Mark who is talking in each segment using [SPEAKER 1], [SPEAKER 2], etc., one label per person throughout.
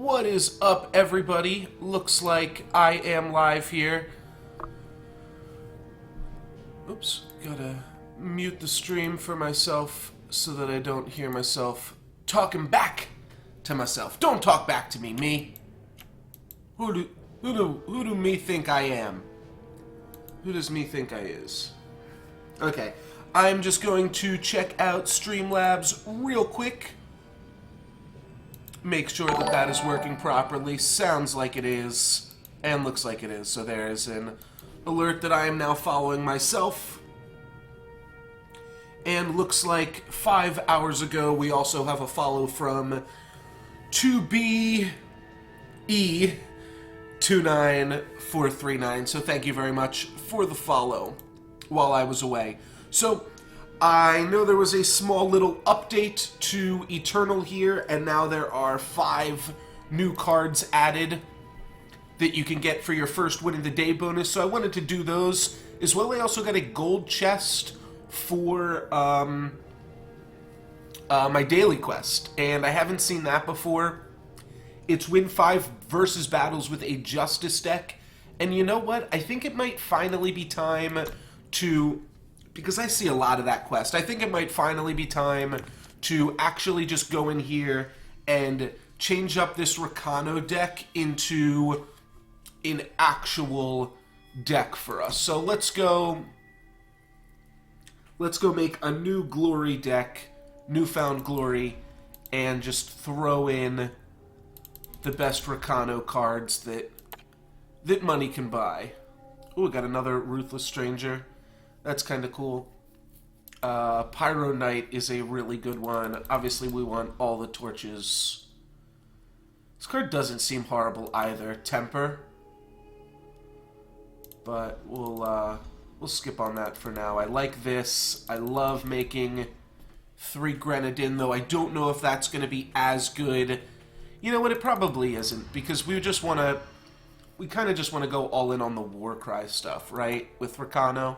[SPEAKER 1] What is up, everybody? Looks like I am live here. Oops, gotta mute the stream for myself so that I don't hear myself talking back to myself. Don't talk back to me, me. Who do me think I am? Who does me think I is? Okay, I'm just going to check out Streamlabs real quick. Make sure that that is working properly. Sounds like it is, and looks like it is. So there is an alert that I am now following myself. And looks like 5 hours ago, we also have a follow from 2BE29439. So thank you very much for the follow while I was away. So I know there was a small little update to Eternal here, and now there are 5 new cards added that you can get for your first win of the day bonus, so I wanted to do those. As well, I also got a gold chest for my daily quest, and I haven't seen that before. It's win 5 versus battles with a Justice deck, and you know what? I think it might finally be time to... because I see a lot of that quest. I think it might finally be time to actually just go in here and change up this Rakano deck into an actual deck for us. So let's go make a new Glory deck, Newfound Glory, and just throw in the best Rakano cards that money can buy. Ooh, we got another Ruthless Stranger. That's kind of cool. Pyro Knight is a really good one. Obviously, we want all the torches. This card doesn't seem horrible either. Temper. But we'll skip on that for now. I like this. I love making 3 Grenadin, though I don't know if that's going to be as good. You know what? It probably isn't, because we kind of just want to go all in on the Warcry stuff, right? With Rakano.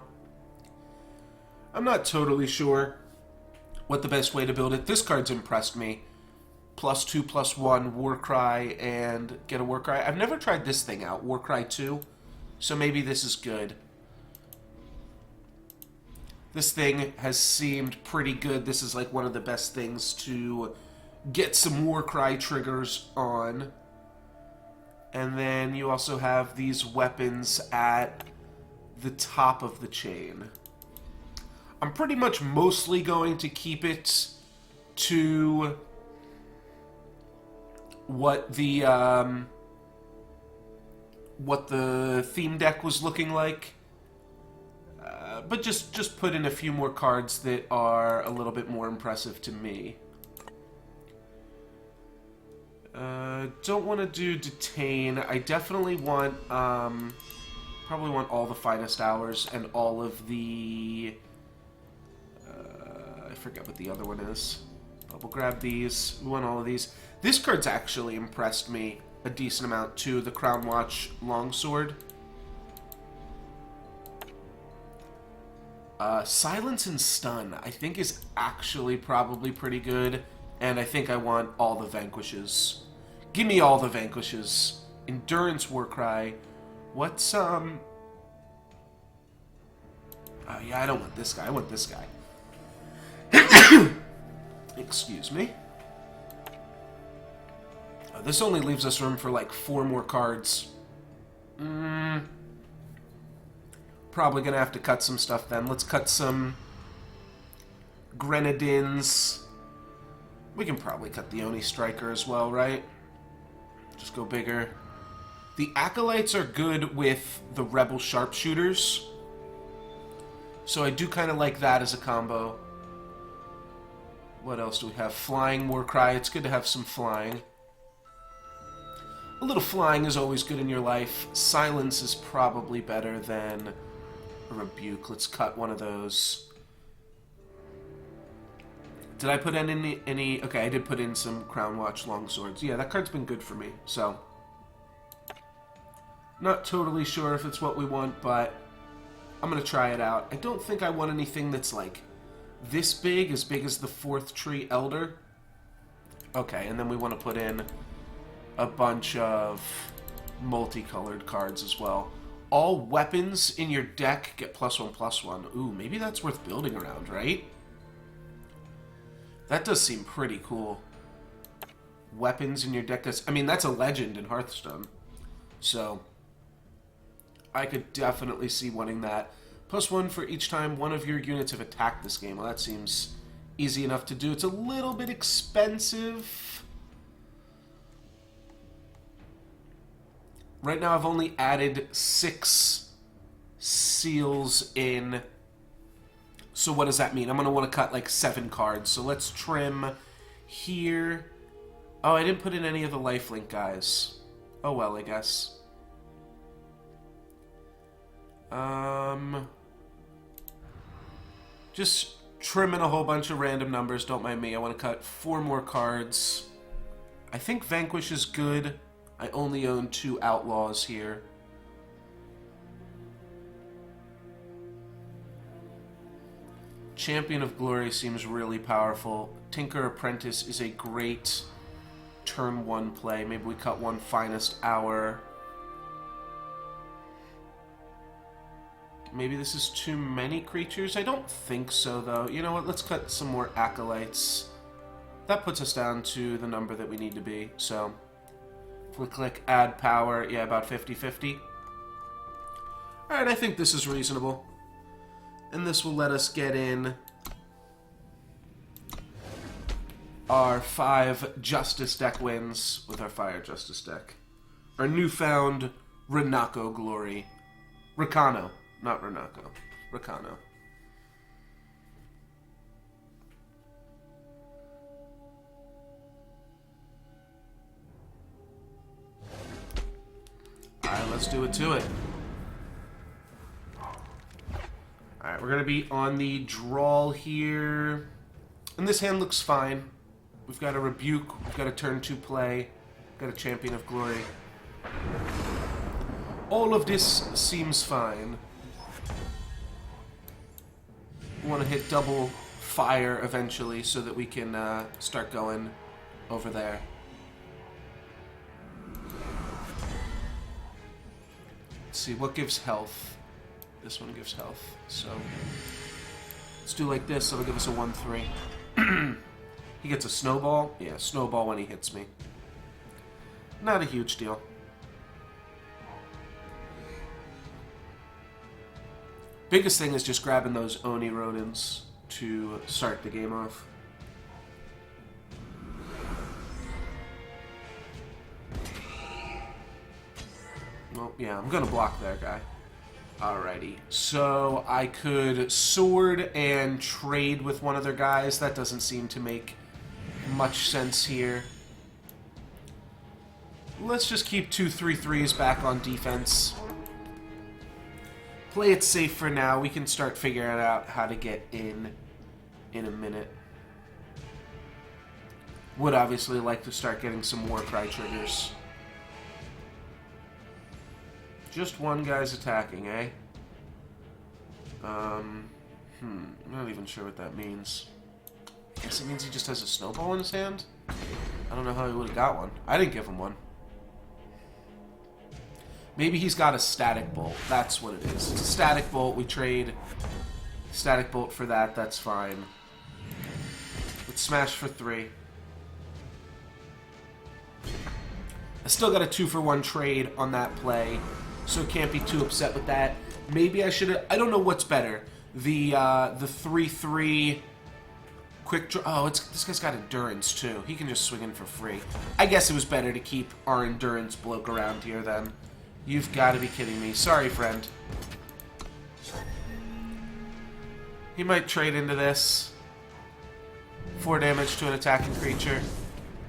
[SPEAKER 1] I'm not totally sure what the best way to build it. This card's impressed me. +2, +1, Warcry, and get a Warcry. I've never tried this thing out, Warcry 2, so maybe this is good. This thing has seemed pretty good. This is like one of the best things to get some Warcry triggers on. And then you also have these weapons at the top of the chain. I'm pretty much mostly going to keep it to what the theme deck was looking like, but just put in a few more cards that are a little bit more impressive to me. Don't want to do Detain. I definitely want probably want all the Finest Hours and all of the... I forget what the other one is. But we'll grab these. We want all of these. This card's actually impressed me a decent amount too. The Crown Watch Longsword. Silence and Stun, I think, is actually probably pretty good. And I think I want all the Vanquishes. Give me all the Vanquishes. Endurance Warcry. What's, Oh, yeah, I don't want this guy. I want this guy. Excuse me. This only leaves us room for like 4 more cards. Probably gonna have to cut some stuff then. Let's cut some Grenadins. We can probably cut the Oni Striker as well, right? Just go bigger. The Acolytes are good with the Rebel Sharpshooters, so I do kind of like that as a combo. What else do we have? Flying Warcry. It's good to have some flying. A little flying is always good in your life. Silence is probably better than a Rebuke. Let's cut one of those. Did I put in any... Okay, I did put in some Crown Watch Longswords. Yeah, that card's been good for me, so... Not totally sure if it's what we want, but I'm going to try it out. I don't think I want anything that's like this big, as the 4th Tree Elder. Okay, and then we want to put in a bunch of multicolored cards as well. All weapons in your deck get +1/+1. Ooh, maybe that's worth building around, right? That does seem pretty cool. Weapons in your deck. I mean, that's a legend in Hearthstone. So, I could definitely see wanting that. +1 for each time one of your units have attacked this game. Well, that seems easy enough to do. It's a little bit expensive. Right now I've only added 6 seals in. So what does that mean? I'm going to want to cut like 7 cards. So let's trim here. Oh, I didn't put in any of the lifelink guys. Oh well, I guess. Just trimming a whole bunch of random numbers, don't mind me. I want to cut 4 more cards. I think Vanquish is good. I only own 2 Outlaws here. Champion of Glory seems really powerful. Tinker Apprentice is a great turn 1 play. Maybe we cut 1 Finest Hour. Maybe this is too many creatures? I don't think so, though. You know what? Let's cut some more Acolytes. That puts us down to the number that we need to be. So, if we click Add Power, yeah, about 50-50. Alright, I think this is reasonable. And this will let us get in our 5 Justice deck wins with our Fire Justice deck. Our newfound Renako Glory. Rakano. Not Renako. Rakano. Alright, let's do it to it. Alright, we're going to be on the draw here. And this hand looks fine. We've got a Rebuke. We've got a turn 2 play. Got a Champion of Glory. All of this seems fine. We want to hit double fire eventually so that we can start going over there. Let's see, what gives health? This one gives health, so let's do like this, so it'll give us a 1/3. He gets a snowball? Yeah, snowball when he hits me. Not a huge deal. Biggest thing is just grabbing those Oni Rodents to start the game off. Well, yeah, I'm gonna block that guy. Alrighty, so I could sword and trade with one of their guys. That doesn't seem to make much sense here. Let's just keep 2 3/3s back on defense. Play it safe for now. We can start figuring out how to get in a minute. Would obviously like to start getting some Warcry triggers. Just one guy's attacking, eh? I'm not even sure what that means. I guess it means he just has a snowball in his hand? I don't know how he would have got one. I didn't give him one. Maybe he's got a static bolt. That's what it is. It's a static bolt. We trade static bolt for that. That's fine. Let's smash for 3. I still got a 2-for-1 trade on that play, so can't be too upset with that. Maybe I should have... I don't know what's better. The 3/3 quick draw... Oh, this guy's got endurance, too. He can just swing in for free. I guess it was better to keep our endurance bloke around here, then. You've got to be kidding me. Sorry, friend. He might trade into this. 4 damage to an attacking creature.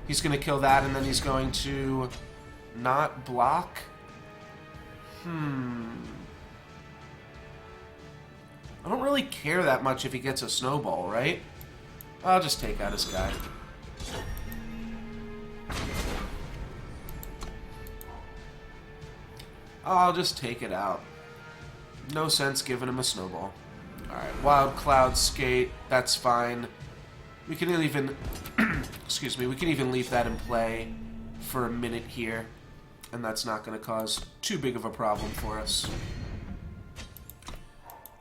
[SPEAKER 1] He's going to kill that, and then he's going to not block. I don't really care that much if he gets a snowball, right? I'll just take out his guy. I'll just take it out. No sense giving him a snowball. Alright, Wild Cloud Skate, that's fine. We can even... excuse me, we can even leave that in play. for a minute here, and that's not going to cause too big of a problem for us.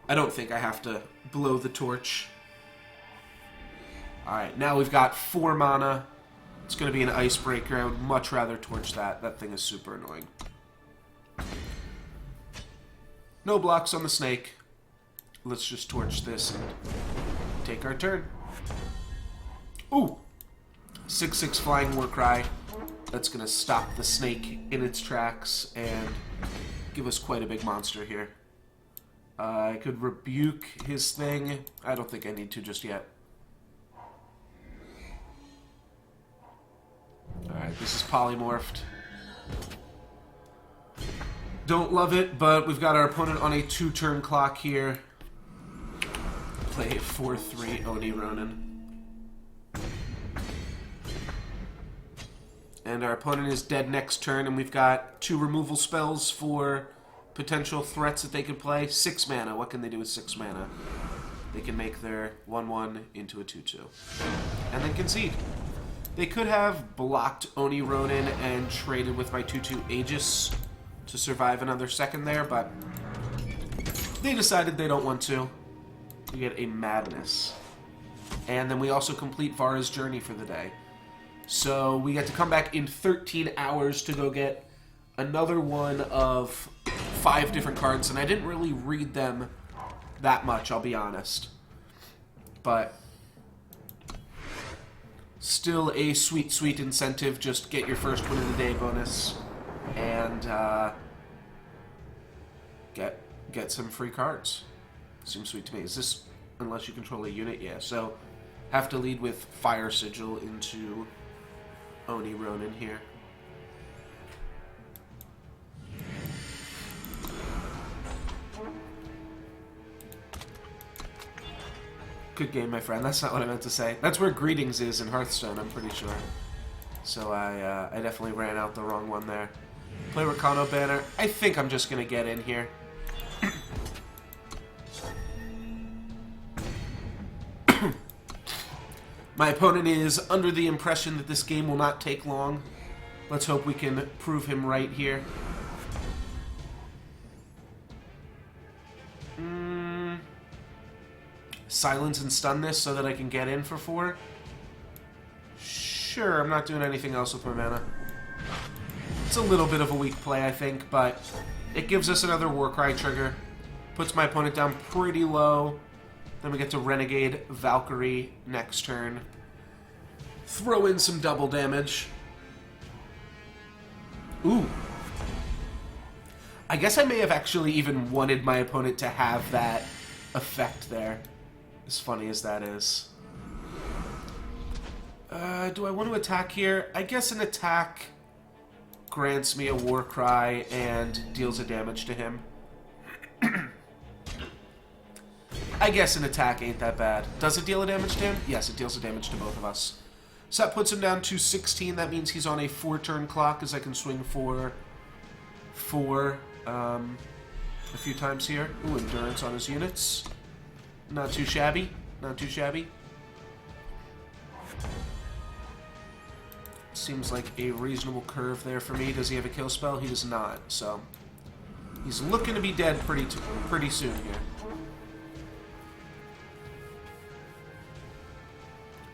[SPEAKER 1] I don't think I have to blow the torch. Alright, now we've got 4 mana. It's going to be an icebreaker. I would much rather torch that. That thing is super annoying. No blocks on the snake. Let's just torch this and take our turn. Ooh! 6/6 Flying Warcry. That's going to stop the snake in its tracks and give us quite a big monster here. I could rebuke his thing. I don't think I need to just yet. Alright, this is polymorphed. Don't love it, but we've got our opponent on a 2-turn clock here. Play 4/3 Oni Ronin. And our opponent is dead next turn, and we've got 2 removal spells for potential threats that they could play. 6 mana. What can they do with 6 mana? They can make their 1/1 into a 2/2. And then concede. They could have blocked Oni Ronin and traded with my 2/2 Aegis to survive another second there, but they decided they don't want to. We get a Madness. And then we also complete Vara's journey for the day. So we get to come back in 13 hours to go get another one of 5 different cards, and I didn't really read them that much, I'll be honest. But still a sweet, sweet incentive. Just get your first win of the day bonus and get some free cards. Seems sweet to me. Is this unless you control a unit? Yeah, so have to lead with Fire Sigil into Oni Ronin here. Good game, my friend. That's not what I meant to say. That's where Greetings is in Hearthstone, I'm pretty sure. So I definitely ran out the wrong one there. Play Rakano Banner. I think I'm just going to get in here. My opponent is under the impression that this game will not take long. Let's hope we can prove him right here. Silence and stun this so that I can get in for 4? Sure, I'm not doing anything else with my mana. It's a little bit of a weak play, I think, but it gives us another Warcry trigger. Puts my opponent down pretty low. Then we get to Renegade Valkyrie next turn. Throw in some double damage. Ooh. I guess I may have actually even wanted my opponent to have that effect there. As funny as that is. Do I want to attack here? I guess an attack grants me a Warcry and deals a damage to him. I guess an attack ain't that bad. Does it deal a damage to him? Yes, it deals a damage to both of us. So that puts him down to 16. That means he's on a 4-turn clock, as I can swing for 4 a few times here. Ooh, endurance on his units. Not too shabby. Not too shabby. Seems like a reasonable curve there for me. Does he have a kill spell? He does not, so he's looking to be dead pretty soon here.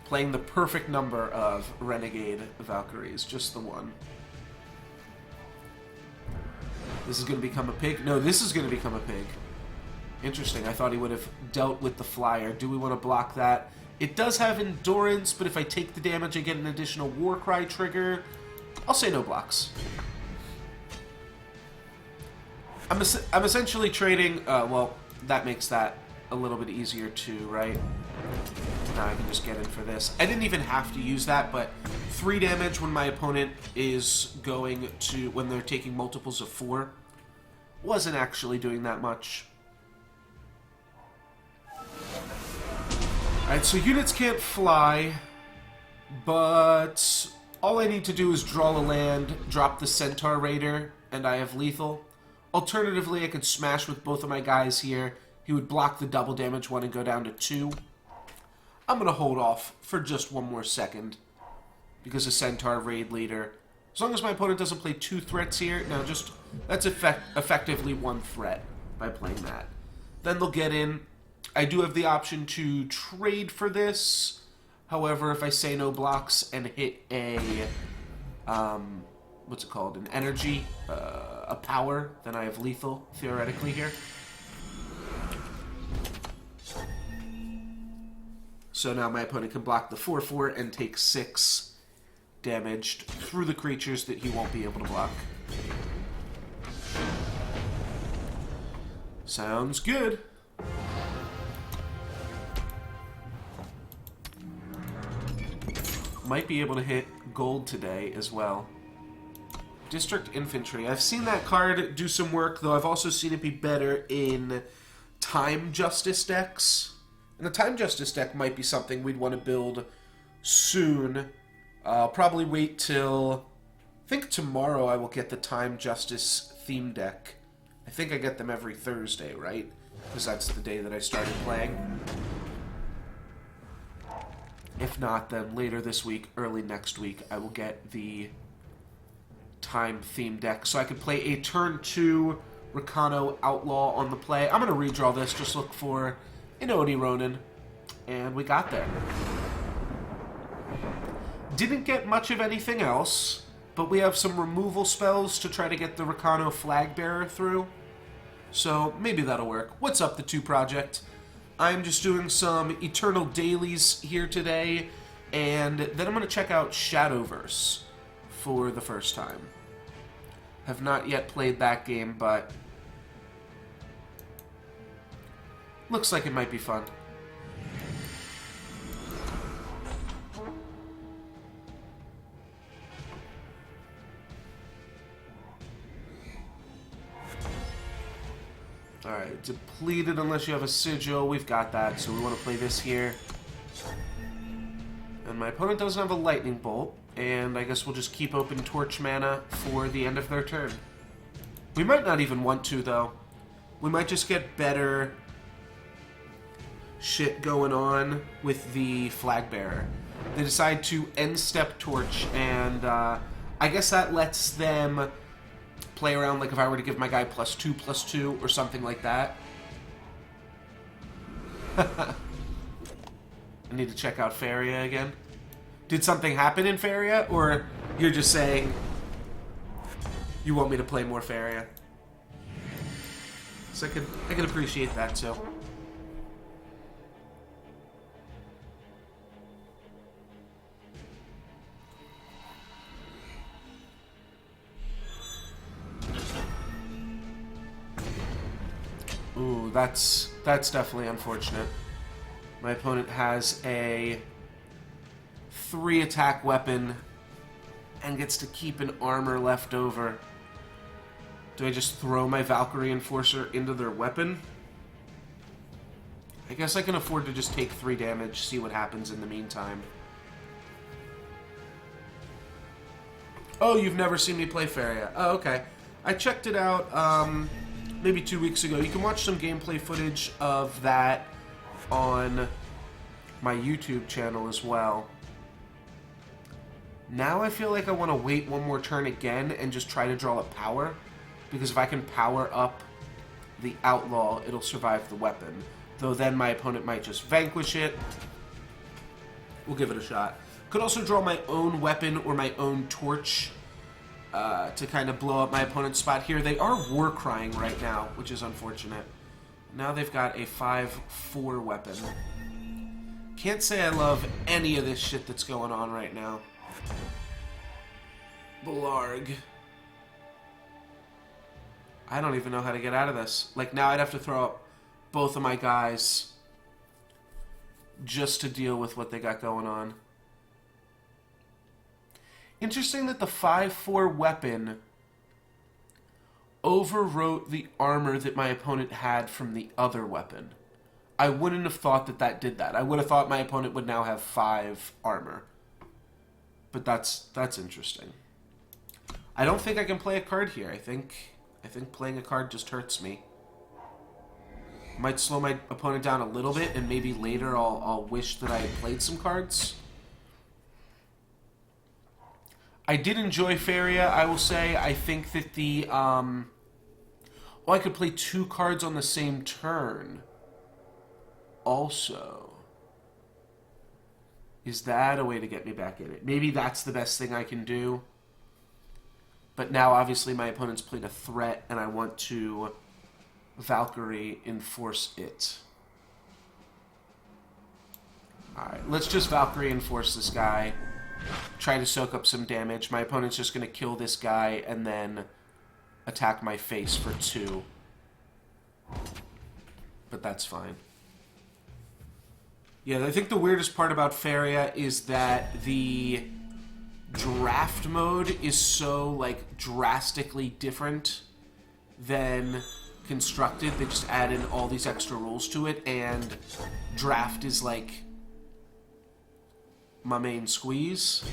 [SPEAKER 1] Playing the perfect number of Renegade Valkyries, just the one. This is going to become a pig? No, this is going to become a pig. Interesting, I thought he would have dealt with the flyer. Do we want to block that? It does have endurance, but if I take the damage, I get an additional Warcry trigger. I'll say no blocks. I'm essentially trading... well, that makes that a little bit easier too, right? Now I can just get in for this. I didn't even have to use that, but 3 damage when my opponent is going to... when they're taking multiples of 4 wasn't actually doing that much. Alright, so units can't fly, but all I need to do is draw a land, drop the Centaur Raider, and I have lethal. Alternatively, I could smash with both of my guys here. He would block the double damage one and go down to 2. I'm going to hold off for just one more second, because a Centaur Raid Leader As long as my opponent doesn't play 2 threats here. Now, that's effectively 1 threat by playing that. Then they'll get in. I do have the option to trade for this. However, if I say no blocks and hit a, what's it called, an energy, a power, then I have lethal, theoretically, here. So now my opponent can block the 4/4 and take 6 damaged through the creatures that he won't be able to block. Sounds good. Might be able to hit gold today as well. District Infantry. I've seen that card do some work, though I've also seen it be better in Time Justice decks. And the Time Justice deck might be something we'd want to build soon. I'll probably wait till... I think tomorrow I will get the Time Justice theme deck. I think I get them every Thursday, right? Because that's the day that I started playing. If not, then later this week, early next week, I will get the Time theme deck. So I could play a turn 2 Rakano Outlaw on the play. I'm going to redraw this, just look for an Oni Ronin. And we got there. Didn't get much of anything else, but we have some removal spells to try to get the Rakano Flagbearer through. So maybe that'll work. What's up, the 2 Project? I'm just doing some Eternal Dailies here today, and then I'm going to check out Shadowverse for the first time. Have not yet played that game, but looks like it might be fun. Alright, depleted unless you have a sigil. We've got that, so we want to play this here. And my opponent doesn't have a lightning bolt, and I guess we'll just keep open torch mana for the end of their turn. We might not even want to, though. We might just get better shit going on with the flag bearer. They decide to end step torch, and I guess that lets them play around, like if I were to give my guy +2/+2 or something like that. I need to check out Faria again. Did something happen in Faria, or you're just saying you want me to play more Faria? So I can appreciate that too. Ooh, that's definitely unfortunate. My opponent has a 3 attack weapon and gets to keep an armor left over. Do I just throw my Valkyrie Enforcer into their weapon? I guess I can afford to just take 3 damage, see what happens in the meantime. Oh, you've never seen me play Faria. Oh, okay. I checked it out maybe 2 weeks ago. You can watch some gameplay footage of that on my YouTube channel as well. Now I feel like I want to wait one more turn again and just try to draw a power, because if I can power up the Outlaw, it'll survive the weapon. Though then my opponent might just vanquish it. We'll give it a shot. Could also draw my own weapon or my own torch to kind of blow up my opponent's spot here. They are war crying right now, which is unfortunate. Now they've got a 5/4 weapon. Can't say I love any of this shit that's going on right now. Blarg. I don't even know how to get out of this. Like, now I'd have to throw up both of my guys just to deal with what they got going on. Interesting that the 5/4 weapon overwrote the armor that my opponent had from the other weapon. I wouldn't have thought that that did that. I would have thought my opponent would now have 5 armor. But that's interesting. I don't think I can play a card here. I think playing a card just hurts me. Might slow my opponent down a little bit, and maybe later I'll wish that I had played some cards. I did enjoy Feria, I will say. I think that the... Oh, I could play 2 cards on the same turn. Also... Is that a way to get me back in it? Maybe that's the best thing I can do. But now, obviously, my opponent's played a threat, and I want to Valkyrie enforce it. Alright, let's just Valkyrie enforce this guy. Try to soak up some damage. My opponent's just going to kill this guy, and then attack my face for 2. But that's fine. Yeah, I think the weirdest part about Feria is that the draft mode is so, like, drastically different than constructed. They just add in all these extra rules to it, and draft is, like, my main squeeze.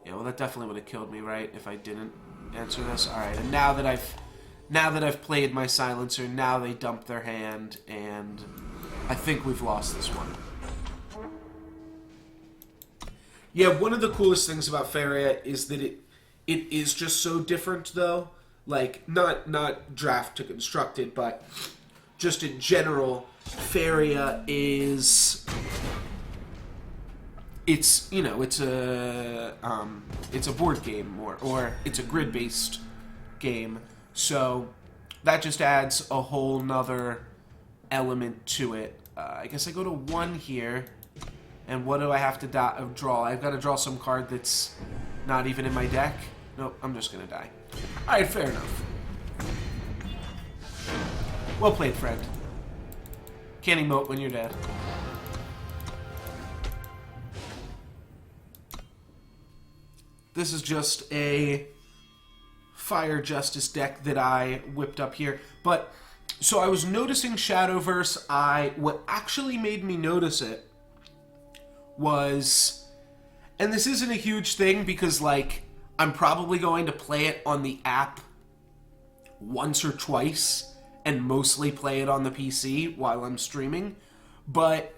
[SPEAKER 1] Yeah, well, that definitely would have killed me, right, if I didn't answer this? Alright, and now that I've played my silencer, now they dump their hand, and I think we've lost this one. Yeah, one of the coolest things about Feria is that it is just so different, though. Like, not draft to constructed, but just in general, Feria is... It's, you know, it's a board game, or it's a grid-based game. So that just adds a whole nother element to it. I guess I go to 1 here. And what do I have to draw? I've got to draw some card that's not even in my deck. Nope, I'm just going to die. Alright, fair enough. Well played, friend. Can't emote when you're dead. This is just a Fire Justice deck that I whipped up here. But, so I was noticing Shadowverse. What actually made me notice it was, and this isn't a huge thing because, like, I'm probably going to play it on the app once or twice and mostly play it on the PC while I'm streaming, but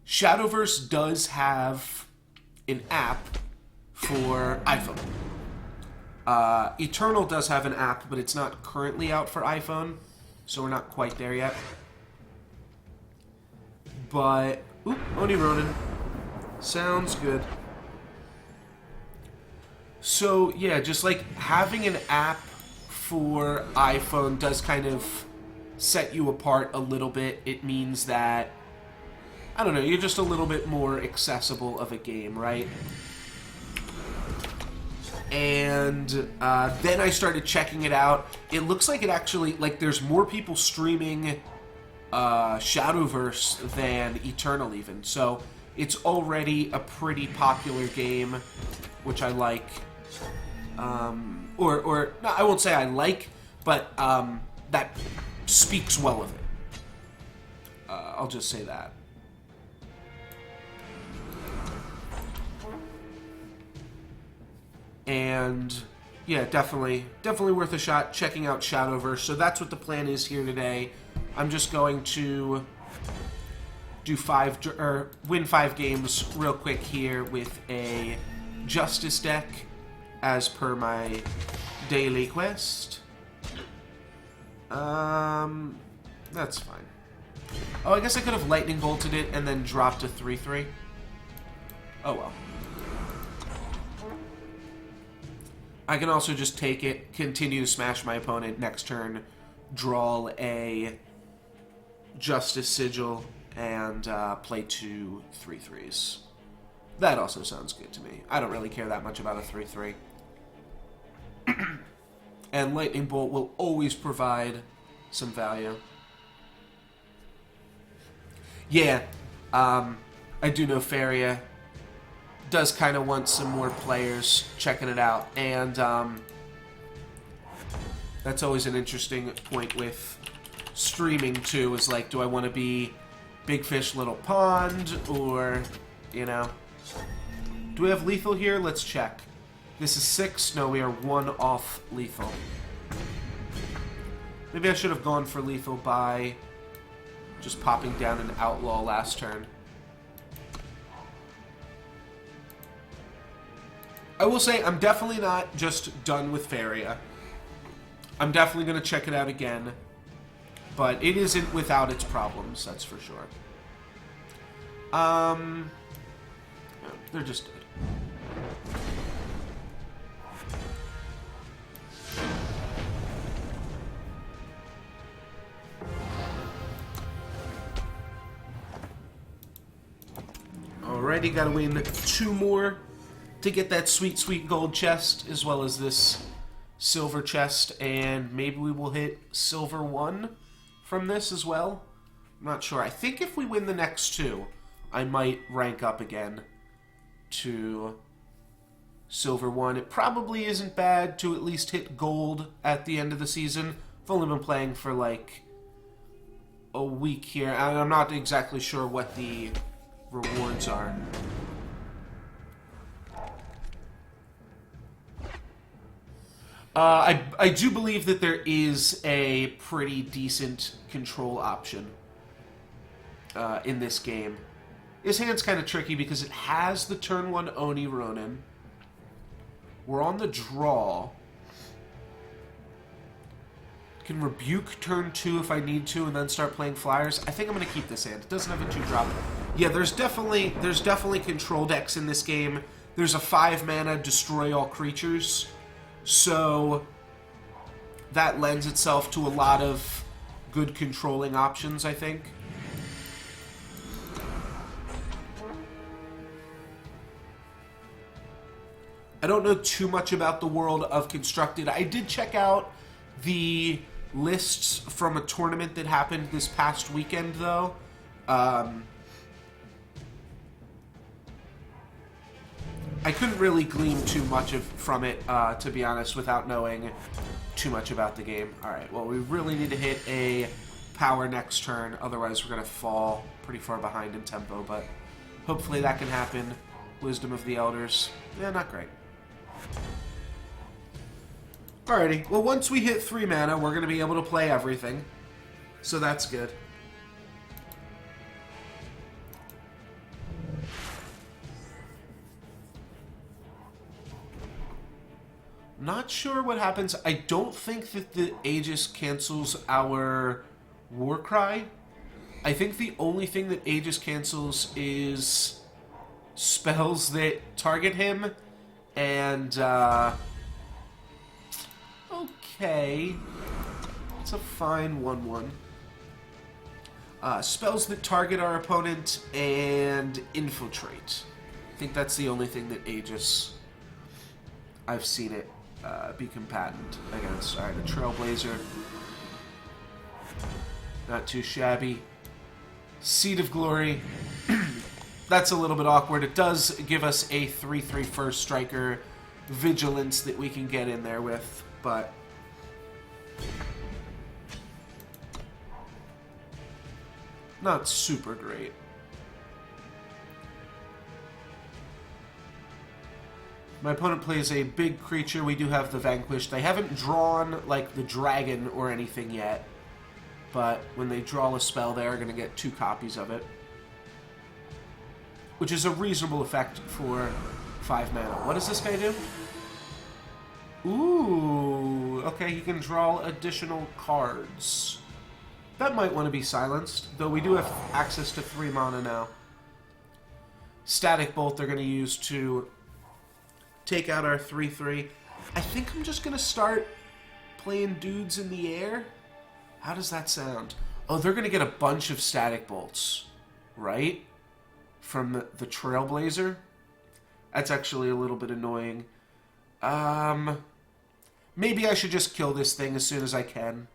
[SPEAKER 1] Shadowverse does have an app for iPhone. Eternal does have an app, but it's not currently out for iPhone, so we're not quite there yet. But, oop, Oni Ronin. Sounds good. So, yeah, just like having an app for iPhone does kind of set you apart a little bit. It means that, I don't know, you're just a little bit more accessible of a game, right? And then I started checking it out. It looks like it actually, like, there's more people streaming Shadowverse than Eternal even. So it's already a pretty popular game, which I like. Or no, I won't say I like, but that speaks well of it. I'll just say that. And yeah, definitely worth a shot checking out Shadowverse. So that's what the plan is here today. I'm just going to do win 5 games real quick here with a Justice deck as per my daily quest. That's fine. Oh, I guess I could have lightning bolted it and then dropped a 3/3. Oh well. I can also just take it, continue to smash my opponent next turn, draw a Justice Sigil, and play 2 3/3s. That also sounds good to me. I don't really care that much about a 3/3. And Lightning Bolt will always provide some value. Yeah, I do know Feria does kind of want some more players checking it out, and that's always an interesting point with streaming too, is like, do I want to be Big Fish Little Pond, or, you know, do we have lethal here? Let's check. This is 6. No, we are 1 off lethal. Maybe I should have gone for lethal by just popping down an outlaw last turn. I will say I'm definitely not just done with Faria. I'm definitely going to check it out again. But it isn't without its problems, that's for sure. They're just dead. Alrighty, gotta win 2 more to get that sweet, sweet gold chest, as well as this silver chest, and maybe we will hit silver 1 from this as well. I'm not sure. I think if we win the next 2, I might rank up again to silver 1. It probably isn't bad to at least hit gold at the end of the season. I've only been playing for like a week here, and I'm not exactly sure what the rewards are. I do believe that there is a pretty decent control option in this game. This hand's kind of tricky because it has the turn 1 Oni Ronin. We're on the draw. Can rebuke turn 2 if I need to and then start playing flyers. I think I'm going to keep this hand. It doesn't have a 2-drop. Yeah, there's definitely control decks in this game. There's a 5-mana destroy all creatures. So that lends itself to a lot of good controlling options, I think. I don't know too much about the world of Constructed. I did check out the lists from a tournament that happened this past weekend, though. I couldn't really glean too much from it, to be honest, without knowing too much about the game. Alright, well, we really need to hit a power next turn, otherwise we're going to fall pretty far behind in tempo, but hopefully that can happen. Wisdom of the Elders. Yeah, not great. Alrighty, well, once we hit 3 mana, we're going to be able to play everything, so that's good. Not sure what happens. I don't think that the Aegis cancels our Warcry. I think the only thing that Aegis cancels is spells that target him, and, okay. It's a fine 1/1. Spells that target our opponent and infiltrate. I think that's the only thing that Aegis, I've seen it be combatant against. Alright, a Trailblazer. Not too shabby. Seed of Glory. That's a little bit awkward. It does give us a 3/3 first striker vigilance that we can get in there with, but not super great. My opponent plays a big creature. We do have the Vanquished. They haven't drawn, like, the Dragon or anything yet, but when they draw a spell, they are going to get 2 copies of it, which is a reasonable effect for 5 mana. What does this guy do? Ooh, okay, he can draw additional cards. That might want to be silenced, though we do have access to 3 mana now. Static Bolt they're going to use to take out our 3/3. I think I'm just going to start playing dudes in the air. How does that sound? Oh, they're going to get a bunch of Static Bolts, right? From the Trailblazer. That's actually a little bit annoying. Maybe I should just kill this thing as soon as I can.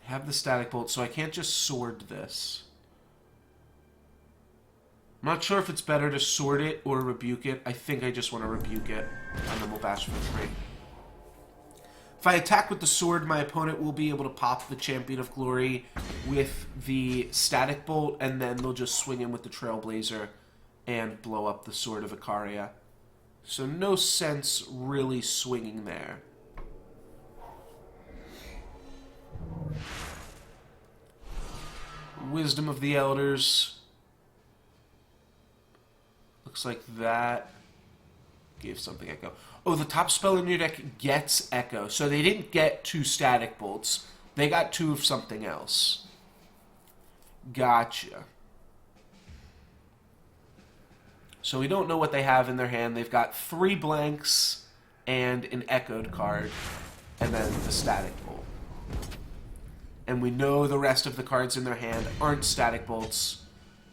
[SPEAKER 1] I have the Static Bolt, so I can't just sword this. I'm not sure if it's better to sword it or rebuke it. I think I just want to rebuke it, and then we'll bash for 3. If I attack with the sword, my opponent will be able to pop the Champion of Glory with the Static Bolt, and then they'll just swing in with the Trailblazer and blow up the Sword of Icaria. So no sense really swinging there. Wisdom of the Elders. Looks like that gave something Echo. Oh, the top spell in your deck gets Echo. So they didn't get 2 Static Bolts. They got 2 of something else. Gotcha. So we don't know what they have in their hand. They've got 3 blanks and an Echoed card. And then the Static Bolt. And we know the rest of the cards in their hand aren't Static Bolts,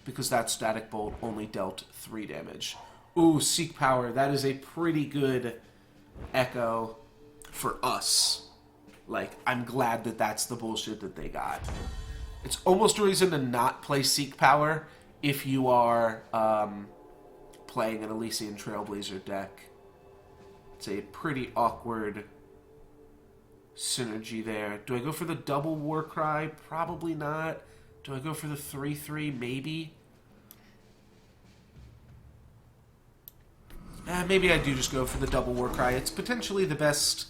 [SPEAKER 1] because that Static Bolt only dealt 3 damage. Ooh, Seek Power. That is a pretty good Echo for us. Like, I'm glad that that's the bullshit that they got. It's almost a reason to not play Seek Power if you are playing an Elysian Trailblazer deck. It's a pretty awkward synergy there. Do I go for the double Warcry? Probably not. Do I go for the 3/3? Maybe. Maybe I do just go for the double Warcry. It's potentially the best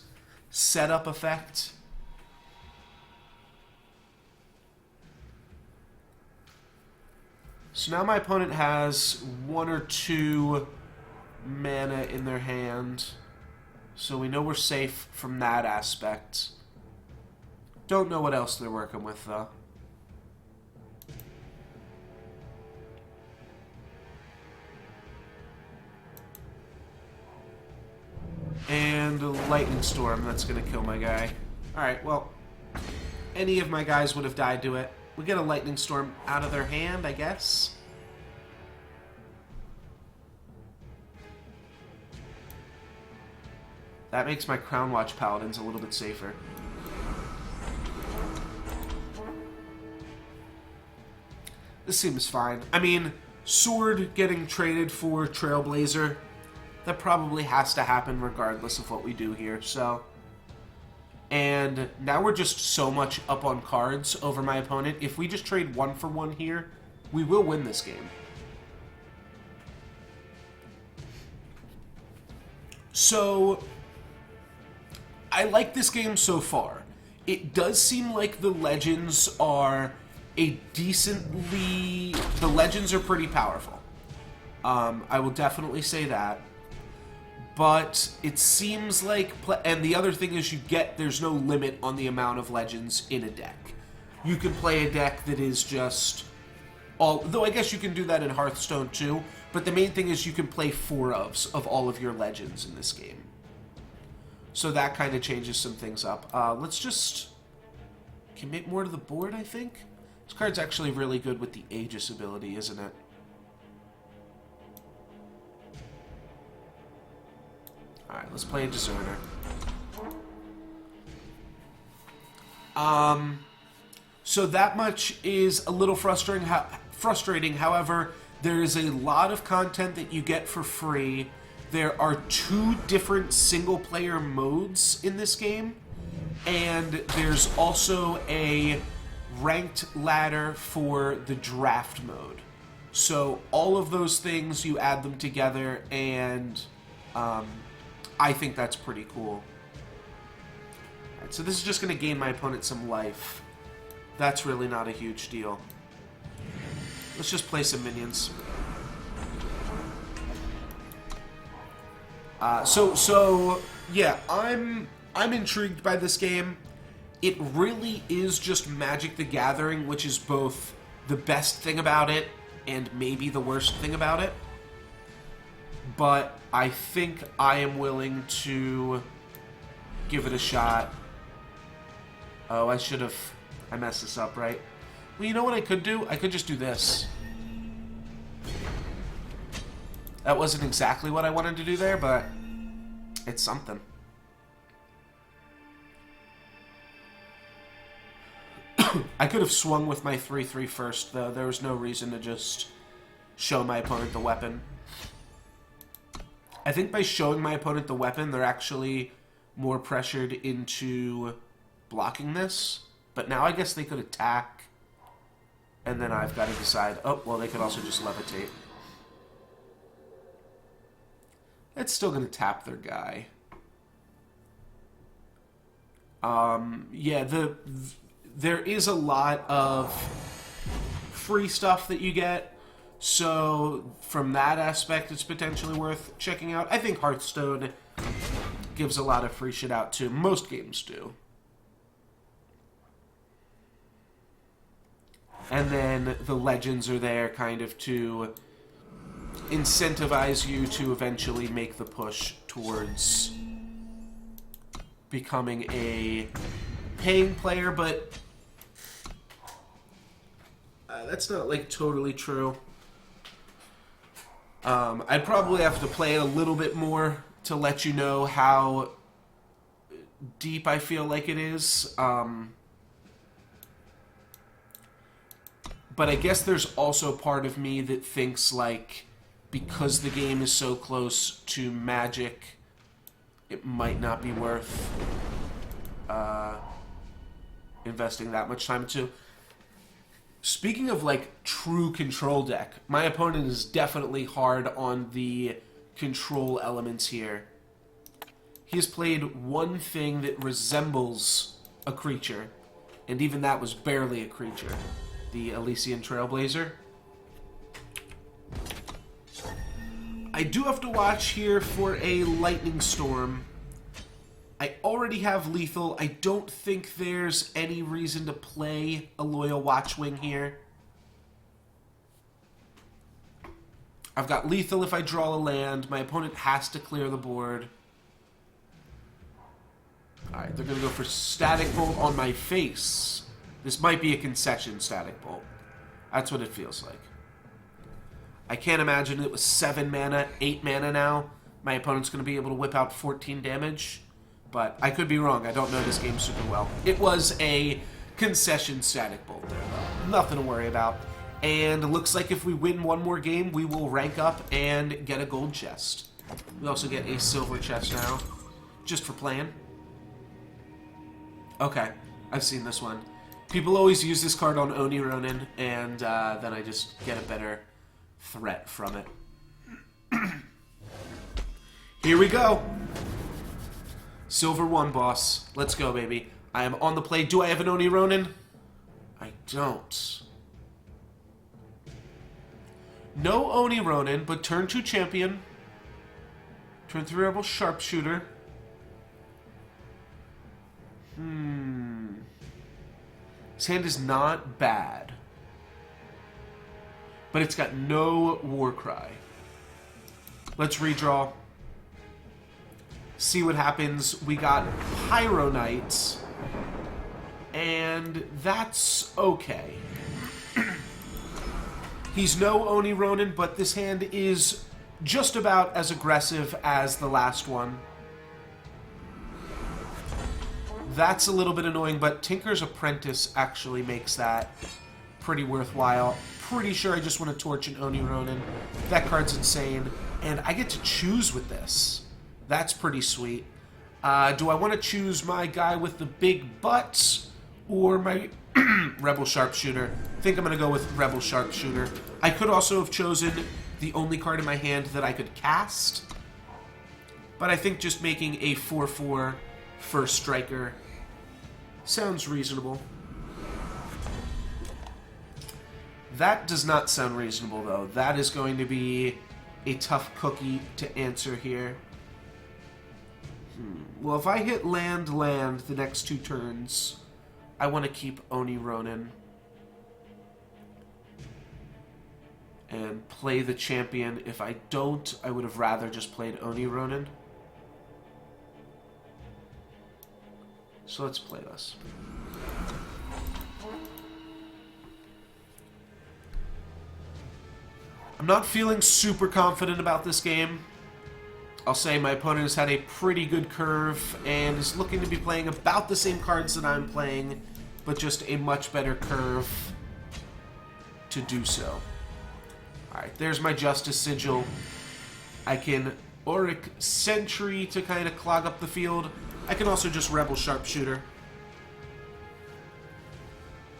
[SPEAKER 1] setup effect. So now my opponent has 1 or 2 mana in their hand. So we know we're safe from that aspect. Don't know what else they're working with, though. And a Lightning Storm, that's going to kill my guy. Alright, well, any of my guys would have died to it. We get a Lightning Storm out of their hand, I guess. That makes my Crown Watch Paladins a little bit safer. This seems fine. I mean, Sword getting traded for Trailblazer, that probably has to happen regardless of what we do here, so... And now we're just so much up on cards over my opponent. If we just trade 1 for 1 here, we will win this game. So, I like this game so far. It does seem like the Legends are a decently... The Legends are pretty powerful. I will definitely say that. But it seems like... And the other thing is there's no limit on the amount of Legends in a deck. You can play a deck that is just... Though I guess you can do that in Hearthstone too. But the main thing is you can play 4 ofs of all of your Legends in this game. So that kind of changes some things up. Let's just commit more to the board, I think. This card's actually really good with the Aegis ability, isn't it? Alright, let's play a Deserter. So that much is a little frustrating. However, there is a lot of content that you get for free. There are 2 different single-player modes in this game. And there's also a ranked ladder for the draft mode. So all of those things, you add them together, and I think that's pretty cool. Alright, so this is just going to gain my opponent some life. That's really not a huge deal. Let's just play some minions. So yeah, I'm intrigued by this game. It really is just Magic the Gathering, which is both the best thing about it and maybe the worst thing about it. But I think I am willing to give it a shot. Oh, I messed this up, right? Well, you know what I could do? I could just do this. That wasn't exactly what I wanted to do there, but it's something. I could have swung with my 3/3 first, though. There was no reason to just show my opponent the weapon. I think by showing my opponent the weapon, they're actually more pressured into blocking this. But now I guess they could attack. And then I've got to decide, oh, well, they could also just levitate. It's still going to tap their guy. Yeah, there is a lot of free stuff that you get. So from that aspect, it's potentially worth checking out. I think Hearthstone gives a lot of free shit out too. Most games do. And then the legends are there kind of to incentivize you to eventually make the push towards becoming a paying player, but that's not like totally true. I'd probably have to play it a little bit more to let you know how deep I feel like it is. But I guess there's also part of me that thinks, like, because the game is so close to Magic, it might not be worth investing that much time into. Speaking of, like, true control deck, my opponent is definitely hard on the control elements here. He has played one thing that resembles a creature, and even that was barely a creature. The Elysian Trailblazer. I do have to watch here for a Lightning Storm. I already have Lethal. I don't think there's any reason to play a Loyal Watchwing here. I've got Lethal if I draw a land. My opponent has to clear the board. Alright, they're going to go for Static Bolt on my face. This might be a concession Static Bolt. That's what it feels like. I can't imagine it was 7 mana, 8 mana now. My opponent's going to be able to whip out 14 damage. But I could be wrong. I don't know this game super well. It was a concession Static Bolt there, though. Nothing to worry about. And it looks like if we win one more game, we will rank up and get a gold chest. We also get a silver chest now, just for playing. Okay, I've seen this one. People always use this card on Oni Ronin, and then I just get a better threat from it. Here we go. Silver 1, boss. Let's go, baby. I am on the play. Do I have an Oni Ronin? I don't. No Oni Ronin, but turn 2 champion. Turn 3 rebel sharpshooter. His hand is not bad. But it's got no Warcry. Let's redraw. See what happens. We got Pyro Knight. And that's okay. He's no Oni Ronin, but this hand is just about as aggressive as the last one. That's a little bit annoying, but Tinker's Apprentice actually makes that pretty worthwhile. Pretty sure I just want to torch an Oni Ronin. That card's insane. And I get to choose with this. That's pretty sweet. Do I want to choose my guy with the big butts or my Rebel Sharpshooter? I think I'm going to go with Rebel Sharpshooter. I could also have chosen the only card in my hand that I could cast. But I think just making a 4/4 first striker sounds reasonable. That does not sound reasonable, though. That is going to be a tough cookie to answer here. Well, if I hit land the next 2 turns, I want to keep Oni Ronin and play the champion. If I don't, I would have rather just played Oni Ronin. So let's play this. I'm not feeling super confident about this game. I'll say my opponent has had a pretty good curve and is looking to be playing about the same cards that I'm playing, but just a much better curve to do so. Alright, there's my Justice Sigil. I can Auric Sentry to kind of clog up the field. I can also just Rebel Sharpshooter.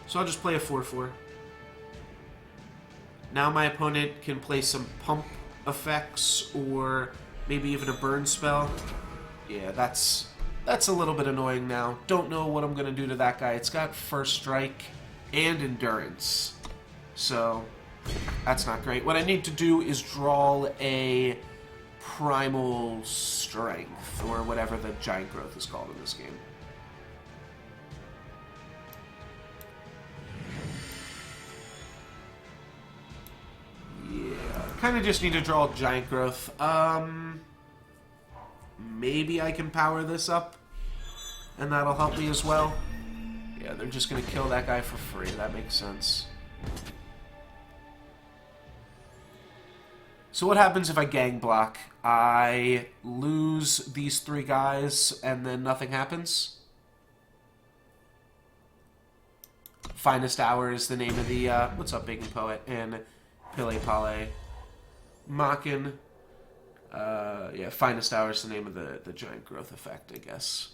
[SPEAKER 1] So I'll just play a 4/4. Now my opponent can play some pump effects or maybe even a burn spell. Yeah, that's a little bit annoying now. Don't know what I'm going to do to that guy. It's got First Strike and Endurance. So, that's not great. What I need to do is draw a Primal Strength, or whatever the Giant Growth is called in this game. Yeah, kind of just need to draw Giant Growth. Maybe I can power this up, and that'll help me as well. Yeah, they're just going to kill that guy for free. That makes sense. So what happens if I gang block? I lose these 3 guys, and then nothing happens? Finest Hour is the name of the, what's up, Baking Poet? And Pile Pale. Mockin'. Yeah, Finest Hour is the name of the Giant Growth effect, I guess.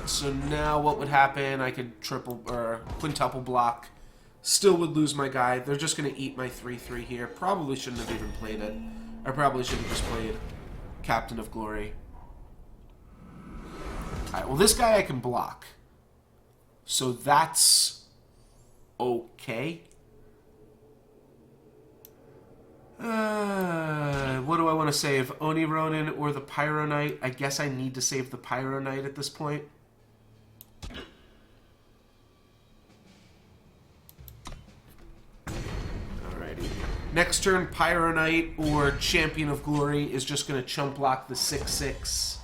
[SPEAKER 1] So now what would happen? I could triple or quintuple block. Still would lose my guy. They're just going to eat my 3/3 here. Probably shouldn't have even played it. I probably should have just played Captain of Glory. Alright, well this guy I can block. So that's okay. What do I want to save? Oni Ronin or the Pyro Knight? I guess I need to save the Pyro Knight at this point. Alrighty. Next turn, Pyro Knight or Champion of Glory is just going to chump block the 6/6.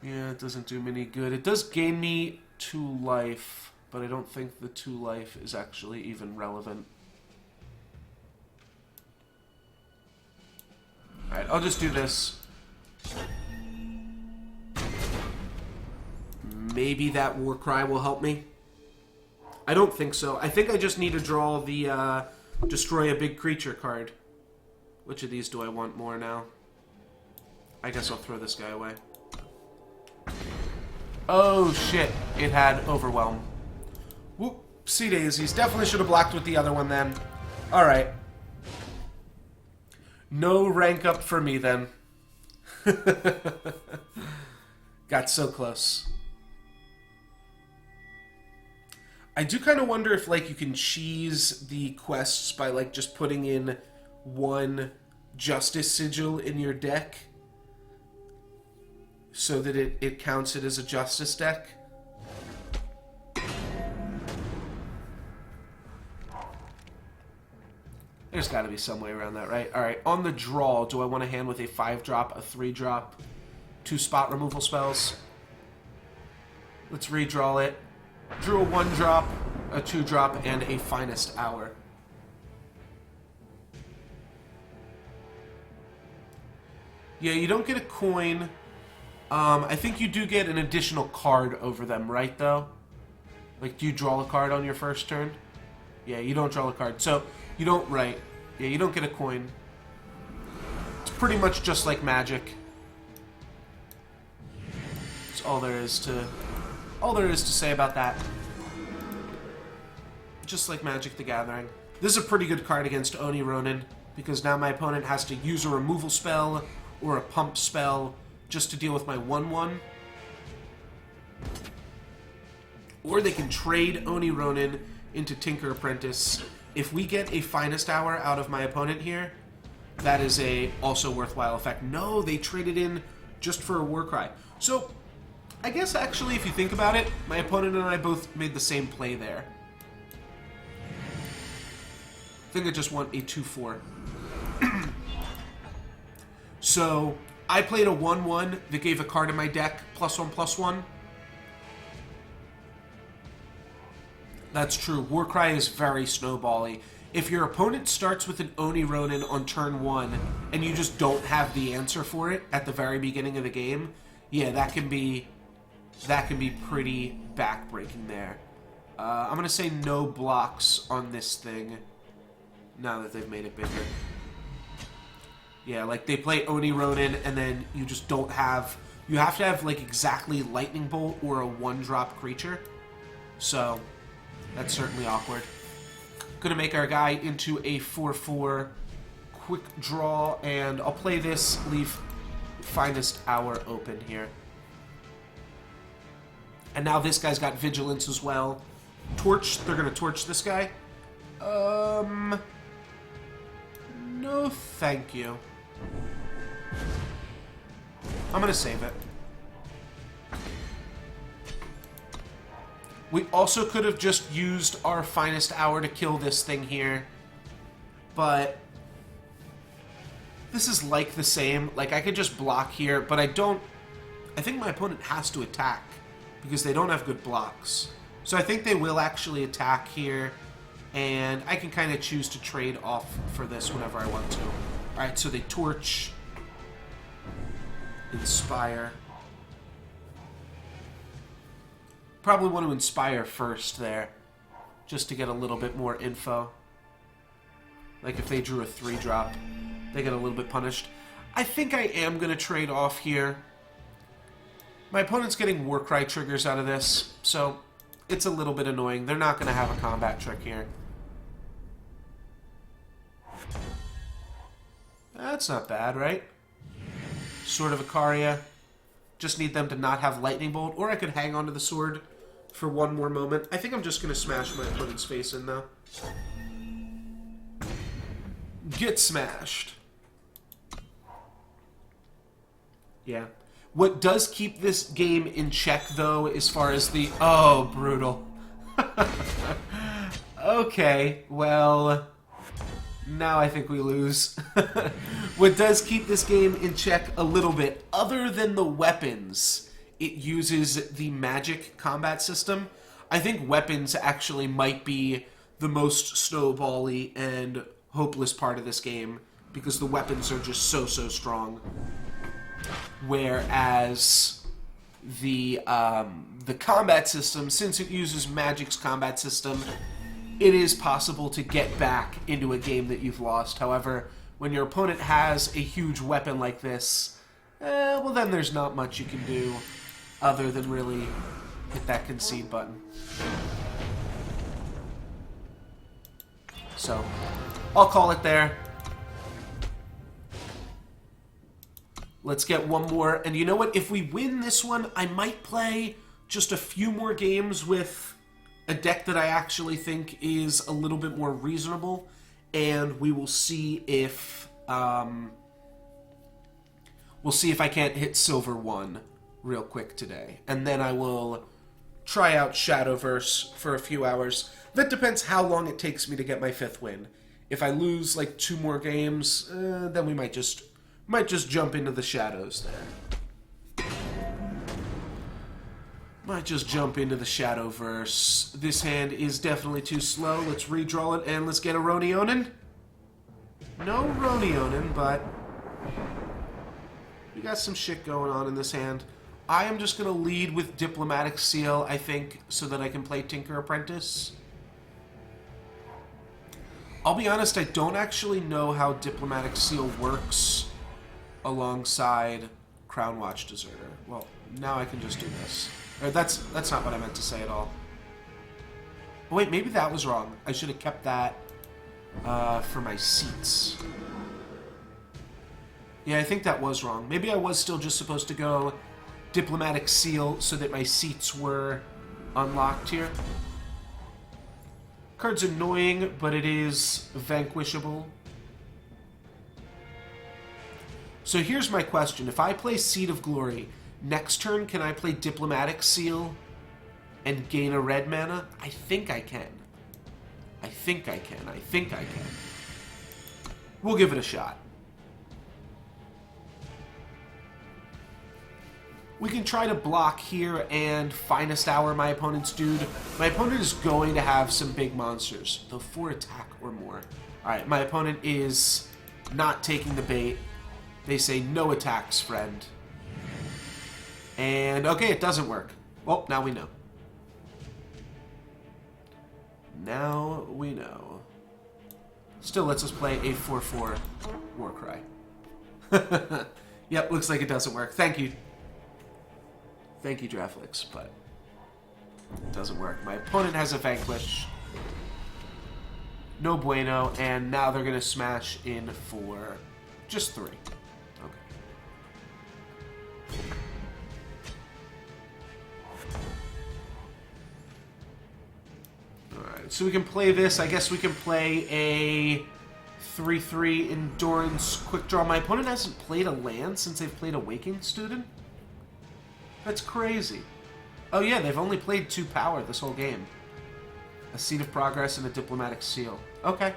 [SPEAKER 1] Yeah, it doesn't do me any good. It does gain me 2 life, but I don't think the 2 life is actually even relevant. Alright, I'll just do this. Maybe that Warcry will help me. I don't think so. I think I just need to draw the Destroy a Big Creature card. Which of these do I want more now? I guess I'll throw this guy away. Oh shit, it had Overwhelm. Whoopsie daisies. Definitely should have blocked with the other one then. Alright. No rank up for me then. Got so close. I do kind of wonder if, like, you can cheese the quests by, like, just putting in 1 Justice Sigil in your deck so that it counts it as a Justice deck. There's got to be some way around that, right? Alright, on the draw, do I want to hand with a 5-drop, a 3-drop, 2 spot removal spells? Let's redraw it. Drew a 1-drop, a 2-drop, and a Finest Hour. Yeah, you don't get a coin. I think you do get an additional card over them, right, though? Like, do you draw a card on your first turn? Yeah, you don't draw a card. So, you don't, right. Yeah, you don't get a coin. It's pretty much just like Magic. That's all there is to say about that. Just like Magic the Gathering. This is a pretty good card against Oni Ronin, because now my opponent has to use a removal spell or a pump spell just to deal with my 1/1. Or they can trade Oni Ronin into Tinker Apprentice. If we get a Finest Hour out of my opponent here, that is a also worthwhile effect. No, they traded in just for a Warcry. So, I guess actually, if you think about it, my opponent and I both made the same play there. I think I just want a 2/4. So, I played a 1/1 that gave a card in my deck, +1/+1. That's true. Warcry is very snowbally. If your opponent starts with an Oni Ronin on turn 1, and you just don't have the answer for it at the very beginning of the game, yeah, that can be pretty backbreaking there. I'm going to say no blocks on this thing, now that they've made it bigger. Yeah, like, they play Oni Ronin, and then you just don't have... You have to have, like, exactly Lightning Bolt or a 1-drop creature. So, that's certainly awkward. Gonna make our guy into a 4/4 quick draw, and I'll play this, leave Finest Hour open here. And now this guy's got vigilance as well. Torch, they're gonna torch this guy. No thank you. I'm gonna save it. We also could have just used our finest hour to kill this thing here. But this is like the same. Like, I could just block here, but I don't... I think my opponent has to attack because they don't have good blocks. So I think they will actually attack here, and I can kind of choose to trade off for this whenever I want to. Alright, so they torch, inspire. Probably want to inspire first there, just to get a little bit more info. Like if they drew a 3-drop, they get a little bit punished. I think I am going to trade off here. My opponent's getting Warcry triggers out of this, so it's a little bit annoying. They're not going to have a combat trick here. That's not bad, right? Sword of Icaria. Just need them to not have Lightning Bolt, or I could hang onto the sword for one more moment. I think I'm just going to smash my opponent's face in, though. Get smashed. Yeah. What does keep this game in check, though, as far as the... Oh, brutal. Okay, well... Now I think we lose. What does keep this game in check a little bit, other than the weapons, it uses the magic combat system. I think weapons actually might be the most snowbally and hopeless part of this game, because the weapons are just so strong. Whereas the combat system, since it uses magic's combat system, it is possible to get back into a game that you've lost. However, when your opponent has a huge weapon like this, well then there's not much you can do other than really hit that concede button. So, I'll call it there. Let's get one more. And you know what? If we win this one, I might play just a few more games with a deck that I actually think is a little bit more reasonable, and we will see if I can't hit Silver 1 real quick today. And then I will try out Shadowverse for a few hours. That depends how long it takes me to get my 5th win. If I lose like 2 more games, then we might just jump into the shadows there. Might just jump into the Shadowverse. This hand is definitely too slow. Let's redraw it and let's get a Ronionin. No Ronionin, but we got some shit going on in this hand. I am just going to lead with Diplomatic Seal, I think, so that I can play Tinker Apprentice. I'll be honest, I don't actually know how Diplomatic Seal works alongside Crown Watch Deserter. Well, now I can just do this. Or that's not what I meant to say at all. Oh, wait, maybe that was wrong. I should have kept that for my seats. Yeah, I think that was wrong. Maybe I was still just supposed to go Diplomatic Seal so that my seats were unlocked here. Card's annoying, but it is vanquishable. So here's my question. If I play Seed of Glory, next turn can I play Diplomatic Seal and gain a red mana? I think I can. I think I can. I think I can. We'll give it a shot. We can try to block here and Finest Hour my opponent's dude. My opponent is going to have some big monsters, though 4 attack or more. Alright, my opponent is not taking the bait. They say no attacks, friend. And, okay, it doesn't work. Well, now we know. Now we know. Still lets us play a 4/4 Warcry. Yep, looks like it doesn't work. Thank you. Thank you, Draflix, but it doesn't work. My opponent has a Vanquish. No bueno, and now they're going to smash in for just 3. Okay. Alright, so we can play this. I guess we can play a 3/3 Endurance Quick Draw. My opponent hasn't played a land since they've played a Waking Student? That's crazy. Oh yeah, they've only played 2 power this whole game. A Seed of Progress and a Diplomatic Seal. Okay.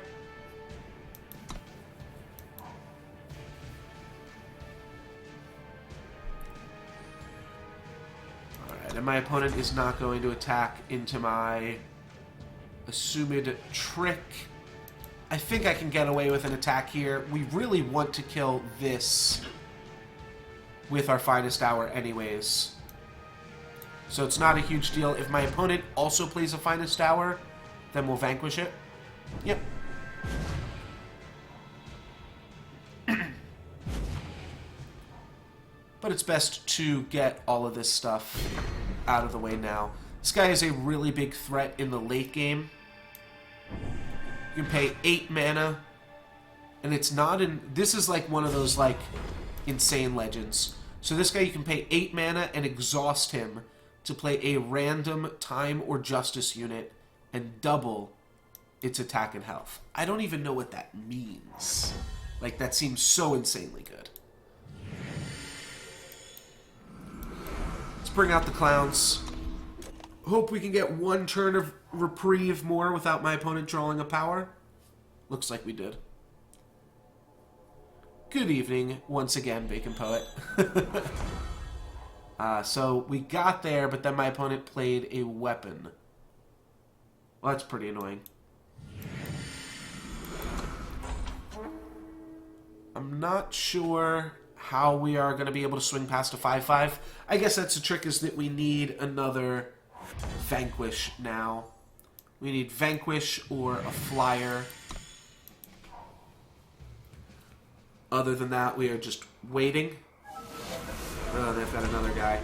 [SPEAKER 1] Alright, and my opponent is not going to attack into my assumed trick. I think I can get away with an attack here. We really want to kill this with our Finest Hour anyways. So it's not a huge deal. If my opponent also plays a Finest Hour, then we'll vanquish it. Yep. But it's best to get all of this stuff out of the way now. This guy is a really big threat in the late game. You can pay 8 mana, and it's not in... This is like one of those, like, insane legends. So this guy, you can pay 8 mana and exhaust him to play a random time or justice unit and double its attack and health. I don't even know what that means. Like, that seems so insanely good. Let's bring out the clowns. Hope we can get 1 turn of reprieve more without my opponent drawing a power. Looks like we did. Good evening, once again, Bacon Poet. So we got there, but then my opponent played a weapon. Well, that's pretty annoying. I'm not sure how we are going to be able to swing past a 5/5. I guess that's the trick, is that we need another Vanquish now. We need Vanquish or a Flyer. Other than that, we are just waiting. Oh, they've got another guy.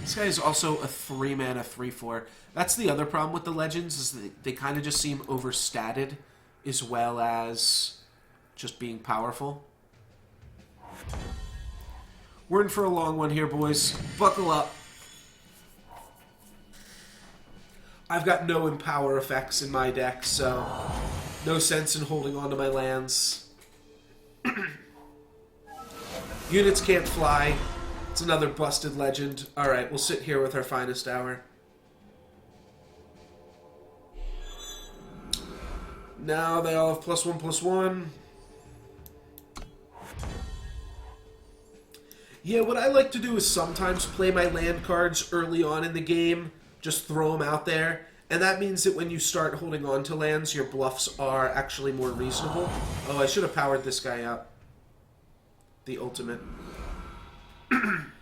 [SPEAKER 1] This guy is also a 3 mana 3/4. That's the other problem with the legends, is that they kind of just seem overstated, as well as just being powerful. We're in for a long one here, boys. Buckle up. I've got no empower effects in my deck, so no sense in holding on to my lands. Units can't fly. It's another busted legend. Alright, we'll sit here with our Finest Hour. Now they all have +1/+1. Yeah, what I like to do is sometimes play my land cards early on in the game. Just throw them out there. And that means that when you start holding on to lands, your bluffs are actually more reasonable. Oh, I should have powered this guy up. The ultimate.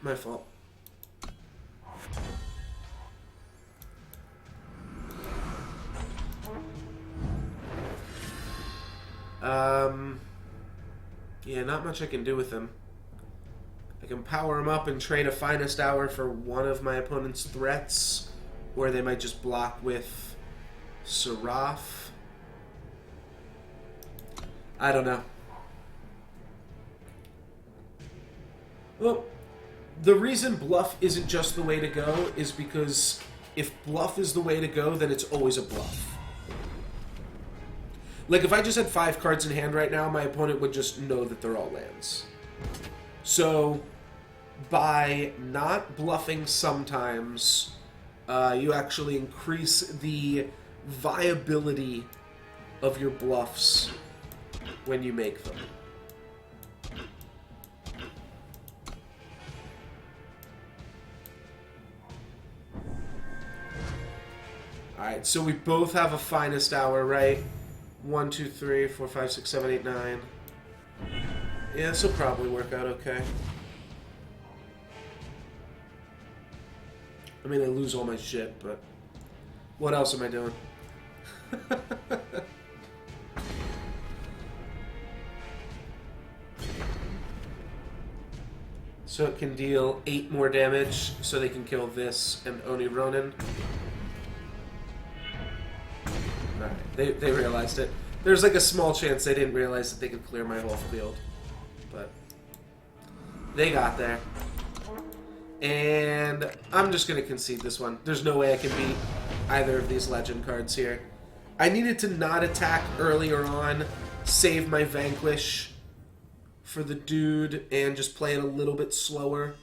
[SPEAKER 1] My fault. Yeah, not much I can do with him. I can power him up and trade a Finest Hour for one of my opponent's threats, or they might just block with Seraph. I don't know. Well, the reason bluff isn't just the way to go is because if bluff is the way to go, then it's always a bluff. Like, if I just had 5 cards in hand right now, my opponent would just know that they're all lands. So, by not bluffing sometimes, you actually increase the viability of your bluffs when you make them. Alright, so we both have a Finest Hour, right? 1, 2, 3, 4, 5, 6, 7, 8, 9. Yeah, this will probably work out okay. I mean, I lose all my shit, but what else am I doing? So it can deal 8 more damage, so they can kill this and Oni Ronin. Alright, they realized it. There's like a small chance they didn't realize that they could clear my whole field. But they got there. And I'm just going to concede this one. There's no way I can beat either of these legend cards here. I needed to not attack earlier on, save my Vanquish for the dude, and just play it a little bit slower,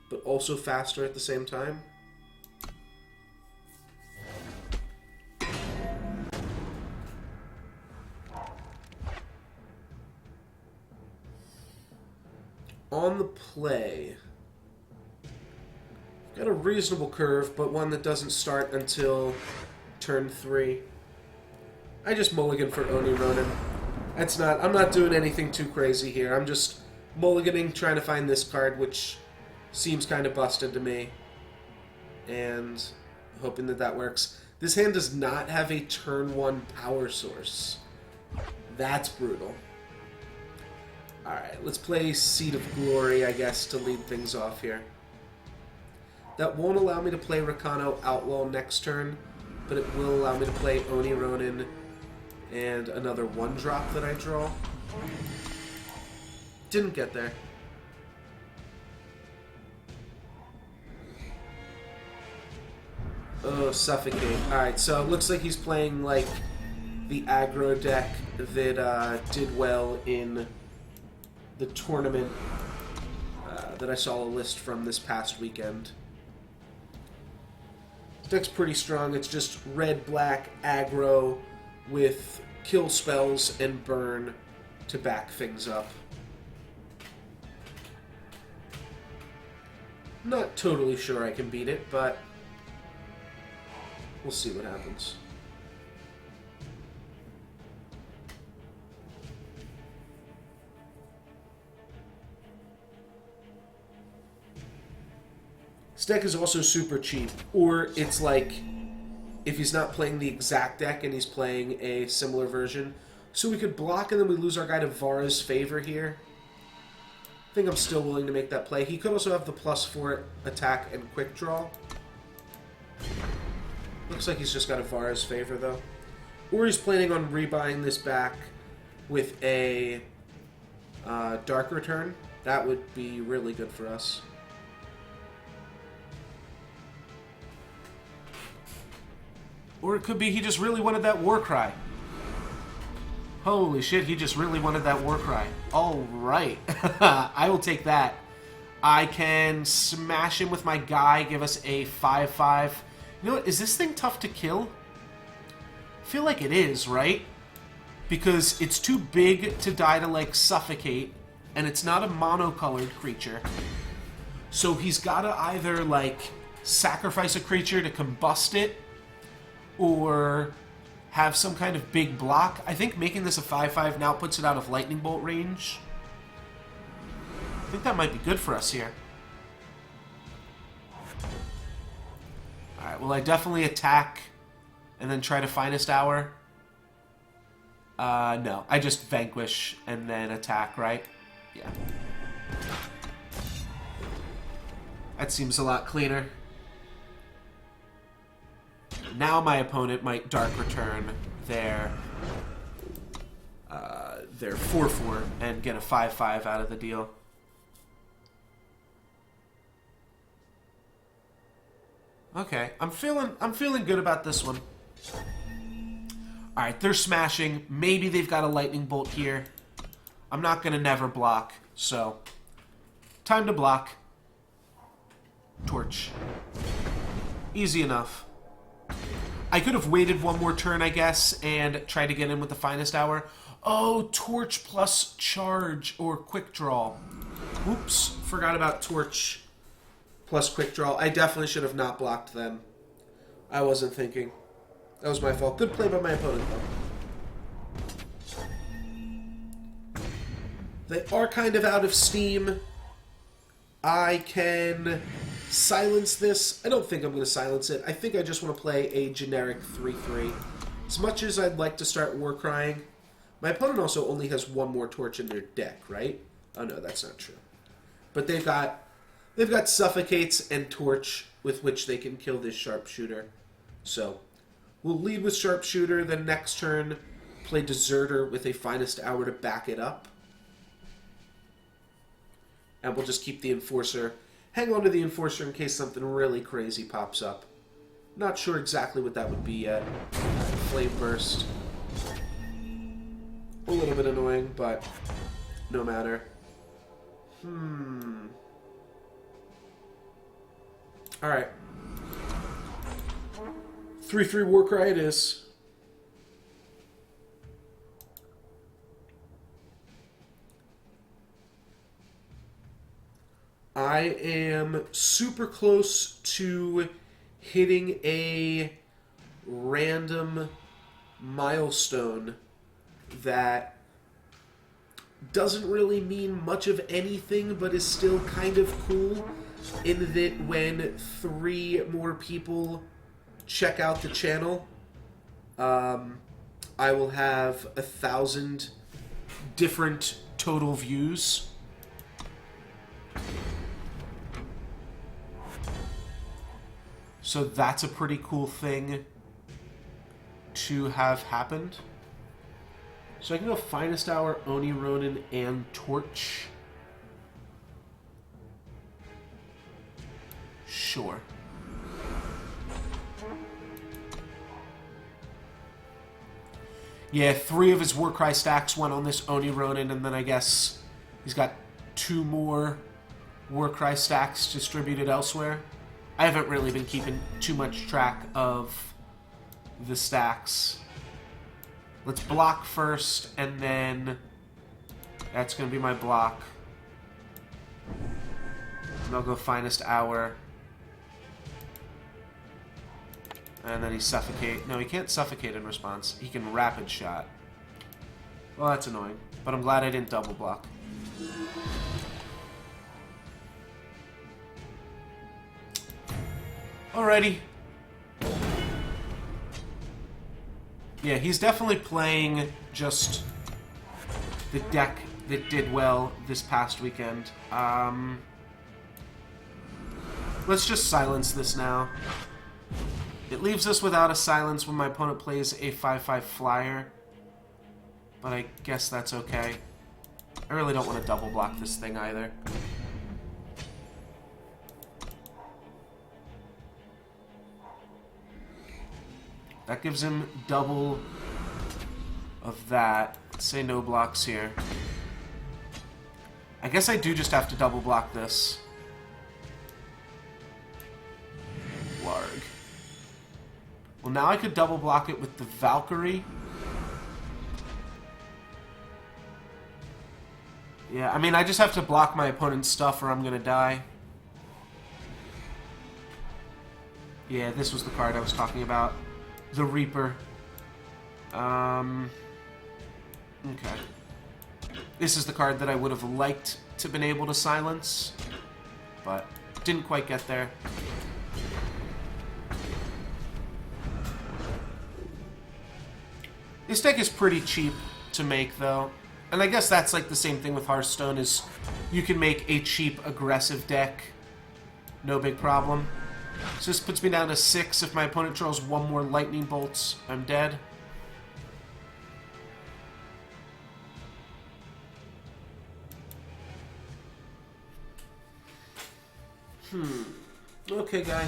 [SPEAKER 1] but also faster at the same time. On the play, got a reasonable curve, but one that doesn't start until turn 3. I just mulligan for Oni Ronin. I'm not doing anything too crazy here. I'm just mulliganing, trying to find this card, which seems kind of busted to me, and hoping that that works. This hand does not have a turn 1 power source. That's brutal. Alright, let's play Seed of Glory, I guess, to lead things off here. That won't allow me to play Rakano Outlaw next turn, but it will allow me to play Oni Ronin and another 1-drop that I draw. Didn't get there. Oh, Suffocate. Alright, so it looks like he's playing, like, the aggro deck that did well in the tournament that I saw a list from this past weekend. This deck's pretty strong. It's just red-black aggro with kill spells and burn to back things up. Not totally sure I can beat it, but we'll see what happens. This deck is also super cheap, or it's like if he's not playing the exact deck and he's playing a similar version. So we could block and then we lose our guy to Vara's Favor here. I think I'm still willing to make that play. He could also have the +4 attack and quick draw. Looks like he's just got a Vara's Favor though. Or he's planning on rebuying this back with a Dark Return. That would be really good for us. Or it could be he just really wanted that Warcry. Holy shit, he just really wanted that Warcry. Alright. I will take that. I can smash him with my guy, give us a 5/5. You know what, is this thing tough to kill? I feel like it is, right? Because it's too big to die to, like, suffocate, and it's not a monocolored creature. So he's gotta either, like, sacrifice a creature to combust it, or have some kind of big block. I think making this a 5/5 now puts it out of lightning bolt range. I think that might be good for us here. Alright, will I definitely attack and then try to Finest Hour? No. I just Vanquish and then attack, right? Yeah. That seems a lot cleaner. Now my opponent might Dark Return their 4/4 and get a 5/5 out of the deal. Okay, I'm feeling good about this one. All right, they're smashing. Maybe they've got a lightning bolt here. I'm not gonna never block, so time to block. Torch. Easy enough. I could have waited one more turn, I guess, and tried to get in with the Finest Hour. Oh, Torch plus Charge or Quick Draw. Oops, forgot about Torch plus Quick Draw. I definitely should have not blocked then. I wasn't thinking. That was my fault. Good play by my opponent, though. They are kind of out of steam. I can silence this. I don't think I'm going to silence it. I think I just want to play a generic 3/3. As much as I'd like to start Warcrying, my opponent also only has one more Torch in their deck, right? Oh no, that's not true. But they've got Suffocates and Torch with which they can kill this Sharpshooter. So we'll lead with Sharpshooter, then next turn play Deserter with a Finest Hour to back it up. And we'll just keep the Enforcer. Hang on to the Enforcer in case something really crazy pops up. Not sure exactly what that would be yet. Flame Burst. A little bit annoying, but no matter. Alright. 3/3 Warcry it is. I am super close to hitting a random milestone that doesn't really mean much of anything, but is still kind of cool, in that when 3 more people check out the channel, I will have 1,000 different total views. So that's a pretty cool thing to have happened. So I can go Finest Hour, Oni Ronin, and Torch. Sure. Yeah, 3 of his Warcry stacks went on this Oni Ronin, and then I guess he's got 2 more Warcry stacks distributed elsewhere. I haven't really been keeping too much track of the stacks. Let's block first, and then that's going to be my block. And I'll go Finest Hour. And then he suffocate. No, he can't suffocate in response. He can Rapid Shot. Well, that's annoying. But I'm glad I didn't double block. Alrighty. Yeah, he's definitely playing just the deck that did well this past weekend. Let's just silence this now. It leaves us without a silence when my opponent plays a 5/5 flyer. But I guess that's okay. I really don't want to double block this thing either. That gives him double of that. Let's say no blocks here. I guess I do just have to double block this. Larg. Well, now I could double block it with the Valkyrie. Yeah, I mean, I just have to block my opponent's stuff or I'm gonna die. Yeah, this was the card I was talking about. The Reaper. Okay. This is the card that I would have liked to have been able to silence, but didn't quite get there. This deck is pretty cheap to make, though. And I guess that's like the same thing with Hearthstone, is you can make a cheap, aggressive deck. No big problem. So this puts me down to 6. If my opponent draws 1 more lightning bolts, I'm dead. Okay, guy.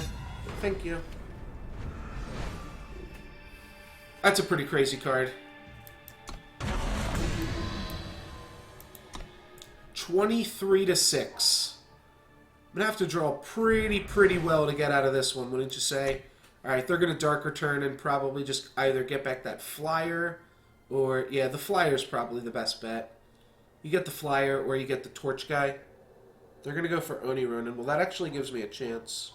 [SPEAKER 1] Thank you. That's a pretty crazy card. 23 to 6. I'm gonna have to draw pretty well to get out of this one, wouldn't you say? Alright, they're gonna Dark Return and probably just either get back that flyer, or, yeah, the flyer's probably the best bet. You get the flyer, or you get the Torch guy. They're gonna go for Oni Ronin. Well, that actually gives me a chance.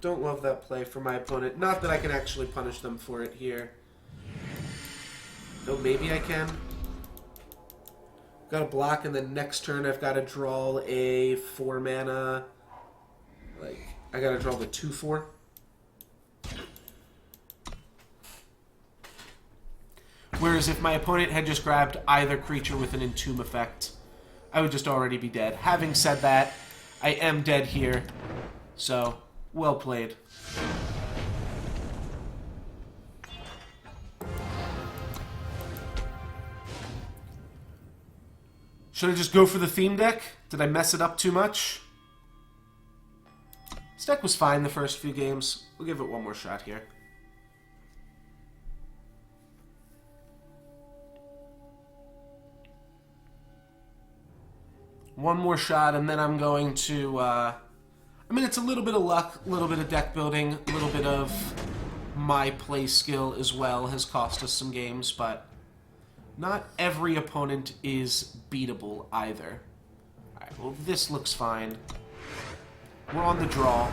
[SPEAKER 1] Don't love that play for my opponent. Not that I can actually punish them for it here. Oh, maybe I can. Got to block, and then next turn I've got to draw a 4 mana. Like, I got to draw the 2/4. Whereas if my opponent had just grabbed either creature with an Entomb effect, I would just already be dead. Having said that, I am dead here. So, well played. Should I just go for the theme deck? Did I mess it up too much? This deck was fine the first few games. We'll give it one more shot here. One more shot, and then I'm going to... I mean, it's a little bit of luck, a little bit of deck building, a little bit of my play skill as well has cost us some games, but not every opponent is beatable either. Alright, well, this looks fine. We're on the draw.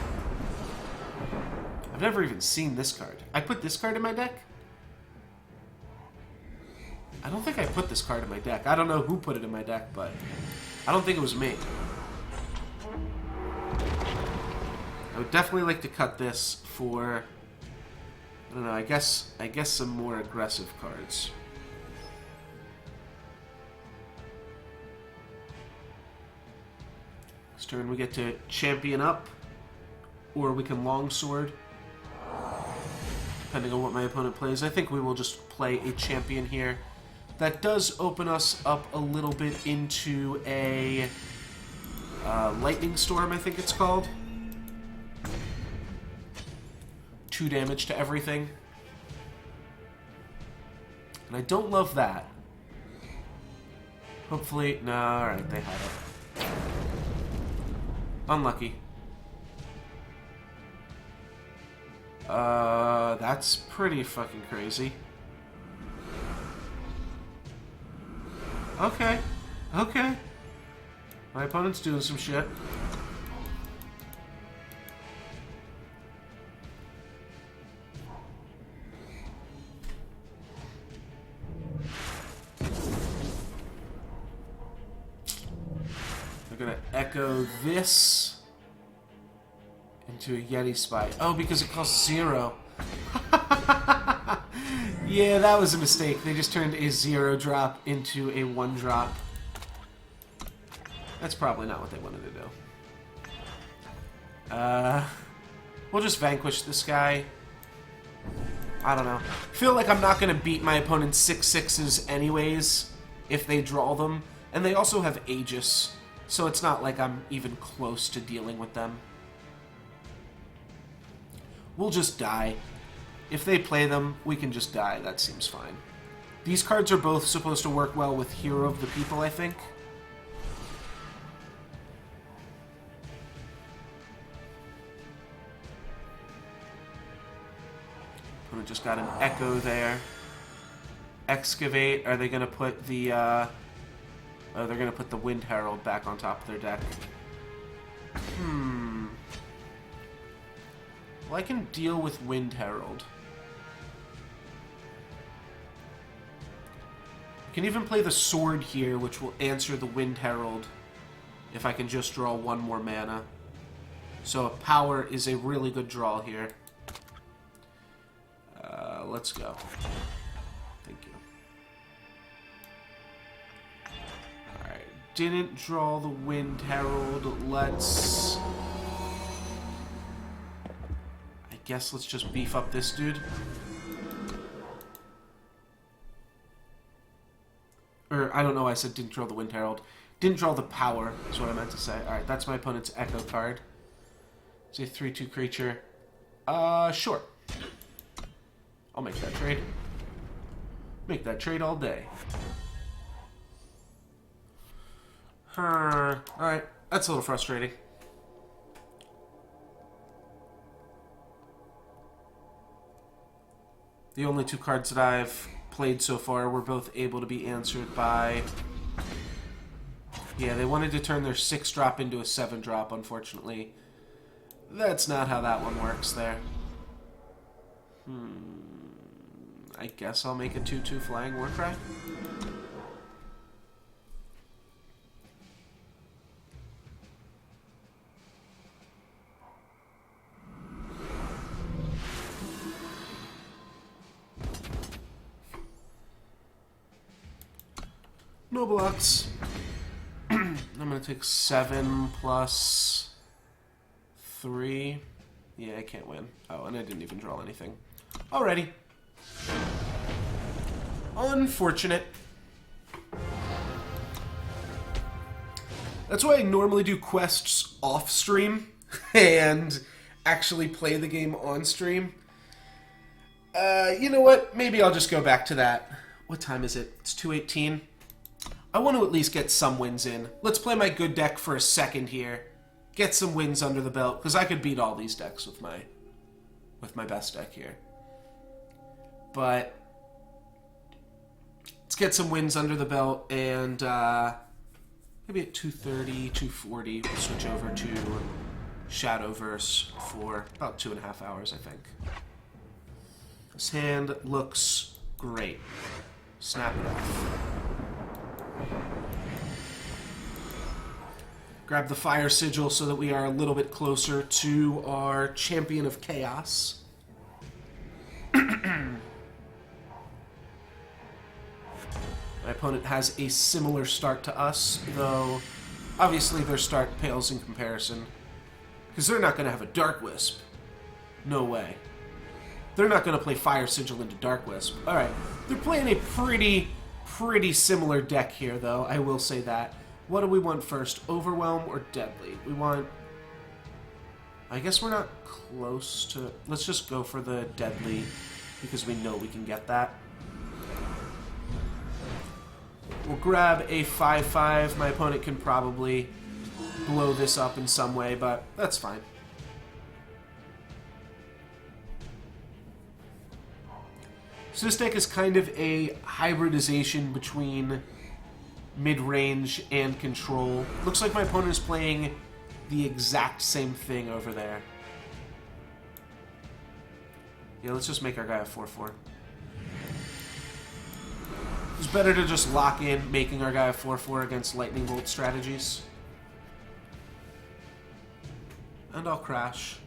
[SPEAKER 1] I've never even seen this card. I put this card in my deck? I don't think I put this card in my deck. I don't know who put it in my deck, but I don't think it was me. I would definitely like to cut this for, I don't know, I guess some more aggressive cards. This turn we get to champion up, or we can longsword, depending on what my opponent plays. I think we will just play a champion here. That does open us up a little bit into a lightning storm, I think it's called. 2 damage to everything. And I don't love that. Hopefully... No, alright, they had it. Unlucky. That's pretty fucking crazy. Okay. Okay. My opponent's doing some shit. We're gonna echo this into a Yeti Spite. Oh, because it costs 0. Yeah, that was a mistake. They just turned a 0-drop into a 1-drop. That's probably not what they wanted to do. We'll just vanquish this guy. I don't know. I feel like I'm not going to beat my opponent's 6/6s anyways if they draw them. And they also have Aegis, so it's not like I'm even close to dealing with them. We'll just die. If they play them, we can just die. That seems fine. These cards are both supposed to work well with Hero of the People, I think. Opponent just got an Echo there. Excavate. Are they going to put the... Oh, they're going to put the Wind Herald back on top of their deck. Well, I can deal with Wind Herald. I can even play the Sword here, which will answer the Wind Herald if I can just draw 1 more mana. So a power is a really good draw here. Let's go. Thank you. Alright, didn't draw the Wind Herald. Let's... I guess let's just beef up this dude. Or, I don't know why I said didn't draw the Wind Herald. Didn't draw the power, is what I meant to say. Alright, that's my opponent's Echo card. It's a 3/2 creature. Sure. I'll make that trade. Make that trade all day. Alright, that's a little frustrating. The only 2 cards that I've played so far were both able to be answered by... Yeah, they wanted to turn their 6-drop into a 7-drop, unfortunately. That's not how that one works there. I guess I'll make a 2/2 Flying Warcry. No blocks. I'm gonna take 7 plus 3. Yeah, I can't win. Oh, and I didn't even draw anything. Alrighty. Unfortunate. That's why I normally do quests off stream, and actually play the game on stream. You know what? Maybe I'll just go back to that. What time is it? It's 2:18. I want to at least get some wins in. Let's play my good deck for a second here. Get some wins under the belt, because I could beat all these decks with my best deck here. But let's get some wins under the belt, and maybe at 2:30, 2:40, we'll switch over to Shadowverse for about 2.5 hours, I think. This hand looks great. Snap it off. Grab the Fire Sigil so that we are a little bit closer to our Champion of Chaos. My opponent has a similar start to us, though obviously their start pales in comparison. Because they're not going to have a Dark Wisp. No way. They're not going to play Fire Sigil into Dark Wisp. Alright, they're playing a pretty similar deck here, though, I will say that. What do we want first? Overwhelm or Deadly? We want... I guess we're not close to... Let's just go for the Deadly, because we know we can get that. We'll grab a 5/5. My opponent can probably blow this up in some way, but that's fine. So this deck is kind of a hybridization between mid-range and control. Looks like my opponent is playing the exact same thing over there. Yeah, let's just make our guy a 4/4. It's better to just lock in making our guy a 4/4 against Lightning Bolt strategies. And I'll crash.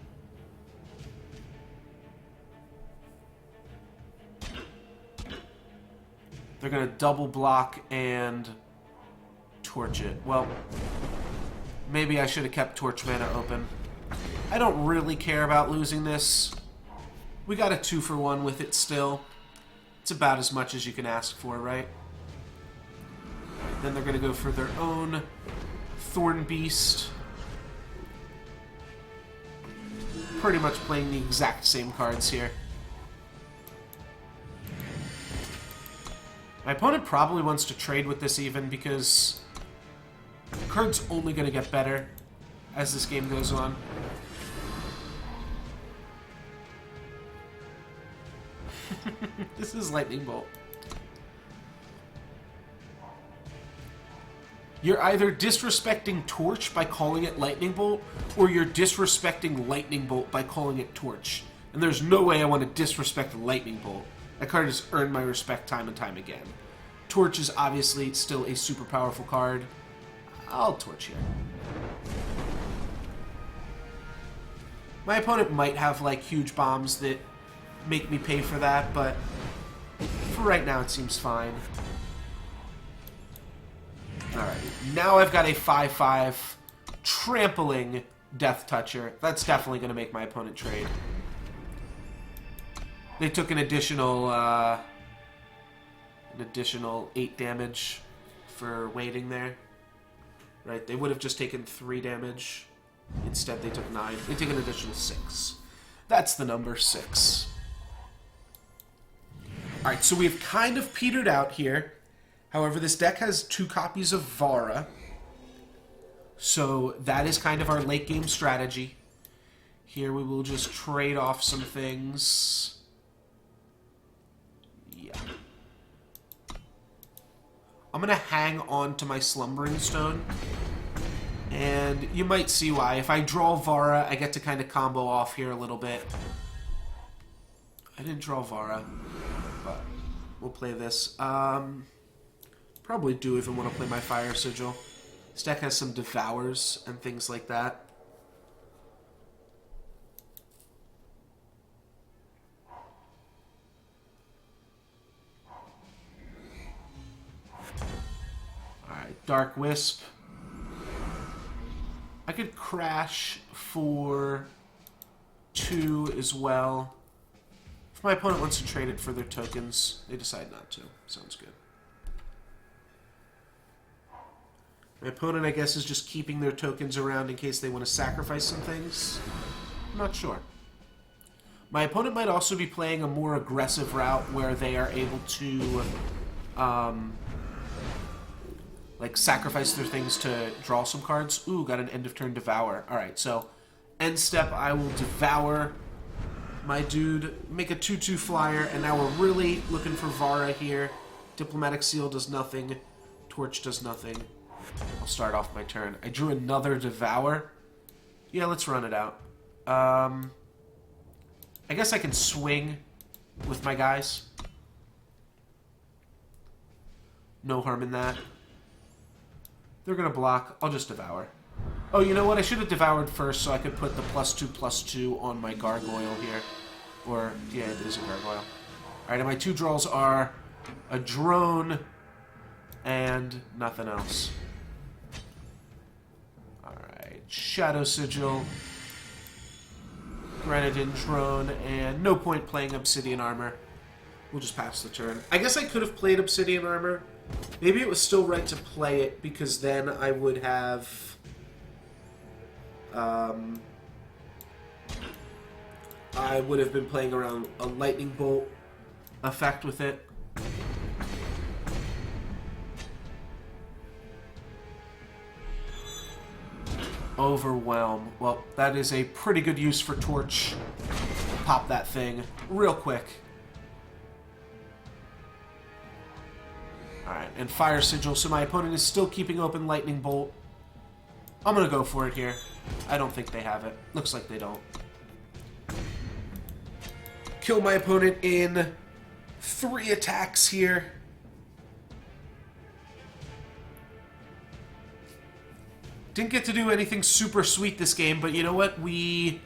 [SPEAKER 1] They're going to double block and torch it. Well, maybe I should have kept Torch Mana open. I don't really care about losing this. We got a 2-for-1 with it still. It's about as much as you can ask for, right? Then they're going to go for their own Thorn Beast. Pretty much playing the exact same cards here. My opponent probably wants to trade with this even because the card's only going to get better as this game goes on. This is Lightning Bolt. You're either disrespecting Torch by calling it Lightning Bolt, or you're disrespecting Lightning Bolt by calling it Torch. And there's no way I want to disrespect Lightning Bolt. That card has earned my respect time and time again. Torch is obviously still a super powerful card. I'll Torch here. My opponent might have, like, huge bombs that make me pay for that, but for right now it seems fine. Alright, now I've got a 5/5 trampling Death Toucher. That's definitely going to make my opponent trade. They took an additional 8 damage for waiting there. Right, they would have just taken 3 damage. Instead they took 9. They take an additional 6. That's the number 6. Alright, so we've kind of petered out here. However, this deck has 2 copies of Vara. So that is kind of our late game strategy. Here we will just trade off some things. Yeah. I'm going to hang on to my Slumbering Stone. And you might see why. If I draw Vara, I get to kind of combo off here a little bit. I didn't draw Vara, but we'll play this. Probably do even want to play my Fire Sigil. This deck has some Devours and things like that. Alright, Dark Wisp. I could crash for 2 as well. If my opponent wants to trade it for their tokens, they decide not to. Sounds good. My opponent, I guess, is just keeping their tokens around in case they want to sacrifice some things. I'm not sure. My opponent might also be playing a more aggressive route where they are able to, like, sacrifice their things to draw some cards. Ooh, got an end of turn Devour. Alright, so end step, I will Devour my dude, make a 2/2 flyer, and now we're really looking for Vara here. Diplomatic Seal does nothing. Torch does nothing. I'll start off my turn. I drew another Devour. Yeah, let's run it out. I guess I can swing with my guys. No harm in that. They're going to block. I'll just Devour. Oh, you know what? I should have Devoured first so I could put the +2/+2 on my Gargoyle here. Or, yeah, it is a Gargoyle. Alright, and my 2 draws are a Drone and nothing else. Alright, Shadow Sigil, Grenadin, Drone, and no point playing Obsidian Armor. We'll just pass the turn. I guess I could have played Obsidian Armor. Maybe it was still right to play it, because then I would have... I would have been playing around a Lightning Bolt effect with it. Overwhelm. Well, that is a pretty good use for Torch. Pop that thing real quick. Alright, and Fire Sigil, so my opponent is still keeping open Lightning Bolt. I'm gonna go for it here. I don't think they have it. Looks like they don't. Kill my opponent in 3 attacks here. Didn't get to do anything super sweet this game, but you know what? We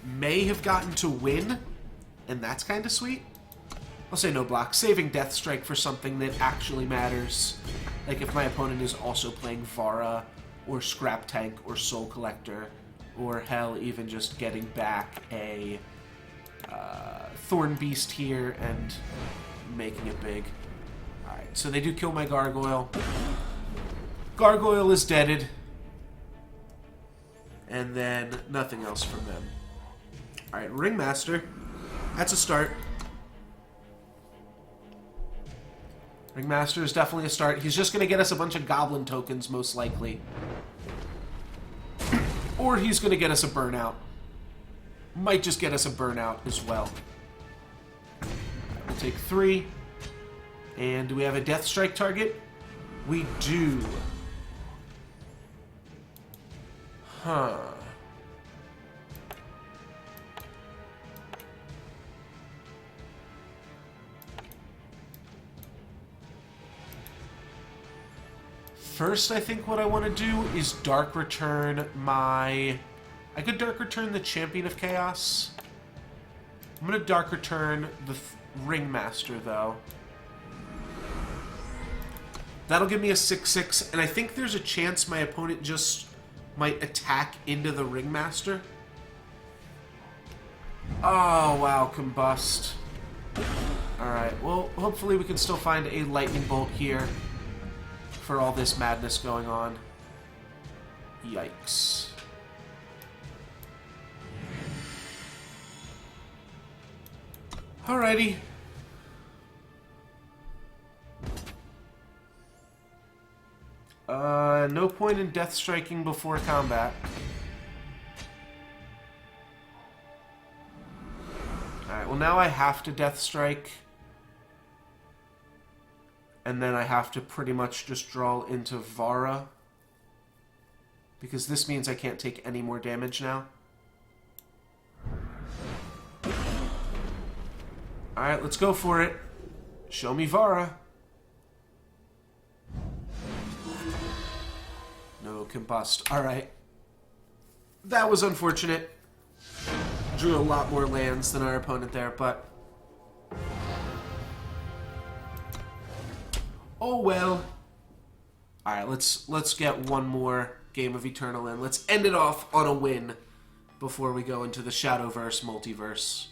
[SPEAKER 1] may have gotten to win, and that's kind of sweet. I'll say no block. Saving Death Strike for something that actually matters. Like if my opponent is also playing Vara, or Scrap Tank, or Soul Collector, or hell, even just getting back a Thorn Beast here and making it big. Alright, so they do kill my Gargoyle. Gargoyle is deaded. And then nothing else from them. Alright, Ringmaster. That's a start. Ringmaster is definitely a start. He's just going to get us a bunch of Goblin tokens, most likely. Or he's going to get us a Burnout. Might just get us a Burnout as well. We'll take 3. And do we have a Death Strike target? We do. Huh. First, I think what I want to do is Dark Return my... I could Dark Return the Champion of Chaos. I'm going to Dark Return the Ringmaster, though. That'll give me a 6/6, and I think there's a chance my opponent just might attack into the Ringmaster. Oh, wow, Combust. Alright, well, hopefully we can still find a Lightning Bolt here for all this madness going on. Yikes. Alrighty. No point in Death Striking before combat. Alright, well now I have to Death Strike. And then I have to pretty much just draw into Vara. Because this means I can't take any more damage now. Alright, let's go for it. Show me Vara. No Combust. Alright. That was unfortunate. Drew a lot more lands than our opponent there, but... oh well. Alright, let's get one more game of Eternal in. Let's end it off on a win before we go into the Shadowverse multiverse.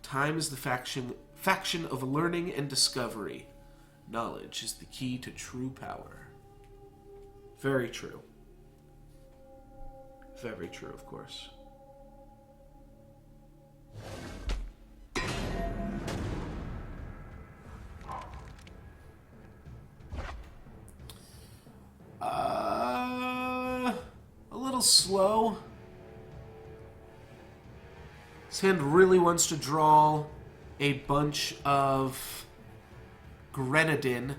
[SPEAKER 1] Time is the faction of learning and discovery. Knowledge is the key to true power. Very true. Very true, of course. A little slow. His hand really wants to draw a bunch of Grenadin.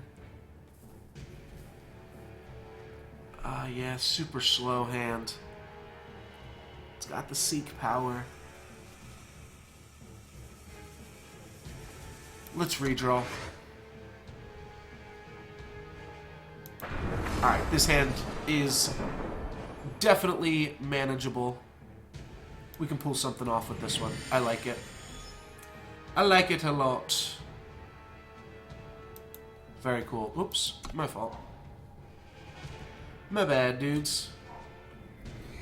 [SPEAKER 1] Yeah, super slow hand. It's got the Seek power. Let's redraw. Alright, this hand is definitely manageable. We can pull something off with this one. I like it. I like it a lot. Very cool. Oops, my fault. My bad, dudes.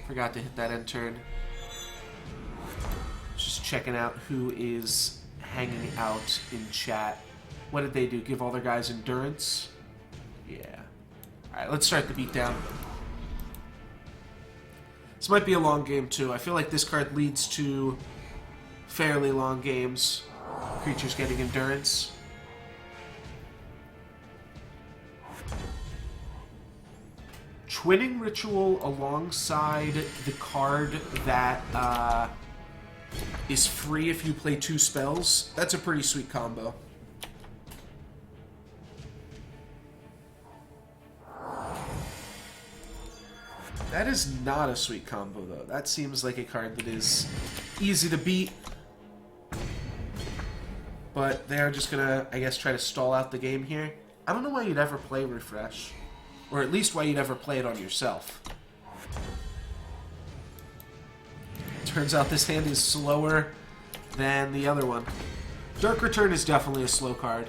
[SPEAKER 1] Forgot to hit that end turn. Just checking out who is hanging out in chat. What did they do? Give all their guys endurance? Yeah. Alright, let's start the beatdown. This might be a long game, too. I feel like this card leads to fairly long games. Creatures getting endurance. Twinning Ritual alongside the card that is free if you play 2 spells. That's a pretty sweet combo. That is not a sweet combo, though. That seems like a card that is easy to beat. But they are just gonna, I guess, try to stall out the game here. I don't know why you'd ever play Refresh. Or at least why you'd ever play it on yourself. Turns out this hand is slower than the other one. Dark Return is definitely a slow card.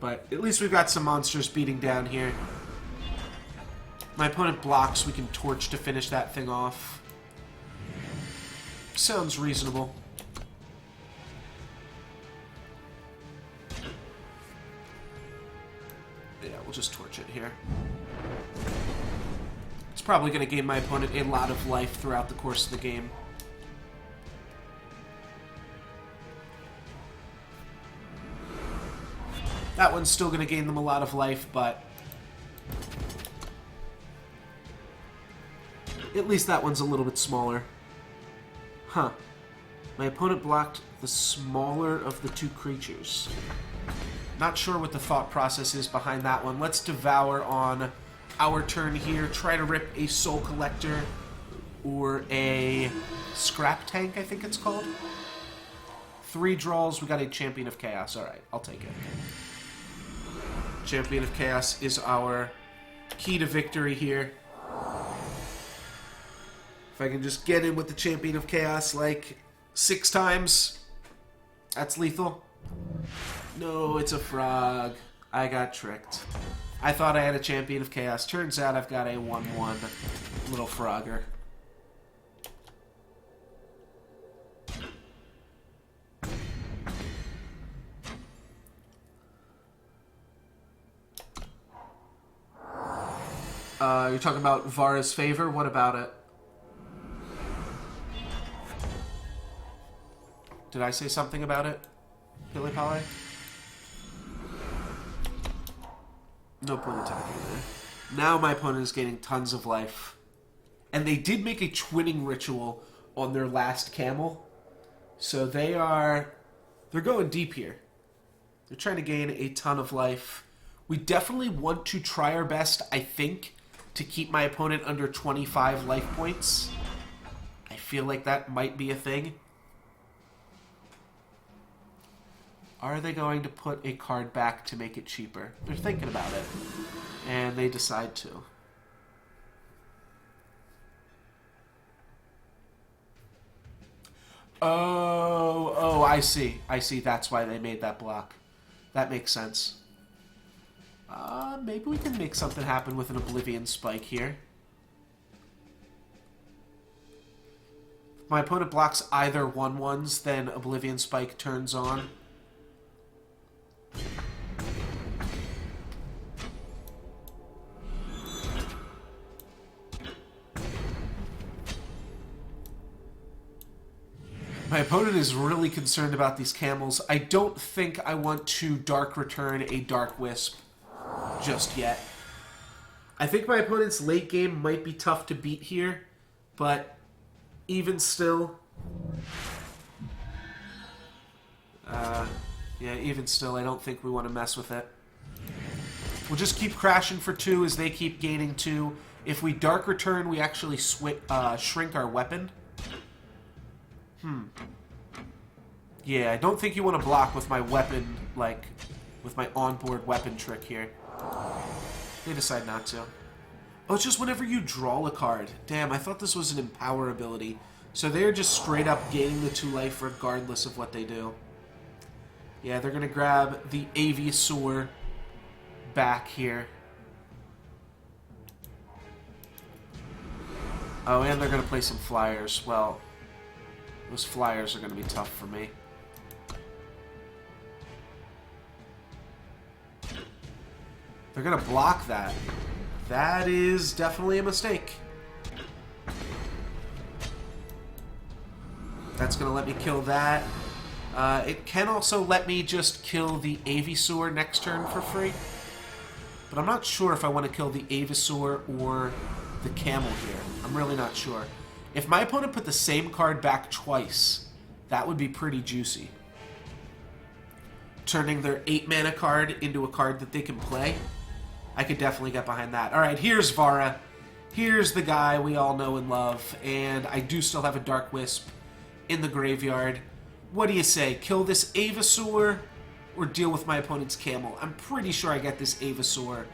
[SPEAKER 1] But at least we've got some monsters beating down here. My opponent blocks, we can Torch to finish that thing off. Sounds reasonable. Yeah, we'll just Torch it here. It's probably going to gain my opponent a lot of life throughout the course of the game. That one's still going to gain them a lot of life, but at least that one's a little bit smaller. Huh. My opponent blocked the smaller of the 2 creatures. Not sure what the thought process is behind that one. Let's Devour on our turn here. Try to rip a Soul Collector or a Scrap Tank, I think it's called. 3 draws. We got a Champion of Chaos. Alright, I'll take it. Champion of Chaos is our key to victory here. If I can just get in with the Champion of Chaos like 6 times, that's lethal. No, it's a frog. I got tricked. I thought I had a Champion of Chaos. Turns out I've got a 1/1 little frogger. You're talking about Vara's Favor? What about it? Did I say something about it? Pili Pali? No point attacking there. Now my opponent is gaining tons of life. And they did make a Twinning Ritual on their last camel. So they're going deep here. They're trying to gain a ton of life. We definitely want to try our best, I think, to keep my opponent under 25 life points. I feel like that might be a thing. Are they going to put a card back to make it cheaper? They're thinking about it. And they decide to. Oh, I see. I see. That's why they made that block. That makes sense. Maybe we can make something happen with an Oblivion Spike here. If my opponent blocks either 1/1s, then Oblivion Spike turns on. My opponent is really concerned about these camels. I don't think I want to Dark Return a Dark Wisp just yet. I think my opponent's late game might be tough to beat here, but even still... yeah, even still, I don't think we want to mess with it. We'll just keep crashing for 2 as they keep gaining 2. If we Dark Return, we actually shrink our weapon. Yeah, I don't think you want to block with my weapon, like, with my onboard weapon trick here. They decide not to. Oh, it's just whenever you draw a card. Damn, I thought this was an Empower ability. So they're just straight up gaining the 2 life regardless of what they do. Yeah, they're going to grab the Aviasaur back here. Oh, and they're going to play some flyers. Well, those flyers are going to be tough for me. They're going to block that. That is definitely a mistake. That's going to let me kill that. It can also let me just kill the Avisaur next turn for free. But I'm not sure if I want to kill the Avisaur or the Camel here. I'm really not sure. If my opponent put the same card back twice, that would be pretty juicy. Turning their 8 mana card into a card that they can play. I could definitely get behind that. Alright, here's Vara. Here's the guy we all know and love. And I do still have a Dark Wisp in the graveyard. What do you say? Kill this Avisaur or deal with my opponent's Camel? I'm pretty sure I get this Avisaur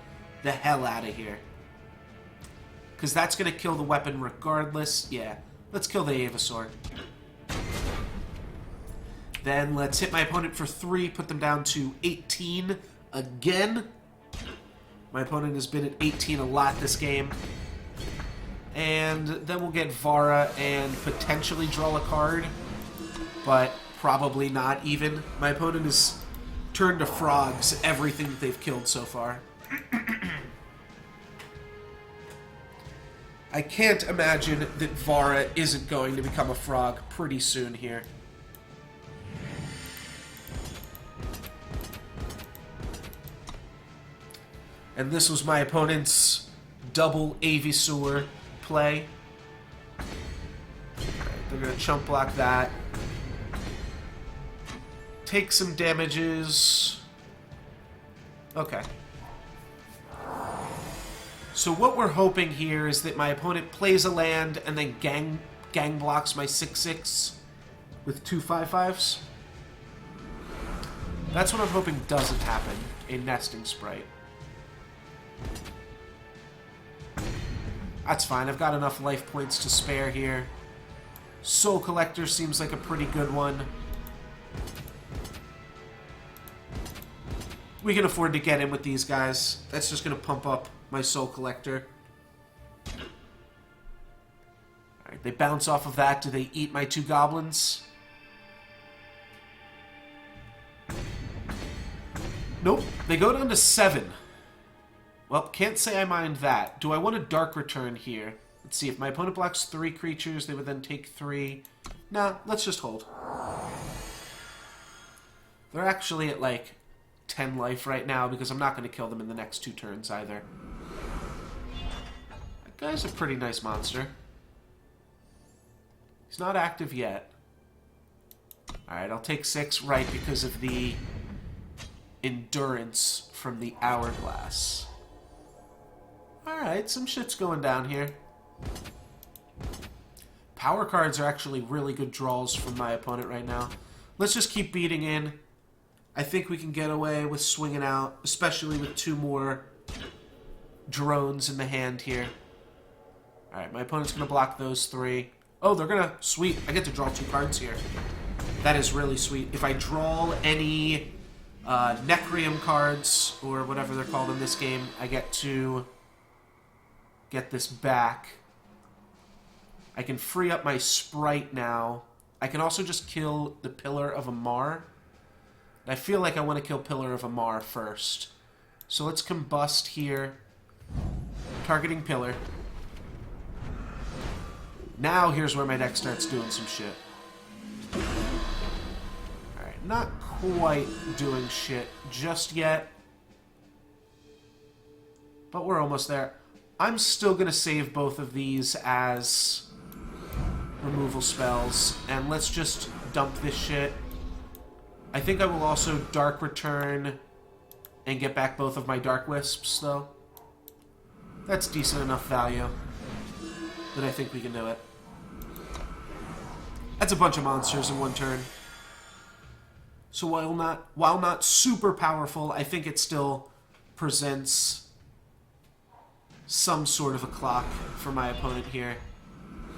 [SPEAKER 1] the hell out of here. Because that's going to kill the weapon regardless. Yeah, let's kill the Avisaur. Then let's hit my opponent for 3, put them down to 18 again. My opponent has been at 18 a lot this game. And then we'll get Vara and potentially draw a card. But probably not even. My opponent has turned to frogs everything that they've killed so far. I can't imagine that Vara isn't going to become a frog pretty soon here. And this was my opponent's double Avisaur play. They're going to chump block that. Take some damages. Okay. So what we're hoping here is that my opponent plays a land and then gang blocks my 6/6 with 2 5/5s. That's what I'm hoping doesn't happen in Nesting Sprite. That's fine, I've got enough life points to spare here. Soul Collector seems like a pretty good one. We can afford to get in with these guys. That's just going to pump up my Soul Collector. Alright, they bounce off of that. Do they eat my 2 goblins? Nope, they go down to 7. Well, can't say I mind that. Do I want a Dark Return here? Let's see, if my opponent blocks 3 creatures, they would then take 3. Nah, let's just hold. They're actually at, like, 10 life right now, because I'm not going to kill them in the next 2 turns either. That guy's a pretty nice monster. He's not active yet. Alright, I'll take 6 right because of the endurance from the Hourglass. Alright, some shit's going down here. Power cards are actually really good draws from my opponent right now. Let's just keep beating in. I think we can get away with swinging out, especially with 2 more drones in the hand here. Alright, my opponent's going to block those 3. Oh, they're going to... Sweet, I get to draw 2 cards here. That is really sweet. If I draw any Necrium cards, or whatever they're called in this game, I get to get this back. I can free up my Sprite now. I can also just kill the Pillar of Amar. I feel like I want to kill Pillar of Amar first. So let's combust here. Targeting Pillar. Now here's where my deck starts doing some shit. Alright, not quite doing shit just yet. But we're almost there. I'm still going to save both of these as removal spells. And let's just dump this shit. I think I will also Dark Return and get back both of my Dark Wisps, though. That's decent enough value that I think we can do it. That's a bunch of monsters in one turn. So while not super powerful, I think it still presents some sort of a clock for my opponent here.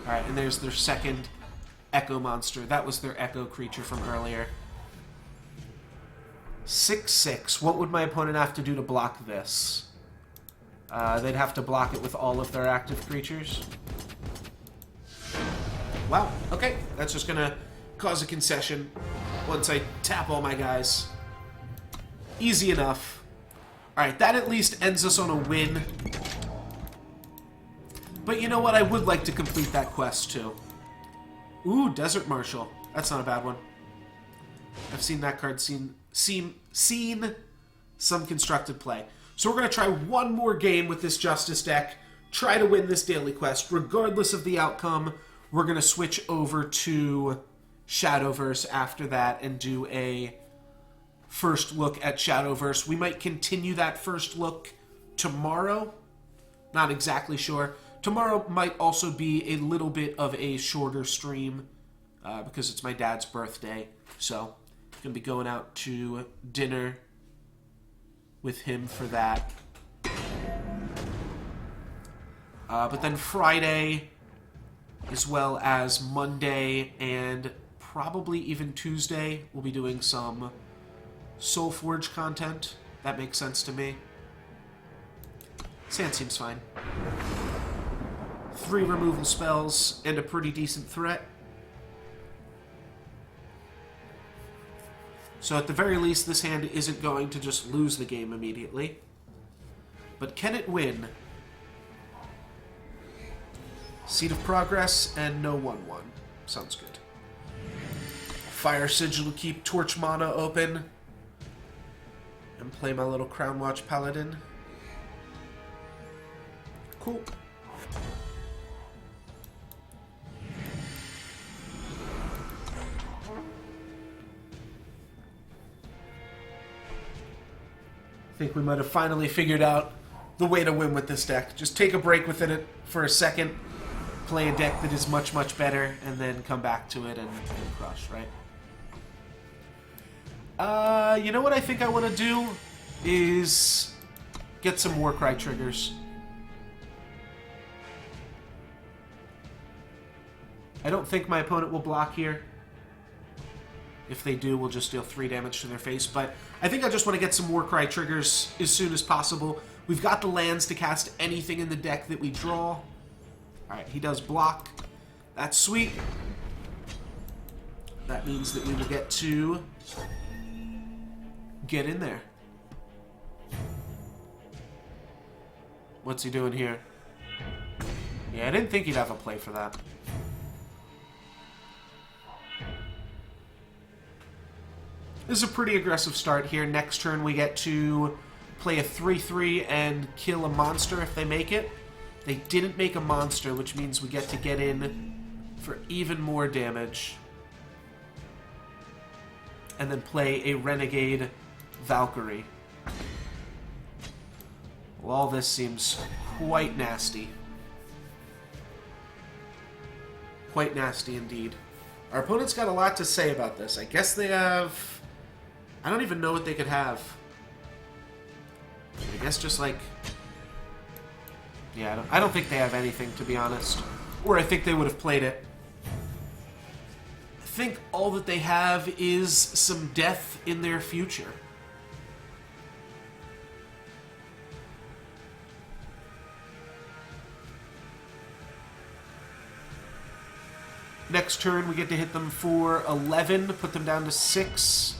[SPEAKER 1] Alright, and there's their second Echo monster. That was their Echo creature from earlier. 6/6. What would my opponent have to do to block this? They'd have to block it with all of their active creatures. Wow, okay. That's just gonna cause a concession once I tap all my guys. Easy enough. Alright, that at least ends us on a win. But you know what? I would like to complete that quest, too. Ooh, Desert Marshal. That's not a bad one. I've seen that card seen some constructed play. So we're going to try one more game with this Justice deck. Try to win this daily quest. Regardless of the outcome, we're going to switch over to Shadowverse after that and do a first look at Shadowverse. We might continue that first look tomorrow. Not exactly sure. Tomorrow might also be a little bit of a shorter stream because it's my dad's birthday. So I'm going to be going out to dinner with him for that. But then Friday, as well as Monday and probably even Tuesday, we'll be doing some Soulforge content. That makes sense to me. Sand seems fine. 3 removal spells and a pretty decent threat. So at the very least, this hand isn't going to just lose the game immediately. But can it win? Seed of Progress and no 1/1. Sounds good. Fire Sigil to keep Torch Mana open. And play my little Crown Watch Paladin. Cool. I think we might have finally figured out the way to win with this deck. Just take a break within it for a second, play a deck that is much, much better, and then come back to it and crush, right? You know what I think I want to do is get some Warcry triggers. I don't think my opponent will block here. If they do, we'll just deal 3 damage to their face. But I think I just want to get some Warcry triggers as soon as possible. We've got the lands to cast anything in the deck that we draw. Alright, he does block. That's sweet. That means that we will get to get in there. What's he doing here? Yeah, I didn't think he'd have a play for that. This is a pretty aggressive start here. Next turn we get to play a 3/3 and kill a monster if they make it. They didn't make a monster, which means we get to get in for even more damage. And then play a Renegade Valkyrie. Well, all this seems quite nasty. Quite nasty indeed. Our opponent's got a lot to say about this. I guess they have... I don't even know what they could have. I guess just like... Yeah, I don't think they have anything, to be honest. Or I think they would have played it. I think all that they have is some death in their future. Next turn, we get to hit them for 11, put them down to 6.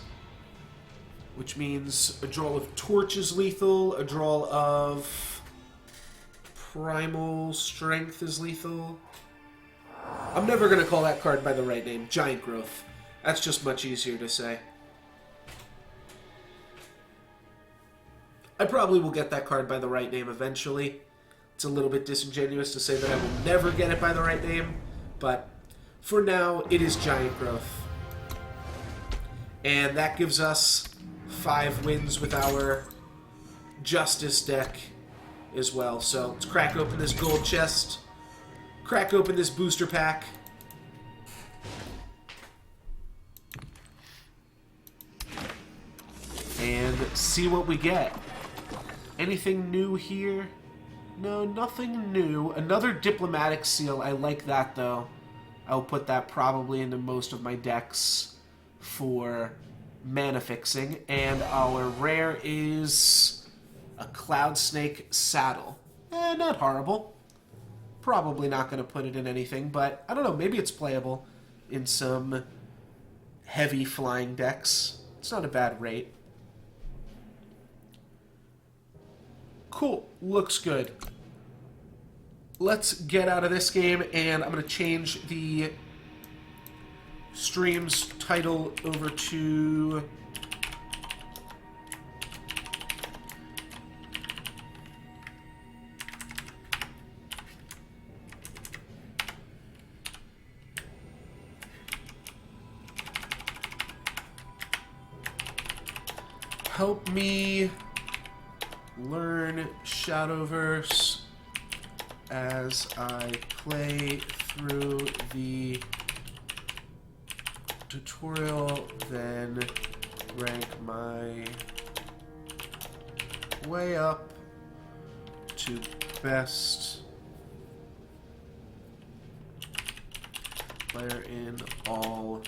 [SPEAKER 1] Which means a draw of Torch is lethal, a draw of Primal Strength is lethal. I'm never going to call that card by the right name. Giant Growth. That's just much easier to say. I probably will get that card by the right name eventually. It's a little bit disingenuous to say that I will never get it by the right name, but for now, it is Giant Growth. And that gives us 5 wins with our Justice deck as well. So let's crack open this gold chest, crack open this booster pack. And see what we get. Anything new here? No, nothing new. Another Diplomatic Seal. I like that, though. I'll put that probably into most of my decks for mana fixing. And our rare is a Cloud Snake Saddle. Not horrible. Probably not going to put it in anything, but I don't know. Maybe it's playable in some heavy flying decks. It's not a bad rate. Cool. Looks good. Let's get out of this game, and I'm going to change the stream's title over to... Help me learn Shadowverse as I play through the tutorial, then rank my way up to best player in all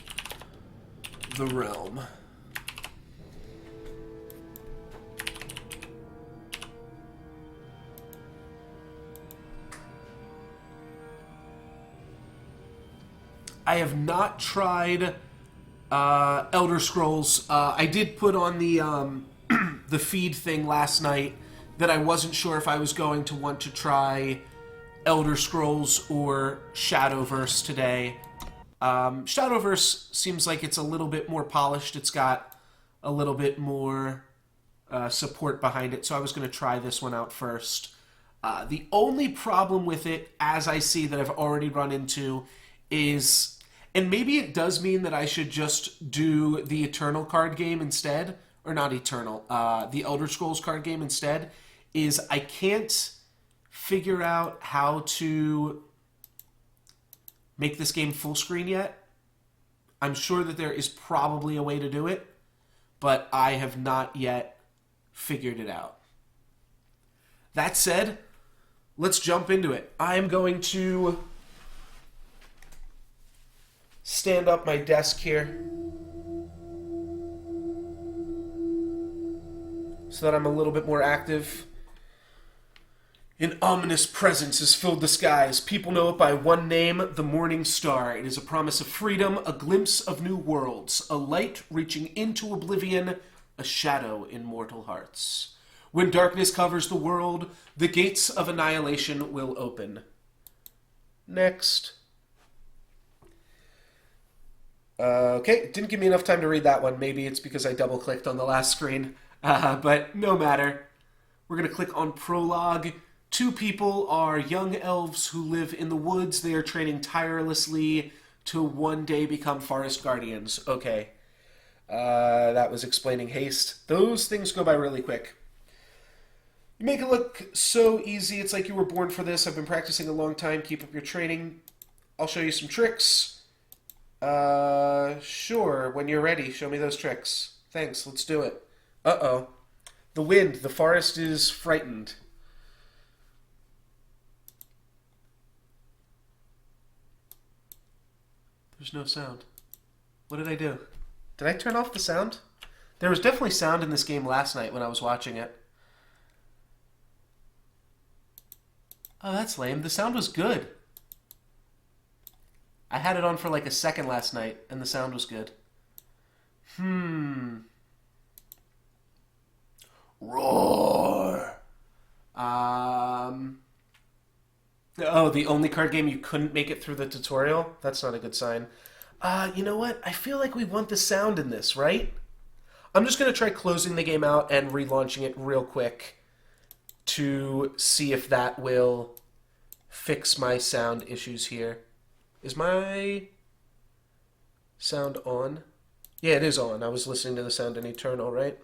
[SPEAKER 1] the realm. I have not tried Elder Scrolls. I did put on the the feed thing last night that I wasn't sure if I was going to want to try Elder Scrolls or Shadowverse today. Shadowverse seems like it's a little bit more polished. It's got a little bit more support behind it, so I was going to try this one out first. The only problem with it, as I see that I've already run into, is, and maybe it does mean that I should just do the Eternal card game instead, or not Eternal, the Elder Scrolls card game instead, is I can't figure out how to make this game full screen yet. I'm sure that there is probably a way to do it, but I have not yet figured it out. That said, let's jump into it. I'm going to stand up my desk here so that I'm a little bit more active. An ominous presence has filled the skies. People know it by one name, the Morning Star. It is a promise of freedom, a glimpse of new worlds, a light reaching into oblivion, a shadow in mortal hearts. When darkness covers the world, the gates of annihilation will open. Next. Okay, it didn't give me enough time to read that one. Maybe it's because I double-clicked on the last screen. But no matter. We're going to click on Prologue. 2 people are young elves who live in the woods. They are training tirelessly to one day become forest guardians. Okay. That was explaining haste. Those things go by really quick. You make it look so easy. It's like you were born for this. I've been practicing a long time. Keep up your training. I'll show you some tricks. Sure. When you're ready, show me those tricks. Thanks. Let's do it. Uh-oh. The wind. The forest is frightened. There's no sound. What did I do? Did I turn off the sound? There was definitely sound in this game last night when I was watching it. Oh, that's lame. The sound was good. I had it on for like a second last night, and the sound was good. Roar! Oh, the only card game you couldn't make it through the tutorial? That's not a good sign. You know what? I feel like we want the sound in this, right? I'm just going to try closing the game out and relaunching it real quick to see if that will fix my sound issues here. Is my sound on? Yeah, it is on. I was listening to the sound in Eternal, right?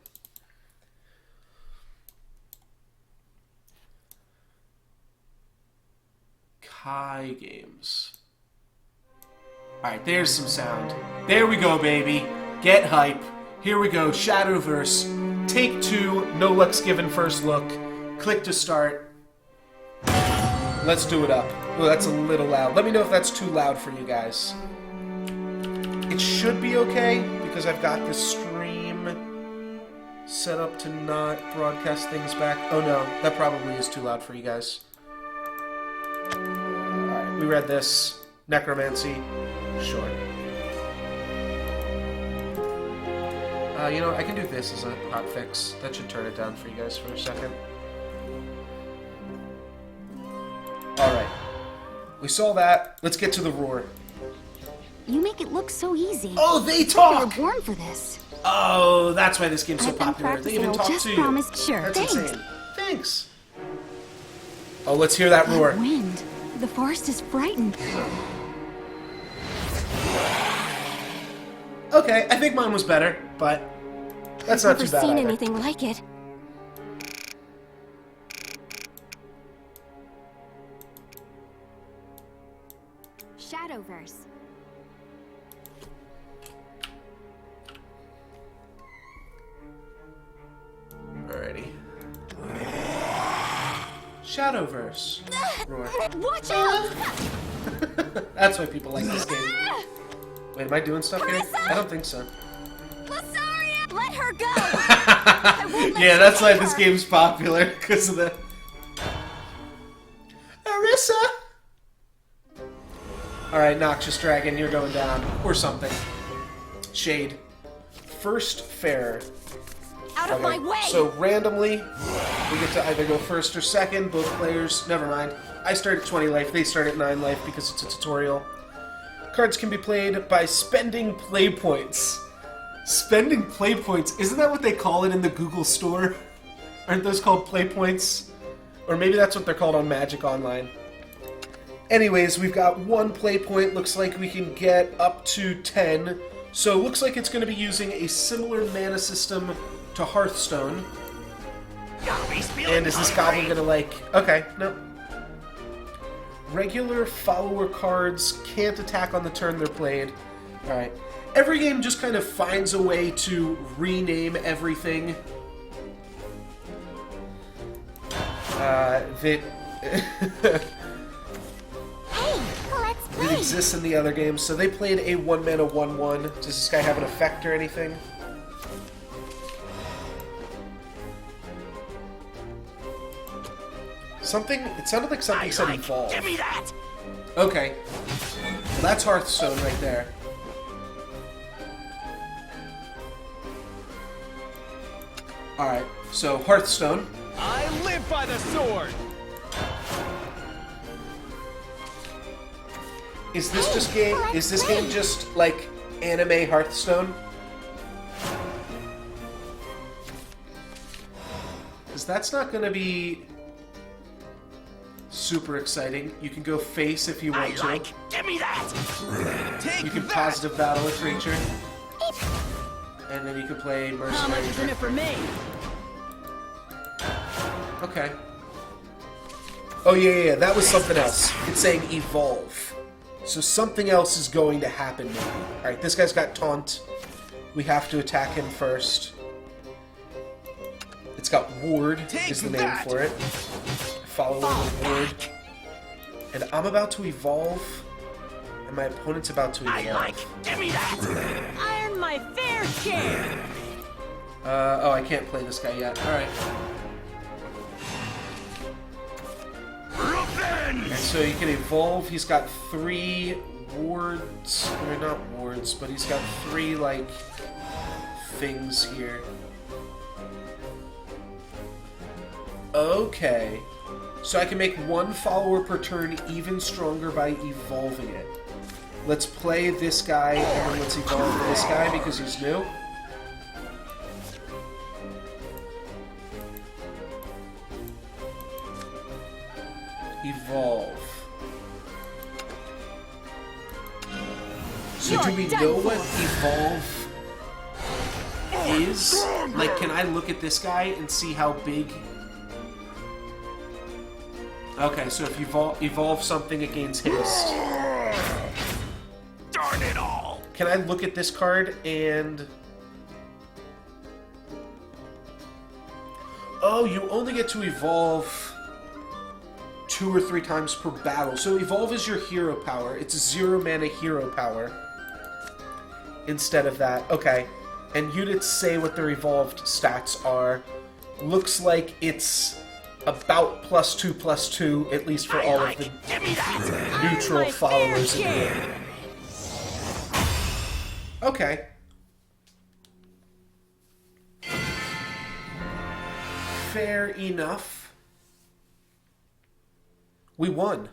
[SPEAKER 1] Kai Games. Alright, there's some sound. There we go, baby. Get hype. Here we go. Shadowverse. Take 2. No looks given first look. Click to start. Let's do it up. Oh, that's a little loud. Let me know if that's too loud for you guys. It should be okay, because I've got this stream set up to not broadcast things back. Oh no, that probably is too loud for you guys. Alright, we read this. Necromancy. Sure. You know, I can do this as a hotfix. That should turn it down for you guys for a second. Alright. We saw that. Let's get to the roar.
[SPEAKER 2] You make it look so easy.
[SPEAKER 1] Oh, they talk!
[SPEAKER 2] You were born for this.
[SPEAKER 1] Oh, that's why this game's so
[SPEAKER 2] I've been
[SPEAKER 1] popular. They even
[SPEAKER 2] practicing,
[SPEAKER 1] talk to you.
[SPEAKER 2] promised, sure.
[SPEAKER 1] That's
[SPEAKER 2] Thanks.
[SPEAKER 1] insane. Thanks. Oh, let's hear that roar.
[SPEAKER 2] That wind. The forest is frightened.
[SPEAKER 1] Okay, I think mine was better, but that's not
[SPEAKER 2] I've
[SPEAKER 1] too bad
[SPEAKER 2] never seen
[SPEAKER 1] either.
[SPEAKER 2] anything like it. Shadowverse.
[SPEAKER 1] Alrighty. Shadowverse. Roar.
[SPEAKER 2] Watch out!
[SPEAKER 1] That's why people like this game. Wait, am I doing stuff here?
[SPEAKER 2] Marissa!
[SPEAKER 1] I don't think so.
[SPEAKER 2] Lasaria! Let her go! I won't let
[SPEAKER 1] Yeah,
[SPEAKER 2] you
[SPEAKER 1] that's why
[SPEAKER 2] hit
[SPEAKER 1] this
[SPEAKER 2] her.
[SPEAKER 1] game's popular, because of the... Marissa! Alright, Noxious Dragon, you're going down. Or something. Shade. First Fair.
[SPEAKER 2] Out of my way!
[SPEAKER 1] So, randomly, we get to either go first or second. Both players... Never mind. I start at 20 life, they start at 9 life because it's a tutorial. Cards can be played by spending play points. Spending play points? Isn't that what they call it in the Google store? Aren't those called play points? Or maybe that's what they're called on Magic Online. Anyways, we've got 1 play point. Looks like we can get up to 10. So looks like it's going to be using a similar mana system to Hearthstone. And is this goblin going to like... Okay, no. Regular follower cards can't attack on the turn they're played. Alright. Every game just kind of finds a way to rename everything. That
[SPEAKER 2] Let's play!
[SPEAKER 1] it exists in the other games. So they played a 1-mana 1/1. Does this guy have an effect or anything? Something... It sounded like something said evolve.
[SPEAKER 3] Give me that!
[SPEAKER 1] Okay. Well, that's Hearthstone right there. Alright, so Hearthstone.
[SPEAKER 3] I live by the sword!
[SPEAKER 1] Is this just game... Is this game just, like, anime Hearthstone? Because that's not gonna be... super exciting. You can go face if you want to.
[SPEAKER 3] Give me that! Take
[SPEAKER 1] You can
[SPEAKER 3] that!
[SPEAKER 1] positive battle a creature. And then you can play
[SPEAKER 3] How
[SPEAKER 1] mercenary.
[SPEAKER 3] much is in it for me?
[SPEAKER 1] Okay. Oh yeah, that was something else. It's saying evolve. So something else is going to happen maybe. Alright, this guy's got taunt. We have to attack him first. It's got ward, is the name
[SPEAKER 3] that!
[SPEAKER 1] for it. Follow with ward. And I'm about to evolve. And my opponent's about to evolve.
[SPEAKER 3] Give me that! I earned my fair share!
[SPEAKER 1] Oh, I can't play this guy yet. Alright. And so you can evolve. He's got 3 wards. Or not wards, but he's got 3, like, things here. Okay. So I can make 1 follower per turn even stronger by evolving it. Let's play this guy, and then let's evolve this guy because he's new. Evolve. So
[SPEAKER 2] You're
[SPEAKER 1] do we
[SPEAKER 2] done
[SPEAKER 1] know
[SPEAKER 2] for.
[SPEAKER 1] what evolve is? Like, can I look at this guy and see how big? Okay, so if you evolve something, it gains haste.
[SPEAKER 4] Darn it all!
[SPEAKER 1] Can I look at this card and... Oh, you only get to evolve 2 or 3 times per battle. So evolve is your hero power. It's a 0 mana hero power. Instead of that. Okay. And units say what their evolved stats are. Looks like it's about +2/+2, at least for all of the
[SPEAKER 4] Give me that!
[SPEAKER 1] neutral
[SPEAKER 3] my
[SPEAKER 1] followers in the
[SPEAKER 3] fair
[SPEAKER 1] game. Okay. Fair enough. We won.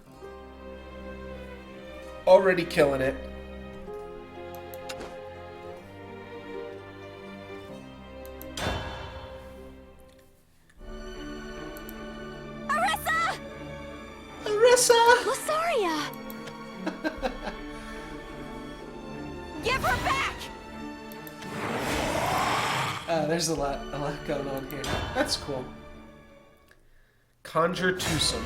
[SPEAKER 1] Already killing it.
[SPEAKER 2] Arissa!
[SPEAKER 1] Arissa!
[SPEAKER 2] Losaria! Give her back!
[SPEAKER 1] There's a lot going on here. That's cool. Conjure Twosome.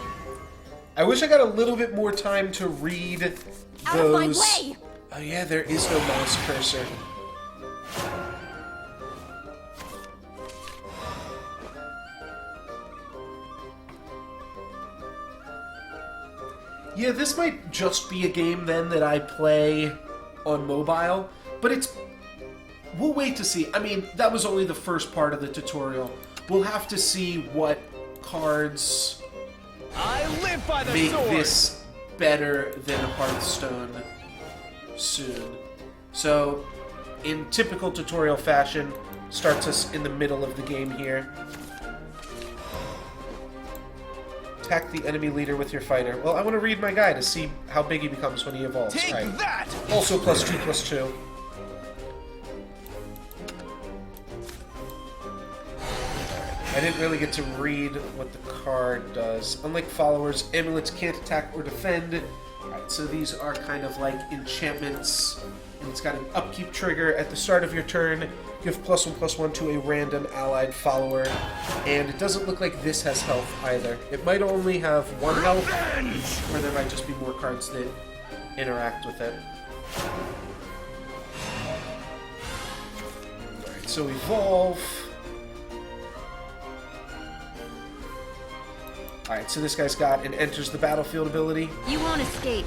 [SPEAKER 1] I wish I got a little bit more time to read those.
[SPEAKER 2] Out of my way!
[SPEAKER 1] Oh yeah, there is no mouse cursor. Yeah, this might just be a game then that I play on mobile, but it's... We'll wait to see. I mean, that was only the first part of the tutorial. We'll have to see what cards
[SPEAKER 4] I live by the
[SPEAKER 1] make
[SPEAKER 4] sword!
[SPEAKER 1] this better than Hearthstone soon. So, in typical tutorial fashion, starts us in the middle of the game here. Attack the enemy leader with your fighter. Well, I want to read my guy to see how big he becomes when he evolves.
[SPEAKER 4] Take
[SPEAKER 1] Right.
[SPEAKER 4] that!
[SPEAKER 1] Also +2/+2. I didn't really get to read what the card does. Unlike followers, amulets can't attack or defend. Alright, so these are kind of like enchantments. And it's got an upkeep trigger. At the start of your turn, give +1/+1 to a random allied follower. And it doesn't look like this has health either. It might only have 1 health, or there might just be more cards that interact with it. Alright, so evolve. Alright, so this guy's got an enters the battlefield ability.
[SPEAKER 2] You won't escape.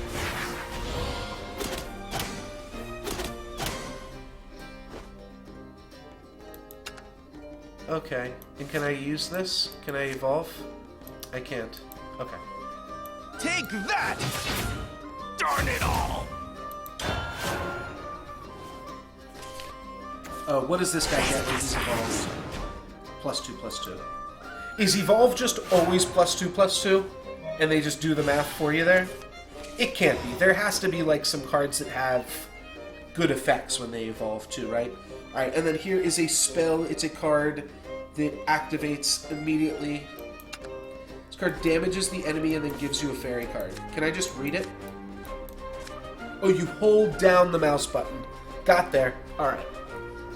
[SPEAKER 1] Okay, and can I use this? Can I evolve? I can't. Okay.
[SPEAKER 4] Take that! Darn it all!
[SPEAKER 1] Oh, what does this guy get when he's evolved? +2/+2. Is evolve just always +2/+2? And they just do the math for you there? It can't be. There has to be like some cards that have good effects when they evolve too, right? Alright, and then here is a spell. It's a card that activates immediately. This card damages the enemy and then gives you a fairy card. Can I just read it? Oh, you hold down the mouse button. Got there. Alright.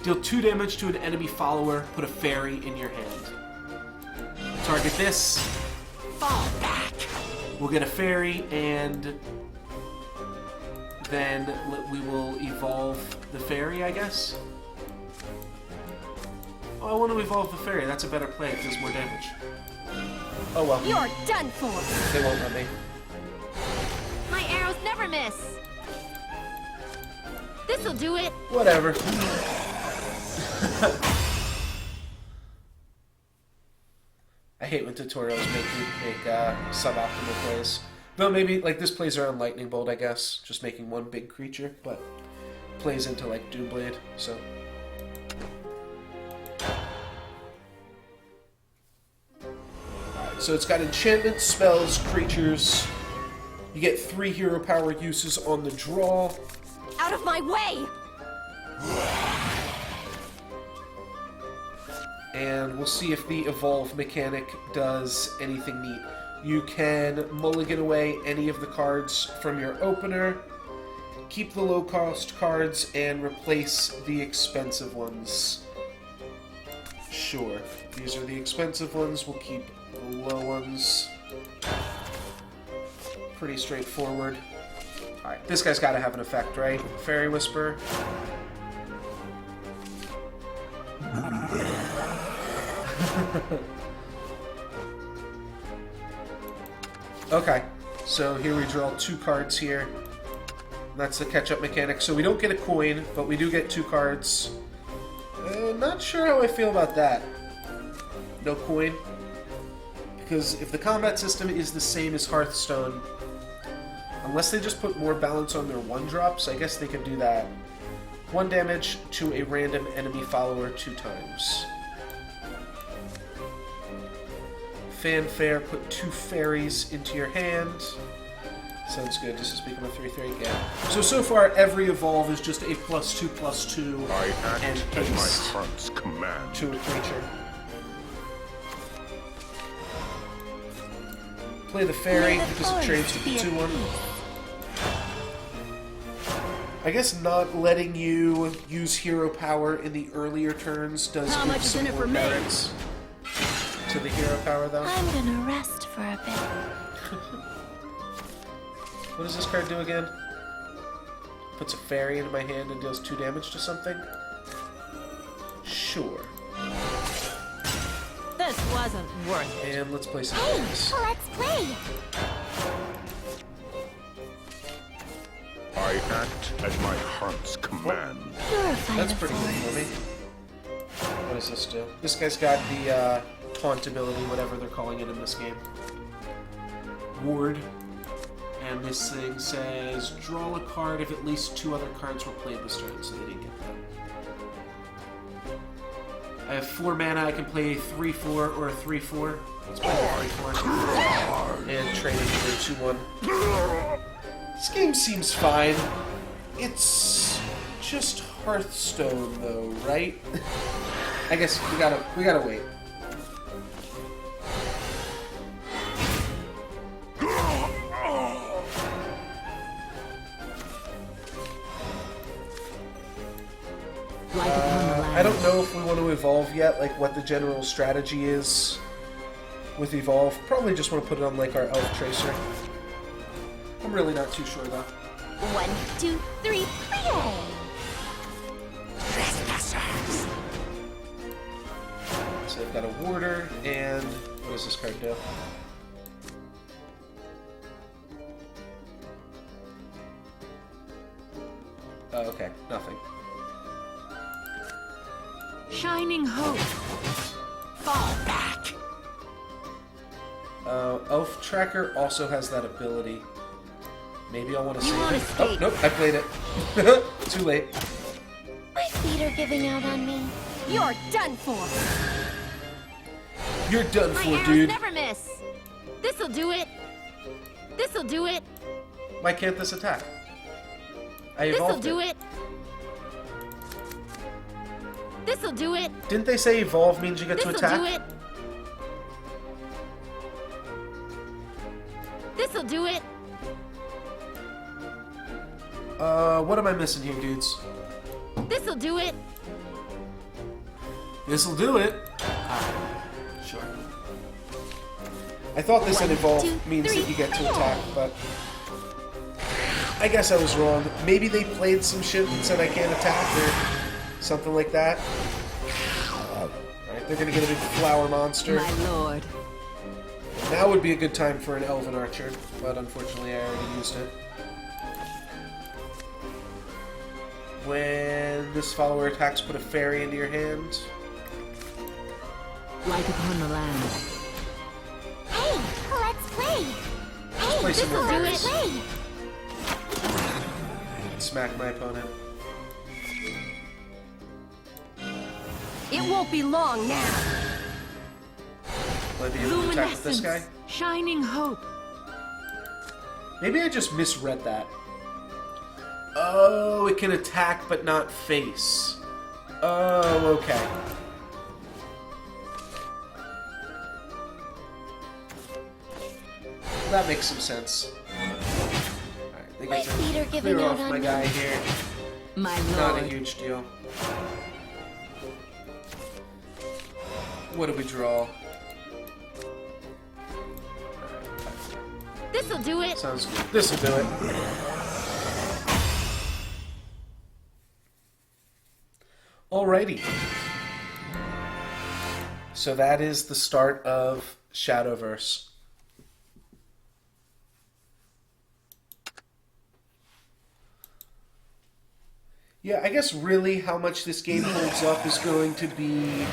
[SPEAKER 1] Deal 2 damage to an enemy follower. Put a fairy in your hand. Target this.
[SPEAKER 2] Fall back!
[SPEAKER 1] We'll get a fairy, and then we will evolve the fairy, I guess? Oh, I want to evolve the fairy. That's a better play. It does more damage. Oh well.
[SPEAKER 2] You're done for!
[SPEAKER 1] They won't let me.
[SPEAKER 2] My arrows never miss! This'll do it!
[SPEAKER 1] Whatever. I hate when tutorials make suboptimal plays. Though maybe, like, this plays around Lightning Bolt, I guess. Just making one big creature, but plays into, like, Doomblade, so... Alright, so it's got enchantments, spells, creatures. You get 3 hero power uses on the draw.
[SPEAKER 2] Out of my way!
[SPEAKER 1] And we'll see if the evolve mechanic does anything neat. You can mulligan away any of the cards from your opener, keep the low-cost cards, and replace the expensive ones. Sure. These are the expensive ones. We'll keep the low ones. Pretty straightforward. Alright, this guy's got to have an effect, right? Fairy Whisper. Okay, so here we draw 2 cards here. That's the catch-up mechanic. So we don't get a coin, but we do get 2 cards. Not sure how I feel about that. No coin. Because if the combat system is the same as Hearthstone, unless they just put more balance on their 1-drops, I guess they could do that. 1 damage to a random enemy follower 2 times. Fanfare, put 2 fairies into your hand. Sounds good, just to become a 3/3 again. So far, every evolve is just a +2/+2
[SPEAKER 5] I act
[SPEAKER 1] and
[SPEAKER 5] at my
[SPEAKER 1] haste
[SPEAKER 5] heart's command.
[SPEAKER 1] to a creature. Play the fairy because it trades with the 2/1. I guess not letting you use hero power in the earlier turns does
[SPEAKER 3] How
[SPEAKER 1] give
[SPEAKER 3] much is
[SPEAKER 1] some
[SPEAKER 3] in it
[SPEAKER 1] more
[SPEAKER 3] for me?
[SPEAKER 1] merits to the hero power, though.
[SPEAKER 2] I'm gonna rest for a bit.
[SPEAKER 1] What does this card do again? Puts a fairy into my hand and deals 2 damage to something? Sure.
[SPEAKER 3] This wasn't worth it.
[SPEAKER 1] And let's play some
[SPEAKER 2] Hey,
[SPEAKER 1] fairies.
[SPEAKER 2] let's play.
[SPEAKER 5] I act at my heart's command.
[SPEAKER 2] Purify
[SPEAKER 1] That's
[SPEAKER 2] the
[SPEAKER 1] pretty good for
[SPEAKER 2] forest.
[SPEAKER 1] me. What does this do? This guy's got the taunt ability, whatever they're calling it in this game. Ward. And this thing says, draw a card if at least 2 other cards were played this turn, so they didn't get that. I have 4 mana, I can play a 3/4 or a 3/4. Let's play a 3/4. And trade it for a 2/1. This game seems fine. It's just Hearthstone, though, right? I guess we gotta wait. I don't know if we want to evolve yet, like what the general strategy is with evolve. Probably just want to put it on like our elf tracer. I'm really not too sure though.
[SPEAKER 2] 1, 2, 3, play!
[SPEAKER 1] So I've got a warder, and what does this card do? Oh, okay, nothing.
[SPEAKER 3] Shining hope. Fall back.
[SPEAKER 1] Elf Tracker also has that ability. Maybe I'll want to
[SPEAKER 3] You
[SPEAKER 1] save
[SPEAKER 3] won't
[SPEAKER 1] it.
[SPEAKER 3] escape.
[SPEAKER 1] Oh, nope, I played it. Too late.
[SPEAKER 2] My feet are giving out on me.
[SPEAKER 3] You're done for.
[SPEAKER 1] You're done
[SPEAKER 3] My
[SPEAKER 1] for,
[SPEAKER 3] arrows
[SPEAKER 1] dude.
[SPEAKER 3] never miss. This'll do it. This'll do it.
[SPEAKER 1] Why can't this attack? I
[SPEAKER 3] This'll
[SPEAKER 1] evolved
[SPEAKER 3] do
[SPEAKER 1] it.
[SPEAKER 3] it. This'll do it.
[SPEAKER 1] Didn't they say evolve means you get to
[SPEAKER 3] This'll
[SPEAKER 1] attack?
[SPEAKER 3] do it. This'll do it.
[SPEAKER 1] What am I missing here, dudes?
[SPEAKER 3] This'll do it.
[SPEAKER 1] This'll do it. Sure. I thought this had
[SPEAKER 2] 1,
[SPEAKER 1] evolve
[SPEAKER 2] 2,
[SPEAKER 1] means
[SPEAKER 2] 3,
[SPEAKER 1] that you get to
[SPEAKER 2] play!
[SPEAKER 1] attack, but I guess I was wrong. Maybe they played some shit and said I can't attack or something like that. Alright, they're gonna get a big flower monster.
[SPEAKER 3] My lord.
[SPEAKER 1] Now would be a good time for an elven archer, but unfortunately I already used it. When this follower attacks, put a fairy into your hand.
[SPEAKER 3] Like upon the land.
[SPEAKER 2] Hey, let's play. Hey,
[SPEAKER 1] play some more
[SPEAKER 2] let's
[SPEAKER 1] fairies.
[SPEAKER 2] play.
[SPEAKER 1] Smack my opponent.
[SPEAKER 3] It won't be long now.
[SPEAKER 1] Will I be able to attack with this guy?
[SPEAKER 3] Shining hope.
[SPEAKER 1] Maybe I just misread that. Oh, it can attack but not face. Oh, okay. that makes some sense. Alright, they get
[SPEAKER 2] Wait, Peter,
[SPEAKER 1] to
[SPEAKER 2] giving
[SPEAKER 1] clear
[SPEAKER 2] out
[SPEAKER 1] off
[SPEAKER 2] on
[SPEAKER 1] my
[SPEAKER 2] me.
[SPEAKER 1] guy here.
[SPEAKER 3] My
[SPEAKER 1] Not a
[SPEAKER 3] lord.
[SPEAKER 1] huge deal. What do we draw?
[SPEAKER 2] This'll do it.
[SPEAKER 1] Sounds good. This'll do it. Alrighty. So that is the start of Shadowverse. Yeah, I guess really how much this game holds up is going to be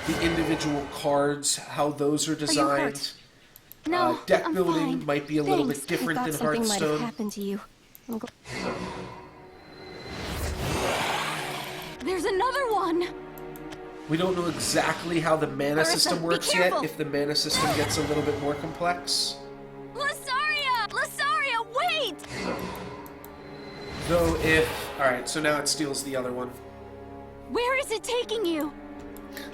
[SPEAKER 1] the individual cards, how those are designed.
[SPEAKER 2] hurt? No,
[SPEAKER 1] Deck
[SPEAKER 2] I'm
[SPEAKER 1] building
[SPEAKER 2] fine.
[SPEAKER 1] might be a little
[SPEAKER 2] Thanks.
[SPEAKER 1] bit different
[SPEAKER 2] I
[SPEAKER 1] than
[SPEAKER 2] thought something might have
[SPEAKER 1] Hearthstone.
[SPEAKER 2] happened to you. There's another one.
[SPEAKER 1] We don't know exactly how the mana
[SPEAKER 2] Marissa,
[SPEAKER 1] system
[SPEAKER 2] be
[SPEAKER 1] works yet,
[SPEAKER 2] careful.
[SPEAKER 1] if the mana system gets a little bit more complex.
[SPEAKER 2] Lasaria! Lasaria, wait!
[SPEAKER 1] Though if... Alright, so now it steals the other one.
[SPEAKER 2] Where is it taking you?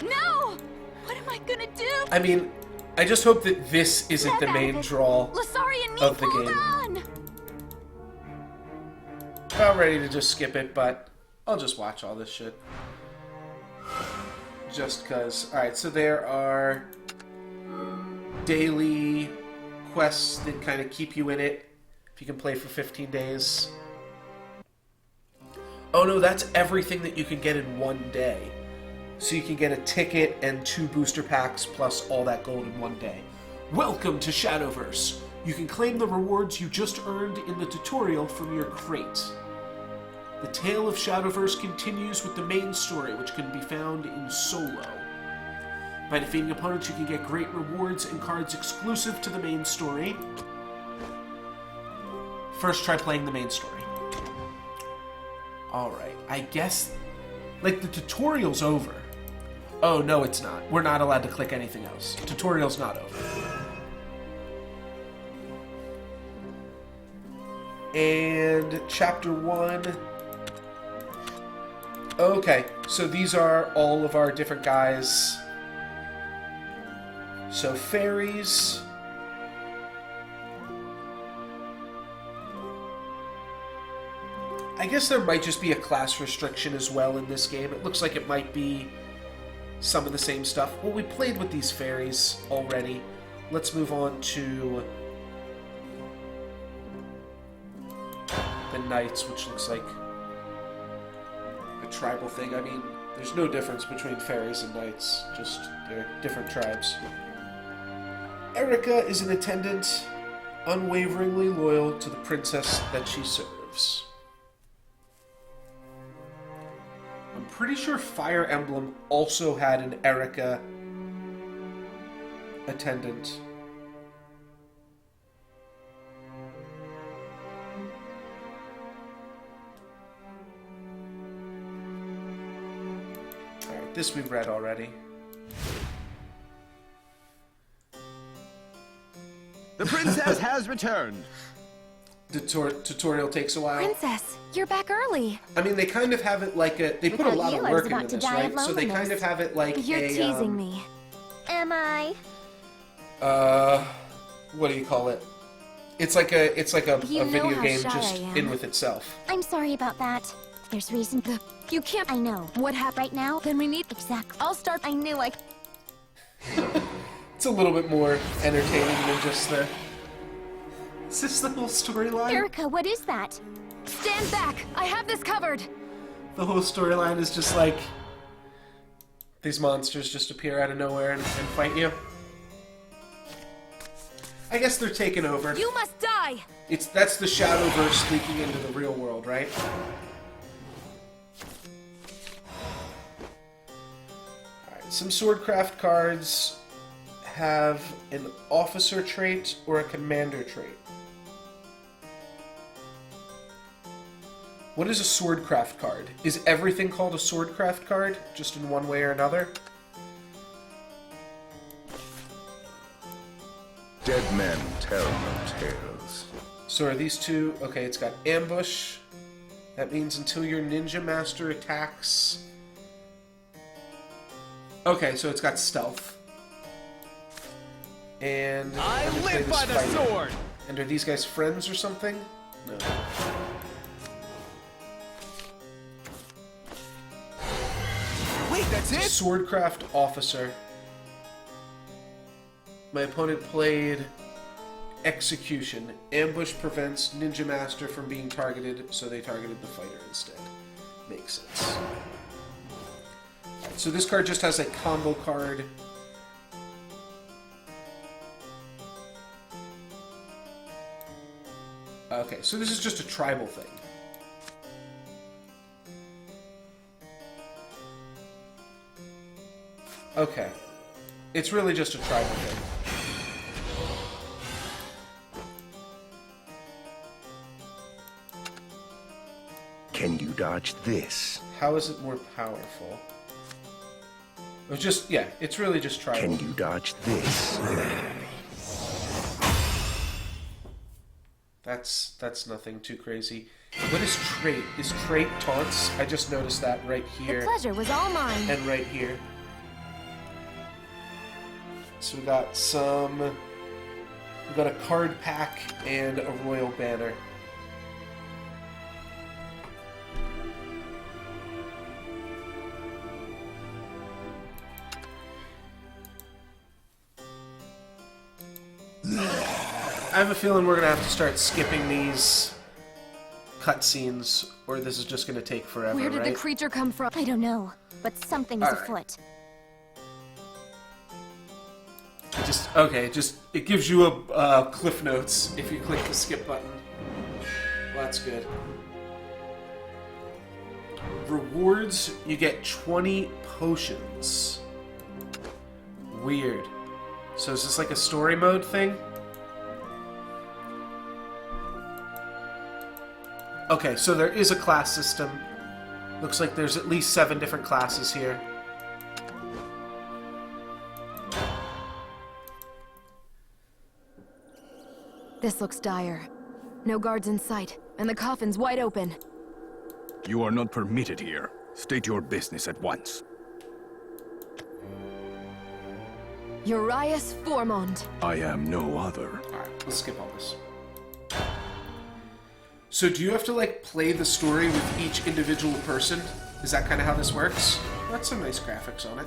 [SPEAKER 2] No! What am I gonna do?
[SPEAKER 1] I mean, I just hope that this isn't the
[SPEAKER 2] Snap out
[SPEAKER 1] main
[SPEAKER 2] of it.
[SPEAKER 1] draw.
[SPEAKER 2] Lasaria needs
[SPEAKER 1] of the
[SPEAKER 2] hold
[SPEAKER 1] game.
[SPEAKER 2] on!
[SPEAKER 1] About ready to just skip it, but I'll just watch all this shit. Just cause. Alright, so there are daily quests that kind of keep you in it. If you can play for 15 days. Oh no, that's everything that you can get in one day. So you can get a ticket and 2 booster packs plus all that gold in one day. Welcome to Shadowverse. You can claim the rewards you just earned in the tutorial from your crate. The tale of Shadowverse continues with the main story, which can be found in solo. By defeating opponents, you can get great rewards and cards exclusive to the main story. First, try playing the main story. Alright, I guess... Like, the tutorial's over. Oh, no, it's not. We're not allowed to click anything else. Tutorial's not over. And Chapter 1... Okay, so these are all of our different guys. So, fairies... I guess there might just be a class restriction as well in this game. It looks like it might be some of the same stuff. Well, we played with these fairies already. Let's move on to the knights, which looks like a tribal thing. I mean, there's no difference between fairies and knights, just they're different tribes. Erica is an attendant, unwaveringly loyal to the princess that she serves. I'm pretty sure Fire Emblem also had an Erica attendant. Alright, this we've read already.
[SPEAKER 4] The princess has returned.
[SPEAKER 1] Tutorial takes a while.
[SPEAKER 2] Princess, you're back early.
[SPEAKER 1] I mean, they kind of have it like a... They put a
[SPEAKER 2] Without
[SPEAKER 1] lot
[SPEAKER 2] you,
[SPEAKER 1] of
[SPEAKER 2] I was
[SPEAKER 1] work
[SPEAKER 2] about
[SPEAKER 1] into
[SPEAKER 2] to
[SPEAKER 1] this,
[SPEAKER 2] die of
[SPEAKER 1] right? So they kind
[SPEAKER 2] loneliness.
[SPEAKER 1] of have it like
[SPEAKER 2] You're
[SPEAKER 1] a...
[SPEAKER 2] teasing me. Am I?
[SPEAKER 1] What do you call it? It's like a
[SPEAKER 2] You know
[SPEAKER 1] video
[SPEAKER 2] how
[SPEAKER 1] game
[SPEAKER 2] shy
[SPEAKER 1] just
[SPEAKER 2] I am.
[SPEAKER 1] in with itself.
[SPEAKER 2] I'm sorry about that. There's reason. You can't. I know. What happened right now? Then we need. Exactly. I'll start. I knew I.
[SPEAKER 1] It's a little bit more entertaining than just the... Is this the whole storyline?
[SPEAKER 2] Erica, what is that? Stand back! I have this covered!
[SPEAKER 1] The whole storyline is just like... These monsters just appear out of nowhere and fight you. I guess they're taking over.
[SPEAKER 2] You must die!
[SPEAKER 1] That's the Shadowverse leaking into the real world, right? Alright, some swordcraft cards have an officer trait or a commander trait. What is a swordcraft card? Is everything called a swordcraft card, just in one way or another?
[SPEAKER 5] Dead men tell no tales.
[SPEAKER 1] So are these two... Okay, it's got ambush. That means until your ninja master attacks... Okay, so it's got stealth. And...
[SPEAKER 4] I
[SPEAKER 1] I'm gonna play
[SPEAKER 4] live by
[SPEAKER 1] this
[SPEAKER 4] the
[SPEAKER 1] fighter.
[SPEAKER 4] sword.
[SPEAKER 1] And are these guys friends or something? No.
[SPEAKER 4] Wait, that's it?
[SPEAKER 1] Swordcraft officer. My opponent played execution. Ambush prevents Ninja Master from being targeted, so they targeted the fighter instead. Makes sense. Alright, so this card just has a combo card. Okay, so this is just a tribal thing. Okay. It's really just a tribal thing.
[SPEAKER 5] Can you dodge this?
[SPEAKER 1] How is it more powerful? It's just, yeah, it's really just tribal.
[SPEAKER 5] Can you dodge this?
[SPEAKER 1] That's nothing too crazy. What is trait? Is trait taunts? I just noticed that right
[SPEAKER 2] The
[SPEAKER 1] here
[SPEAKER 2] pleasure was all mine.
[SPEAKER 1] and right here. So we got a card pack and a royal banner. I have a feeling we're gonna have to start skipping these cutscenes, or this is just gonna take forever,
[SPEAKER 2] Where did
[SPEAKER 1] right?
[SPEAKER 2] the creature come from? I don't know, but something is
[SPEAKER 1] All right.
[SPEAKER 2] afoot.
[SPEAKER 1] It gives you a cliff notes if you click the skip button. Well, that's good. Rewards, you get 20 potions. Weird. So is this like a story mode thing? Okay, so there is a class system. Looks like there's at least 7 different classes here.
[SPEAKER 2] This looks dire. No guards in sight, and the coffin's wide open.
[SPEAKER 6] You are not permitted here. State your business at once.
[SPEAKER 2] Urias Formond.
[SPEAKER 6] I am no other.
[SPEAKER 1] Alright, let's skip all this. So do you have to, like, play the story with each individual person? Is that kind of how this works? Well, that's some nice graphics on it.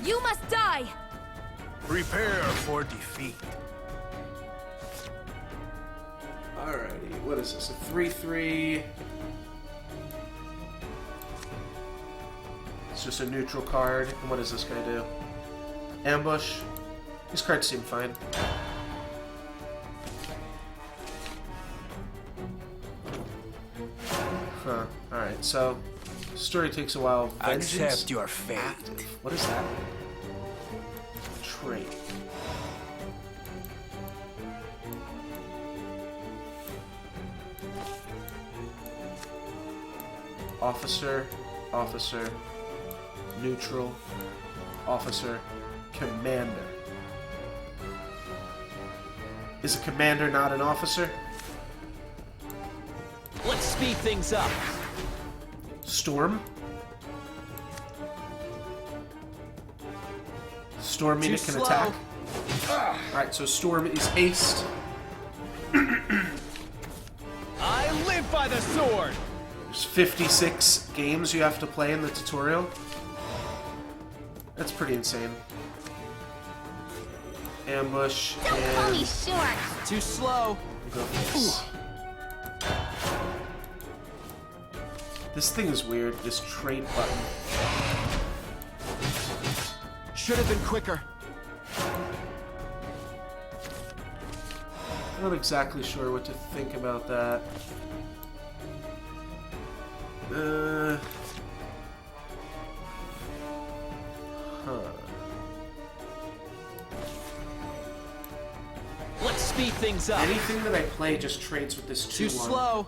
[SPEAKER 2] You must die!
[SPEAKER 6] Prepare for defeat.
[SPEAKER 1] Alrighty, what is this? A 3/3. It's just a neutral card. And what does this guy do? Ambush. These cards seem fine. Huh. Alright, so story takes a while. Vengeance
[SPEAKER 6] Accept your fate.
[SPEAKER 1] active. What is that? Trait. Officer, officer, neutral, officer, commander. Is a commander not an officer?
[SPEAKER 3] Let's speed things up.
[SPEAKER 1] Storm? Storm mean
[SPEAKER 3] Too
[SPEAKER 1] it can
[SPEAKER 3] slow.
[SPEAKER 1] attack? Alright, so Storm is haste.
[SPEAKER 4] I live by the sword!
[SPEAKER 1] There's 56 games you have to play in the tutorial. That's pretty insane. Ambush
[SPEAKER 2] Don't call me
[SPEAKER 1] and
[SPEAKER 2] short!
[SPEAKER 3] Too slow.
[SPEAKER 1] go for this. This thing is weird, this trade button.
[SPEAKER 4] Should have been quicker.
[SPEAKER 1] I'm not exactly sure what to think about that. Huh.
[SPEAKER 3] Let's speed things up.
[SPEAKER 1] Anything that I play just trades with this 2-1.
[SPEAKER 3] Too slow.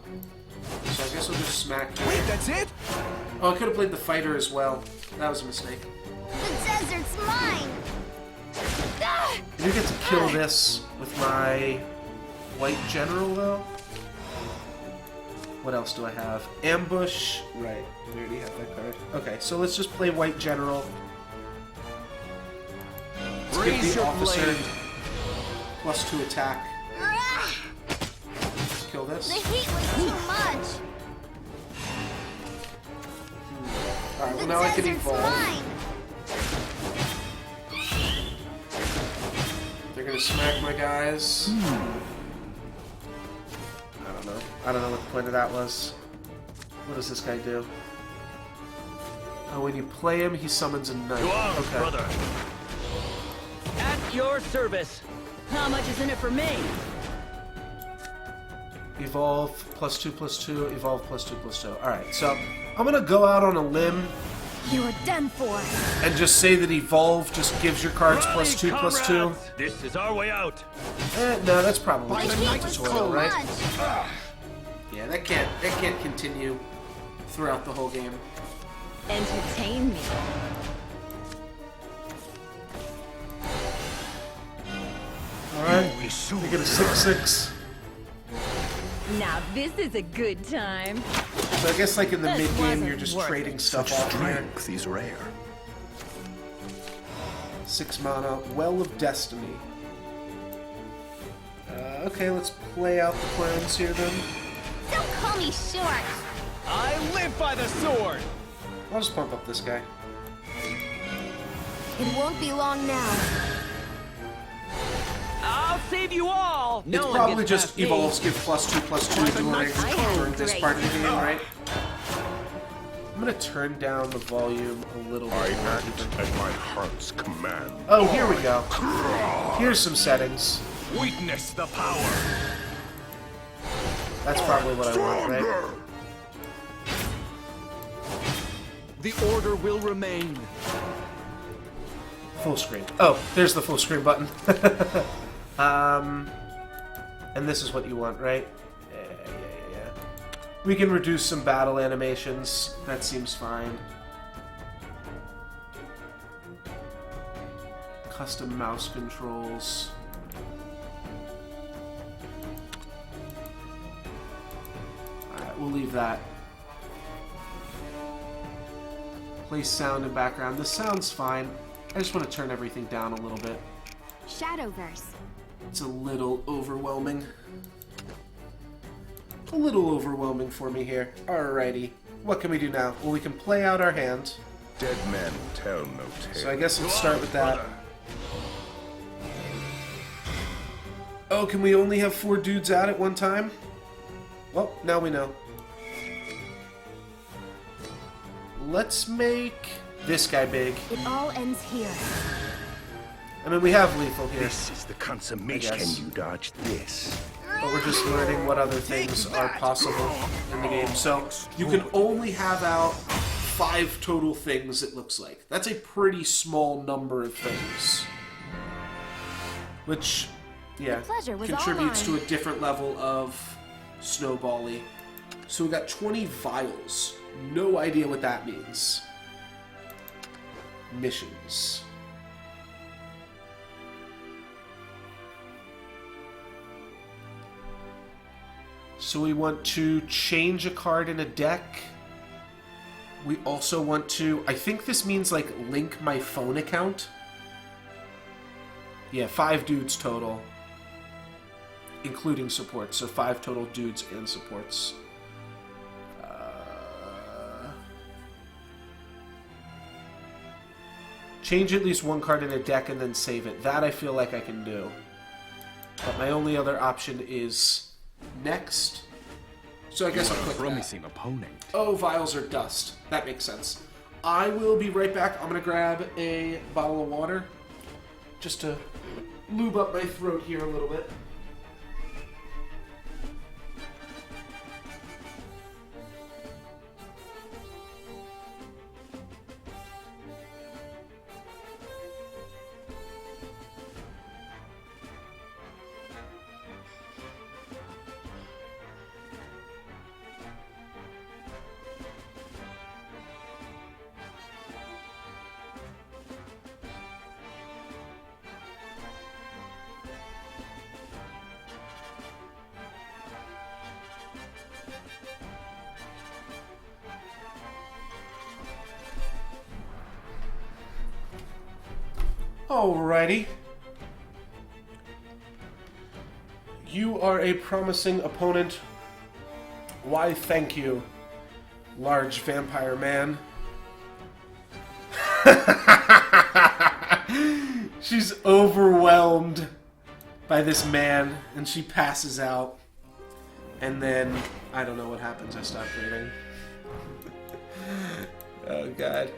[SPEAKER 1] So I guess I'll just smack you.
[SPEAKER 4] Wait, that's it?
[SPEAKER 1] Oh, I could have played the fighter as well. That was a mistake.
[SPEAKER 2] The desert's mine! Ah!
[SPEAKER 1] I do get to kill this with my white general, though. What else do I have? Ambush. Right, we already have that card. Okay, so let's just play white general. Let's get
[SPEAKER 4] Raise
[SPEAKER 1] the
[SPEAKER 4] your
[SPEAKER 1] officer.
[SPEAKER 4] blade.
[SPEAKER 1] +2 attack. Kill this.
[SPEAKER 2] The heat was too much.
[SPEAKER 1] Alright, well
[SPEAKER 2] The
[SPEAKER 1] now I can
[SPEAKER 2] desert's
[SPEAKER 1] evolve.
[SPEAKER 2] mine.
[SPEAKER 1] They're gonna smack my guys. I don't know. I don't know what the point of that was. What does this guy do? Oh, when you play him, he summons a knight. Okay.
[SPEAKER 3] brother. At your service. How much is in it for me?
[SPEAKER 1] Evolve +2/+2. Evolve +2/+2. Alright, so I'm gonna go out on a limb
[SPEAKER 2] You are done for.
[SPEAKER 1] and just say that Evolve just gives your cards +2/+2.
[SPEAKER 3] comrades! This is our way out.
[SPEAKER 1] No, that's probably
[SPEAKER 4] By
[SPEAKER 1] just
[SPEAKER 4] the
[SPEAKER 1] a
[SPEAKER 4] knight's
[SPEAKER 1] tutorial,
[SPEAKER 4] code.
[SPEAKER 1] right? Yeah, that can't continue throughout the whole game.
[SPEAKER 3] Entertain me.
[SPEAKER 1] Alright, we get a 6/6.
[SPEAKER 3] Now this is a good time.
[SPEAKER 1] So I guess like in the
[SPEAKER 3] This
[SPEAKER 1] mid-game,
[SPEAKER 3] wasn't
[SPEAKER 1] you're just
[SPEAKER 3] worth
[SPEAKER 1] trading
[SPEAKER 3] it.
[SPEAKER 1] stuff off here.
[SPEAKER 6] Strength is rare.
[SPEAKER 1] 6 mana, Well of Destiny. Okay, let's play out the plans here then.
[SPEAKER 2] Don't call me short.
[SPEAKER 4] I live by the sword!
[SPEAKER 1] I'll just pump up this guy.
[SPEAKER 2] It won't be long now.
[SPEAKER 3] I'll save you all.
[SPEAKER 1] It's probably just Evolves give +2/+2 during this part of the game, right? I'm gonna turn down the volume a little
[SPEAKER 5] I
[SPEAKER 1] bit more
[SPEAKER 5] act
[SPEAKER 1] even.
[SPEAKER 5] at my heart's command.
[SPEAKER 1] Oh, here we go. Here's some settings.
[SPEAKER 6] Witness the power.
[SPEAKER 1] That's probably what I want, right?
[SPEAKER 4] The order will remain.
[SPEAKER 1] Full screen. Oh, there's the full screen button. And this is what you want, right? Yeah. We can reduce some battle animations. That seems fine. Custom mouse controls. Alright, we'll leave that. Play sound in background. This sounds fine. I just want to turn everything down a little bit.
[SPEAKER 2] Shadowverse.
[SPEAKER 1] It's a little overwhelming. A little overwhelming for me here. Alrighty. What can we do now? Well, we can play out our hand.
[SPEAKER 5] Dead men tell no tale.
[SPEAKER 1] So I guess let's start with that. Oh, can we only have 4 dudes out at one time? Well, now we know. Let's make this guy big.
[SPEAKER 2] It all ends here.
[SPEAKER 1] I mean, we have lethal here,
[SPEAKER 5] This is the consummation.
[SPEAKER 1] I guess.
[SPEAKER 5] Can you dodge this?
[SPEAKER 1] but we're just learning what other things are possible in the game. So you can only have out 5 total things, it looks like. That's a pretty small number of things. Which, yeah,
[SPEAKER 2] The pleasure was all
[SPEAKER 1] contributes to
[SPEAKER 2] mine.
[SPEAKER 1] a different level of snowbally. So we got 20 vials. No idea what that means. Missions. So we want to change a card in a deck. We also want to... I think this means, like, link my phone account. Yeah, 5 dudes total. Including supports. So 5 total dudes and supports. Change at least one card in a deck and then save it. That I feel like I can do. But my only other option is next. So I guess I'll click that.
[SPEAKER 6] Promising opponent.
[SPEAKER 1] Oh, vials are dust. That makes sense. I will be right back. I'm going to grab a bottle of water just to lube up my throat here a little bit. Alrighty. You are a promising opponent. Why, thank you, large vampire man. She's overwhelmed by this man, and she passes out. And then, I don't know what happens. I stop reading. Oh, God.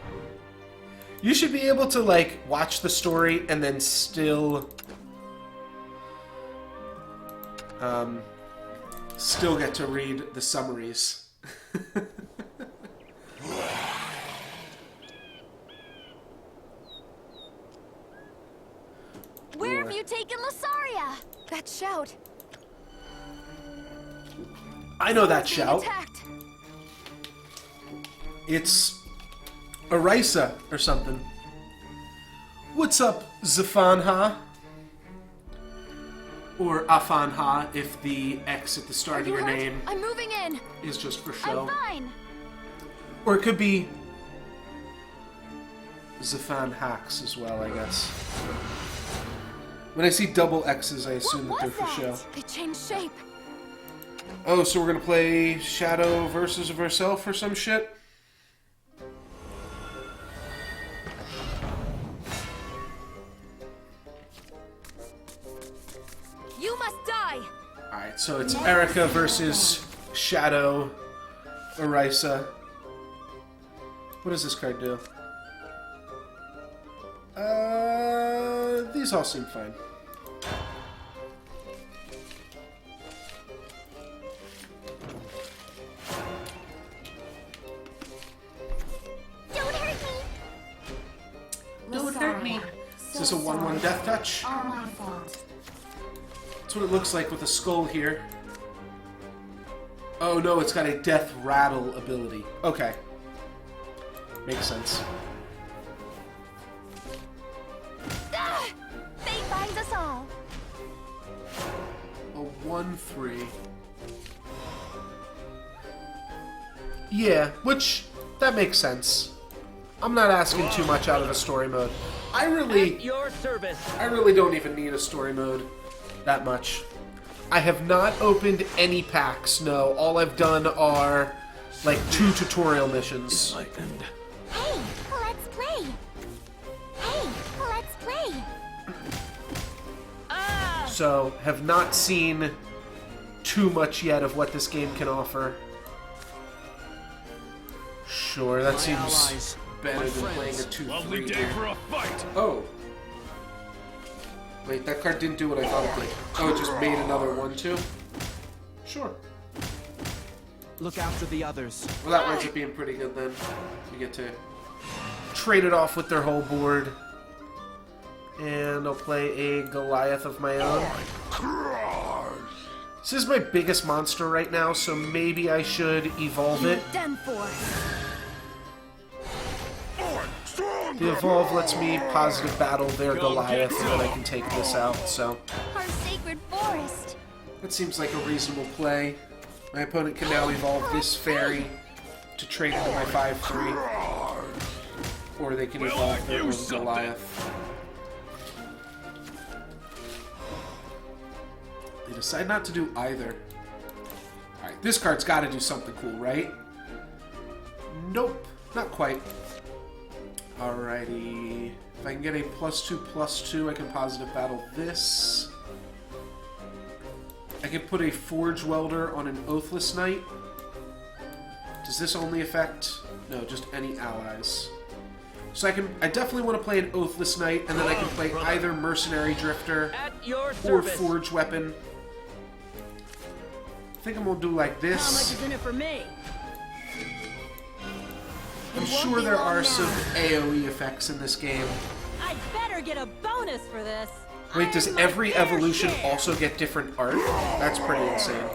[SPEAKER 1] You should be able to, like, watch the story and then still... still get to read the summaries.
[SPEAKER 2] Where have you taken Lasaria? That shout.
[SPEAKER 1] I know that
[SPEAKER 2] Being
[SPEAKER 1] shout.
[SPEAKER 2] attacked.
[SPEAKER 1] It's Arisa or something. What's up, Zafanha? Or Afanha if the X at the start of
[SPEAKER 2] You
[SPEAKER 1] your
[SPEAKER 2] hurt?
[SPEAKER 1] name
[SPEAKER 2] I'm moving in.
[SPEAKER 1] is just for
[SPEAKER 2] I'm
[SPEAKER 1] show.
[SPEAKER 2] fine.
[SPEAKER 1] Or it could be Zafan Hacks as well, I guess. When I see double X's, I assume that
[SPEAKER 2] What
[SPEAKER 1] they're
[SPEAKER 2] was
[SPEAKER 1] for show.
[SPEAKER 2] that? They changed shape.
[SPEAKER 1] Oh, so we're gonna play Shadowverse of herself or some shit?
[SPEAKER 2] You must die.
[SPEAKER 1] Alright, so it's Erica versus Shadow Arisa. What does this card do? These all seem fine.
[SPEAKER 2] Don't hurt me.
[SPEAKER 1] Don't hurt me. Is this a 1/1 death touch?
[SPEAKER 2] All my fault.
[SPEAKER 1] That's what it looks like with a skull here. Oh no, it's got a death rattle ability. Okay. Makes sense.
[SPEAKER 2] Ah! Fate binds us all.
[SPEAKER 1] A 1/3. Yeah, which, that makes sense. I'm not asking too much out of a story mode. I
[SPEAKER 3] At
[SPEAKER 1] really
[SPEAKER 3] your service.
[SPEAKER 1] don't even need a story mode that much. I have not opened any packs, no. All I've done are, like, 2 tutorial missions.
[SPEAKER 2] Hey, let's play. Hey, let's play.
[SPEAKER 1] So, have not seen too much yet of what this game can offer. Sure, that seems
[SPEAKER 4] allies,
[SPEAKER 1] better
[SPEAKER 4] my
[SPEAKER 1] than playing a
[SPEAKER 4] friends.
[SPEAKER 1] 2/3
[SPEAKER 6] Lovely day
[SPEAKER 1] here.
[SPEAKER 6] for a fight.
[SPEAKER 1] Oh. Wait, that card didn't do what I thought it did. Oh, it just made another 1/2? Sure.
[SPEAKER 4] Look after the others.
[SPEAKER 1] Well, that winds up being pretty good then. You get to trade it off with their whole board. And I'll play a Goliath of my own. This is my biggest monster right now, so maybe I should evolve it.
[SPEAKER 2] Done for.
[SPEAKER 1] The evolve lets me positive battle their Goliath, and then I can take this out, so
[SPEAKER 2] Our sacred forest.
[SPEAKER 1] that seems like a reasonable play. My opponent can now evolve this fairy to trade into my 5/3. Or they can evolve their own Goliath. They decide not to do either. Alright, this card's gotta do something cool, right? Nope, not quite. Alrighty. If I can get a +2/+2, I can positive battle this. I can put a Forge Welder on an Oathless Knight. Does this only affect... No, just any allies. So I definitely want to play an Oathless Knight, and then I can play either Mercenary Drifter
[SPEAKER 3] At your
[SPEAKER 1] or
[SPEAKER 3] service.
[SPEAKER 1] Forge Weapon. I think I'm gonna do like
[SPEAKER 3] How much
[SPEAKER 1] this.
[SPEAKER 3] is in it for me?
[SPEAKER 1] I'm sure there are some AoE effects in this game.
[SPEAKER 7] I'd better get a bonus for this.
[SPEAKER 1] Wait, does every evolution also get different art? That's pretty insane.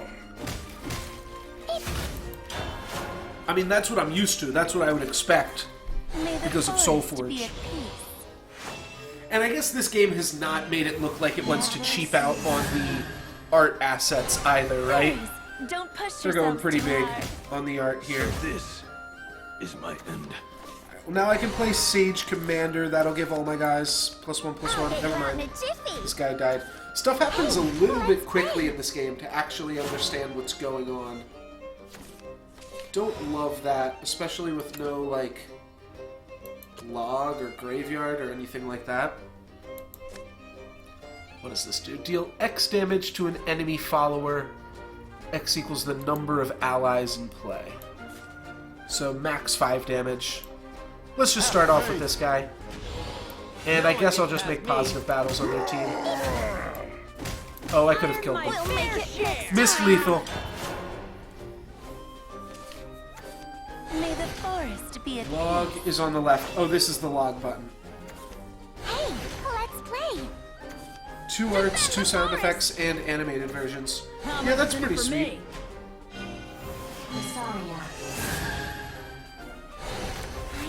[SPEAKER 1] I mean, that's what I'm used to. That's what I would expect.
[SPEAKER 2] May the
[SPEAKER 1] Because of
[SPEAKER 2] forest
[SPEAKER 1] Soulforge.
[SPEAKER 2] be at peace.
[SPEAKER 1] And I guess this game has not made it look like it wants to cheap out on the art assets either, right?
[SPEAKER 2] Please, don't push
[SPEAKER 1] They're
[SPEAKER 2] yourself
[SPEAKER 1] going pretty
[SPEAKER 2] too
[SPEAKER 1] big
[SPEAKER 2] hard.
[SPEAKER 1] on the art here.
[SPEAKER 6] This is my end.
[SPEAKER 1] Well, now I can play Sage Commander. That'll give all my guys +1/+1.
[SPEAKER 2] I'll get
[SPEAKER 1] Never
[SPEAKER 2] you out in
[SPEAKER 1] mind.
[SPEAKER 2] a jiffy.
[SPEAKER 1] This guy died. Stuff happens a little bit quickly in this game to actually understand what's going on. Don't love that, especially with no, like, log or graveyard or anything like that. What does this do? Deal X damage to an enemy follower. X equals the number of allies in play. So max 5 damage. Let's just start off with this guy. And I guess I'll just make positive battles on their team. Oh, I could have killed them.
[SPEAKER 7] We'll make it
[SPEAKER 1] Missed lethal.
[SPEAKER 2] May the forest be at
[SPEAKER 1] Log is on the left. Oh, this is the log button.
[SPEAKER 2] Hey, let's play.
[SPEAKER 1] 2 arts, 2 sound effects, and animated versions.
[SPEAKER 7] How
[SPEAKER 1] Yeah,
[SPEAKER 7] much
[SPEAKER 1] that's
[SPEAKER 7] is in it
[SPEAKER 1] pretty
[SPEAKER 7] for
[SPEAKER 1] sweet.
[SPEAKER 7] me?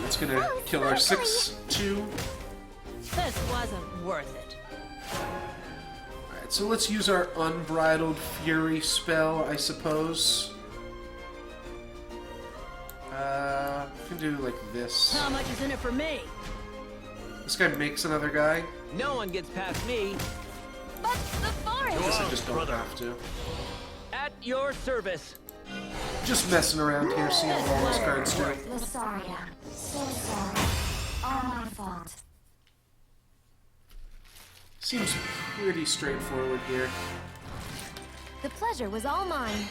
[SPEAKER 1] That's gonna kill our 6-2.
[SPEAKER 7] This wasn't worth it.
[SPEAKER 1] Alright, so let's use our Unbridled Fury spell, I suppose. We can do like this.
[SPEAKER 7] How much is in it for me?
[SPEAKER 1] This guy makes another guy.
[SPEAKER 3] No one gets past me.
[SPEAKER 2] But the
[SPEAKER 1] I
[SPEAKER 2] forest.
[SPEAKER 1] guess I just don't have to.
[SPEAKER 3] At your service.
[SPEAKER 1] Just messing around here, seeing what all those cards do.
[SPEAKER 2] Lasaria. So sorry. All my fault.
[SPEAKER 1] Seems pretty straightforward here.
[SPEAKER 2] The pleasure was all mine.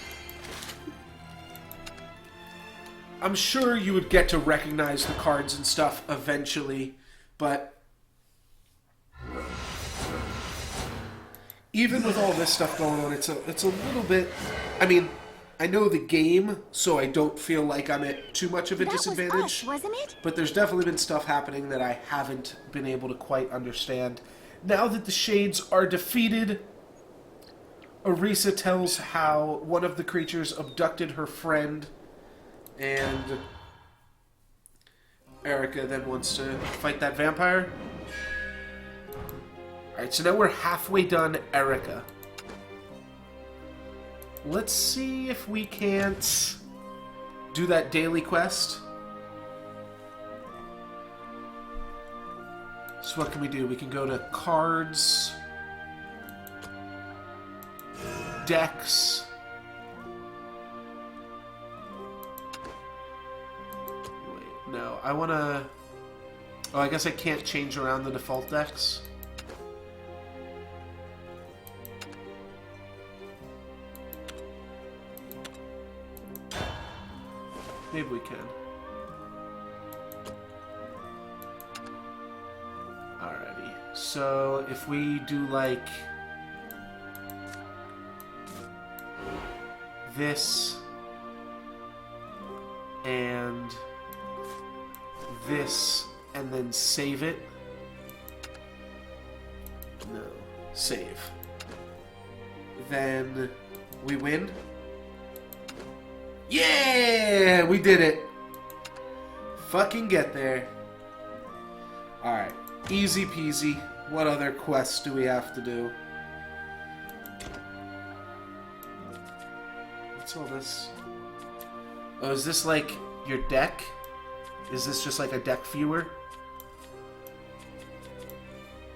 [SPEAKER 1] I'm sure you would get to recognize the cards and stuff eventually, but even with all this stuff going on, it's a little bit. I mean, I know the game, so I don't feel like I'm at too much of a
[SPEAKER 2] That was
[SPEAKER 1] disadvantage.
[SPEAKER 2] us, wasn't it?
[SPEAKER 1] But there's definitely been stuff happening that I haven't been able to quite understand. Now that the Shades are defeated, Orisa tells how one of the creatures abducted her friend, and Erica then wants to fight that vampire. Alright, so now we're halfway done Erica. Let's see if we can't do that daily quest. So what can we do? We can go to cards, decks. Wait, no, I want to... Oh, I guess I can't change around the default decks. Maybe we can. Alrighty. So if we do like this and this and then save it. No. Save. Then we win. Yeah! We did it! Fucking get there. Alright. Easy peasy. What other quests do we have to do? What's all this? Oh, is this like your deck? Is this just like a deck viewer?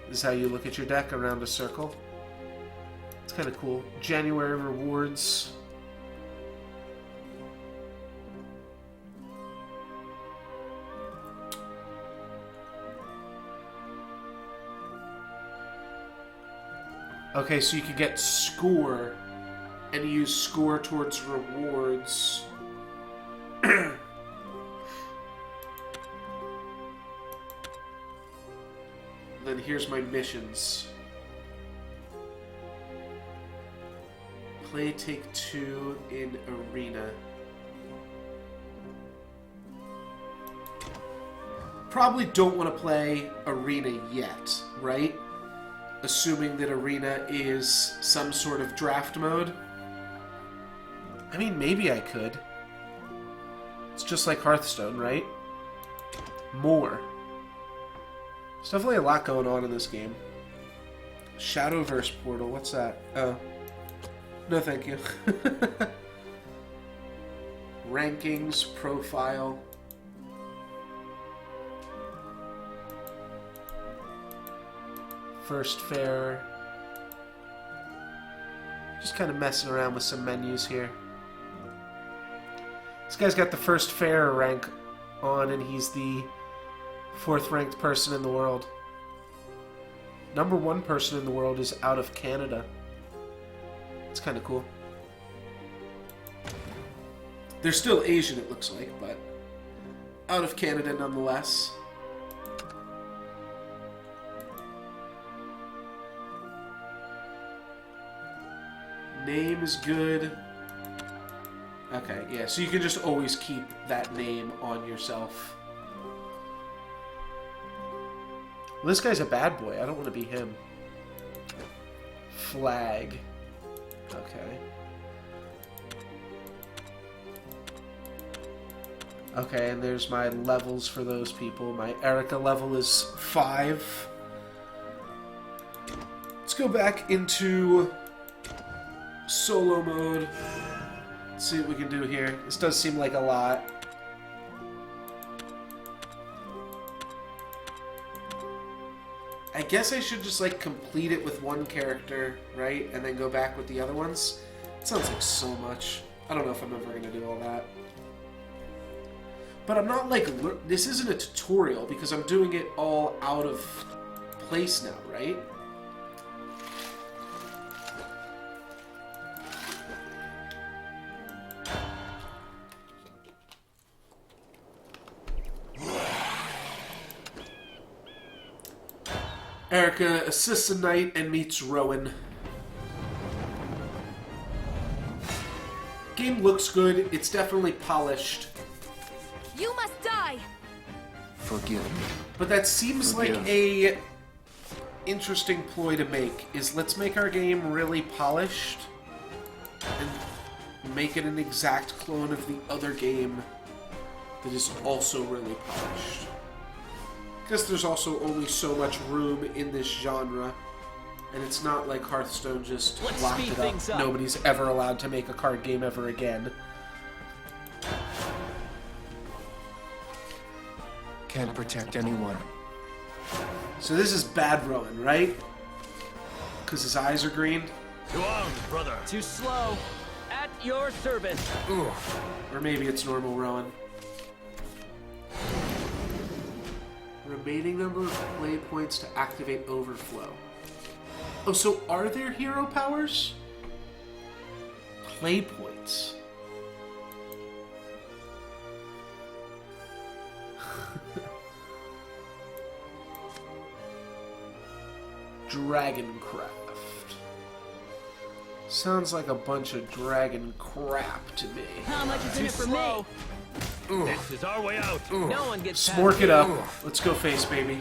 [SPEAKER 1] This is how you look at your deck around a circle? It's kind of cool. January rewards. Okay, so you can get score, and use score towards rewards. Then here's my missions. Play take 2 in arena. Probably don't want to play arena yet, right? Assuming that arena is some sort of draft mode. I mean, maybe I could. It's just like Hearthstone, right? More. There's definitely a lot going on in this game. Shadowverse portal, what's that? Oh. No, thank you. Rankings, profile. First fair. Just kind of messing around with some menus here. This guy's got the first fair rank on, and he's the 4th ranked person in the world. Number 1 person in the world is out of Canada. It's kind of cool. They're still Asian, it looks like, but out of Canada nonetheless. Name is good. Okay, yeah, so you can just always keep that name on yourself. Well, this guy's a bad boy. I don't want to be him. Flag. Okay. Okay, and there's my levels for those people. My Erica level is 5. Let's go back into solo mode. Let's see what we can do here. This does seem like a lot. I guess I should just, like, complete it with one character, right? And then go back with the other ones. It sounds like so much. I don't know if I'm ever going to do all that. But I'm not, like, this isn't a tutorial because I'm doing it all out of place now, right? Erica assists a knight and meets Rowan. Game looks good. It's definitely polished.
[SPEAKER 2] You must die!
[SPEAKER 4] Forgive me.
[SPEAKER 1] But that seems like a interesting ploy to make, is let's make our game really polished and make it an exact clone of the other game that is also really polished. Because there's also only so much room in this genre, and it's not like Hearthstone just
[SPEAKER 3] Let's
[SPEAKER 1] locked
[SPEAKER 3] speed
[SPEAKER 1] it
[SPEAKER 3] things
[SPEAKER 1] up.
[SPEAKER 3] up.
[SPEAKER 1] Nobody's ever allowed to make a card game ever again.
[SPEAKER 4] Can't protect anyone.
[SPEAKER 1] So this is bad Rowan, right? Because his eyes are green?
[SPEAKER 3] To arms, brother. Too slow. At your service.
[SPEAKER 1] Or maybe it's normal Rowan. Remaining number of play points to activate overflow. Oh, so are there hero powers? Play points. Dragoncraft. Sounds like a bunch of dragon crap to me.
[SPEAKER 7] How much is in
[SPEAKER 3] Too
[SPEAKER 7] it for
[SPEAKER 3] slow.
[SPEAKER 7] me?
[SPEAKER 3] This is our way out. No one gets past
[SPEAKER 1] Smork it
[SPEAKER 3] me.
[SPEAKER 1] up. Let's go face, baby.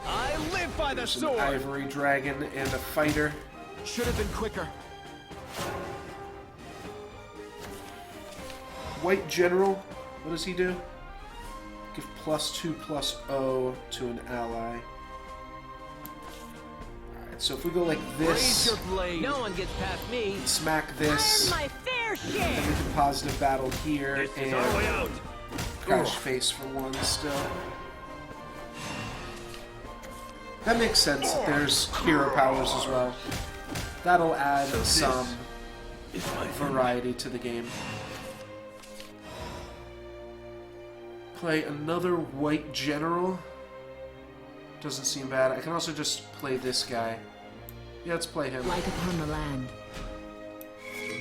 [SPEAKER 3] I live by the
[SPEAKER 1] There's an
[SPEAKER 3] sword.
[SPEAKER 1] ivory dragon and a fighter.
[SPEAKER 4] Should have been quicker.
[SPEAKER 1] White General, what does he do? Give +2/+0 to an ally. Alright, so if we go like
[SPEAKER 3] Raise
[SPEAKER 1] this,
[SPEAKER 3] your blade. No one gets past me.
[SPEAKER 1] smack this,
[SPEAKER 7] My fair share!
[SPEAKER 1] then we can positive battle here,
[SPEAKER 3] This is our way
[SPEAKER 1] and
[SPEAKER 3] out.
[SPEAKER 1] crash face for one still. That makes sense that there's hero powers as well. That'll add some variety to the game. Play another white general. Doesn't seem bad. I can also just play this guy. Yeah, let's play him.
[SPEAKER 7] Light upon the land.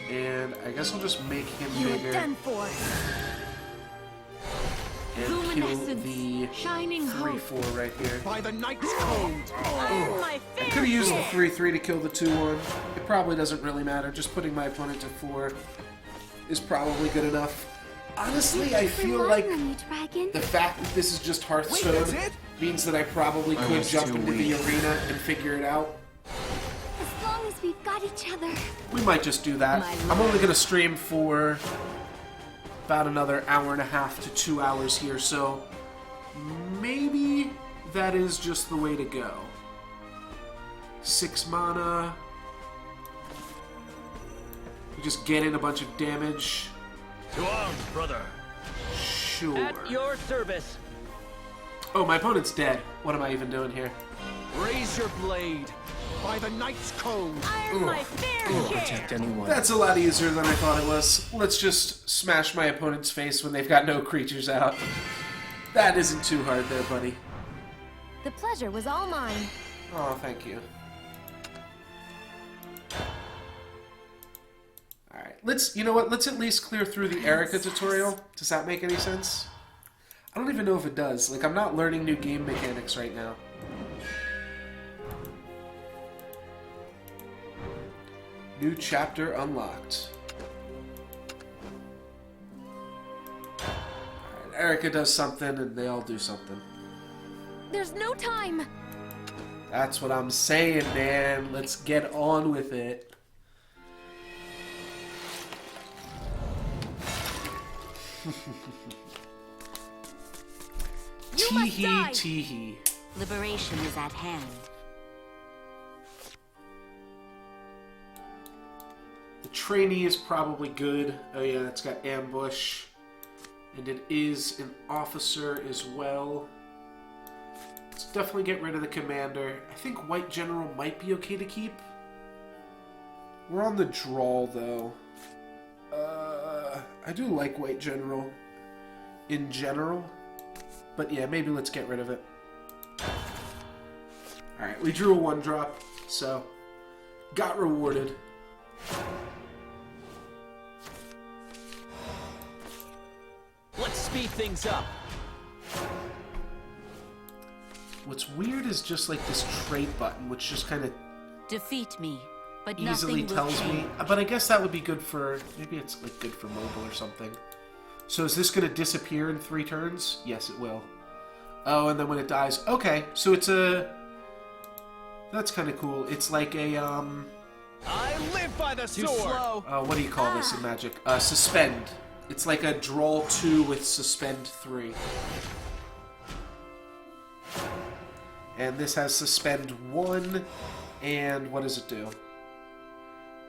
[SPEAKER 1] And I guess I'll just make him
[SPEAKER 2] You are
[SPEAKER 1] bigger
[SPEAKER 2] done for.
[SPEAKER 1] and kill
[SPEAKER 7] Luminescence.
[SPEAKER 1] the
[SPEAKER 7] Shining hope.
[SPEAKER 1] 3/4 right here.
[SPEAKER 4] By the Knight's Code.
[SPEAKER 7] My
[SPEAKER 1] I
[SPEAKER 7] fair
[SPEAKER 1] could have used the
[SPEAKER 7] share!
[SPEAKER 1] 3/3 to kill the 2/1. It probably doesn't really matter. Just putting my opponent to 4 is probably good enough. Honestly, I feel like
[SPEAKER 2] Dragon.
[SPEAKER 1] the fact that this is just Hearthstone
[SPEAKER 4] that's it?
[SPEAKER 1] means that I probably
[SPEAKER 4] I
[SPEAKER 1] could
[SPEAKER 4] was
[SPEAKER 1] jump
[SPEAKER 4] too
[SPEAKER 1] into the
[SPEAKER 4] weak.
[SPEAKER 1] arena and figure it out.
[SPEAKER 2] As long as we've got each other.
[SPEAKER 1] We might just do that.
[SPEAKER 7] My
[SPEAKER 1] I'm only going to stream for about another hour and a half to 2 hours here, so maybe that is just the way to go. 6 mana. We just get in a bunch of damage.
[SPEAKER 3] To arms, brother.
[SPEAKER 1] Sure.
[SPEAKER 3] At your service.
[SPEAKER 1] Oh, my opponent's dead. What am I even doing here?
[SPEAKER 4] Raise your blade. By the Knight's Code.
[SPEAKER 7] Iron my fair
[SPEAKER 4] Can't
[SPEAKER 7] share.
[SPEAKER 4] protect anyone.
[SPEAKER 1] That's a lot easier than I thought it was. Let's just smash my opponent's face when they've got no creatures out. That isn't too hard there, buddy.
[SPEAKER 2] The pleasure was all mine.
[SPEAKER 1] Oh, thank you. Alright, you know what, let's at least clear through the Erica tutorial. Does that make any sense? I don't even know if it does. Like, I'm not learning new game mechanics right now. New chapter unlocked. Alright, Erica does something, and they all do something.
[SPEAKER 2] There's no time.
[SPEAKER 1] That's what I'm saying, man. Let's get on with it.
[SPEAKER 2] You must
[SPEAKER 1] Tee-hee,
[SPEAKER 2] die.
[SPEAKER 1] tee-hee.
[SPEAKER 7] Liberation is at hand.
[SPEAKER 1] The trainee is probably good. Oh yeah, it's got ambush. And it is an officer as well. Let's definitely get rid of the commander. I think White General might be okay to keep. We're on the drawl, though. I do like White General in general. But yeah, maybe let's get rid of it. Alright, we drew a 1-drop, so got rewarded.
[SPEAKER 3] Let's speed things up.
[SPEAKER 1] What's weird is just like this trait button, which just kind of
[SPEAKER 7] Defeat me, but
[SPEAKER 1] easily
[SPEAKER 7] nothing will
[SPEAKER 1] tells
[SPEAKER 7] change.
[SPEAKER 1] me. But I guess that would be good for, maybe it's like good for mobile or something. So is this going to disappear in 3 turns? Yes, it will. Oh, and then when it dies, okay. So it's a, that's kind of cool. It's like a
[SPEAKER 3] I live by the
[SPEAKER 4] Too
[SPEAKER 3] sword.
[SPEAKER 4] slow.
[SPEAKER 1] what do you call this in Magic? Suspend. It's like a draw 2 with suspend 3. And this has suspend 1, and what does it do?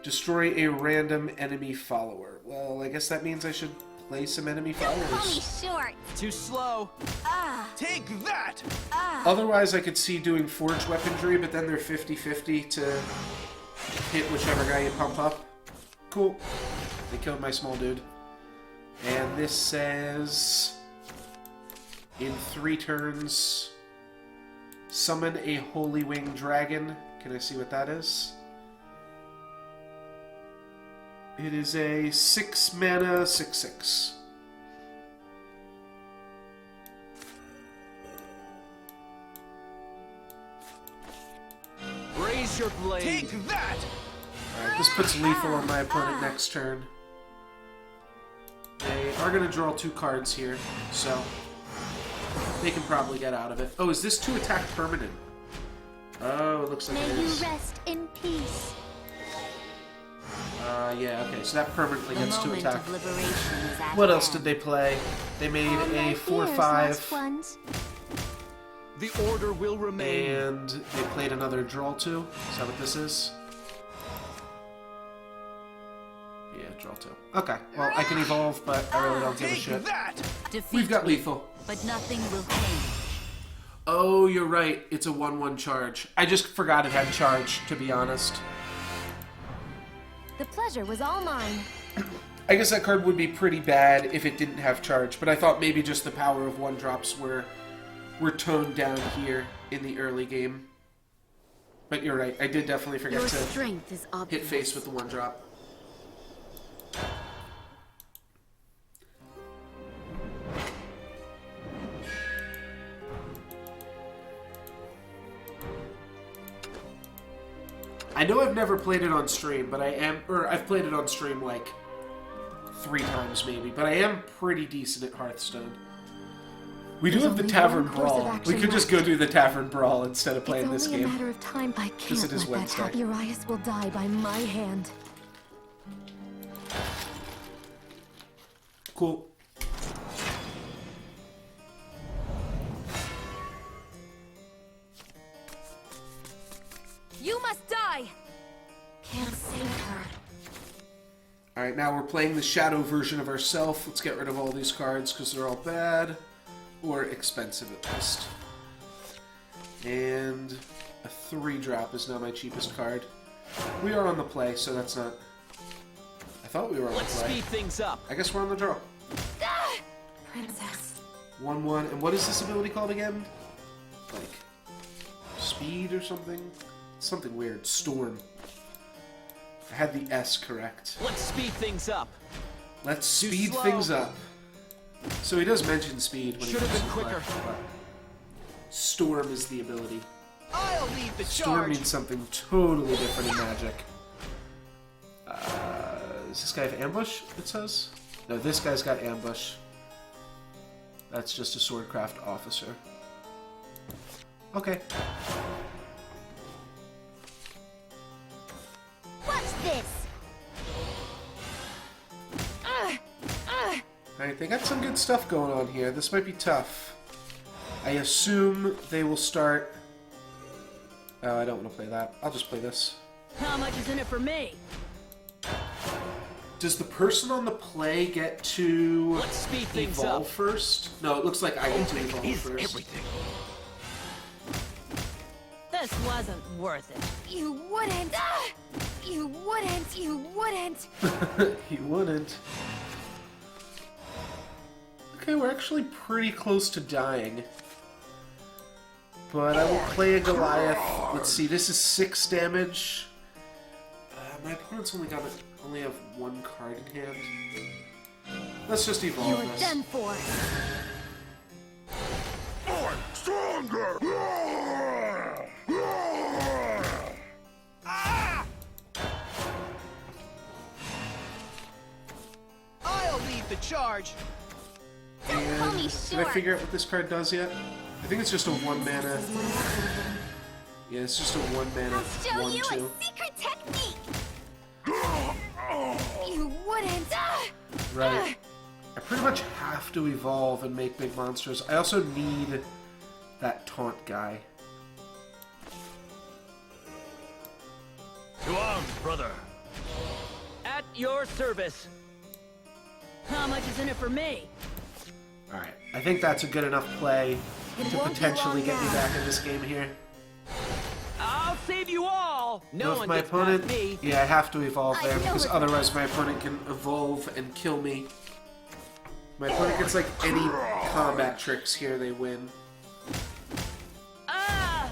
[SPEAKER 1] Destroy a random enemy follower. Well, I guess that means I should play some enemy
[SPEAKER 2] Call me
[SPEAKER 1] followers.
[SPEAKER 2] short.
[SPEAKER 3] Too slow. Take that.
[SPEAKER 1] Otherwise, I could see doing forge weaponry, but then they're 50-50 to hit whichever guy you pump up. Cool. They killed my small dude. And this says, in 3 turns, summon a Holy Wing Dragon. Can I see what that is? It is a 6 mana 6/6.
[SPEAKER 3] Raise your blade. Take that.
[SPEAKER 1] Alright, this puts lethal on my opponent next turn. They are going to draw 2 cards here, so they can probably get out of it. Oh, is this to attack permanent? Oh, it looks like
[SPEAKER 2] May
[SPEAKER 1] it
[SPEAKER 2] you
[SPEAKER 1] is.
[SPEAKER 2] rest in peace.
[SPEAKER 1] Yeah, okay, so that permanently
[SPEAKER 7] The
[SPEAKER 1] gets to
[SPEAKER 7] moment
[SPEAKER 1] attack.
[SPEAKER 7] of liberation is at
[SPEAKER 1] What else
[SPEAKER 7] hand.
[SPEAKER 1] did they play? They made
[SPEAKER 2] Calm
[SPEAKER 1] a
[SPEAKER 2] my fears, lost
[SPEAKER 1] 4/5,
[SPEAKER 2] ones.
[SPEAKER 3] The order will remain.
[SPEAKER 1] and they played another draw 2. Is that what this is? Yeah, draw 2. Okay, well, I can evolve, but I really don't give a shit.
[SPEAKER 3] that.
[SPEAKER 7] Defeat
[SPEAKER 1] We've got
[SPEAKER 7] me,
[SPEAKER 1] lethal.
[SPEAKER 7] but nothing will change.
[SPEAKER 1] Oh, you're right. It's a 1/1 charge. I just forgot it had charge, to be honest.
[SPEAKER 2] The pleasure was all mine.
[SPEAKER 1] I guess that card would be pretty bad if it didn't have charge, but I thought maybe just the power of 1-drops were toned down here in the early game. But you're right. I did definitely forget
[SPEAKER 7] Your
[SPEAKER 1] to
[SPEAKER 7] strength is obvious.
[SPEAKER 1] hit face with the 1-drop. I know I've never played it on stream, but I've played it on stream like 3 times maybe, but I am pretty decent at Hearthstone. We do
[SPEAKER 2] There's
[SPEAKER 1] have the
[SPEAKER 2] only
[SPEAKER 1] Tavern
[SPEAKER 2] one course of
[SPEAKER 1] Brawl. We
[SPEAKER 2] action
[SPEAKER 1] could just
[SPEAKER 2] left.
[SPEAKER 1] go do the Tavern Brawl instead of playing
[SPEAKER 2] It's
[SPEAKER 1] this
[SPEAKER 2] only a
[SPEAKER 1] game.
[SPEAKER 2] matter of time. I
[SPEAKER 1] Because
[SPEAKER 2] can't
[SPEAKER 1] it is
[SPEAKER 2] let
[SPEAKER 1] Wednesday.
[SPEAKER 2] that happy Arias will die by my hand.
[SPEAKER 1] Cool.
[SPEAKER 2] You must die! Can't save her.
[SPEAKER 1] Alright, now we're playing the Shadow version of ourselves. Let's get rid of all these cards because they're all bad. Or expensive at least. And a 3-drop is now my cheapest card. We are on the play, so that's not... I thought we were on
[SPEAKER 3] Let's
[SPEAKER 1] the play.
[SPEAKER 3] speed things up.
[SPEAKER 1] I guess we're on the draw.
[SPEAKER 2] Ah! Princess.
[SPEAKER 1] 1-1. And what is this ability called again? Like... Speed or something? Something weird. Storm. I had the S correct.
[SPEAKER 3] Let's speed things up.
[SPEAKER 1] Let's
[SPEAKER 3] Too
[SPEAKER 1] speed
[SPEAKER 3] slow.
[SPEAKER 1] things up. So he does mention speed when
[SPEAKER 4] Should have
[SPEAKER 1] he
[SPEAKER 4] been
[SPEAKER 1] uses
[SPEAKER 4] quicker.
[SPEAKER 1] flash, but Storm is the ability.
[SPEAKER 4] I'll lead the
[SPEAKER 1] Storm
[SPEAKER 4] charge.
[SPEAKER 1] means something totally different in Magic. Does this guy have ambush, it says? No, this guy's got ambush. That's just a swordcraft officer. Okay.
[SPEAKER 2] Watch this.
[SPEAKER 1] Alright, they got some good stuff going on here. This might be tough. I assume they will start... Oh, I don't want to play that. I'll just play this.
[SPEAKER 3] How much is in it for me?
[SPEAKER 1] Does the person on the play get to
[SPEAKER 3] Let's speed things
[SPEAKER 1] evolve
[SPEAKER 3] up.
[SPEAKER 1] first? No, it looks like I get to evolve first.
[SPEAKER 5] Everything.
[SPEAKER 3] This wasn't worth it.
[SPEAKER 2] You wouldn't. Ah! You wouldn't. You wouldn't.
[SPEAKER 1] He wouldn't. Okay, we're actually pretty close to dying. But I will play a Goliath. Let's see, this is 6 damage. My opponent's only have 1 card in hand. Let's just evolve
[SPEAKER 2] You are
[SPEAKER 1] this.
[SPEAKER 2] done for.
[SPEAKER 5] I'm stronger!
[SPEAKER 4] I'll lead the charge.
[SPEAKER 2] Don't call me
[SPEAKER 1] Did I
[SPEAKER 2] short.
[SPEAKER 1] figure out what this card does yet? I think it's just a 1 mana. Yeah, it's just a 1 mana.
[SPEAKER 2] I'll show you
[SPEAKER 1] 1/2.
[SPEAKER 2] a secret technique. You wouldn't. Ah!
[SPEAKER 1] Right. I pretty much have to evolve and make big monsters. I also need that taunt guy.
[SPEAKER 3] To arms, brother. At your service. How much is in it for me?
[SPEAKER 1] Alright, I think that's a good enough play
[SPEAKER 2] It
[SPEAKER 1] to
[SPEAKER 2] won't be
[SPEAKER 1] potentially
[SPEAKER 2] long
[SPEAKER 1] get me
[SPEAKER 2] now.
[SPEAKER 1] back in this game here.
[SPEAKER 3] I'll save you all. No
[SPEAKER 1] If
[SPEAKER 3] one
[SPEAKER 1] my
[SPEAKER 3] gets
[SPEAKER 1] opponent,
[SPEAKER 3] past me.
[SPEAKER 1] yeah, I have to evolve
[SPEAKER 2] I
[SPEAKER 1] there
[SPEAKER 2] know
[SPEAKER 1] because
[SPEAKER 2] it.
[SPEAKER 1] otherwise my opponent can evolve and kill me. My opponent gets like any combat tricks here, they win.
[SPEAKER 3] Ah!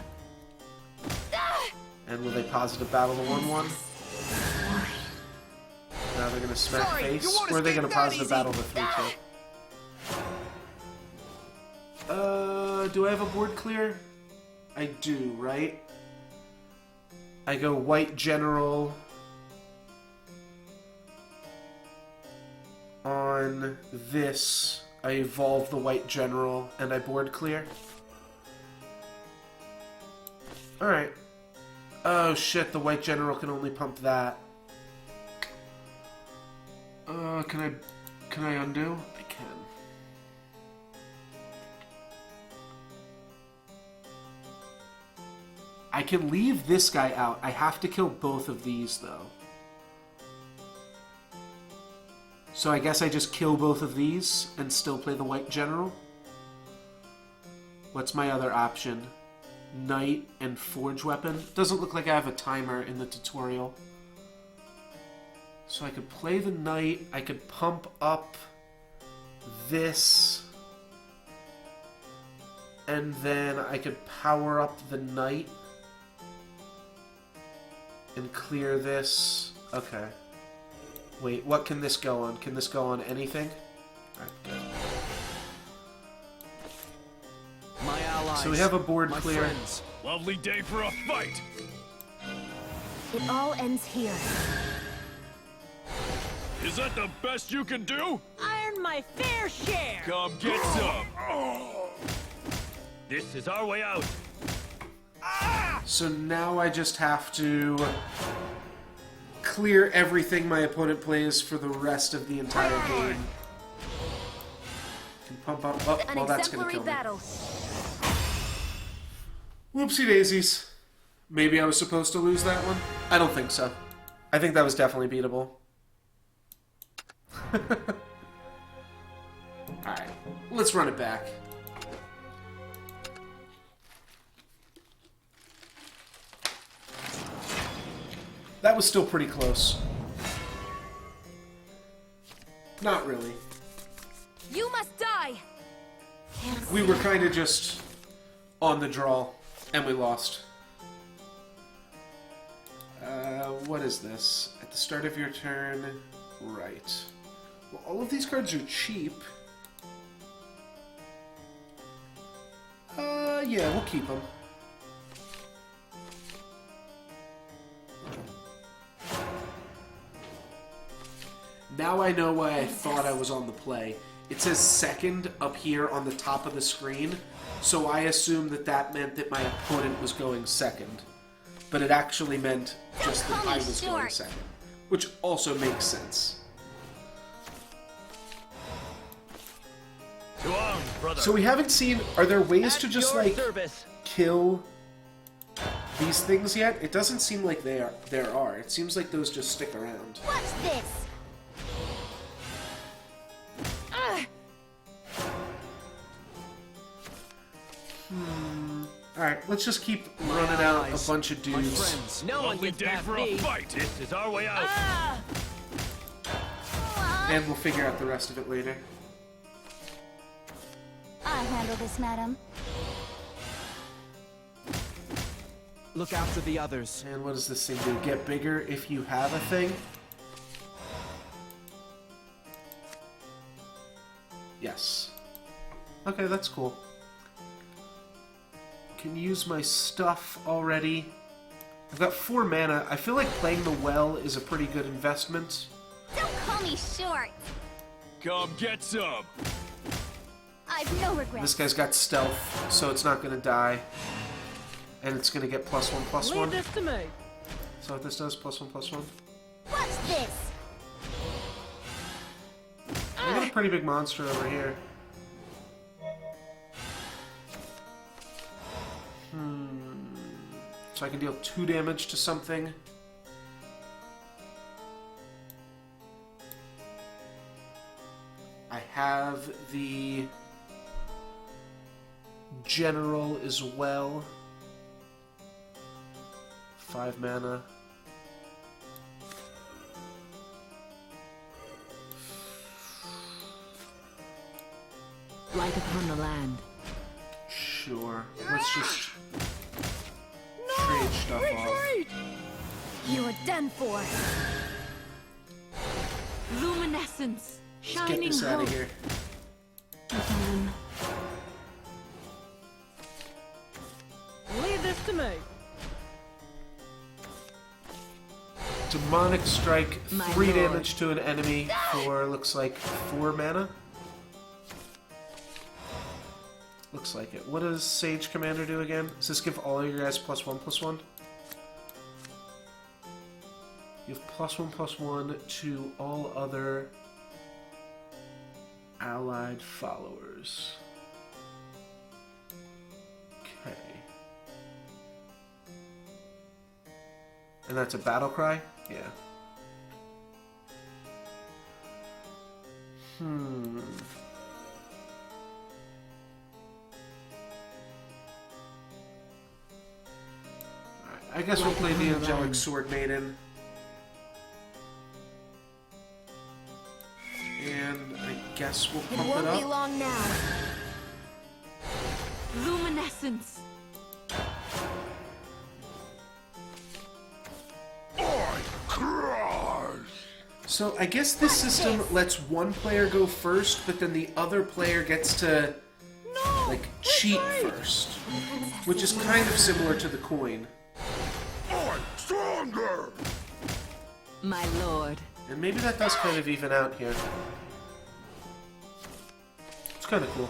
[SPEAKER 1] And will they positive battle the 1/1? Now they're gonna smack
[SPEAKER 4] Sorry, you
[SPEAKER 1] face,
[SPEAKER 4] won't
[SPEAKER 1] or are they
[SPEAKER 4] escape
[SPEAKER 1] gonna
[SPEAKER 4] that
[SPEAKER 1] positive
[SPEAKER 4] easy.
[SPEAKER 1] battle the 3/2? Do I have a board clear? I do, right? I go white general on this. I evolve the white general and I board clear. Alright. Oh shit, the white general can only pump that. Can I undo? I can. I can leave this guy out. I have to kill both of these, though. So I guess I just kill both of these and still play the white general? What's my other option? Knight and forge weapon? Doesn't look like I have a timer in the tutorial. So I could play the knight, I could pump up this, and then I could power up the knight and clear this. Okay. Wait, what can this go on? Can this go on anything? Alright, good.
[SPEAKER 4] My allies.
[SPEAKER 1] So we have a board
[SPEAKER 4] my
[SPEAKER 1] clear.
[SPEAKER 4] friends.
[SPEAKER 6] Lovely day for a fight!
[SPEAKER 2] It all ends here.
[SPEAKER 6] Is that the best you can do?
[SPEAKER 3] I earned my fair share.
[SPEAKER 6] Come get some!
[SPEAKER 3] This is our way out.
[SPEAKER 1] So now I just have to clear everything my opponent plays for the rest of the entire game. Can pump up. Oh,
[SPEAKER 2] An
[SPEAKER 1] well, that's gonna
[SPEAKER 2] exemplary
[SPEAKER 1] kill me.
[SPEAKER 2] battle.
[SPEAKER 1] Whoopsie daisies. Maybe I was supposed to lose that one? I don't think so. I think that was definitely beatable. Alright, let's run it back. That was still pretty close. Not really.
[SPEAKER 2] You must die!
[SPEAKER 1] We were kind of just on the draw, and we lost. What is this? At the start of your turn, right. Well, all of these cards are cheap. Yeah, we'll keep them. Now I know why I thought I was on the play. It says second up here on the top of the screen, so I assumed that that meant that my opponent was going second. But it actually meant just that I was going second, which also makes sense.
[SPEAKER 3] To arms, brother.
[SPEAKER 1] So we haven't seen... Are there ways to
[SPEAKER 3] At
[SPEAKER 1] just,
[SPEAKER 3] your
[SPEAKER 1] like,
[SPEAKER 3] service.
[SPEAKER 1] kill these things yet? It doesn't seem like there are. It seems like those just stick around.
[SPEAKER 2] Watch this!
[SPEAKER 1] Alright, let's just keep running out a bunch of
[SPEAKER 4] My
[SPEAKER 1] dudes.
[SPEAKER 4] friends.
[SPEAKER 3] No one
[SPEAKER 6] Lovely
[SPEAKER 3] gets
[SPEAKER 6] day
[SPEAKER 3] past
[SPEAKER 6] for
[SPEAKER 3] me.
[SPEAKER 6] a fight.
[SPEAKER 3] This is our way out.
[SPEAKER 1] And we'll figure out the rest of it later.
[SPEAKER 2] I handle this, madam.
[SPEAKER 4] Look after the others.
[SPEAKER 1] And what does this thing do? Get bigger if you have a thing? Yes. Okay, that's cool. Can use my stuff already. I've got 4 mana. I feel like playing the well is a pretty good investment.
[SPEAKER 2] Don't call me short!
[SPEAKER 6] Come get some.
[SPEAKER 2] I've no regrets.
[SPEAKER 1] This guy's got stealth, so it's not going to die. And it's going to get +1/+1.
[SPEAKER 3] Leave this to me.
[SPEAKER 1] So what this does, +1/+1.
[SPEAKER 2] Watch this!
[SPEAKER 1] I got a pretty big monster over here. So I can deal 2 damage to something. I have the general as well. 5 mana.
[SPEAKER 7] Light upon the land.
[SPEAKER 1] Sure. Let's just trade stuff off.
[SPEAKER 2] You are done for!
[SPEAKER 7] Luminescence.
[SPEAKER 1] Let's get
[SPEAKER 7] Shining
[SPEAKER 1] this out
[SPEAKER 7] hope.
[SPEAKER 1] of here.
[SPEAKER 7] Again.
[SPEAKER 3] Leave this to me.
[SPEAKER 1] Demonic Strike,
[SPEAKER 7] My
[SPEAKER 1] 3
[SPEAKER 7] lord.
[SPEAKER 1] damage to an enemy for, looks like, 4 mana? Looks like it. What does Sage Commander do again? Does this give all of your guys +1/+1? You have +1/+1 to all other allied followers. Okay. And that's a battle cry? Yeah. Alright, I guess we'll play the Angelic Sword Maiden. And I guess we'll
[SPEAKER 2] It
[SPEAKER 1] pump
[SPEAKER 2] won't
[SPEAKER 1] it
[SPEAKER 2] be
[SPEAKER 1] up.
[SPEAKER 2] long now.
[SPEAKER 7] Luminescence.
[SPEAKER 5] I crush!
[SPEAKER 1] So I guess this system lets one player go first, but then the other player gets to like cheat first, which is kind of similar to the coin.
[SPEAKER 5] I'm stronger!
[SPEAKER 7] My lord.
[SPEAKER 1] And maybe that does kind of even out here. It's kind of cool.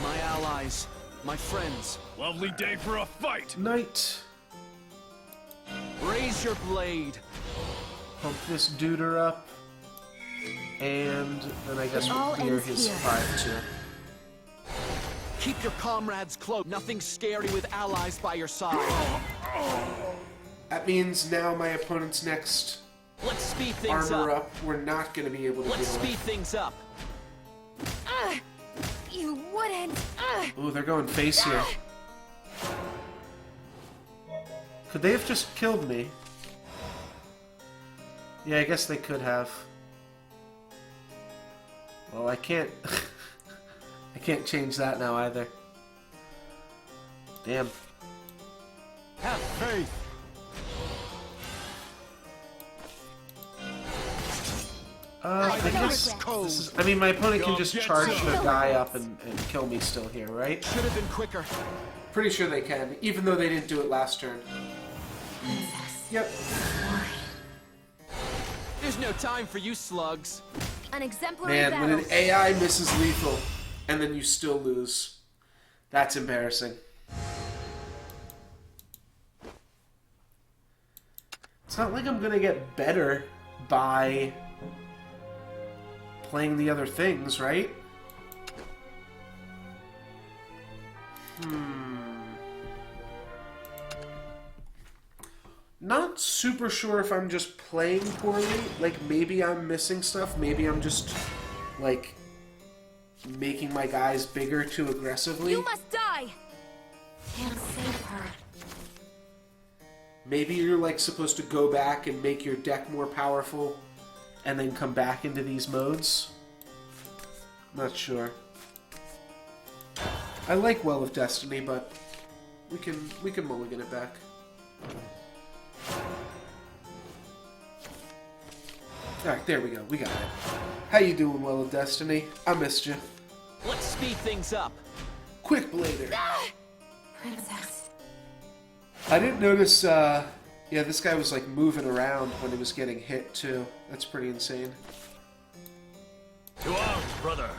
[SPEAKER 4] My allies. My friends.
[SPEAKER 6] Lovely day for a fight.
[SPEAKER 1] Knight.
[SPEAKER 4] Raise your blade.
[SPEAKER 1] Pump this duder up. And then I guess
[SPEAKER 2] all
[SPEAKER 1] we'll clear
[SPEAKER 2] ends
[SPEAKER 1] his
[SPEAKER 2] here.
[SPEAKER 1] 5-2.
[SPEAKER 4] Keep your comrades close. Nothing scary with allies by your side.
[SPEAKER 1] That means now my opponent's next
[SPEAKER 4] Let's speed things
[SPEAKER 1] armor
[SPEAKER 4] up.
[SPEAKER 1] up, we're not going to be able to
[SPEAKER 4] Let's
[SPEAKER 1] deal
[SPEAKER 4] speed
[SPEAKER 1] with.
[SPEAKER 4] things up.
[SPEAKER 2] You wouldn't!
[SPEAKER 1] Ooh, they're going face here. Could they have just killed me? Yeah, I guess they could have. Well, I can't... I can't change that now either. Damn.
[SPEAKER 4] Have faith.
[SPEAKER 1] I guess this is, I mean, my opponent can just charge the guy up and kill me still here, right?
[SPEAKER 4] Should have been quicker.
[SPEAKER 1] Pretty sure they can, even though they didn't do it last turn. Yep.
[SPEAKER 4] There's no time for you slugs.
[SPEAKER 2] An exemplary
[SPEAKER 1] Man,
[SPEAKER 2] battle.
[SPEAKER 1] when an AI misses lethal, and then you still lose, that's embarrassing. It's not like I'm gonna get better by playing the other things, right? Not super sure if I'm just playing poorly. Like, maybe I'm missing stuff. Maybe I'm just, like, making my guys bigger too aggressively.
[SPEAKER 2] You must die! Can't save her.
[SPEAKER 1] Maybe you're, like, supposed to go back and make your deck more powerful and then come back into these modes. Not sure. I like Well of Destiny, but we can mulligan it back. Alright, there we go. We got it. How you doing, Well of Destiny? I missed you.
[SPEAKER 4] Let's speed things up.
[SPEAKER 1] Quick Blader.
[SPEAKER 2] Princess.
[SPEAKER 1] I didn't notice, yeah, this guy was, like, moving around when he was getting hit, too. That's pretty insane.
[SPEAKER 3] To arms, brother.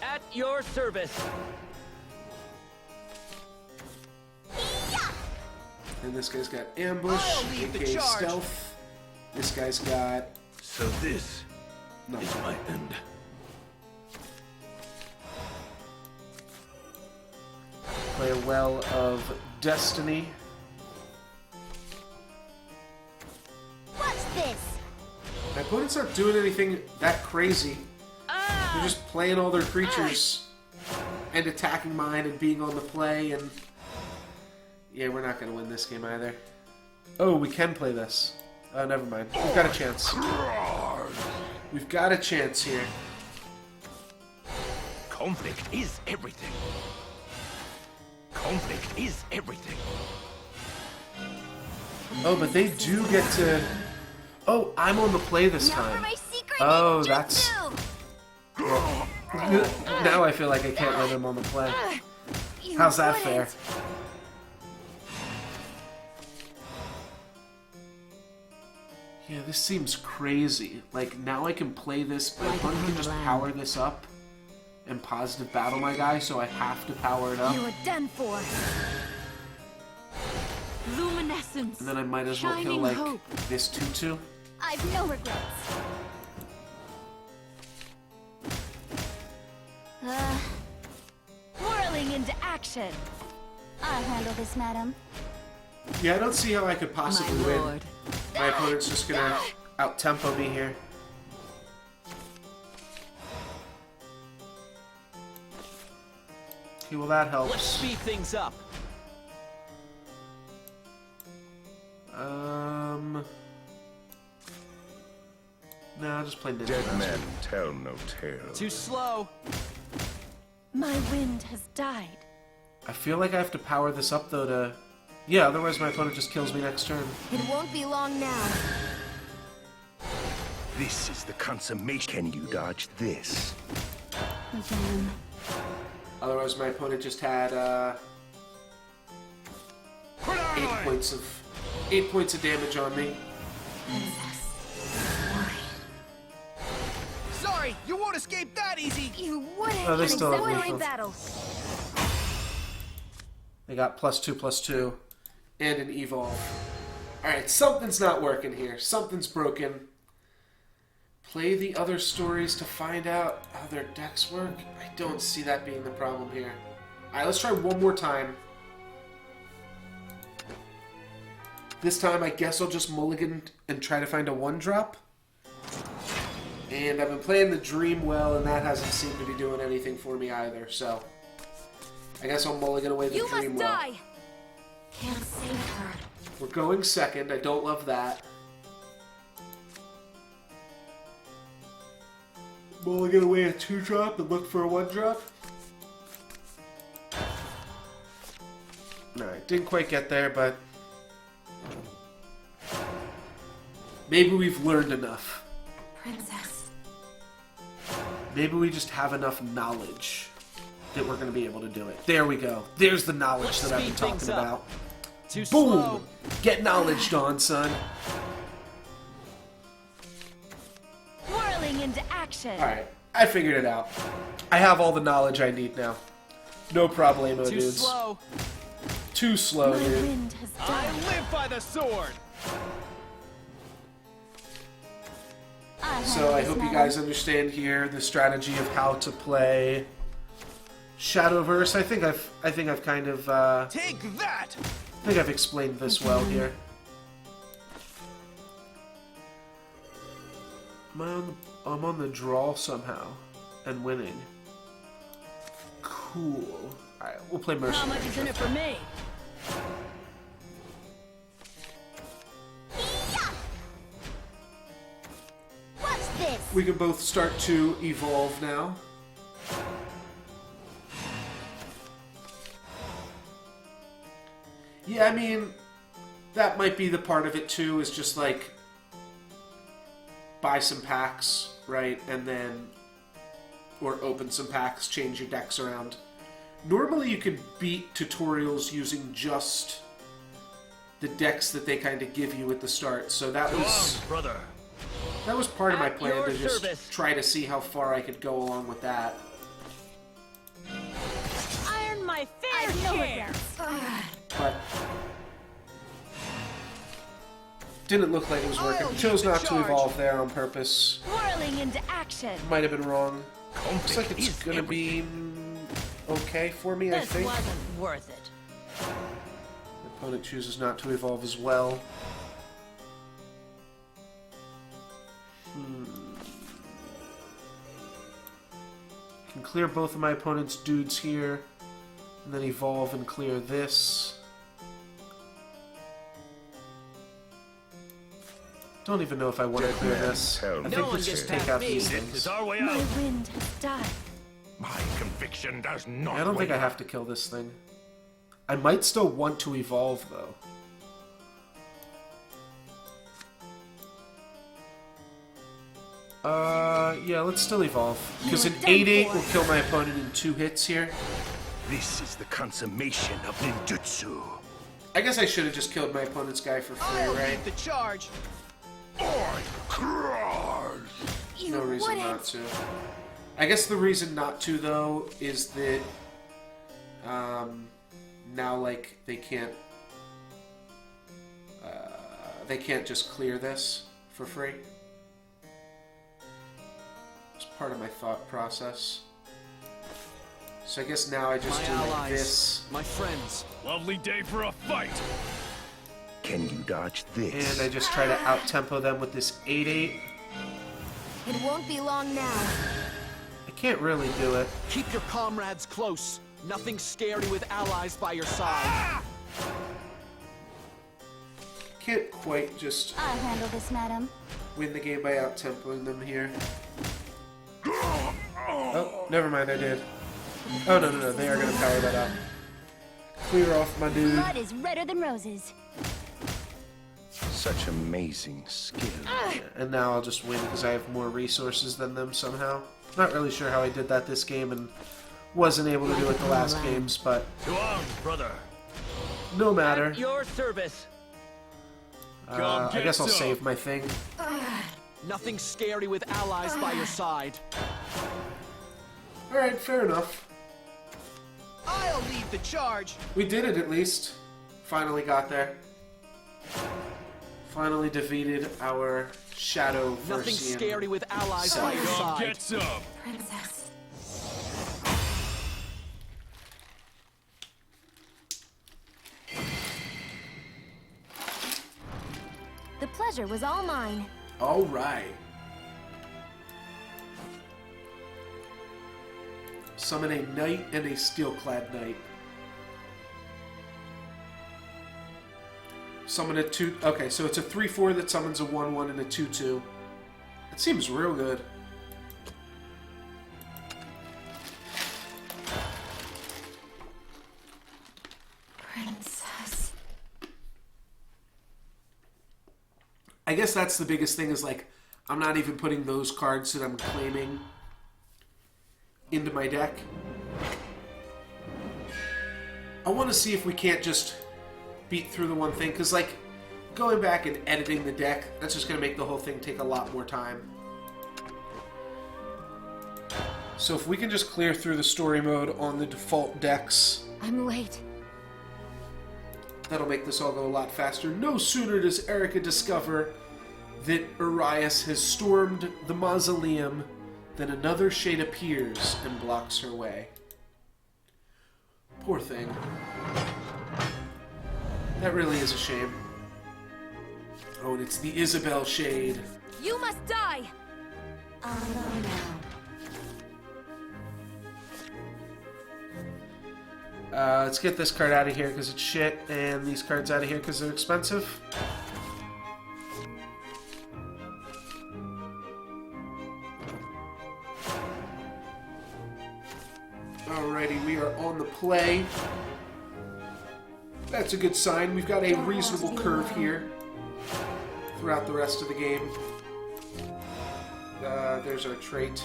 [SPEAKER 3] At your service.
[SPEAKER 1] And this guy's got Ambush,
[SPEAKER 4] I'll lead the
[SPEAKER 1] aka
[SPEAKER 4] charge.
[SPEAKER 1] Stealth. This guy's got...
[SPEAKER 5] So this
[SPEAKER 1] nothing.
[SPEAKER 5] is my end.
[SPEAKER 1] Play a Well of Destiny.
[SPEAKER 2] What's this?
[SPEAKER 1] My opponent's not doing anything that crazy. They're just playing all their creatures and attacking mine and being on the play, and yeah, we're not going to win this game either. Oh, we can play this. Oh, never mind. We've got a chance. We've got a chance here.
[SPEAKER 5] Conflict is everything. Conflict is everything.
[SPEAKER 1] Oh, but they do get to... Oh, I'm on the play this
[SPEAKER 2] Now for
[SPEAKER 1] time.
[SPEAKER 2] my secret
[SPEAKER 1] Oh,
[SPEAKER 2] ninjutsu!
[SPEAKER 1] that's... Now I feel like I can't let him on the play.
[SPEAKER 2] You
[SPEAKER 1] How's that fair?
[SPEAKER 2] wouldn't.
[SPEAKER 1] Yeah, this seems crazy. Like, now I can play this, my opponent can just power this up and positive battle my guy, so I have to power it up.
[SPEAKER 2] You were done for.
[SPEAKER 7] Luminescence.
[SPEAKER 1] And then I might as well kill,
[SPEAKER 7] Shining
[SPEAKER 1] like,
[SPEAKER 7] hope.
[SPEAKER 1] this 2-2.
[SPEAKER 2] I've no regrets. Whirling into action. I'll handle this, madam.
[SPEAKER 1] Yeah, I don't see how I could
[SPEAKER 7] My
[SPEAKER 1] possibly win.
[SPEAKER 7] lord.
[SPEAKER 1] My opponent's just gonna out-tempo me here. Okay, well that
[SPEAKER 4] Let's
[SPEAKER 1] helps.
[SPEAKER 4] speed things up.
[SPEAKER 1] No, I'll just play Ninja
[SPEAKER 5] Dead
[SPEAKER 1] Master.
[SPEAKER 5] men tell no tales.
[SPEAKER 4] Too slow.
[SPEAKER 2] My wind has died.
[SPEAKER 1] I feel like I have to power this up, though, to... Yeah, otherwise my opponent just kills me next turn.
[SPEAKER 2] It won't be long now.
[SPEAKER 5] This is the consummation. Can you dodge this?
[SPEAKER 7] Again.
[SPEAKER 1] Otherwise my opponent just had, 8 points of damage on me.
[SPEAKER 4] Sorry, you won't escape that easy.
[SPEAKER 2] You wouldn't.
[SPEAKER 1] Oh, they
[SPEAKER 2] An
[SPEAKER 1] still have
[SPEAKER 2] exemplary
[SPEAKER 1] lethal.
[SPEAKER 2] battle.
[SPEAKER 1] They got +2/+2 and an evolve. Alright, something's not working here. Something's broken. Play the other stories to find out how their decks work. I don't see that being the problem here. Alright, let's try one more time. This time I guess I'll just mulligan and try to find a 1-drop. And I've been playing the Dream well, and that hasn't seemed to be doing anything for me either, so... I guess I'll mulligan away the
[SPEAKER 2] You
[SPEAKER 1] Dream
[SPEAKER 2] must
[SPEAKER 1] well.
[SPEAKER 2] die. Can't save her.
[SPEAKER 1] We're going second. I don't love that. I'm only gonna wait a 2-drop and look for a 1-drop. Alright, didn't quite get there, but maybe we've learned enough.
[SPEAKER 2] Princess.
[SPEAKER 1] Maybe we just have enough knowledge that we're gonna be able to do it. There we go. There's the knowledge that I've been talking about.
[SPEAKER 4] Too
[SPEAKER 1] Boom!
[SPEAKER 4] slow.
[SPEAKER 1] Get knowledge on, son.
[SPEAKER 2] Whirling into action.
[SPEAKER 1] Alright, I figured it out. I have all the knowledge I need now. No problemo,
[SPEAKER 4] Too
[SPEAKER 1] dudes.
[SPEAKER 4] slow.
[SPEAKER 1] Too slow,
[SPEAKER 2] My
[SPEAKER 1] dude.
[SPEAKER 2] wind has
[SPEAKER 4] I
[SPEAKER 2] died.
[SPEAKER 4] live by the sword.
[SPEAKER 1] So I hope you guys understand here the strategy of how to play Shadowverse. I think I've kind of
[SPEAKER 4] Take that.
[SPEAKER 1] I think I've explained this well here. I'm on the draw somehow and winning. Cool. Alright, we'll play
[SPEAKER 3] How
[SPEAKER 1] Mercenary.
[SPEAKER 3] much is in it for me?
[SPEAKER 2] What's this?
[SPEAKER 1] We can both start to evolve now. Yeah, I mean, that might be the part of it too, is just like buy some packs, right? And then, or open some packs, change your decks around. Normally you could beat tutorials using just the decks that they kind of give you at the start. So that was
[SPEAKER 3] brother.
[SPEAKER 1] that was part of my
[SPEAKER 3] At
[SPEAKER 1] plan
[SPEAKER 3] your
[SPEAKER 1] to just
[SPEAKER 3] service.
[SPEAKER 1] try to see how far I could go along with that.
[SPEAKER 3] Iron my fair share.
[SPEAKER 1] But didn't look like it was working.
[SPEAKER 4] I'll
[SPEAKER 1] Chose
[SPEAKER 4] lead the
[SPEAKER 1] not to
[SPEAKER 4] charge.
[SPEAKER 1] evolve there on purpose.
[SPEAKER 2] Whirling into action.
[SPEAKER 1] Might have been wrong. Looks like it's gonna be okay for me, I
[SPEAKER 3] This
[SPEAKER 1] think.
[SPEAKER 3] wasn't worth it.
[SPEAKER 1] The opponent chooses not to evolve as well. Can clear both of my opponent's dudes here, and then evolve and clear this. Don't even know if I want to clear this.
[SPEAKER 5] Tell
[SPEAKER 1] I
[SPEAKER 5] me.
[SPEAKER 1] think
[SPEAKER 4] No one
[SPEAKER 1] let's
[SPEAKER 4] gets
[SPEAKER 1] just take
[SPEAKER 4] past
[SPEAKER 1] out
[SPEAKER 4] me.
[SPEAKER 1] these
[SPEAKER 5] This
[SPEAKER 1] things.
[SPEAKER 5] is our way
[SPEAKER 2] My
[SPEAKER 5] out.
[SPEAKER 2] wind has died.
[SPEAKER 5] My conviction does not
[SPEAKER 1] I don't think I
[SPEAKER 5] waver.
[SPEAKER 1] have to kill this thing. I might still want to evolve, though. Yeah, let's still evolve. Because an
[SPEAKER 2] You're done
[SPEAKER 1] 8-8
[SPEAKER 2] for.
[SPEAKER 1] will kill my opponent in 2 hits here.
[SPEAKER 5] This is the consummation of ninjutsu.
[SPEAKER 1] I guess I should have just killed my opponent's guy for free,
[SPEAKER 4] I'll
[SPEAKER 1] right?
[SPEAKER 4] lead the charge.
[SPEAKER 5] I crush.
[SPEAKER 2] You
[SPEAKER 1] No reason
[SPEAKER 2] wouldn't.
[SPEAKER 1] not to. I guess the reason not to, though, is that now, like, they can't just clear this for free. It's part of my thought process. So I guess now I just
[SPEAKER 4] My
[SPEAKER 1] do like
[SPEAKER 4] allies,
[SPEAKER 1] this,
[SPEAKER 4] my friends.
[SPEAKER 6] Lovely day for a fight.
[SPEAKER 5] Can you dodge this?
[SPEAKER 1] and I just try to out-tempo them with this 8-8.
[SPEAKER 2] It won't be long now.
[SPEAKER 1] I can't really do it.
[SPEAKER 4] Keep your comrades close. Nothing scary with allies by your side.
[SPEAKER 1] Can't quite just
[SPEAKER 2] I'll handle this, madam.
[SPEAKER 1] win the game by out-tempoing them here. Oh, never mind, I did. Oh, no, they are going to power that up. Clear off my dude.
[SPEAKER 2] Blood is redder than roses.
[SPEAKER 5] Such amazing skill.
[SPEAKER 1] And now I'll just win because I have more resources than them somehow. Not really sure how I did that this game and wasn't able to do it the last games, but
[SPEAKER 3] To arms, brother.
[SPEAKER 1] no matter.
[SPEAKER 3] At your service.
[SPEAKER 1] I guess I'll save my thing.
[SPEAKER 4] Nothing scary with allies by your side.
[SPEAKER 1] Alright, fair enough.
[SPEAKER 4] I'll lead the charge.
[SPEAKER 1] We did it at least. Finally got there. Finally defeated our Shadowverse.
[SPEAKER 4] Nothing scary with allies by your
[SPEAKER 6] Come
[SPEAKER 4] side.
[SPEAKER 6] get some.
[SPEAKER 2] Princess. The pleasure was all mine.
[SPEAKER 1] Alright. Summon a knight and a steel-clad knight. Summon a 2... Okay, so it's a 3/4 that summons a 1/1 and a 2/2. It seems real good.
[SPEAKER 2] Princess.
[SPEAKER 1] I guess that's the biggest thing is, like, I'm not even putting those cards that I'm claiming into my deck. I want to see if we can't just beat through the one thing, because, like, going back and editing the deck, that's just going to make the whole thing take a lot more time. So if we can just clear through the story mode on the default decks,
[SPEAKER 2] I'm late.
[SPEAKER 1] that'll make this all go a lot faster. No sooner does Erica discover that Arias has stormed the mausoleum than another shade appears and blocks her way. Poor thing. That really is a shame. Oh, and it's the Isabel shade.
[SPEAKER 2] You must die! Alone now.
[SPEAKER 1] Let's get this card out of here because it's shit, and these cards out of here because they're expensive. Alrighty, we are on the play. That's a good sign. We've got a reasonable curve here throughout the rest of the game. There's our trait.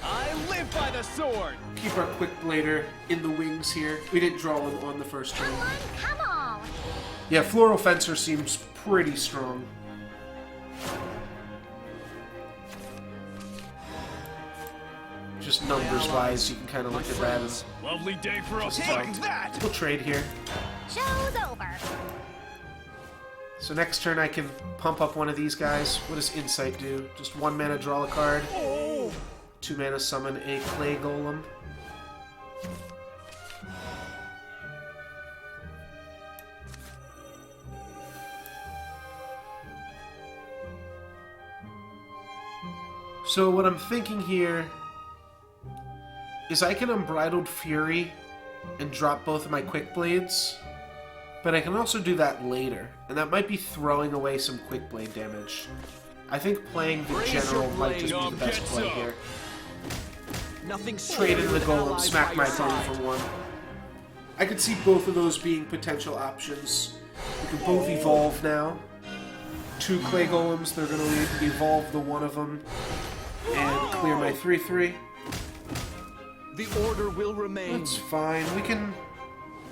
[SPEAKER 4] I live by the sword!
[SPEAKER 1] Keep our Quick Blader in the wings here. We didn't draw him on the first turn.
[SPEAKER 2] Come on!
[SPEAKER 1] Yeah, Floral Fencer seems pretty strong. Just numbers-wise, you can kind of look at that as...
[SPEAKER 6] Lovely day for us.
[SPEAKER 1] Take that! We'll trade here.
[SPEAKER 2] Show's over.
[SPEAKER 1] So next turn I can pump up one of these guys. What does Insight do? Just 1 mana, draw a card. 2 mana, summon a Clay Golem. So what I'm thinking here is I can Unbridled Fury and drop both of my Quick Blades, but I can also do that later, and that might be throwing away some Quick Blade damage. I think playing the General might just be the best play here. Trade in the Golem, smack my opponent for 1. I could see both of those being potential options. We can both evolve now. 2 Clay Golems, they're going to evolve the one of them and clear my 3/3.
[SPEAKER 4] The order will remain.
[SPEAKER 1] That's fine. We can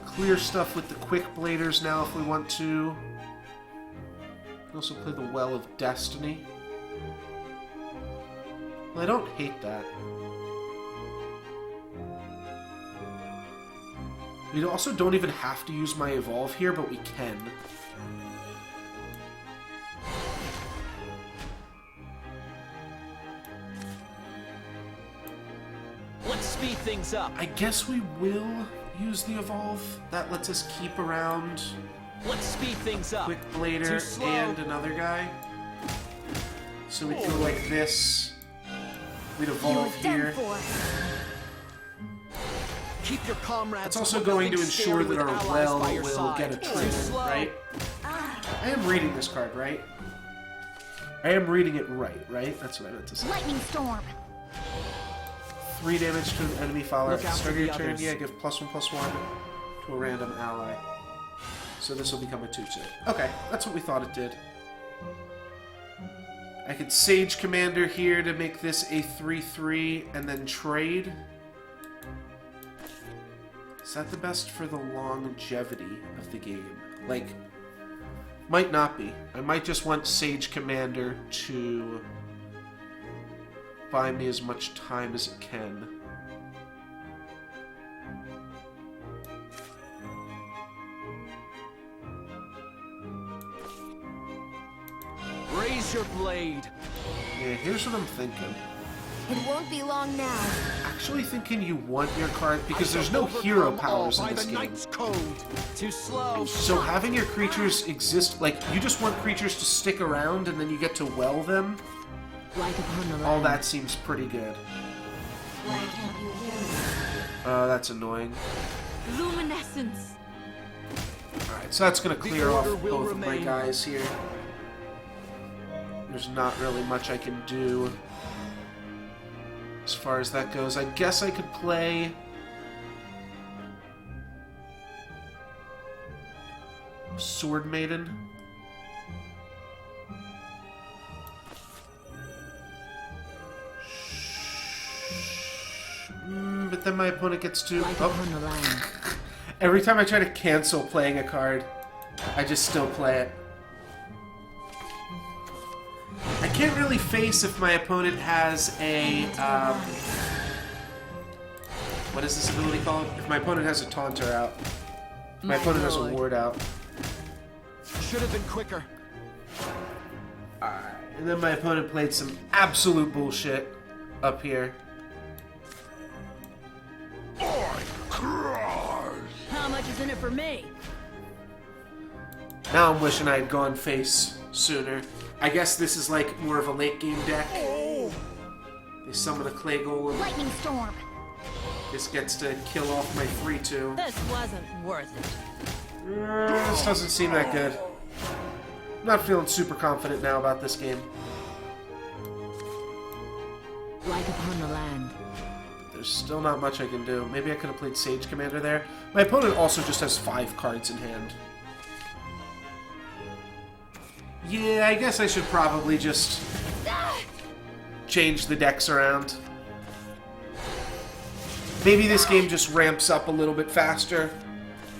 [SPEAKER 1] clear stuff with the Quick Bladers now if we want to. We can also play the Well of Destiny. Well, I don't hate that. We also don't even have to use my Evolve here, but we can.
[SPEAKER 4] Let's speed things up.
[SPEAKER 1] I guess we will use the Evolve. That lets us keep around
[SPEAKER 4] Let's speed things up.
[SPEAKER 1] Quick
[SPEAKER 4] Too
[SPEAKER 1] Blader
[SPEAKER 4] slow.
[SPEAKER 1] and another guy. So we go like this. We'd evolve here.
[SPEAKER 4] Keep your comrades.
[SPEAKER 1] That's also
[SPEAKER 4] with
[SPEAKER 1] going to
[SPEAKER 4] nothing
[SPEAKER 1] ensure
[SPEAKER 4] scary
[SPEAKER 1] that
[SPEAKER 4] with
[SPEAKER 1] our
[SPEAKER 4] allies
[SPEAKER 1] well
[SPEAKER 4] by your
[SPEAKER 1] will
[SPEAKER 4] side.
[SPEAKER 1] get a
[SPEAKER 4] Too
[SPEAKER 1] trigger,
[SPEAKER 4] slow.
[SPEAKER 1] right? I am reading this card, right? I am reading it right? That's what I meant to say.
[SPEAKER 2] Lightning storm.
[SPEAKER 1] 3 damage to an enemy follower.
[SPEAKER 4] Look out
[SPEAKER 1] Start
[SPEAKER 4] for
[SPEAKER 1] of your
[SPEAKER 4] the
[SPEAKER 1] turn,
[SPEAKER 4] others.
[SPEAKER 1] yeah, give +1/+1 to a random ally. So this will become a 2/2. Okay, that's what we thought it did. I could Sage Commander here to make this a 3/3 and then trade. Is that the best for the longevity of the game? Like, might not be. I might just want Sage Commander to buy me as much time as it can.
[SPEAKER 4] Raise your blade.
[SPEAKER 1] Yeah, here's what I'm thinking.
[SPEAKER 2] It won't be long now.
[SPEAKER 1] Actually thinking you want your card, because
[SPEAKER 4] I
[SPEAKER 1] there's
[SPEAKER 4] shall
[SPEAKER 1] no hero
[SPEAKER 4] overcome
[SPEAKER 1] powers
[SPEAKER 4] all
[SPEAKER 1] in
[SPEAKER 4] by
[SPEAKER 1] this
[SPEAKER 4] the
[SPEAKER 1] game.
[SPEAKER 4] Knight's Code. Too slow.
[SPEAKER 1] So having your creatures exist, like, you just want creatures to stick around and then you get to well them,
[SPEAKER 7] Light upon the land.
[SPEAKER 1] all that seems pretty good.
[SPEAKER 2] Why can't you hear me?
[SPEAKER 1] That's annoying.
[SPEAKER 7] Luminescence.
[SPEAKER 1] Alright, so that's going to clear off
[SPEAKER 4] order will
[SPEAKER 1] both of my
[SPEAKER 4] remain.
[SPEAKER 1] guys here. There's not really much I can do as far as that goes. I guess I could play... Sword Maiden. But then my opponent gets to...
[SPEAKER 7] Like upon the land.
[SPEAKER 1] Every time I try to cancel playing a card, I just still play it. I can't really face if my opponent has a... what is this ability called? If my opponent has a Taunter out. If my opponent has a Ward out.
[SPEAKER 4] Should have been quicker.
[SPEAKER 1] Alright, and then my opponent played some absolute bullshit up here.
[SPEAKER 3] How much is in it for me?
[SPEAKER 1] Now I'm wishing I had gone face sooner. I guess this is like more of a late game deck. They summon a Clay Golem.
[SPEAKER 2] Lightning storm.
[SPEAKER 1] This gets to kill off my 3-2.
[SPEAKER 3] This wasn't worth it.
[SPEAKER 1] This doesn't seem that good. I'm not feeling super confident now about this game.
[SPEAKER 7] Like upon the land.
[SPEAKER 1] There's still not much I can do. Maybe I could have played Sage Commander there. My opponent also just has 5 cards in hand. Yeah, I guess I should probably just change the decks around. Maybe this game just ramps up a little bit faster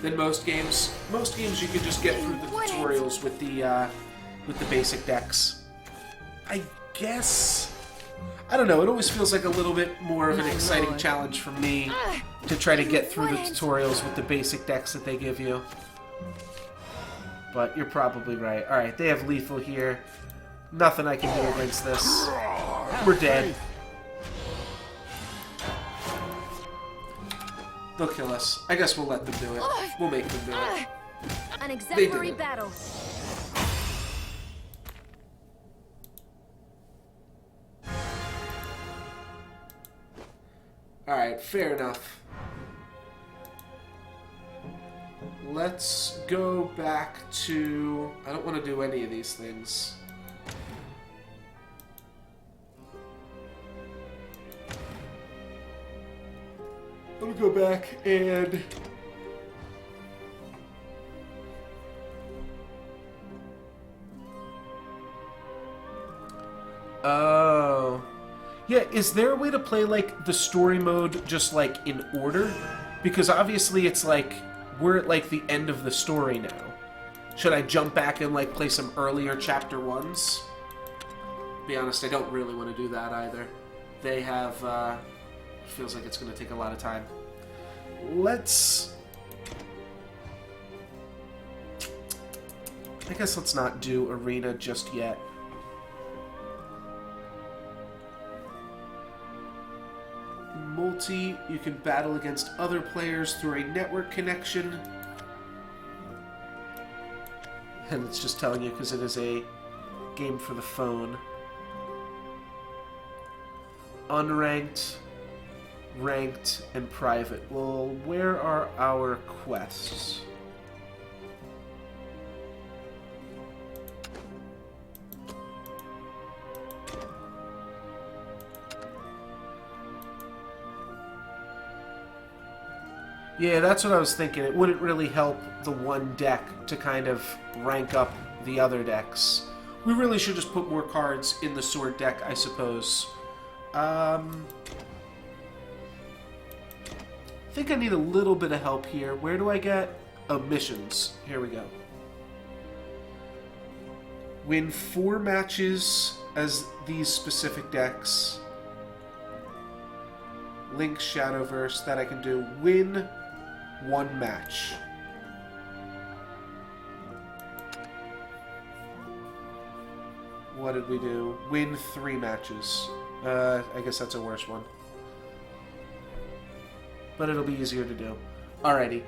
[SPEAKER 1] than most games. Most games you can just get through the tutorials with the basic decks. I guess... I don't know, it always feels like a little bit more of an exciting challenge for me to try to get through the tutorials with the basic decks that they give you. But you're probably right. Alright, they have lethal here. Nothing I can do against this. We're dead. They'll kill us. I guess we'll let them do it. We'll make them do it.
[SPEAKER 2] An
[SPEAKER 1] They
[SPEAKER 2] exemplary
[SPEAKER 1] did it.
[SPEAKER 2] battle.
[SPEAKER 1] Alright, fair enough. Let's go back to... I don't want to do any of these things. Let me go back and... Oh... Yeah, is there a way to play, like, the story mode just, like, in order? Because obviously it's, like, we're at, like, the end of the story now. Should I jump back and, like, play some earlier Chapter 1s? To be honest, I don't really want to do that either. They have, feels like it's going to take a lot of time. Let's... I guess let's not do Arena just yet. Multi, you can battle against other players through a network connection. And it's just telling you because it is a game for the phone. Unranked, ranked, and private. Well, where are our quests? Yeah, that's what I was thinking. It wouldn't really help the one deck to kind of rank up the other decks. We really should just put more cards in the sword deck, I suppose. I think I need a little bit of help here. Where do I get? Oh, missions. Here we go. Win 4 matches as these specific decks. Link Shadowverse, that I can do. Win 1 match. What did we do? Win 3 matches. I guess that's a worse one. But it'll be easier to do. Alrighty.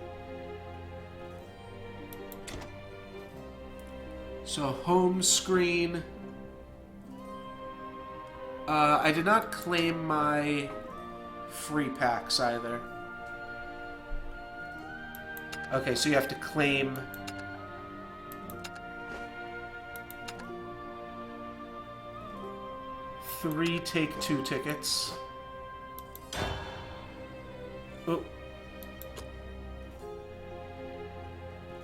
[SPEAKER 1] So, home screen. I did not claim my free packs either. Okay, so you have to claim 3 take-2 tickets. Oh.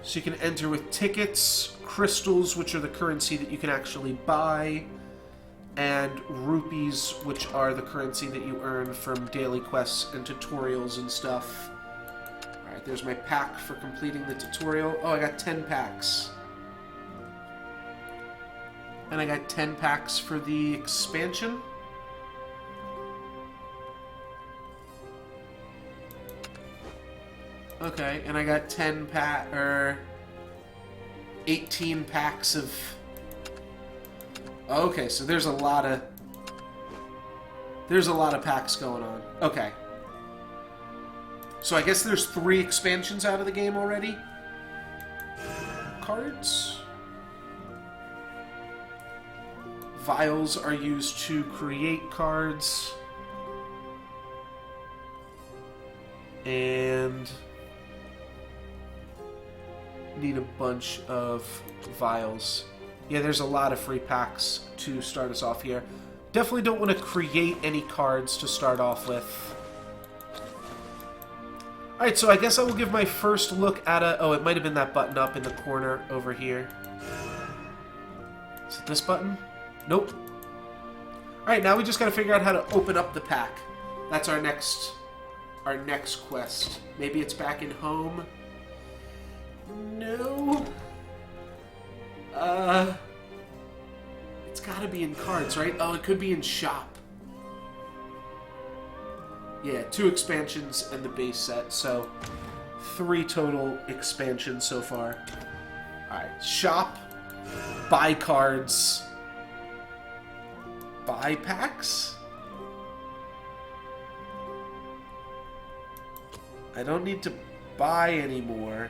[SPEAKER 1] So you can enter with tickets, crystals, which are the currency that you can actually buy, and rupees, which are the currency that you earn from daily quests and tutorials and stuff. Alright, there's my pack for completing the tutorial. Oh, I got 10 packs. And I got 10 packs for the expansion. Okay, and I got 18 packs of... Okay, so there's a lot of packs going on. Okay. So I guess there's 3 expansions out of the game already. Cards. Vials are used to create cards. And need a bunch of vials. Yeah, there's a lot of free packs to start us off here. Definitely don't want to create any cards to start off with. Alright, so I guess I will give my first look at a... Oh, it might have been that button up in the corner over here. Is it this button? Nope. Alright, now we just gotta figure out how to open up the pack. That's our next quest. Maybe it's back in home? No. It's gotta be in cards, right? Oh, it could be in shop. Yeah, 2 expansions and the base set, so 3 total expansions so far. Alright, shop, buy cards, buy packs? I don't need to buy anymore.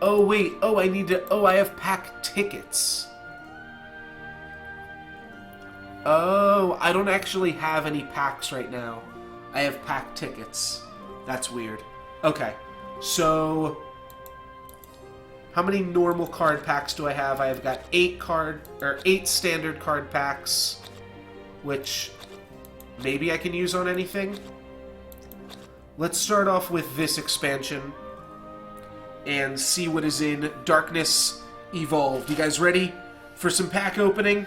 [SPEAKER 1] Oh, wait. Oh, I need to... Oh, I have pack tickets. Oh, I don't actually have any packs right now. I have pack tickets. That's weird. Okay. So... How many normal card packs do I have? I have got 8 standard card packs, which maybe I can use on anything. Let's start off with this expansion and see what is in Darkness Evolved. You guys ready for some pack opening?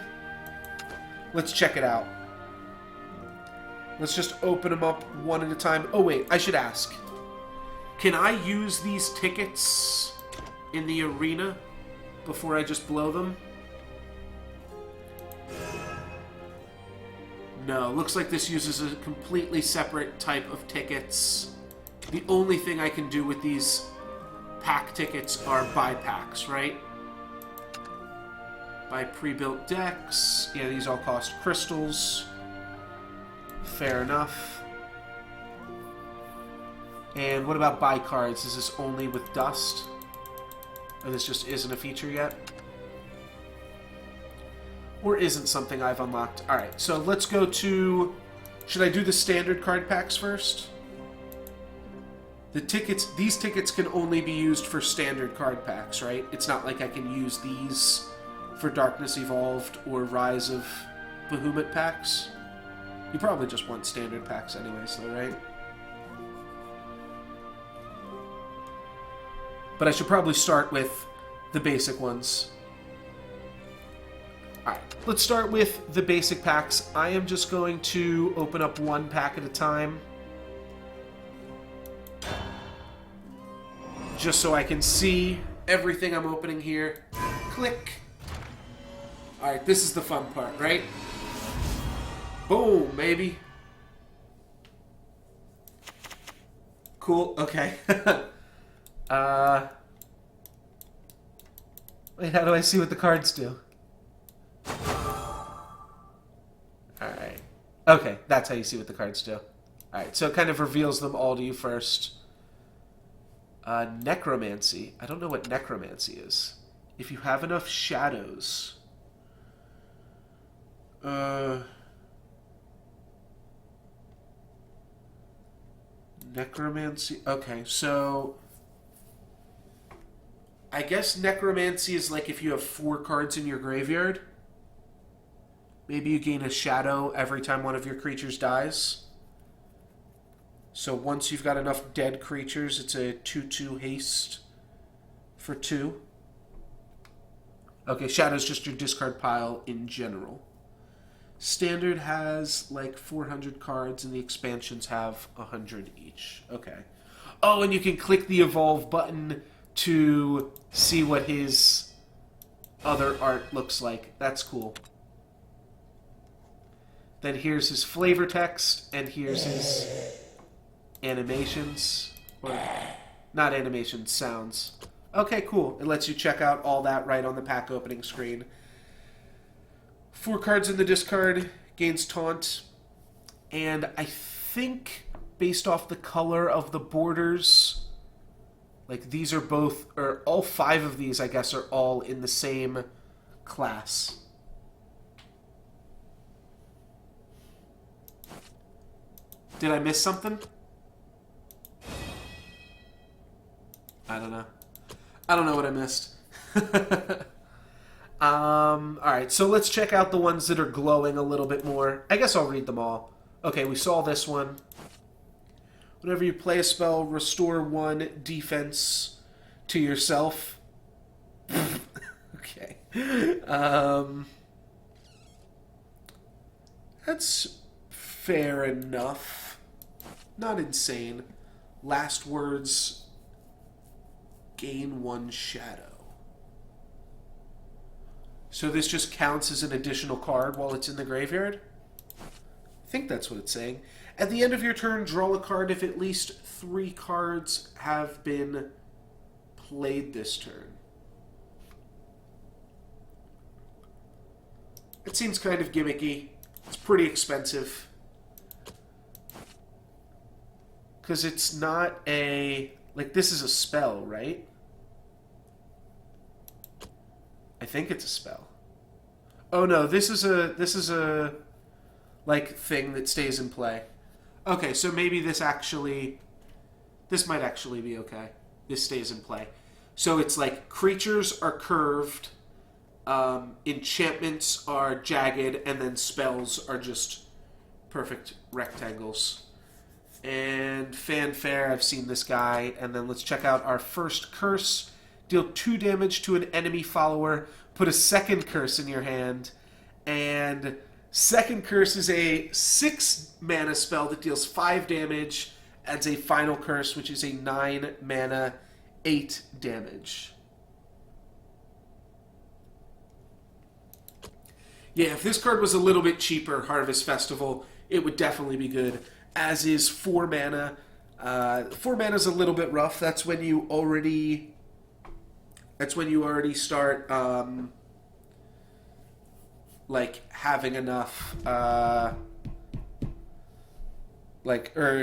[SPEAKER 1] Let's check it out. Let's just open them up one at a time. Oh wait, I should ask. Can I use these tickets in the arena before I just blow them? No, looks like this uses a completely separate type of tickets. The only thing I can do with these pack tickets are buy packs, right? Buy pre-built decks. Yeah, these all cost crystals. Fair enough. And what about buy cards? Is this only with dust? Or this just isn't a feature yet? Or isn't something I've unlocked? Alright, so let's go to... Should I do the standard card packs first? These tickets can only be used for standard card packs, right? It's not like I can use these for Darkness Evolved or Rise of Bahamut packs. You probably just want standard packs anyways, though, right? But I should probably start with the basic ones. Alright, let's start with the basic packs. I am just going to open up 1 pack at a time, just so I can see everything I'm opening here. Click. Alright, this is the fun part, right? Boom, baby. Cool, okay. Wait, how do I see what the cards do? Alright. Okay, that's how you see what the cards do. Alright, so it kind of reveals them all to you first. Necromancy. I don't know what necromancy is. If you have enough shadows. Necromancy. Okay, so I guess Necromancy is like if you have 4 cards in your graveyard. Maybe you gain a shadow every time one of your creatures dies. So once you've got enough dead creatures, it's a 2/2 haste for 2. Okay, Shadow's just your discard pile in general. Standard has like 400 cards, and the expansions have 100 each. Okay. Oh, and you can click the Evolve button to see what his other art looks like. That's cool. Then here's his flavor text, and here's his animations. Or, not animations, sounds. Okay, cool. It lets you check out all that right on the pack opening screen. 4 cards in the discard, gains Taunt, and I think based off the color of the borders, like these are both, or all 5 of these, I guess, are all in the same class. Did I miss something? I don't know. I don't know what I missed. Alright, so let's check out the ones that are glowing a little bit more. I guess I'll read them all. Okay, we saw this one. Whenever you play a spell, restore 1 defense to yourself. Okay. That's fair enough. Not insane. Last words, gain 1 shadow. So this just counts as an additional card while it's in the graveyard? I think that's what it's saying. At the end of your turn, draw a card if at least 3 cards have been played this turn. It seems kind of gimmicky. It's pretty expensive. Because it's not a... Like, this is a spell, right? I think it's a spell. Oh no, this is a like thing that stays in play. Okay, so maybe this might actually be okay. This stays in play. So it's like creatures are curved, enchantments are jagged, and then spells are just perfect rectangles. And fanfare, I've seen this guy. And then let's check out our first curse. Deal 2 damage to an enemy follower. Put a second curse in your hand. And second curse is a 6 mana spell that deals 5 damage. Adds a final curse, which is a 9 mana, 8 damage. Yeah, if this card was a little bit cheaper, Harvest Festival, it would definitely be good. As is 4 mana. 4 mana is a little bit rough. That's when you already start like having enough or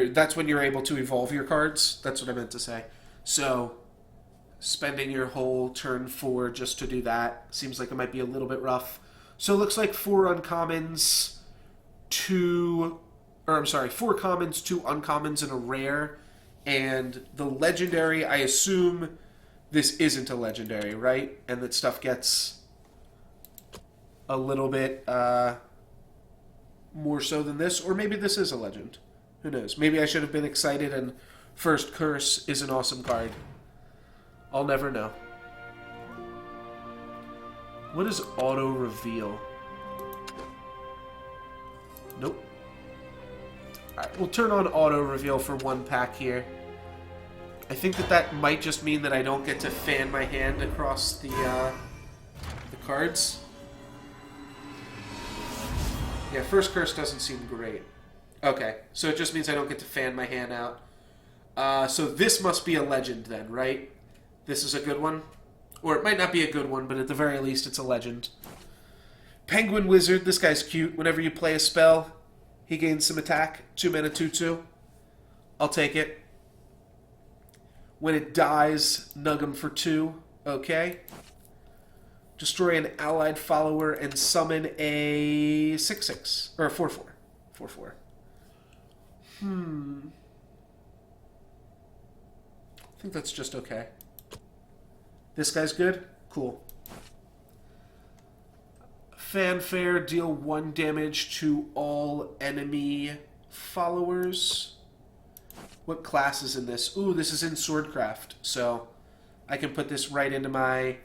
[SPEAKER 1] that's when you're able to evolve your cards. That's what I meant to say. So spending your whole turn 4 just to do that seems like it might be a little bit rough. So it looks like 4 uncommons, 4 commons, 2 uncommons, and a rare. And the legendary, I assume this isn't a legendary, right? And that stuff gets a little bit more so than this. Or maybe this is a legend. Who knows? Maybe I should have been excited and First Curse is an awesome card. I'll never know. What is auto reveal? Nope. Alright, we'll turn on auto reveal for 1 pack here. I think that might just mean that I don't get to fan my hand across the cards. Yeah, First Curse doesn't seem great. Okay, so it just means I don't get to fan my hand out. So this must be a legend then, right? This is a good one? Or it might not be a good one, but at the very least it's a legend. Penguin Wizard, this guy's cute. Whenever you play a spell, he gains some attack. 2 mana, 2/2. I'll take it. When it dies, nug him for 2. Okay. Destroy an allied follower and summon a 6/6. Or a 4/4. 4/4. I think that's just okay. This guy's good? Cool. Fanfare, deal 1 damage to all enemy followers. What class is in this? Ooh, this is in Swordcraft, so I can put this right into my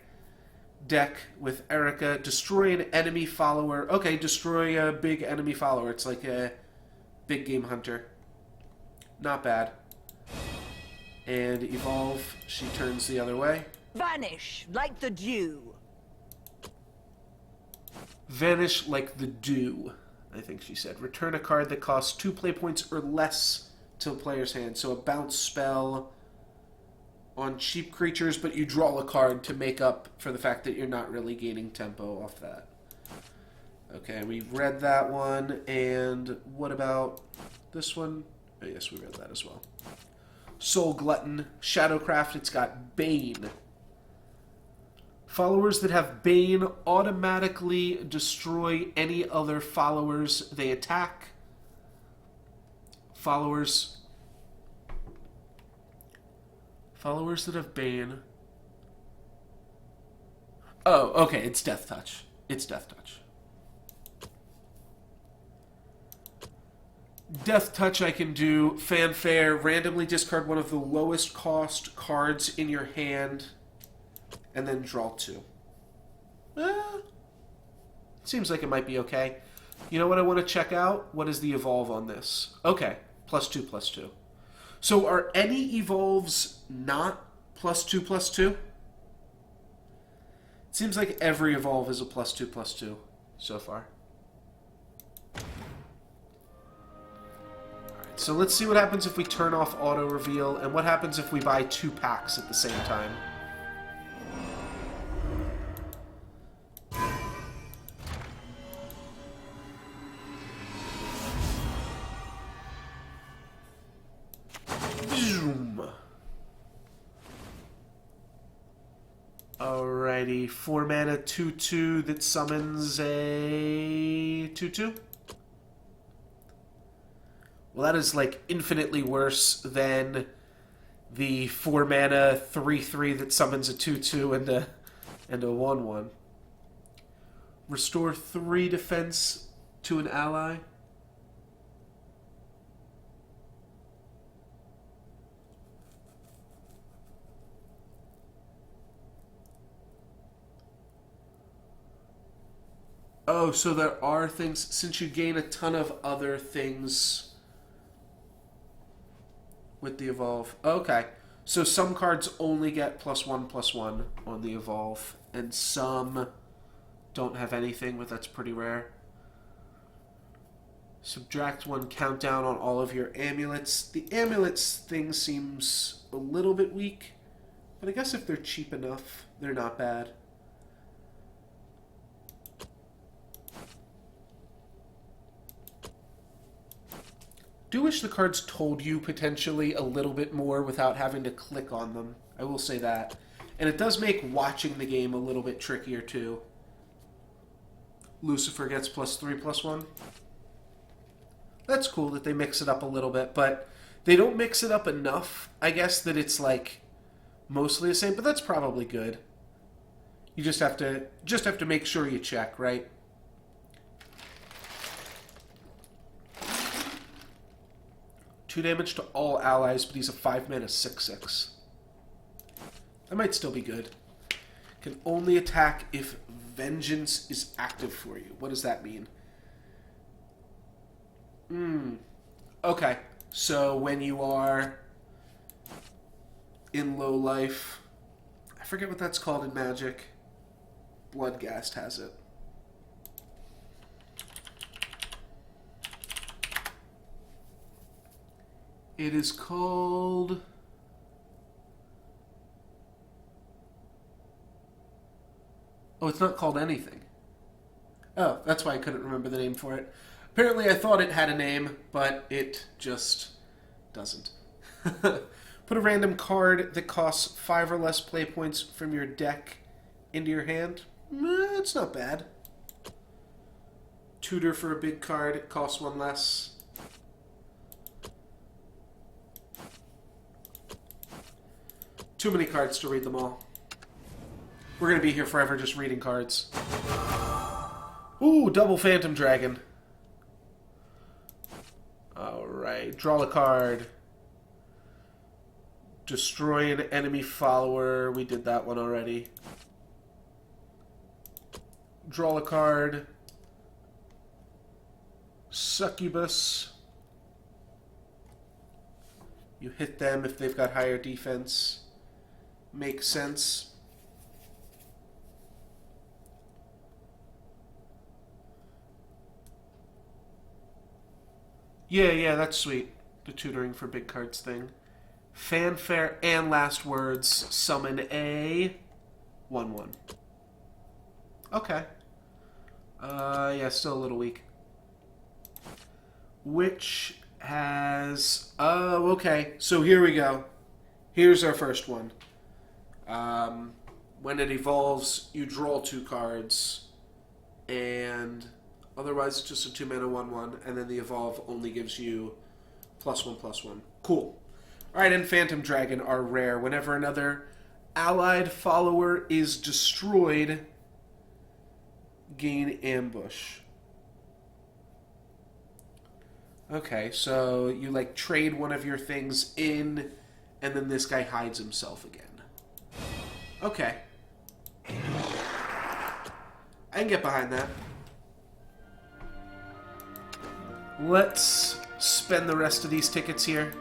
[SPEAKER 1] deck with Erica. Destroy an enemy follower. Okay, destroy a big enemy follower. It's like a big game hunter. Not bad. And evolve. She turns the other way.
[SPEAKER 3] Vanish like the dew.
[SPEAKER 1] Vanish like the dew, I think she said. Return a card that costs 2 play points or less to a player's hand. So a bounce spell on cheap creatures, but you draw a card to make up for the fact that you're not really gaining tempo off that. Okay, we've read that one. And what about this one? Oh, yes, we read that as well. Soul Glutton, Shadowcraft, it's got Bane. Followers that have Bane automatically destroy any other followers they attack. Followers that have Bane. Oh, okay, it's Death Touch. It's Death Touch. Death Touch I can do. Fanfare, randomly discard one of the lowest cost cards in your hand, and then draw 2. Seems like it might be okay. You know what I want to check out? What is the evolve on this? Okay, +2/+2. So are any evolves not +2/+2? It seems like every evolve is a +2/+2 so far. Alright, so let's see what happens if we turn off auto reveal, and what happens if we buy 2 packs at the same time. Alrighty, 4 mana 2/2 that summons a 2/2. Well, that is like infinitely worse than the 4 mana 3/3 that summons a 2/2 and a 1/1. Restore 3 defense to an ally. Oh, so there are things, since you gain a ton of other things with the evolve. Okay, so some cards only get +1/+1 on the evolve, and some don't have anything, but that's pretty rare. Subtract 1 countdown on all of your amulets. The amulets thing seems a little bit weak, but I guess if they're cheap enough, they're not bad. Do wish the cards told you potentially a little bit more without having to click on them. I will say that. And it does make watching the game a little bit trickier too. Lucifer gets +3/+1. That's cool that they mix it up a little bit, but they don't mix it up enough, I guess, that it's like mostly the same, but that's probably good. You just have to make sure you check, right? Two damage to all allies, but he's a 5 mana 6/6. That might still be good. Can only attack if Vengeance is active for you. What does that mean? Okay. So when you are in low life, I forget what that's called in Magic. Bloodghast has it. It is called... Oh, it's not called anything. Oh, that's why I couldn't remember the name for it. Apparently I thought it had a name, but it just doesn't. Put a random card that costs 5 or less play points from your deck into your hand. It's not bad. Tutor for a big card, it costs 1 less. Too many cards to read them all. We're going to be here forever just reading cards. Ooh, double Phantom Dragon. Alright, draw a card. Destroy an enemy follower. We did that one already. Draw a card. Succubus. You hit them if they've got higher defense. Makes sense. Yeah, that's sweet. The tutoring for big cards thing. Fanfare and last words. Summon a 1/1. Okay. Yeah, still a little weak. Which has... Oh, okay. So here we go. Here's our first one. When it evolves, you draw 2 cards. And otherwise it's just a 2-mana 1/1. And then the evolve only gives you +1/+1. Cool. Alright, and Phantom Dragon are rare. Whenever another allied follower is destroyed, gain ambush. Okay, so you like trade one of your things in, and then this guy hides himself again. Okay. I can get behind that. Let's spend the rest of these tickets here.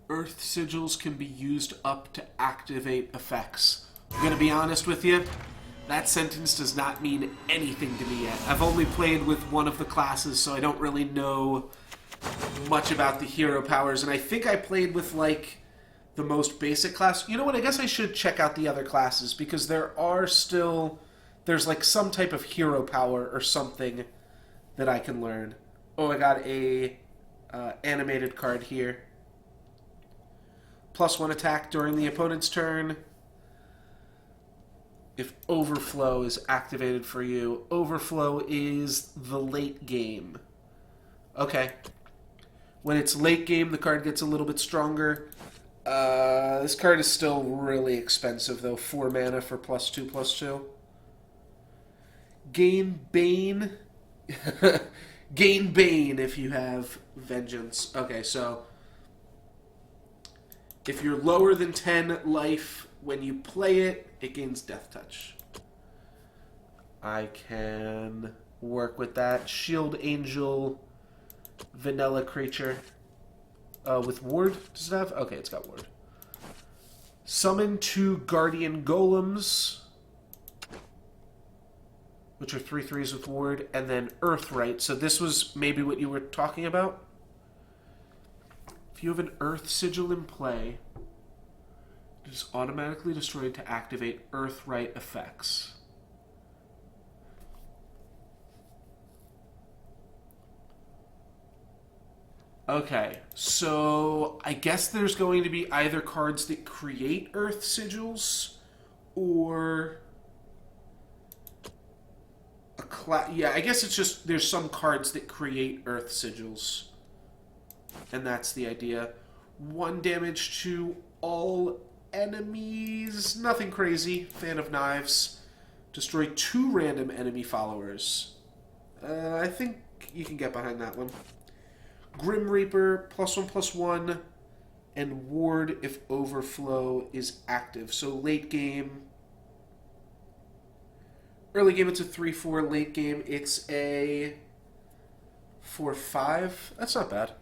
[SPEAKER 1] Earth sigils can be used up to activate effects. I'm gonna be honest with you, that sentence does not mean anything to me yet. I've only played with one of the classes, so I don't really know much about the hero powers, and I think I played with, like, the most basic class. You know what, I guess I should check out the other classes, because there are still... There's, like, some type of hero power or something that I can learn. Oh, I got a animated card here. +1 attack during the opponent's turn. If Overflow is activated for you. Overflow is the late game. Okay. When it's late game, the card gets a little bit stronger. This card is still really expensive, though. 4 mana for +2/+2. Gain Bane. Gain Bane if you have Vengeance. Okay, so... If you're lower than 10 life when you play it, it gains Death Touch. I can work with that. Shield Angel, vanilla creature. With Ward, does it have? Okay, it's got Ward. Summon 2 Guardian Golems, which are 3/3s with Ward, and then Earthright. So this was maybe what you were talking about? If you have an Earth Sigil in play, it is automatically destroyed to activate Earthright effects. Okay, so I guess there's going to be either cards that create Earth Sigils, or... Yeah, I guess it's just there's some cards that create Earth Sigils. And that's the idea. 1 damage to all enemies. Nothing crazy. Fan of Knives. Destroy 2 random enemy followers. I think you can get behind that one. Grim Reaper, +1/+1. And Ward if Overflow is active. So late game... Early game it's a 3/4. Late game it's a 4/5. That's not bad.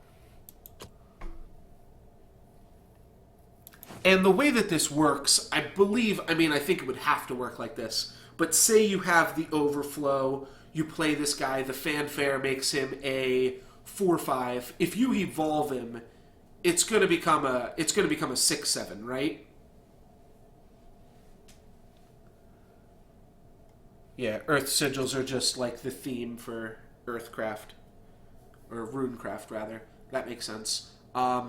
[SPEAKER 1] And the way that this works, I think it would have to work like this. But say you have the Overflow, you play this guy, the Fanfare makes him a 4/5. If you evolve him, it's going to become a 6/7, right? Yeah, Earth Sigils are just like the theme for Earthcraft. Or Runecraft, rather. That makes sense. But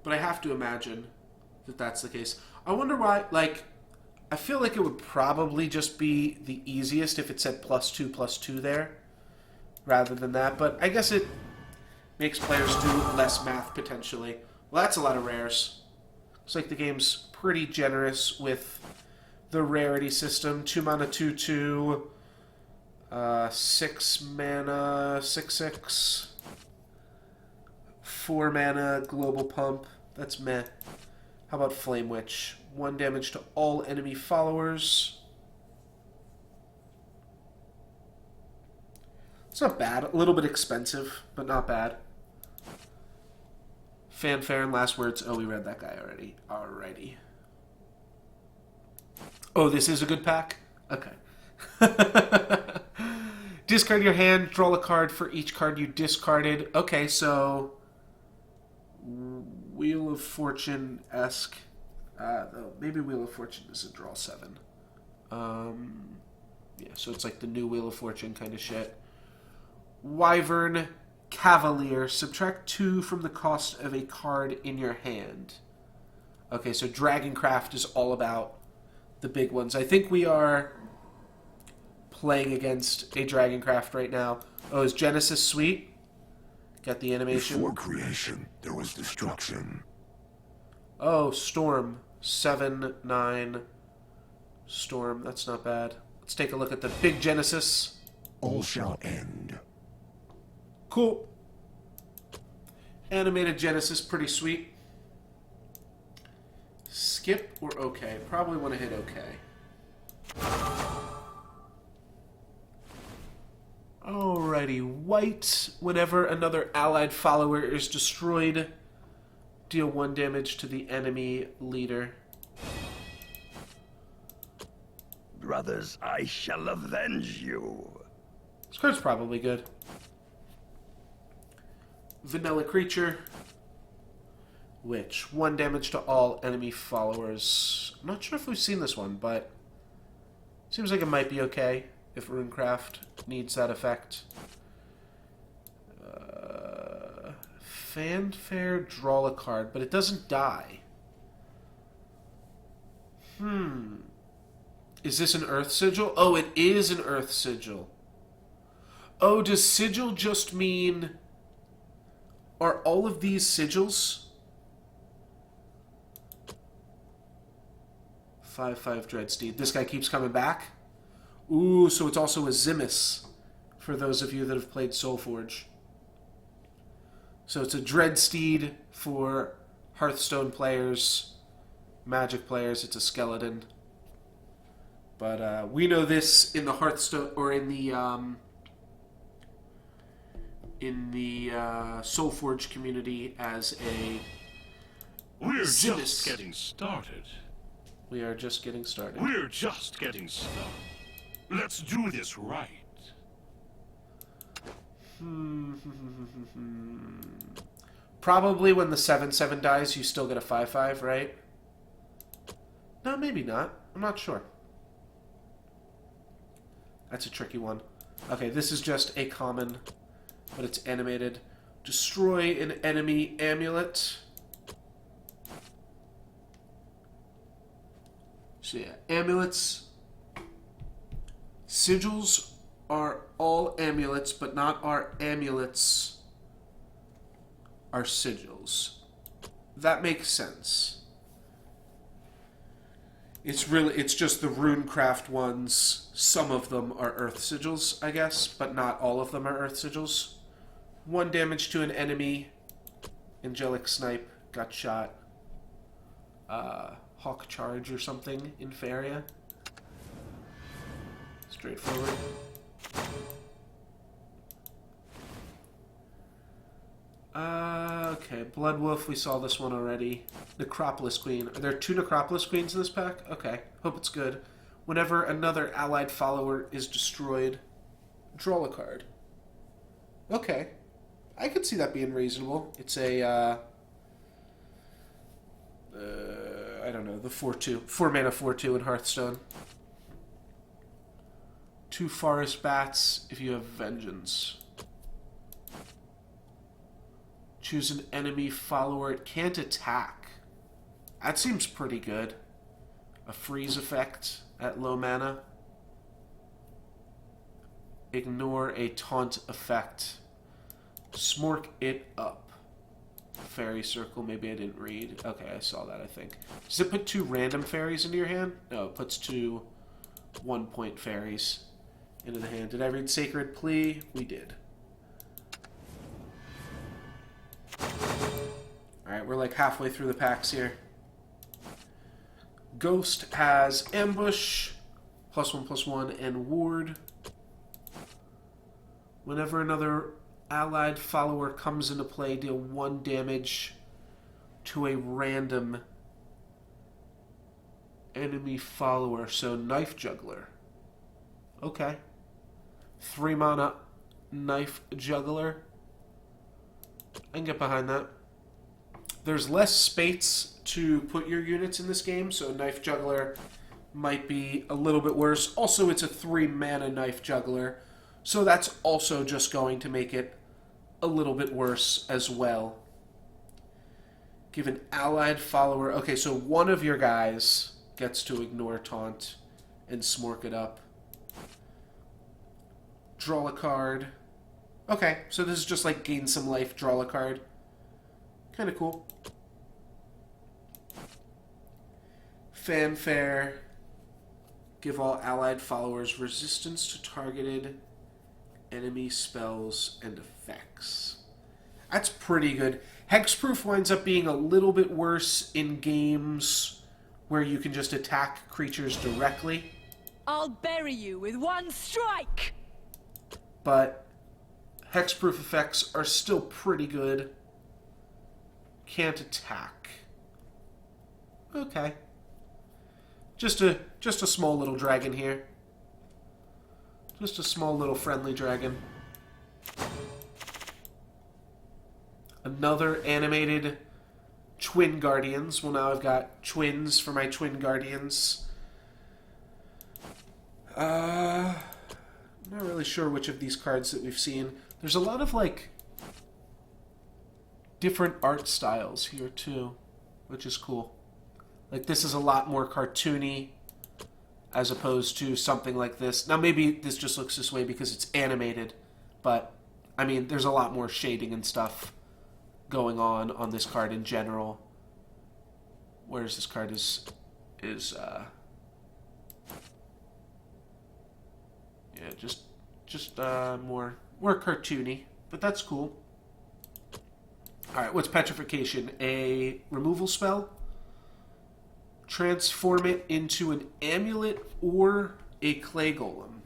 [SPEAKER 1] I have to imagine that that's the case. I wonder why, like, I feel like it would probably just be the easiest if it said +2/+2 there, rather than that. But I guess it makes players do less math, potentially. Well, that's a lot of rares. Looks like the game's pretty generous with the rarity system. 2 mana, 2/2. 6 mana, 6/6. 4 mana, Global Pump. That's meh. How about Flame Witch? 1 damage to all enemy followers. It's not bad. A little bit expensive, but not bad. Fanfare and Last Words. Oh, we read that guy already. Alrighty. Oh, this is a good pack? Okay. Discard your hand. Draw a card for each card you discarded. Okay, so Wheel of Fortune-esque. Maybe Wheel of Fortune is a draw 7. Yeah, so it's like the new Wheel of Fortune kind of shit. Wyvern Cavalier. Subtract 2 from the cost of a card in your hand. Okay, so Dragoncraft is all about the big ones. I think we are playing against a Dragoncraft right now. Oh, is Genesis sweet? Got the animation.
[SPEAKER 8] Before creation, there was destruction.
[SPEAKER 1] Oh, Storm. 7/9. Storm. That's not bad. Let's take a look at the big Genesis.
[SPEAKER 8] All shall end.
[SPEAKER 1] Cool. Animated Genesis, pretty sweet. Skip or okay? Probably want to hit okay. Alrighty, white. Whenever another allied follower is destroyed, deal 1 damage to the enemy leader.
[SPEAKER 5] Brothers, I shall avenge you.
[SPEAKER 1] This card's probably good. Vanilla Creature. Which 1 damage to all enemy followers. I'm not sure if we've seen this one, but seems like it might be okay if Runecraft needs that effect. Fanfare, draw a card, but it doesn't die. Is this an Earth Sigil? Oh, it is an Earth Sigil. Oh, does Sigil just mean... Are all of these sigils? 5/5 Dreadsteed. This guy keeps coming back? Ooh, so it's also a Zimus, for those of you that have played Soulforge. So it's a Dreadsteed for Hearthstone players, Magic players. It's a skeleton. But we know this in the Hearthstone, or in the Soulforge community as a
[SPEAKER 9] We're
[SPEAKER 1] Zimus.
[SPEAKER 9] just getting started.
[SPEAKER 1] We are just getting started.
[SPEAKER 9] We're just getting started. Let's do this right.
[SPEAKER 1] Probably when the 7/7 dies, you still get a 5/5, right? No, maybe not. I'm not sure. That's a tricky one. Okay, this is just a common, but it's animated. Destroy an enemy amulet. So yeah, amulets. Sigils are all amulets, but not our amulets are sigils. That makes sense. It's just the Runecraft ones. Some of them are Earth Sigils, I guess, but not all of them are Earth Sigils. 1 damage to an enemy. Angelic Snipe got shot. Hawk Charge or something in Faria. Straightforward. Okay, Blood Wolf, we saw this one already. Necropolis Queen. Are there 2 Necropolis Queens in this pack? Okay, hope it's good. Whenever another allied follower is destroyed, draw a card. Okay. I could see that being reasonable. It's a, I don't know, the 4/2. 4 mana 4/2 in Hearthstone. 2 Forest Bats if you have Vengeance. Choose an enemy follower. It can't attack. That seems pretty good. A freeze effect at low mana. Ignore a taunt effect. Smork it up. Fairy circle, maybe I didn't read. Okay, I saw that, I think. Does it put 2 random fairies into your hand? No, it puts 2 1-point fairies into the hand. Did I read Sacred Plea? We did. Alright, we're like halfway through the packs here. Ghost has Ambush, +1/+1, and Ward. Whenever another allied follower comes into play, deal 1 damage to a random enemy follower. So Knife Juggler. Okay. 3 mana Knife Juggler. I can get behind that. There's less space to put your units in this game, so Knife Juggler might be a little bit worse. Also, it's a 3 mana Knife Juggler, so that's also just going to make it a little bit worse as well. Give an allied follower... Okay, so one of your guys gets to ignore taunt and smork it up. Draw a card. Okay, so this is just like gain some life, draw a card. Kind of cool. Fanfare. Give all allied followers resistance to targeted enemy spells and effects. That's pretty good. Hexproof winds up being a little bit worse in games where you can just attack creatures directly.
[SPEAKER 3] I'll bury you with 1 strike!
[SPEAKER 1] But hexproof effects are still pretty good. Can't attack. Okay. Just a small little dragon here. Just a small little friendly dragon. Another animated Twin Guardians. Well, now I've got twins for my Twin Guardians. I'm not really sure which of these cards that we've seen. There's a lot of, like, different art styles here, too, which is cool. Like, this is a lot more cartoony as opposed to something like this. Now, maybe this just looks this way because it's animated, but, I mean, there's a lot more shading and stuff going on this card in general. Whereas this card is yeah, just more cartoony, but that's cool. All right, what's Petrification? A removal spell. Transform it into an amulet or a clay golem.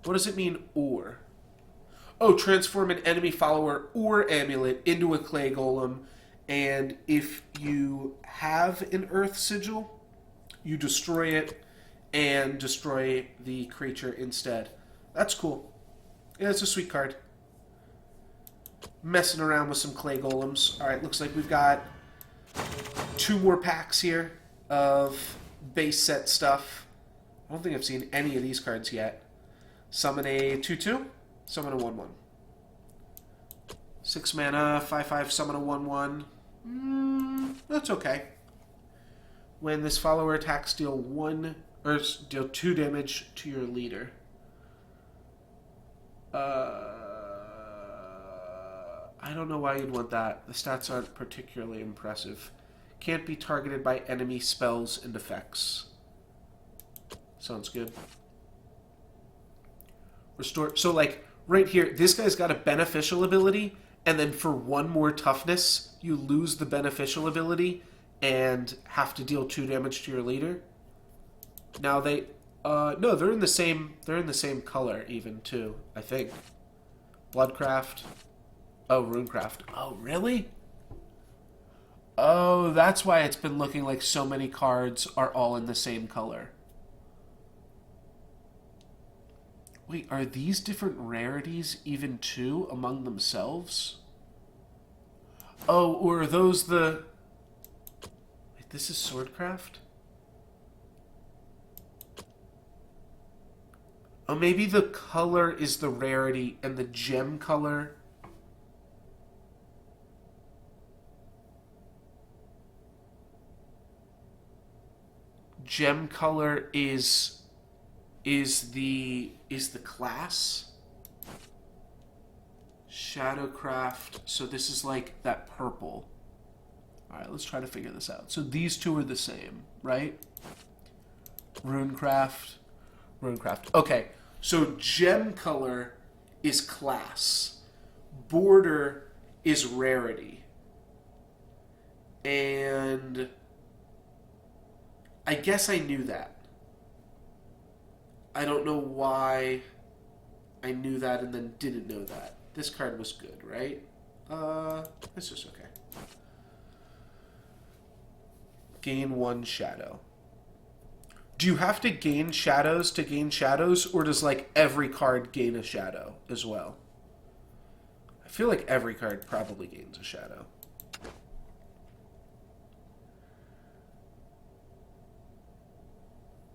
[SPEAKER 1] What does it mean, or? Oh, transform an enemy follower or amulet into a clay golem, and if you have an earth sigil, you destroy it and destroy the creature instead. That's cool. Yeah, it's a sweet card. Messing around with some clay golems. Alright, looks like we've got 2 more packs here of base set stuff. I don't think I've seen any of these cards yet. Summon a 2/2, summon a 1/1. 6 mana, 5/5, summon a 1/1. That's okay. When this follower attacks, deal 2 damage to your leader. I don't know why you'd want that. The stats aren't particularly impressive. Can't be targeted by enemy spells and effects. Sounds good. Restore. So, like, right here, this guy's got a beneficial ability, and then for 1 more toughness, you lose the beneficial ability and have to deal 2 damage to your leader. Now they... no, they're in the same color, even, too, I think. Bloodcraft. Oh, Runecraft. Oh, really? Oh, that's why it's been looking like so many cards are all in the same color. Wait, are these different rarities even too among themselves? Oh, or are those the... Wait, this is Swordcraft? Oh, maybe the color is the rarity and the gem color... gem color is the class. Shadowcraft. So this is like that purple. Alright, let's try to figure this out. So these two are the same, right? Runecraft. Okay, so gem color is class. Border is rarity. And I guess I knew that. I don't know why I knew that and then didn't know that. This card was good, right? It's just okay. Gain 1 shadow. Do you have to gain shadows to gain shadows, or does, like, every card gain a shadow as well? I feel like every card probably gains a shadow.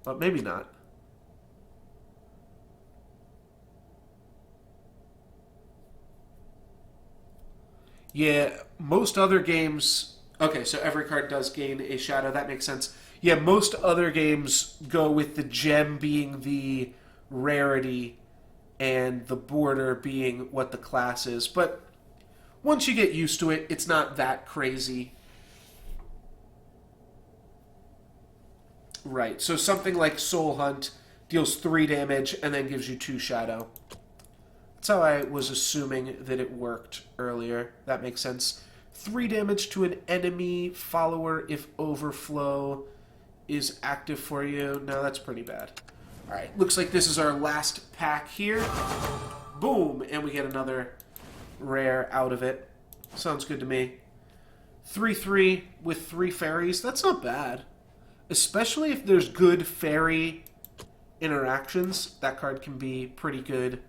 [SPEAKER 1] But maybe not. Yeah, most other games... Okay, so every card does gain a shadow. That makes sense. Yeah, most other games go with the gem being the rarity and the border being what the class is. But once you get used to it, it's not that crazy. Right, so something like Soul Hunt deals 3 damage and then gives you 2 shadow. That's how I was assuming that it worked earlier. That makes sense. 3 damage to an enemy follower if Overflow is active for you. No, that's pretty bad. Alright, looks like this is our last pack here. Boom! And we get another rare out of it. Sounds good to me. 3/3 with 3 fairies. That's not bad. Especially if there's good fairy interactions. That card can be pretty good.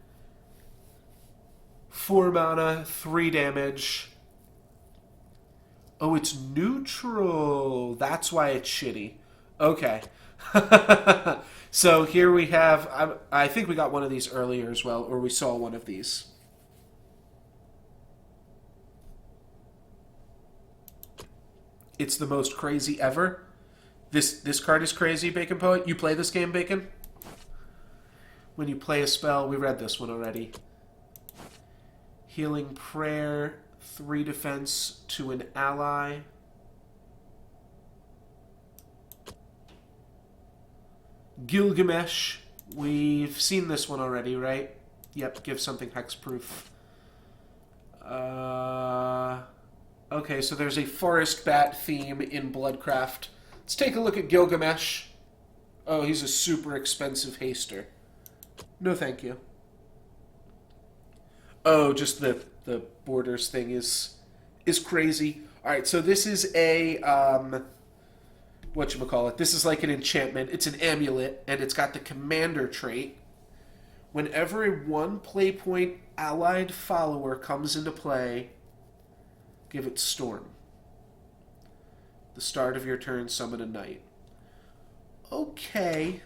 [SPEAKER 1] 4 mana, 3 damage. Oh, it's neutral. That's why it's shitty. Okay. So here we have... I think we got one of these earlier as well, or we saw one of these. It's the most crazy ever. This card is crazy, Bacon Poet. You play this game, Bacon? When you play a spell... We read this one already. Healing Prayer... 3 defense to an ally. Gilgamesh. We've seen this one already, right? Yep, give something hexproof. Okay, so there's a forest bat theme in Bloodcraft. Let's take a look at Gilgamesh. Oh, he's a super expensive haster. No, thank you. Oh, just the borders thing is crazy. Alright, so this is a, whatchamacallit. This is like an enchantment. It's an amulet, and it's got the commander trait. Whenever a 1 play point allied follower comes into play, give it Storm. The start of your turn, summon a knight. Okay.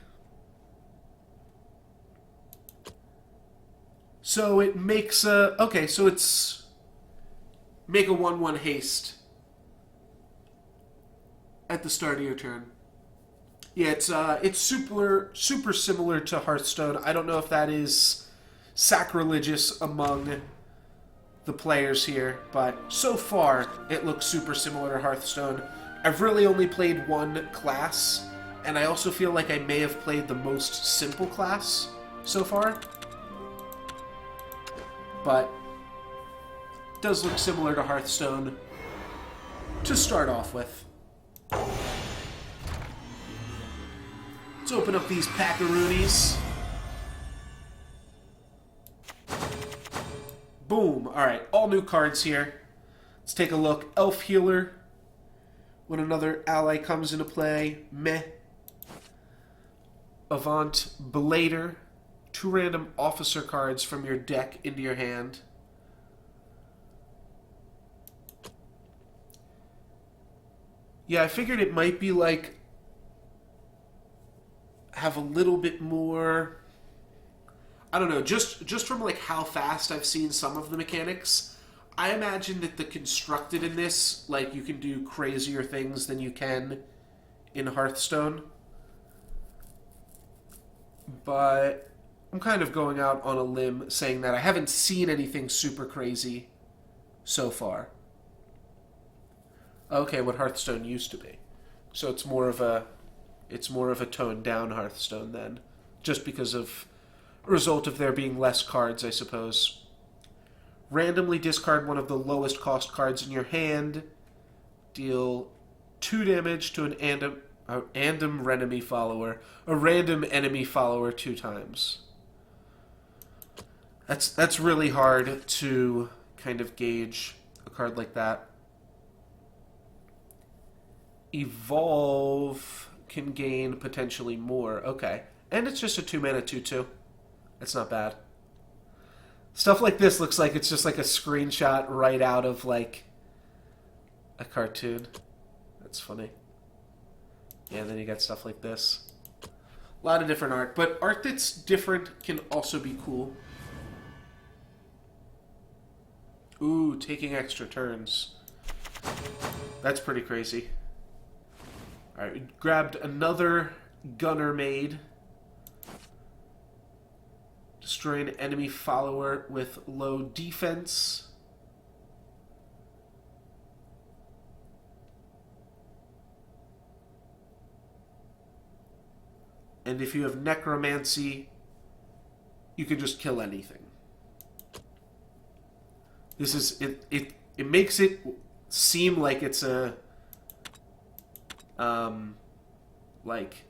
[SPEAKER 1] So it makes a... Okay, so it's... Make a 1/1 haste at the start of your turn. Yeah, it's super similar to Hearthstone. I don't know if that is sacrilegious among the players here, but so far it looks super similar to Hearthstone. I've really only played 1 class, and I also feel like I may have played the most simple class so far. But it does look similar to Hearthstone to start off with. Let's open up these packaroonies. Boom. Alright, all new cards here. Let's take a look. Elf Healer. When another ally comes into play, meh. Avant Blader. 2 random officer cards from your deck into your hand. Yeah, I figured it might be like... have a little bit more... I don't know, just from like how fast I've seen some of the mechanics, I imagine that the constructed in this, like, you can do crazier things than you can in Hearthstone. But I'm kind of going out on a limb saying that I haven't seen anything super crazy so far. Okay, what Hearthstone used to be. So it's more of a toned down Hearthstone then, just because of a result of there being less cards, I suppose. Randomly discard one of the lowest cost cards in your hand. Deal 2 damage to an random enemy follower. A random enemy follower 2 times. That's really hard to kind of gauge a card like that. Evolve can gain potentially more. Okay. And it's just a 2-mana 2/2. That's not bad. Stuff like this looks like it's just like a screenshot right out of like a cartoon. That's funny. Yeah, and then you got stuff like this. A lot of different art, but art that's different can also be cool. Ooh, taking extra turns. That's pretty crazy. Alright, we grabbed another Gunner Maid. Destroy an enemy follower with low defense. And if you have Necromancy, you can just kill anything. This is it makes it seem like it's a like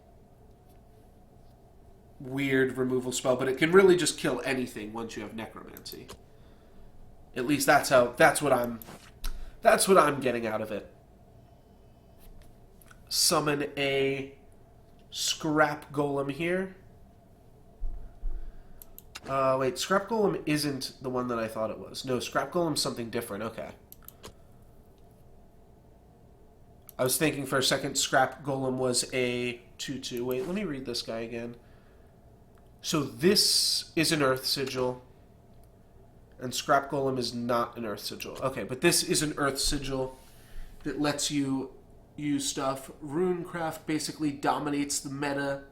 [SPEAKER 1] weird removal spell, but it can really just kill anything once you have Necromancy. At least that's what I'm getting out of it. Summon a Scrap Golem here. Wait, Scrap Golem isn't the one that I thought it was. No, Scrap Golem's something different. Okay. I was thinking for a second Scrap Golem was a 2/2. Wait, let me read this guy again. So this is an Earth Sigil, and Scrap Golem is not an Earth Sigil. Okay, but this is an Earth Sigil that lets you use stuff. Runecraft basically dominates the meta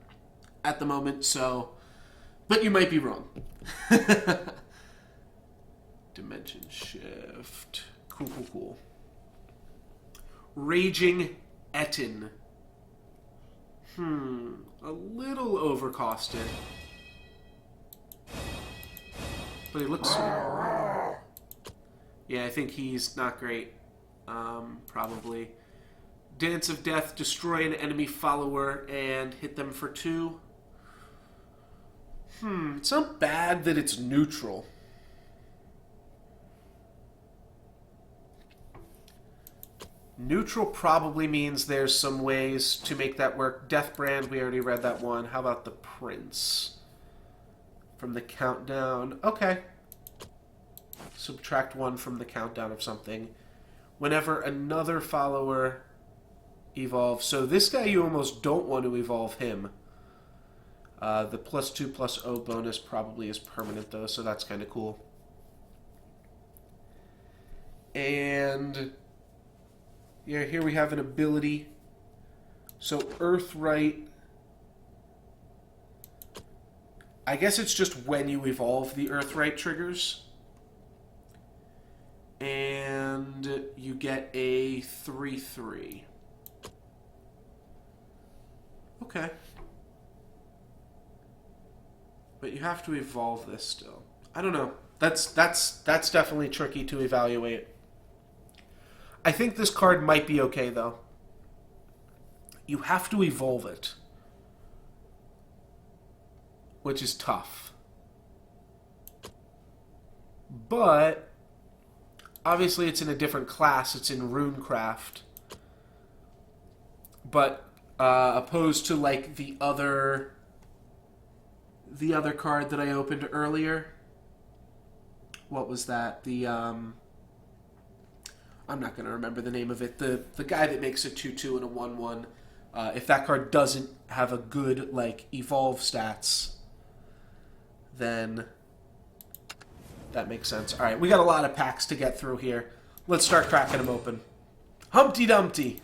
[SPEAKER 1] at the moment, so... But you might be wrong. Dimension Shift. Cool, cool, cool. Raging Etin. A little overcosted. But he looks... Yeah, I think he's not great. Probably. Dance of Death, destroy an enemy follower and hit them for 2. It's not bad that it's neutral. Neutral probably means there's some ways to make that work. Deathbrand, we already read that one. How about the Prince? From the countdown. Okay. Subtract 1 from the countdown of something. Whenever another follower evolves. So this guy, you almost don't want to evolve him. The +2/+0 bonus probably is permanent, though, so that's kind of cool. And... yeah, here we have an ability. So Earthright... I guess it's just when you evolve the Earthright triggers. And you get a 3/3. Okay. But you have to evolve this still. I don't know. That's definitely tricky to evaluate. I think this card might be okay, though. You have to evolve it. Which is tough. But... obviously it's in a different class. It's in Runecraft. But opposed to like the other card that I opened earlier. What was that? The I'm not going to remember the name of it. The guy that makes a 2/2 and a 1/1. If that card doesn't have a good like evolve stats, then that makes sense. All right, we got a lot of packs to get through here. Let's start cracking them open. Humpty Dumpty.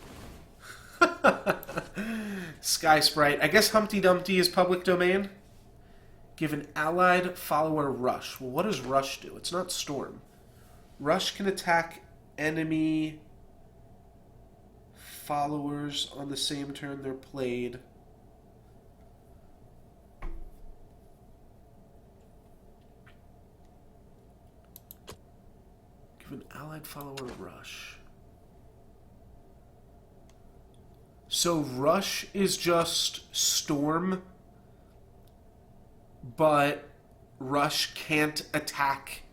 [SPEAKER 1] Sky Sprite. I guess Humpty Dumpty is public domain. Give an allied follower rush. Well, what does rush do? It's not storm. Rush can attack enemy followers on the same turn they're played. Give an allied follower rush. So rush is just storm, but rush can't attack.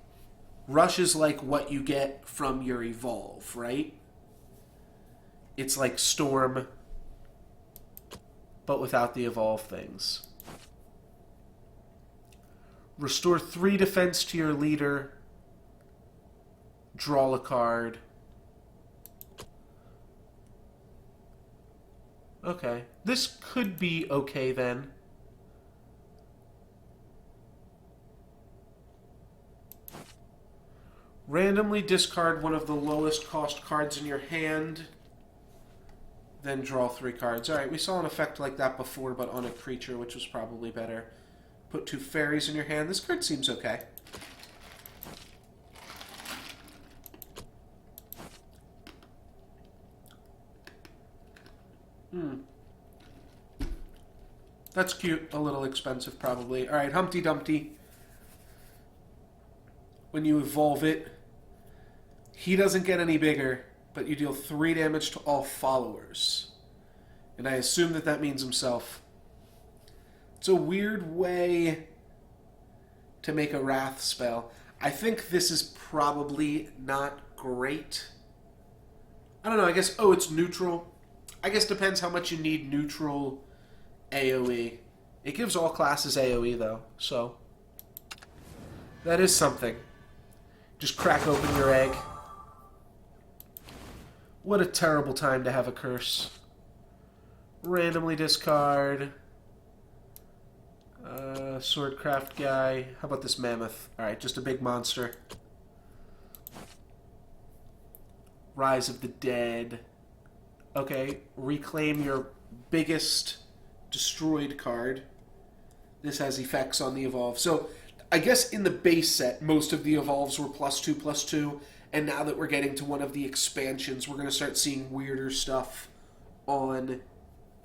[SPEAKER 1] Rush is like what you get from your evolve, right? It's like storm, but without the evolve things. Restore 3 defense to your leader. Draw a card. Okay. This could be okay then. Randomly discard one of the lowest cost cards in your hand. Then draw 3 cards. Alright, we saw an effect like that before, but on a creature, which was probably better. Put 2 fairies in your hand. This card seems okay. That's cute. A little expensive, probably. Alright, Humpty Dumpty. When you evolve it, he doesn't get any bigger, but you deal 3 damage to all followers. And I assume that that means himself. It's a weird way to make a Wrath spell. I think this is probably not great. I don't know, I guess... Oh, it's neutral. I guess depends how much you need neutral AoE. It gives all classes AoE, though, so... That is something. Just crack open your egg. What a terrible time to have a curse. Randomly discard. Swordcraft guy. How about this mammoth? Alright, just a big monster. Rise of the Dead. Okay, reclaim your biggest destroyed card. This has effects on the evolve. So, I guess in the base set, most of the evolves were +2/+2, and now that we're getting to one of the expansions, we're going to start seeing weirder stuff on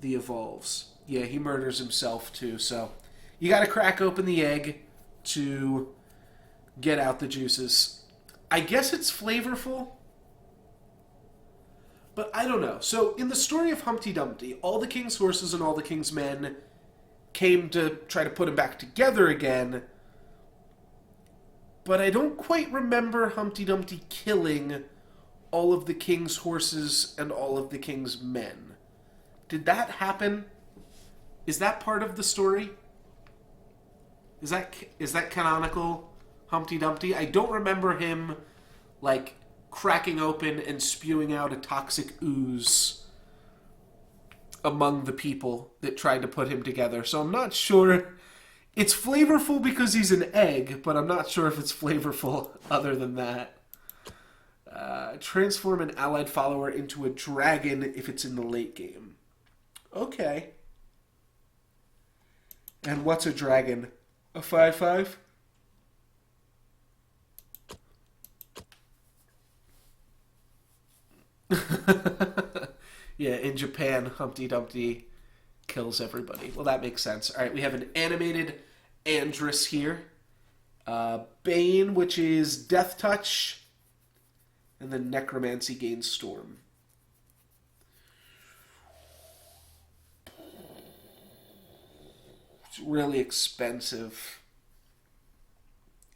[SPEAKER 1] the evolves. Yeah, he murders himself too, so you got to crack open the egg to get out the juices. I guess it's flavorful, but I don't know. So, in the story of Humpty Dumpty, all the king's horses and all the king's men came to try to put him back together again, but I don't quite remember Humpty Dumpty killing all of the king's horses and all of the king's men. Did that happen? Is that part of the story? Is that canonical, Humpty Dumpty? I don't remember him, like, cracking open and spewing out a toxic ooze among the people that tried to put him together. So I'm not sure. It's flavorful because he's an egg, but I'm not sure if it's flavorful other than that. Transform an allied follower into a dragon if it's in the late game. Okay. And what's a dragon? A 5/5? Yeah, in Japan, Humpty Dumpty kills everybody. Well, that makes sense. All right, we have an animated Andress here. Bane, which is Death Touch. And then Necromancy gains Storm. It's really expensive.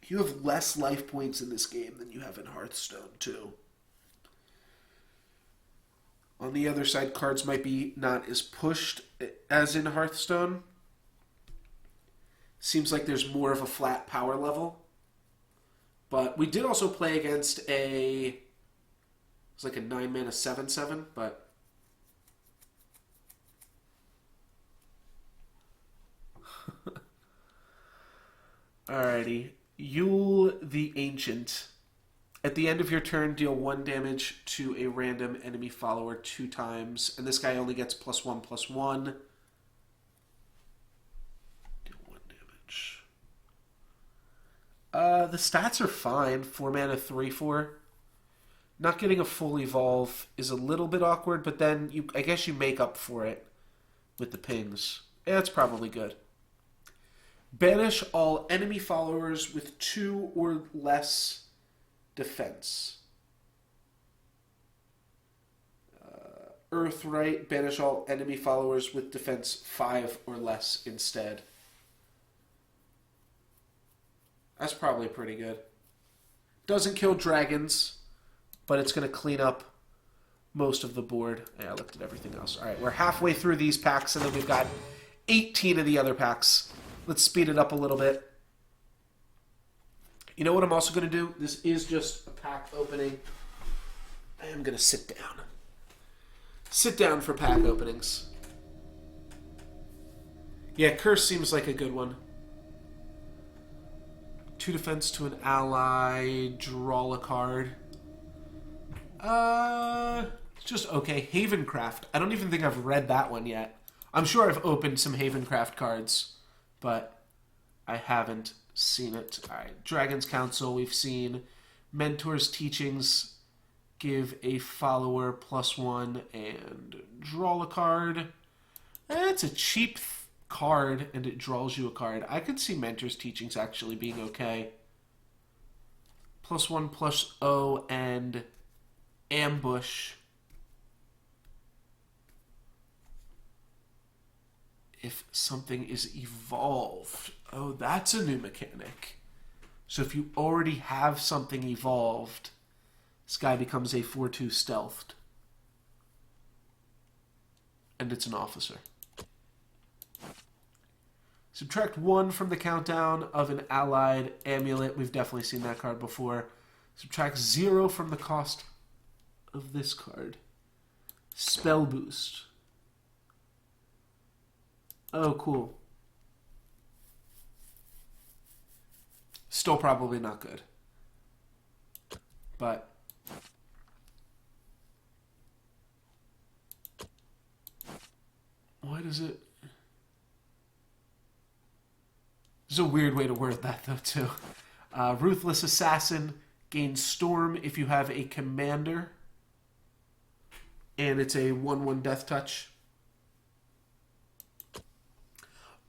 [SPEAKER 1] You have less life points in this game than you have in Hearthstone, too. On the other side, cards might be not as pushed as in Hearthstone. Seems like there's more of a flat power level. But we did also play against it's like a 9-mana 7/7, but... Alrighty. Yule the Ancient. At the end of your turn, deal 1 damage to a random enemy follower 2 times. And this guy only gets +1/+1. Deal 1 damage. The stats are fine. 4 mana, 3/4. Not getting a full evolve is a little bit awkward, but then I guess you make up for it with the pings. Yeah, it's probably good. Banish all enemy followers with 2 or less defense. Earthright, banish all enemy followers with defense 5 or less instead. That's probably pretty good. Doesn't kill dragons, but it's going to clean up most of the board. Yeah, I looked at everything else. All right, we're halfway through these packs, and then we've got 18 of the other packs. Let's speed it up a little bit. You know what I'm also going to do? This is just a pack opening. I am going to sit down. Sit down for pack openings. Yeah, Curse seems like a good one. 2 defense to an ally, draw a card. It's just okay. Havencraft. I don't even think I've read that one yet. I'm sure I've opened some Havencraft cards, but I haven't seen it. Alright, Dragon's Council we've seen. Mentor's Teachings. Give a follower +1 and draw a card. It's a cheap card, and it draws you a card. I could see Mentor's Teachings actually being okay. +1/+0 and Ambush. If something is evolved. Oh, that's a new mechanic. So if you already have something evolved, this guy becomes a 4/2 stealthed. And it's an officer. Subtract 1 from the countdown of an allied amulet. We've definitely seen that card before. Subtract 0 from the cost of this card. Spell boost. Oh, cool. Still probably not good. But why does it... There's a weird way to word that, though, too. Ruthless Assassin gains Storm if you have a commander. And it's a 1/1 death touch.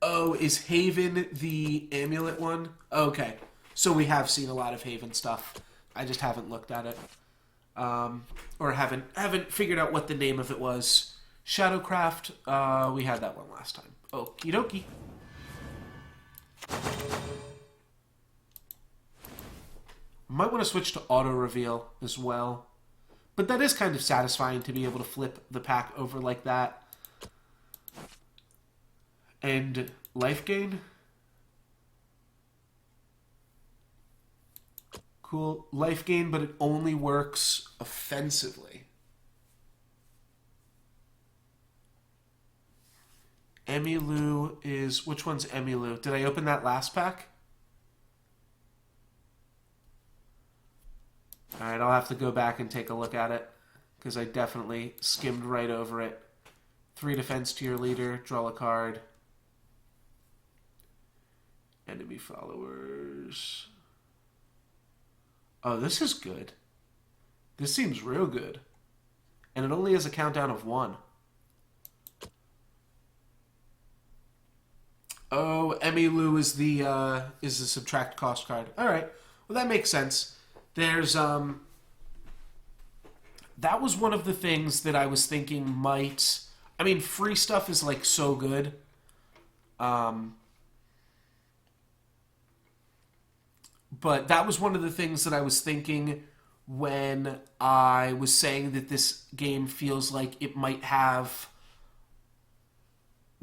[SPEAKER 1] Oh, is Haven the amulet one? Okay. So we have seen a lot of Haven stuff. I just haven't looked at it. Or haven't figured out what the name of it was. Shadowcraft, we had that one last time. Okie dokie. Might want to switch to auto reveal as well. But that is kind of satisfying to be able to flip the pack over like that. And life gain. Cool. Life gain, but it only works offensively. Emilu is... Which one's Emilu? Did I open that last pack? Alright, I'll have to go back and take a look at it. Because I definitely skimmed right over it. 3 defense to your leader. Draw a card. Enemy followers. Oh, this is good. This seems real good. And it only has a countdown of 1. Oh, Emilu is the subtract cost card. Alright. Well, that makes sense. There's, that was one of the things that I was thinking might... I mean, free stuff is, like, so good. But that was one of the things that I was thinking when I was saying that this game feels like it might have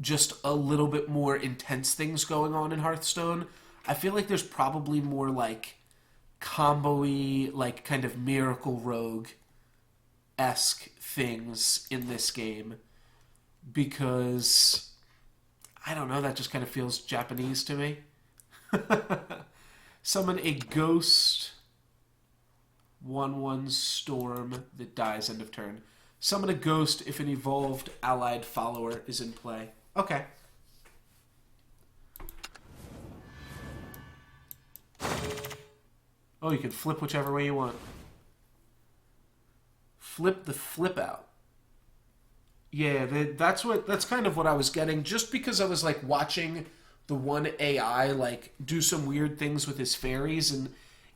[SPEAKER 1] just a little bit more intense things going on in Hearthstone. I feel like there's probably more, like, combo-y, like, kind of Miracle Rogue-esque things in this game. Because, I don't know, that just kind of feels Japanese to me. Summon a ghost 1/1 storm that dies end of turn. Summon a ghost if an evolved allied follower is in play. Okay. Oh, you can flip whichever way you want. Flip the flip out. Yeah, that's kind of what I was getting. Just because I was like watching the one AI like do some weird things with his fairies, and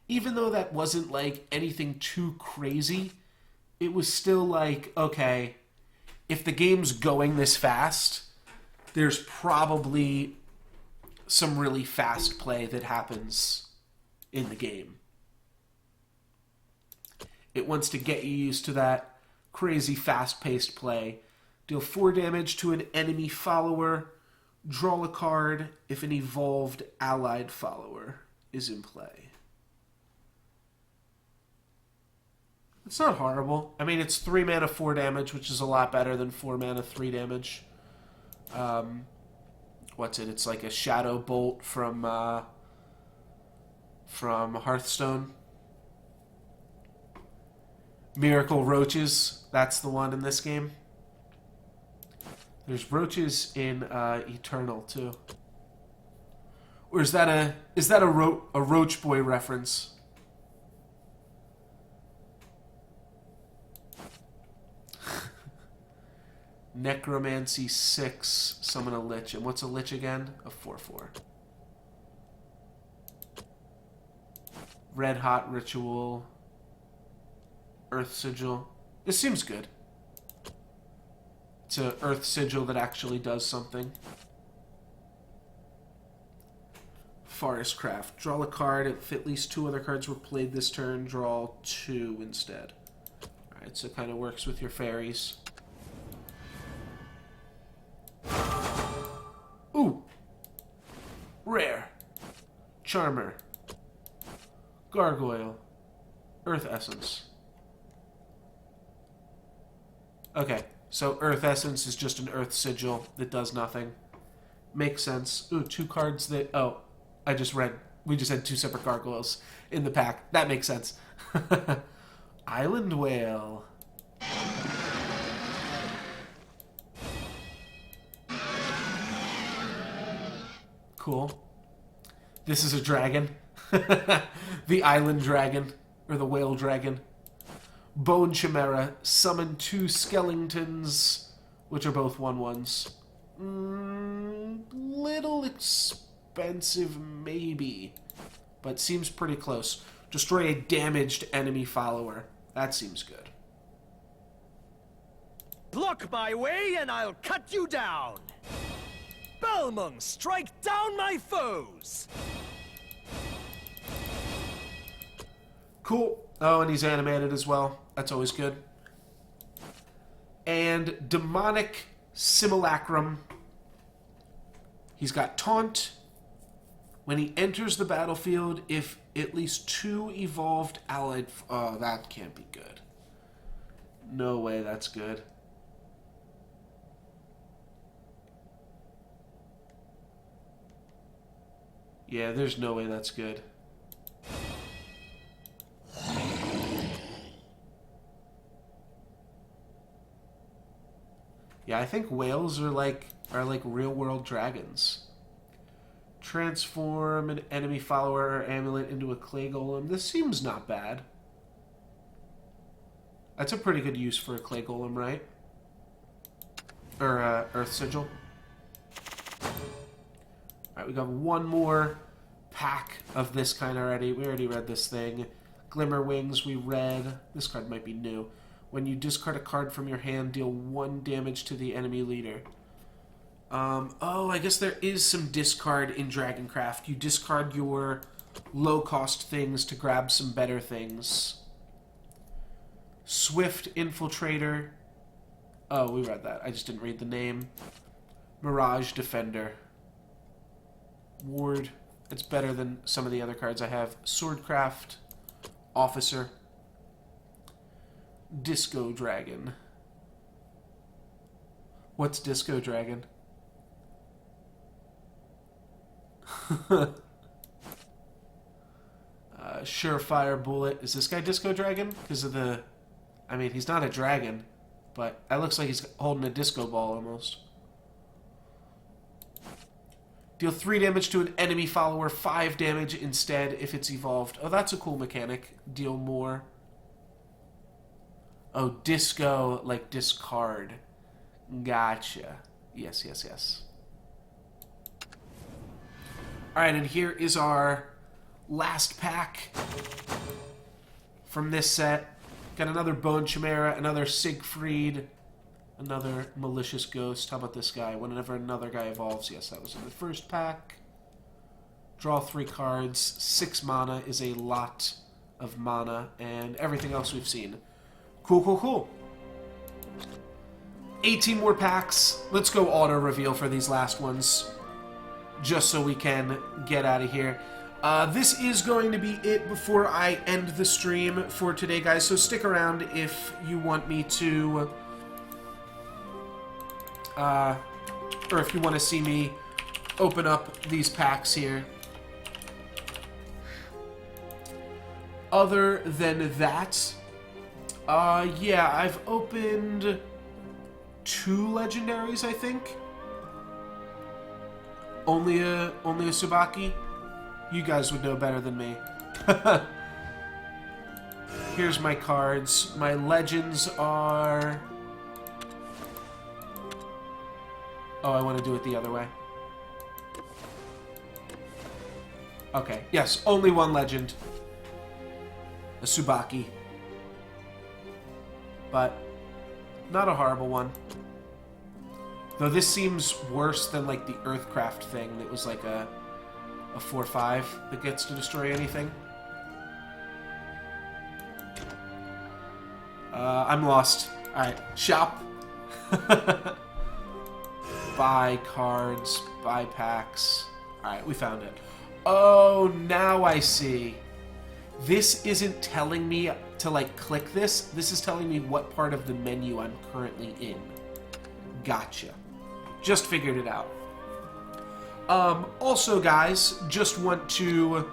[SPEAKER 1] even though that wasn't like anything too crazy, it was still like, okay, if the game's going this fast, there's probably some really fast play that happens in the game. It wants to get you used to that crazy fast-paced play. Deal 4 damage to an enemy follower. Draw a card if an evolved allied follower is in play. It's not horrible. I mean, it's 3 mana 4 damage, which is a lot better than 4 mana 3 damage. What's it? It's like a shadow bolt from Hearthstone. Miracle Roaches, that's the one in this game. There's roaches in Eternal too. Or is that a Roach Boy reference? Necromancy 6, summon a Lich. And what's a Lich again? A 4/4. Red Hot Ritual. Earth Sigil. This seems good. It's a Earth Sigil that actually does something. Forest Craft. Draw a card. If at least 2 other cards were played this turn, draw 2 instead. Alright, so it kind of works with your fairies. Ooh! Rare. Charmer. Gargoyle. Earth Essence. Okay, so Earth Essence is just an Earth Sigil that does nothing. Makes sense. Ooh, 2 cards that... Oh, I just read. We just had 2 separate gargoyles in the pack. That makes sense. Island Whale. Cool. This is a dragon. The Island Dragon. Or the Whale Dragon. Bone Chimera, summon 2 skeletons, which are both 1/1s. Little expensive, maybe, but seems pretty close. Destroy a damaged enemy follower. That seems good.
[SPEAKER 4] Block my way and I'll cut you down! Belmung, strike down my foes!
[SPEAKER 1] Cool. Oh, and he's animated as well. That's always good. And Demonic Simulacrum. He's got Taunt. When he enters the battlefield, if at least 2 evolved allied... Oh, that can't be good. No way that's good. Yeah, there's no way that's good. Yeah, I think whales are like real world dragons. Transform an enemy follower or amulet into a clay golem. This seems not bad. That's a pretty good use for a clay golem, right? Or Earth Sigil. Alright, we got 1 more pack of this kind already. We already read this thing. Glimmer Wings, we read. This card might be new. When you discard a card from your hand, deal 1 damage to the enemy leader. Oh, I guess there is some discard in Dragoncraft. You discard your low-cost things to grab some better things. Swift Infiltrator. Oh, we read that. I just didn't read the name. Mirage Defender. Ward. It's better than some of the other cards I have. Swordcraft. Officer. Disco Dragon. What's Disco Dragon? Surefire Bullet. Is this guy Disco Dragon? Because of the... I mean, he's not a dragon, but it looks like he's holding a disco ball almost. Deal 3 damage to an enemy follower, 5 damage instead if it's evolved. Oh, that's a cool mechanic. Deal more. Oh, disco, like discard. Gotcha. Yes, yes, yes. Alright, and here is our last pack from this set. Got another Bone Chimera, another Siegfried, another Malicious Ghost. How about this guy? Whenever another guy evolves. Yes, that was in the first pack. Draw 3 cards. 6 mana is a lot of mana, and everything else we've seen. Cool, cool, cool. 18 more packs. Let's go auto reveal for these last ones, just so we can get out of here. This is going to be it before I end the stream for today, guys, so stick around if you want me to, or if you want to see me open up these packs here. Other than that, yeah, I've opened 2 legendaries, I think. Only a Tsubaki? You guys would know better than me. Here's my cards. My legends are... Oh, I want to do it the other way. Okay, yes, only 1 legend. A Tsubaki. But not a horrible one. Though this seems worse than, like, the Earthcraft thing that was like a 4/5 that gets to destroy anything. I'm lost. Alright, shop. Buy cards, buy packs. Alright, we found it. Oh, now I see. This isn't telling me to, like, click this. This is telling me what part of the menu I'm currently in. Gotcha. Just figured it out. Also, guys, just want to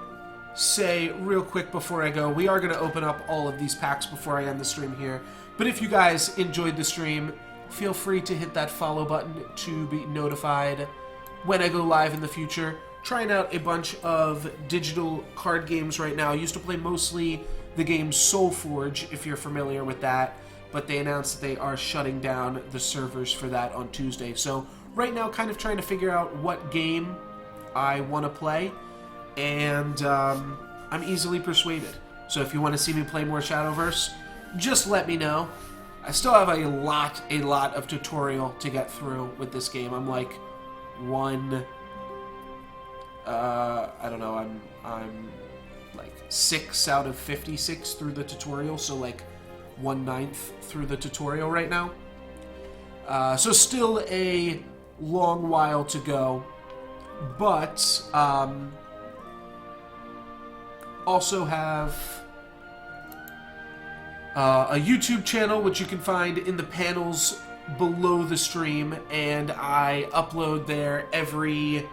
[SPEAKER 1] say real quick before I go, we are going to open up all of these packs before I end the stream here. But if you guys enjoyed the stream, feel free to hit that follow button to be notified when I go live in the future. Trying out a bunch of digital card games right now. I used to play mostly the game Soulforge, if you're familiar with that, but they announced that they are shutting down the servers for that on Tuesday. So right now, kind of trying to figure out what game I want to play, and I'm easily persuaded. So if you want to see me play more Shadowverse, just let me know. I still have a lot of tutorial to get through with this game. I'm like I don't know, I'm like 6 out of 56 through the tutorial, so like 1/9 through the tutorial right now. So still a long while to go, but also have a YouTube channel which you can find in the panels below the stream, and I upload there every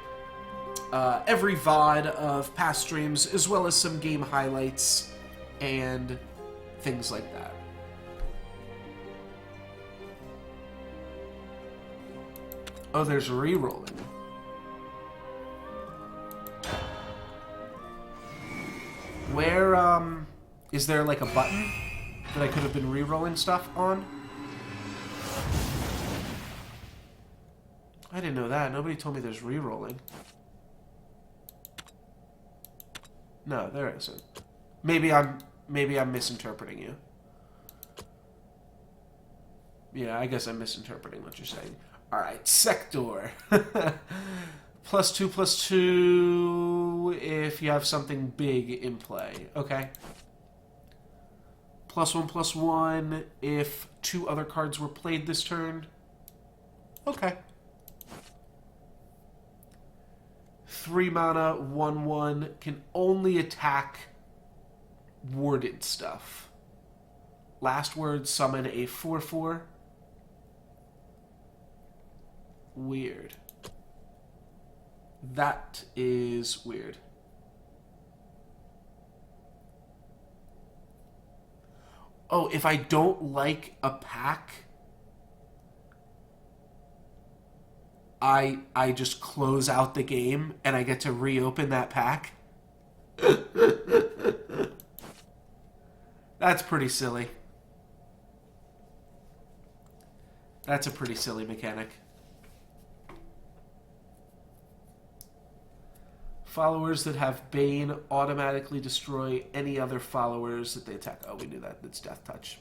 [SPEAKER 1] VOD of past streams, as well as some game highlights and things like that. Oh, there's re-rolling. Where, is there like a button that I could have been re-rolling stuff on? I didn't know that. Nobody told me there's re-rolling. No, there isn't. Maybe I'm misinterpreting you. Yeah, I guess I'm misinterpreting what you're saying. Alright, Sector. +2/+2 if you have something big in play. Okay. +1/+1 if 2 other cards were played this turn. Okay. 3 mana, 1/1, can only attack warded stuff. Last word, summon a 4/4. Weird. That is weird. Oh, if I don't like a pack... I just close out the game and I get to reopen that pack. That's pretty silly. That's a pretty silly mechanic. Followers that have Bane automatically destroy any other followers that they attack. Oh, we knew that. That's Death Touch.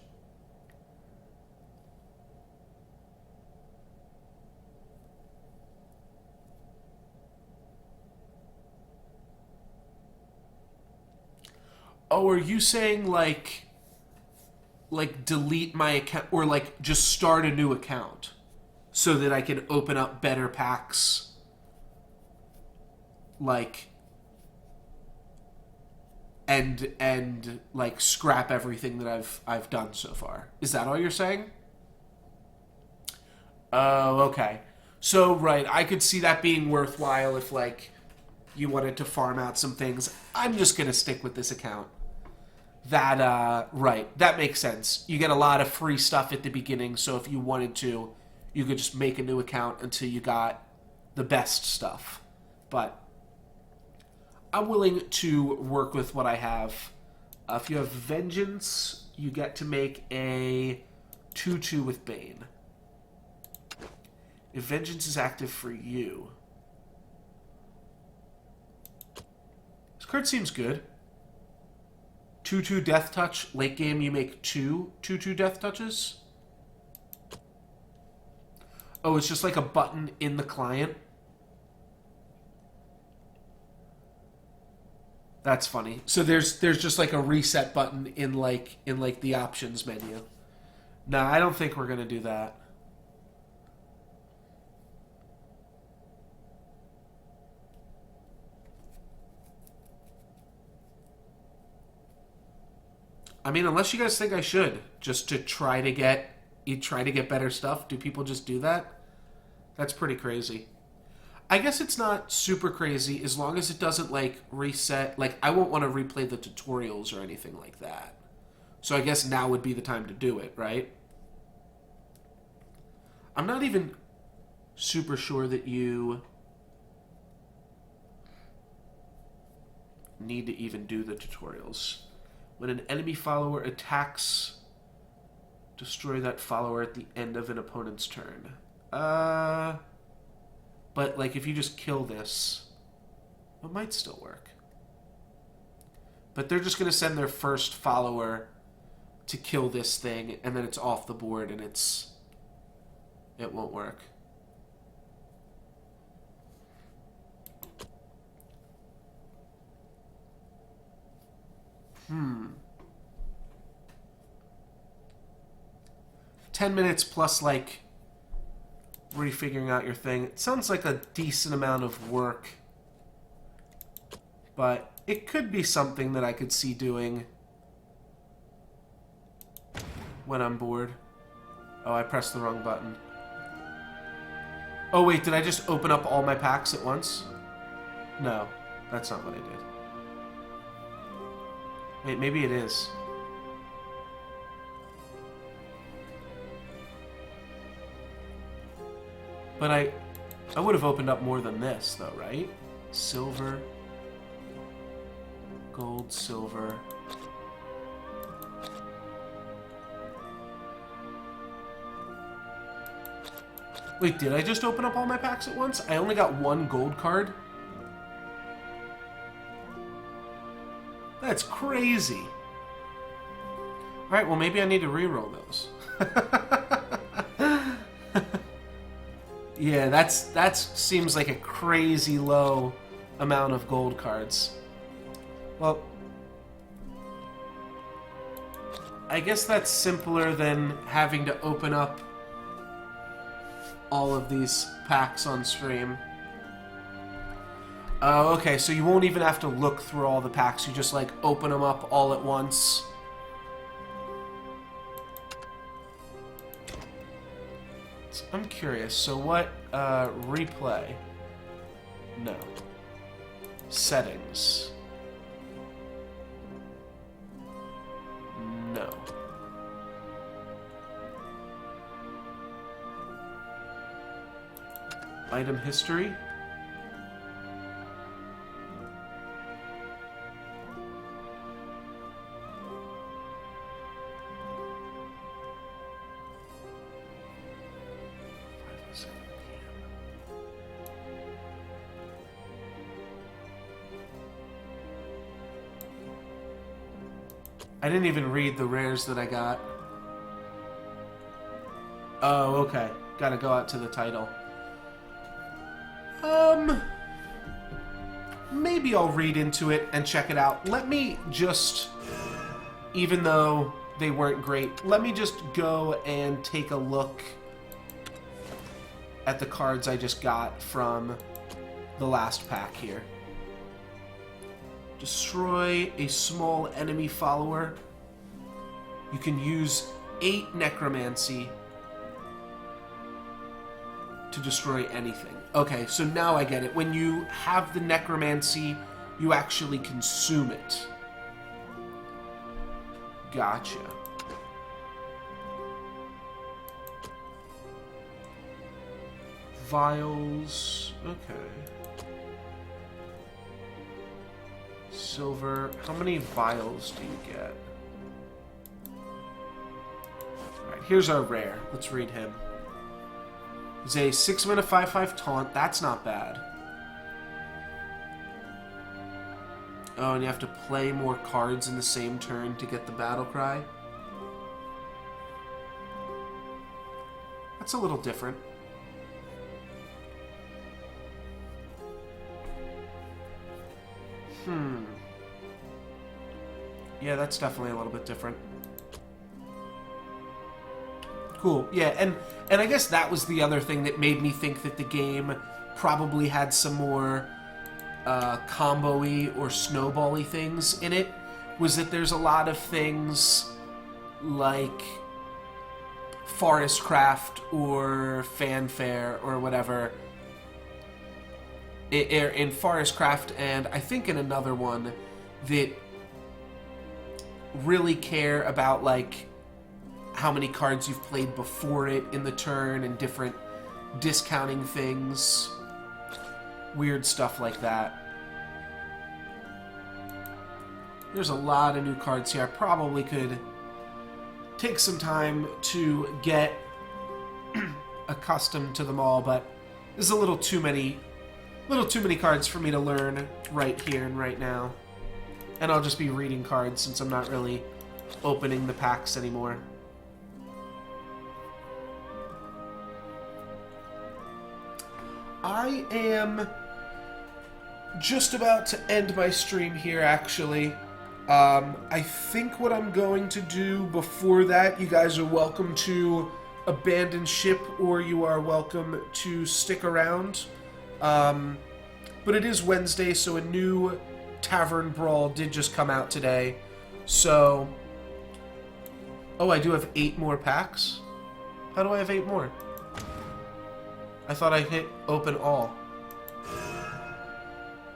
[SPEAKER 1] Oh, are you saying like delete my account or like just start a new account so that I can open up better packs? Like and like scrap everything that I've done so far. Is that all you're saying? Oh, okay. So right, I could see that being worthwhile if like you wanted to farm out some things. I'm just gonna stick with this account. That right, that makes sense. You get a lot of free stuff at the beginning, so if you wanted to, you could just make a new account until you got the best stuff. But I'm willing to work with what I have. If you have Vengeance, you get to make a 2/2 with Bane. If Vengeance is active for you. This card seems good. 2/2 Death Touch. Late game, you make 2/2 Death Touches. Oh, it's just like a button in the client. That's funny. So there's just like a reset button in like the options menu. Nah, I don't think we're gonna do that. I mean, unless you guys think I should, just to try to get better stuff. Do people just do that? That's pretty crazy. I guess it's not super crazy as long as it doesn't like reset. Like I won't want to replay the tutorials or anything like that. So I guess now would be the time to do it, right? I'm not even super sure that you need to even do the tutorials. When an enemy follower attacks, destroy that follower at the end of an opponent's turn. But, like, if you just kill this, it might still work. But they're just going to send their first follower to kill this thing, and then it's off the board, and it won't work. Hmm. 10 minutes plus, like, refiguring out your thing. It sounds like a decent amount of work. But it could be something that I could see doing when I'm bored. Oh, I pressed the wrong button. Oh, wait, did I just open up all my packs at once? No, that's not what I did. Wait, maybe it is. But I would have opened up more than this, though, right? Silver. Gold, silver. Wait, did I just open up all my packs at once? I only got one gold card? That's crazy. Alright, well maybe I need to re-roll those. Yeah, that seems like a crazy low amount of gold cards. Well, I guess that's simpler than having to open up all of these packs on stream. Oh, okay, so you won't even have to look through all the packs. You just, like, open them up all at once. I'm curious. So what, replay? No. Settings. No. Item history. I didn't even read the rares that I got. Oh, okay. Gotta go out to the title. Maybe I'll read into it and check it out. Let me just, even though they weren't great, let me just go and take a look at the cards I just got from the last pack here. Destroy a small enemy follower. You can use 8 necromancy to destroy anything. Okay, so now I get it. When you have the necromancy, you actually consume it. Gotcha. Vials. Okay. Silver. How many vials do you get? Alright, here's our rare. Let's read him. He's a 6-mana 5/5 taunt. That's not bad. Oh, and you have to play more cards in the same turn to get the battle cry. That's a little different. Yeah, that's definitely a little bit different. Cool. Yeah, and I guess that was the other thing that made me think that the game probably had some more combo-y or snowball-y things in it, was that there's a lot of things like Forest Craft or Fanfare or whatever in Forest Craft, and I think in another one that really care about like how many cards you've played before it in the turn and different discounting things. Weird stuff like that. There's a lot of new cards here. I probably could take some time to get accustomed to them all, but there's a little too many cards for me to learn right here and right now. And I'll just be reading cards since I'm not really opening the packs anymore. I am just about to end my stream here, actually. I think what I'm going to do before that, you guys are welcome to abandon ship or you are welcome to stick around. But it is Wednesday, so a new Tavern Brawl did just come out today. So... Oh, I do have 8 more packs? How do I have 8 more? I thought I hit open all.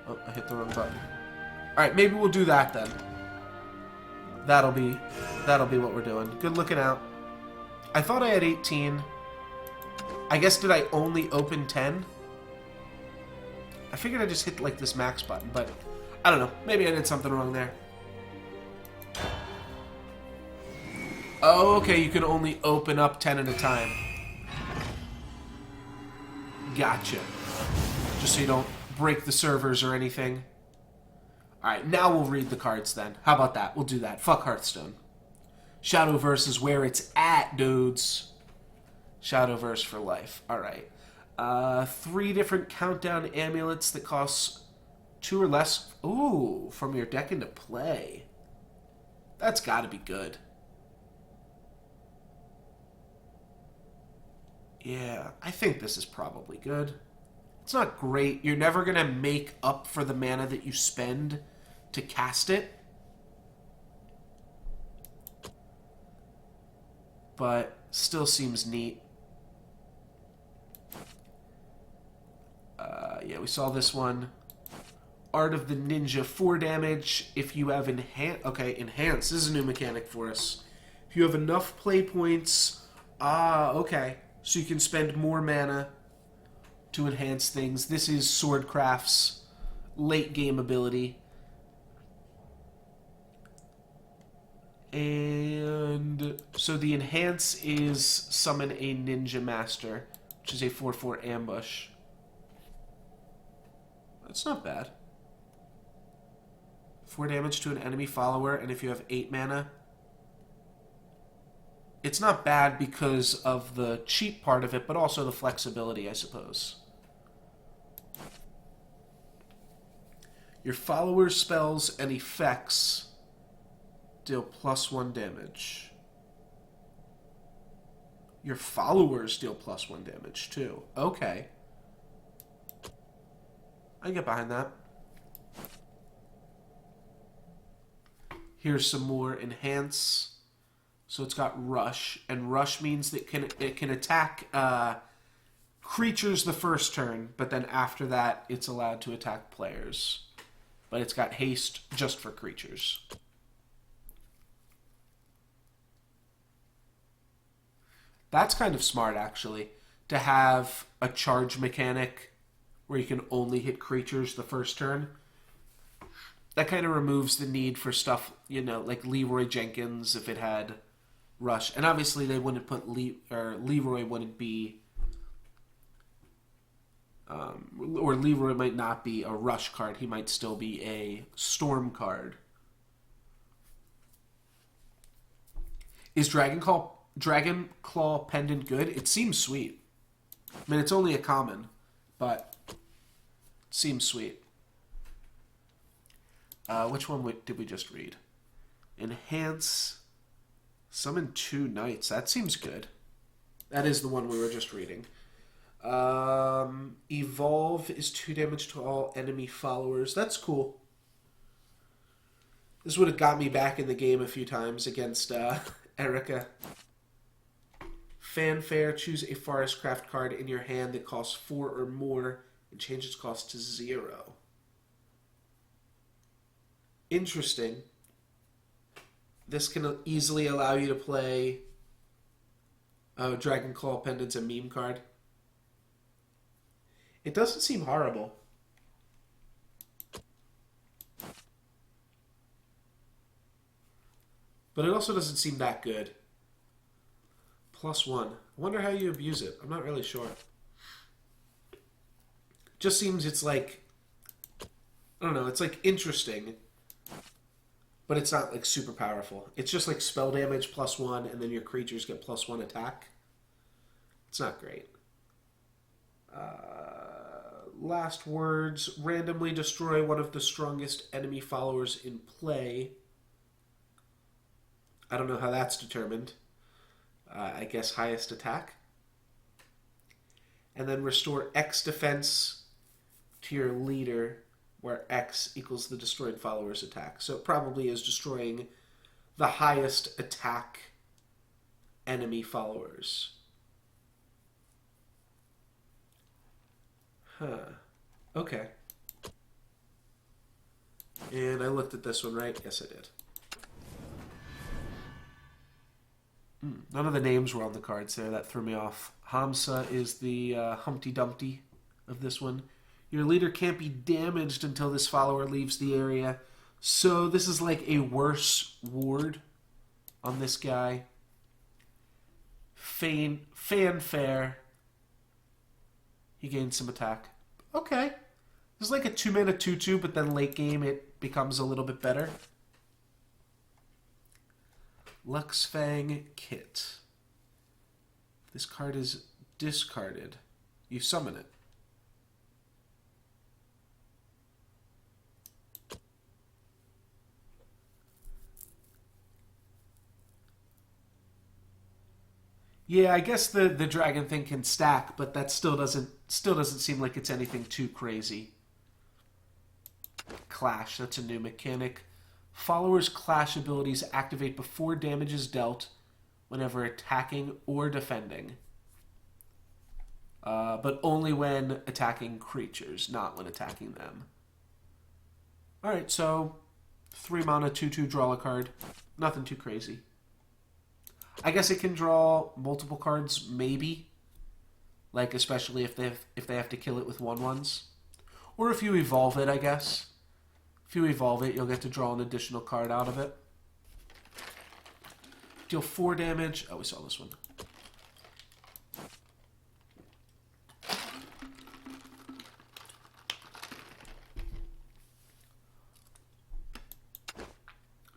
[SPEAKER 1] Oh, I hit the wrong button. Alright, maybe we'll do that then. That'll be what we're doing. Good looking out. I thought I had 18. I guess did I only open 10? I figured I just hit like this max button, but I don't know. Maybe I did something wrong there. Oh, okay, you can only open up 10 at a time. Gotcha. Just so you don't break the servers or anything. Alright, now we'll read the cards then. How about that? We'll do that. Fuck Hearthstone. Shadowverse is where it's at, dudes. Shadowverse for life. Alright. 3 different countdown amulets that cost 2 or less. Ooh, from your deck into play. That's gotta be good. Yeah, I think this is probably good. It's not great. You're never going to make up for the mana that you spend to cast it. But still seems neat. Yeah, we saw this one. Art of the Ninja, 4 damage. If you have Enhance... Okay, Enhance. This is a new mechanic for us. If you have enough play points... okay. So you can spend more mana to enhance things. This is Swordcraft's late game ability. And so the enhance is summon a Ninja Master, which is a 4/4 ambush. That's not bad. 4 damage to an enemy follower, and if you have 8 mana, it's not bad because of the cheap part of it, but also the flexibility, I suppose. Your followers' spells and effects deal +1 damage. Your followers deal +1 damage, too. Okay. I can get behind that. Here's some more enhance. So it's got rush, and rush means that it can attack creatures the first turn, but then after that it's allowed to attack players. But it's got haste just for creatures. That's kind of smart, actually, to have a charge mechanic where you can only hit creatures the first turn. That kind of removes the need for stuff, like Leroy Jenkins if it had rush. And obviously they wouldn't put Leroy wouldn't be or Leroy might not be a rush card. He might still be a storm card. Is Dragon Claw Pendant good? It seems sweet. I mean, it's only a common, but it seems sweet. Which one did we just read? Enhance. Summon 2 knights. That seems good. That is the one we were just reading. Evolve is 2 damage to all enemy followers. That's cool. This would have got me back in the game a few times against Erica. Fanfare. Choose a Forest Craft card in your hand that costs 4 or more and change its cost to 0. Interesting. This can easily allow you to play Dragon Claw Pendant's a meme card. It doesn't seem horrible. But it also doesn't seem that good. +1. I wonder how you abuse it. I'm not really sure. Just seems it's like, I don't know, it's like interesting. But it's not like super powerful. It's just like spell damage +1 and then your creatures get +1 attack. It's not great. Last words. Randomly destroy one of the strongest enemy followers in play. I don't know how that's determined. I guess highest attack. And then restore X defense to your leader, where X equals the destroyed follower's attack. So it probably is destroying the highest attack enemy followers. Okay. And I looked at this one, right? Yes, I did. None of the names were on the cards there. That threw me off. Hamsa is the Humpty Dumpty of this one. Your leader can't be damaged until this follower leaves the area. So this is like a worse ward on this guy. Fanfare. He gains some attack. Okay. This is like a 2-mana 2/2, but then late game it becomes a little bit better. Luxfang Kit. This card is discarded. You summon it. Yeah, I guess the dragon thing can stack, but that still doesn't seem like it's anything too crazy. Clash, that's a new mechanic. Followers' clash abilities activate before damage is dealt whenever attacking or defending. But only when attacking creatures, not when attacking them. Alright, so 3 mana, 2/2, draw a card. Nothing too crazy. I guess it can draw multiple cards, maybe. Like, especially if they have to kill it with 1/1s. Or if you evolve it, I guess. If you evolve it, you'll get to draw an additional card out of it. Deal 4 damage. Oh, we saw this one.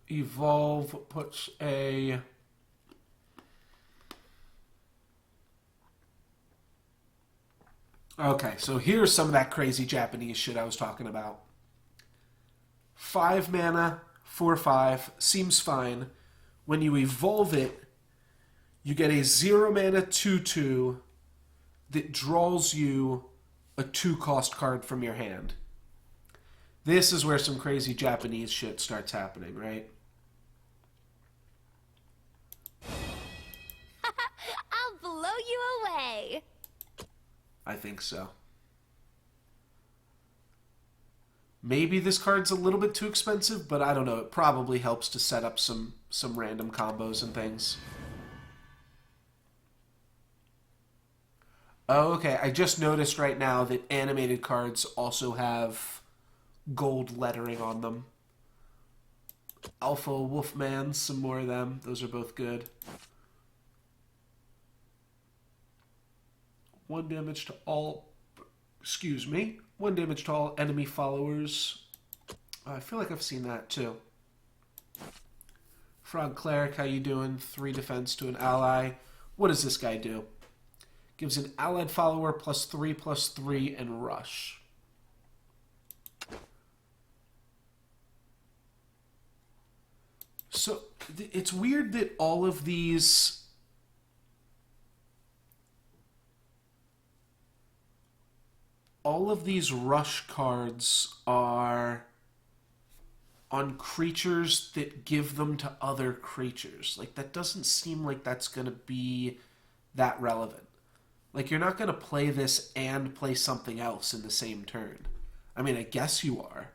[SPEAKER 1] Evolve puts a... Okay, so here's some of that crazy Japanese shit I was talking about. 5 mana, 4/5, seems fine. When you evolve it, you get a 0 mana 2/2 that draws you a 2-cost card from your hand. This is where some crazy Japanese shit starts happening, right?
[SPEAKER 2] I'll blow you away.
[SPEAKER 1] I think so. Maybe this card's a little bit too expensive, but I don't know. It probably helps to set up some random combos and things. Oh, okay. I just noticed right now that animated cards also have gold lettering on them. Alpha Wolfman, some more of them. Those are both good. 1 damage to all... Excuse me. 1 damage to all enemy followers. I feel like I've seen that too. Frog Cleric, how you doing? 3 defense to an ally. What does this guy do? Gives an allied follower +3/+3 and rush. So it's weird that all of these... All of these rush cards are on creatures that give them to other creatures. Like, that doesn't seem like that's going to be that relevant. Like, you're not going to play this and play something else in the same turn. I mean, I guess you are.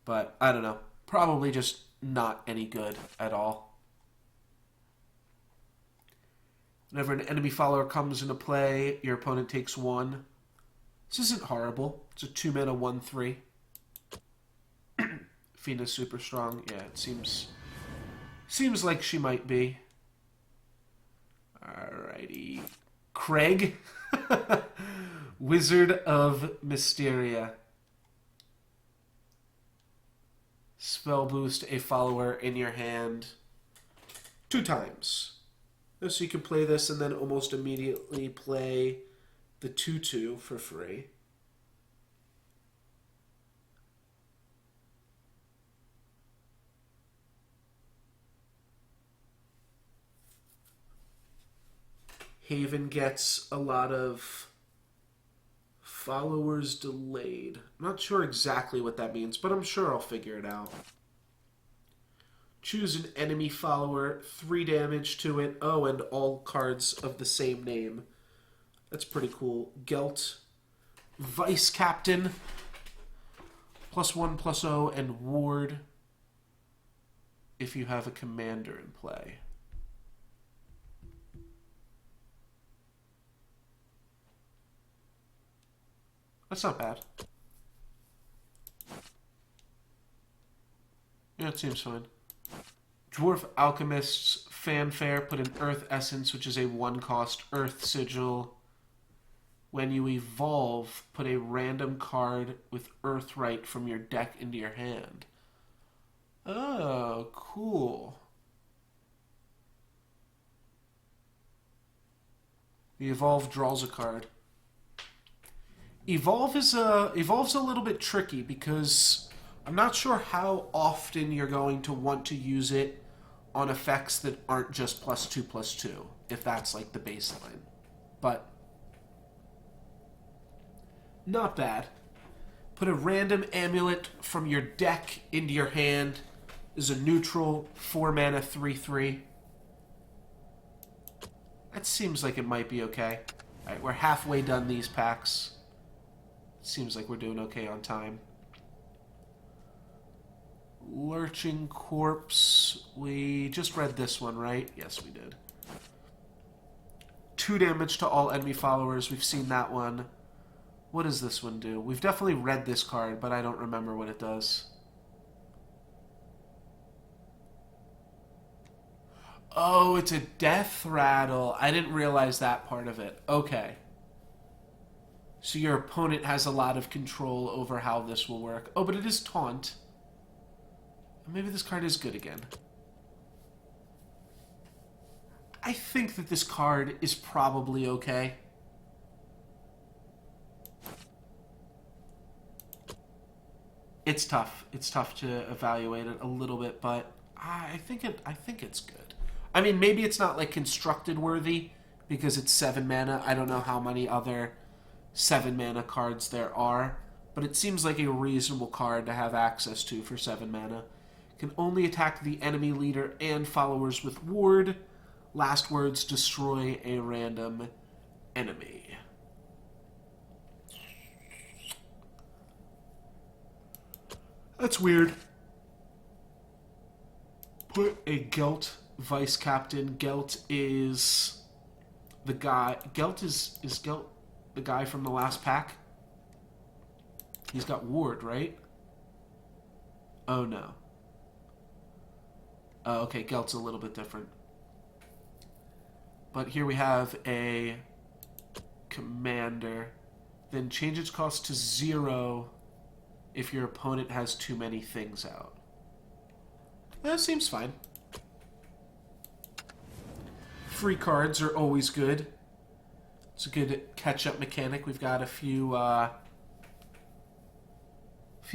[SPEAKER 1] But, I don't know. Probably just not any good at all. Whenever an enemy follower comes into play, your opponent takes 1. This isn't horrible. It's a 2 mana 1/3. Fina's super strong. Yeah, it seems like she might be. Alrighty. Craig. Wizard of Mysteria. Spell boost a follower in your hand 2 times. So you can play this and then almost immediately play the 2/2 for free. Haven gets a lot of followers delayed. I'm not sure exactly what that means, but I'm sure I'll figure it out. Choose an enemy follower, 3 damage to it. Oh, and all cards of the same name. That's pretty cool. Gelt, Vice Captain, +1/+0, and Ward if you have a commander in play. That's not bad. Yeah, it seems fine. Dwarf Alchemist's Fanfare, put an Earth Essence, which is a 1-cost Earth Sigil. When you evolve, put a random card with Earthright from your deck into your hand. Oh, cool. The Evolve draws a card. Evolve's a little bit tricky because I'm not sure how often you're going to want to use it on effects that aren't just +2/+2, if that's like the baseline. But not bad. Put a random amulet from your deck into your hand. Is a neutral 4 mana 3/3. That seems like it might be okay. Alright, we're halfway done these packs. Seems like we're doing okay on time. Lurching Corpse. We just read this one, right? Yes, we did. 2 damage to all enemy followers. We've seen that one. What does this one do? We've definitely read this card, but I don't remember what it does. Oh, it's a death rattle. I didn't realize that part of it. Okay. So your opponent has a lot of control over how this will work. Oh, but it is taunt. Maybe this card is good again. I think that this card is probably okay. It's tough. It's tough to evaluate it a little bit, but I think it's good. I mean, maybe it's not like constructed worthy because it's 7 mana. I don't know how many other 7 mana cards there are, but it seems like a reasonable card to have access to for 7 mana. Can only attack the enemy leader and followers with ward. Last words, destroy a random enemy. That's weird. Put a Gelt vice captain. Gelt is the guy. Gelt is Gelt the guy from the last pack? He's got ward, right? Oh no. Okay, Gelt's a little bit different. But here we have a commander. Then change its cost to 0 if your opponent has too many things out. That seems fine. Free cards are always good. It's a good catch-up mechanic. We've got a few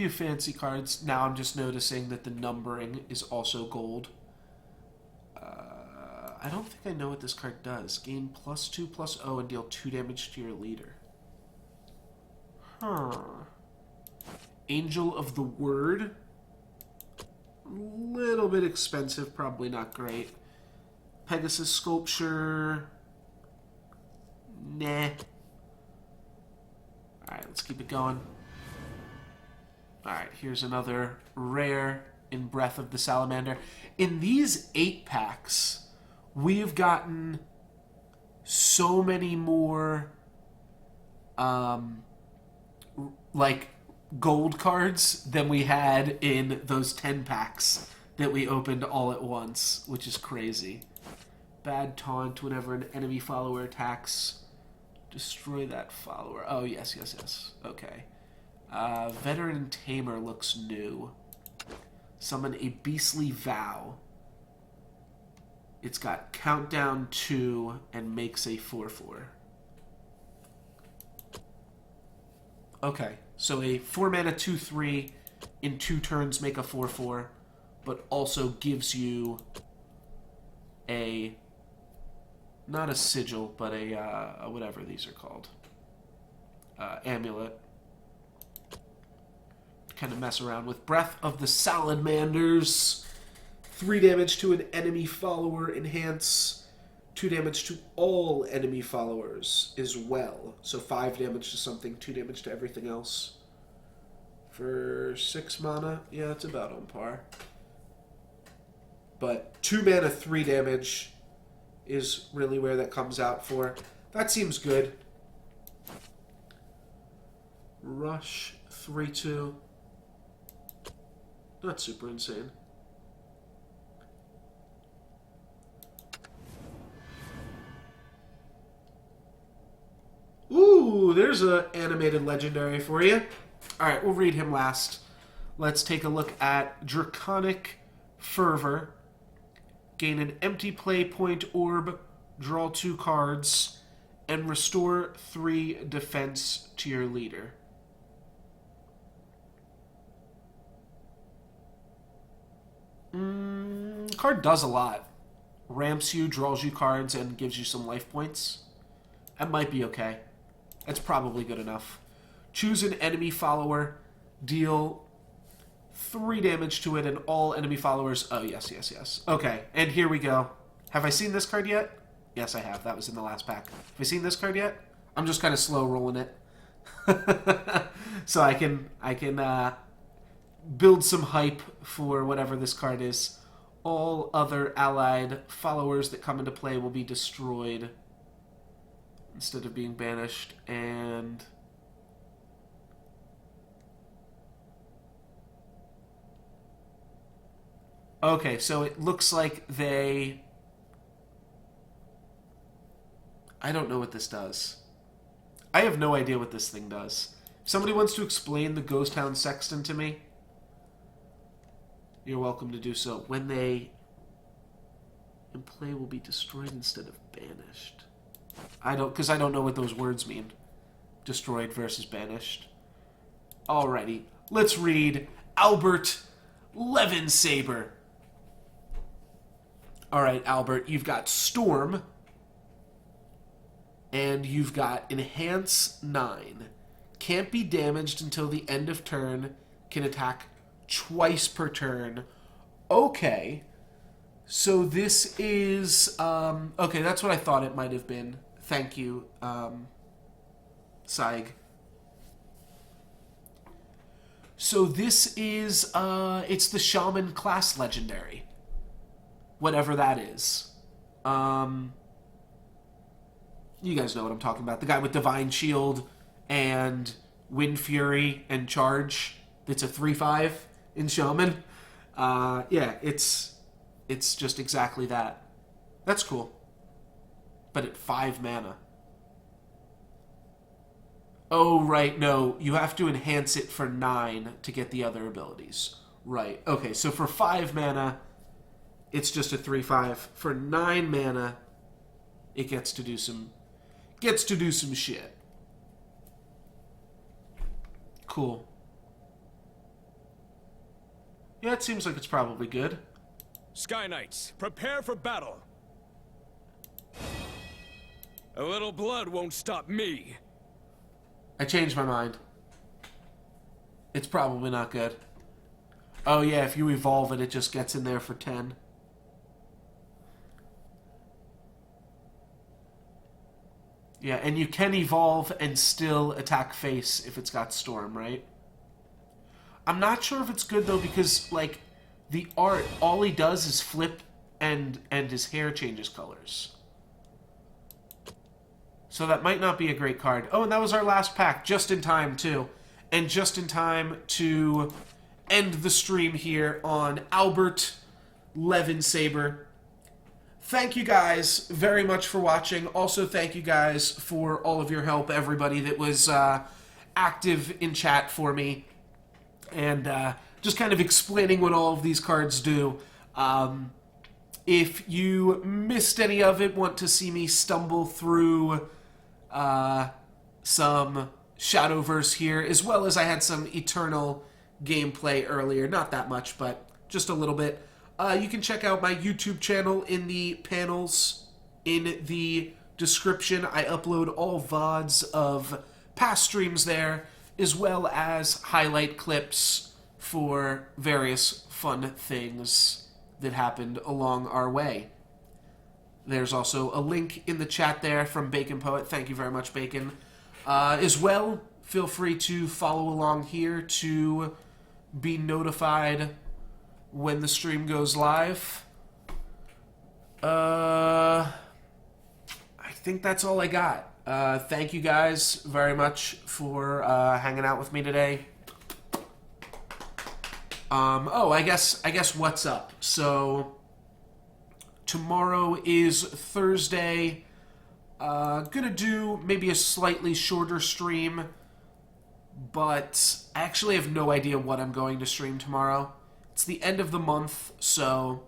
[SPEAKER 1] fancy cards. Now I'm just noticing that the numbering is also gold. I don't think I know what this card does. Gain +2/+0 and deal 2 damage to your leader. Huh. Angel of the Word. A little bit expensive, probably not great. Pegasus Sculpture. Nah. Alright, let's keep it going. Alright, here's another rare in Breath of the Salamander. In these 8 packs, we've gotten so many more like gold cards than we had in those 10 packs that we opened all at once, which is crazy. Bad taunt. Whenever an enemy follower attacks, destroy that follower. Oh, yes. Okay. Veteran Tamer looks new. Summon a Beastly Vow. It's got Countdown 2 and makes a 4/4. Okay, so a 4 mana 2/3 in 2 turns make a 4/4, but also gives you a, not a sigil, but a whatever these are called, amulet. Kind of mess around with. Breath of the Salamanders. 3 damage to an enemy follower. Enhance 2 damage to all enemy followers as well. So 5 damage to something, 2 damage to everything else. For 6 mana, yeah, it's about on par. But 2 mana, 3 damage is really where that comes out for. That seems good. Rush 3/2. Not super insane. Ooh, there's a animated legendary for you. Alright, we'll read him last. Let's take a look at Draconic Fervor. Gain an empty play point orb, draw 2 cards, and restore 3 defense to your leader. Card does a lot. Ramps you, draws you cards, and gives you some life points. That might be okay. That's probably good enough. Choose an enemy follower, deal 3 damage to it, and all enemy followers... Oh, yes. Okay, and here we go. Have I seen this card yet? Yes, I have. That was in the last pack. Have I seen this card yet? I'm just kind of slow rolling it. So I can build some hype for whatever this card is. All other allied followers that come into play will be destroyed. instead of being banished, and... Okay, so it looks like they... I don't know what this does. I have no idea what this thing does. If somebody wants to explain the Ghost Hound Sexton to me, you're welcome to do so. When they in play will be destroyed instead of banished. Because I don't know what those words mean. Destroyed versus banished. Alrighty, let's read Albert Levensaber. Alright, Albert, you've got Storm, and you've got Enhance 9. Can't be damaged until the end of turn. Can attack twice per turn. Okay. So this is... okay, that's what I thought it might have been. Thank you, Saig. So this is... it's the Shaman class legendary. Whatever that is. You guys know what I'm talking about. The guy with Divine Shield and Wind Fury and Charge. It's a 3/5 in Shaman. Yeah, it's just exactly that. That's cool. But at 5 mana. Oh, right, no. You have to enhance it for 9 to get the other abilities. Right. Okay, so for 5 mana, it's just a 3/5. For 9 mana, it gets to do some shit. Cool. Yeah, it seems like it's probably good.
[SPEAKER 4] Sky Knights, prepare for battle. A little blood won't stop me.
[SPEAKER 1] I changed my mind. It's probably not good. Oh yeah, if you evolve it, it just gets in there for 10. Yeah, and you can evolve and still attack face if it's got Storm, right? I'm not sure if it's good, though, because, like, the art, all he does is flip and his hair changes colors. So that might not be a great card. Oh, and that was our last pack, just in time, too. And just in time to end the stream here on Albert Levensaber. Thank you guys very much for watching. Also, thank you guys for all of your help, everybody that was active in chat for me. And just kind of explaining what all of these cards do. If you missed any of it, want to see me stumble through some Shadowverse here, as well as I had some Eternal gameplay earlier. Not that much, but just a little bit. You can check out my YouTube channel in the panels in the description. I upload all VODs of past streams there, as well as highlight clips for various fun things that happened along our way. There's also a link in the chat there from Bacon Poet. Thank you very much, Bacon. As well, feel free to follow along here to be notified when the stream goes live. I think that's all I got. Thank you guys very much for hanging out with me today. Oh, I guess what's up? So tomorrow is Thursday. Gonna do maybe a slightly shorter stream, but I actually have no idea what I'm going to stream tomorrow. It's the end of the month, so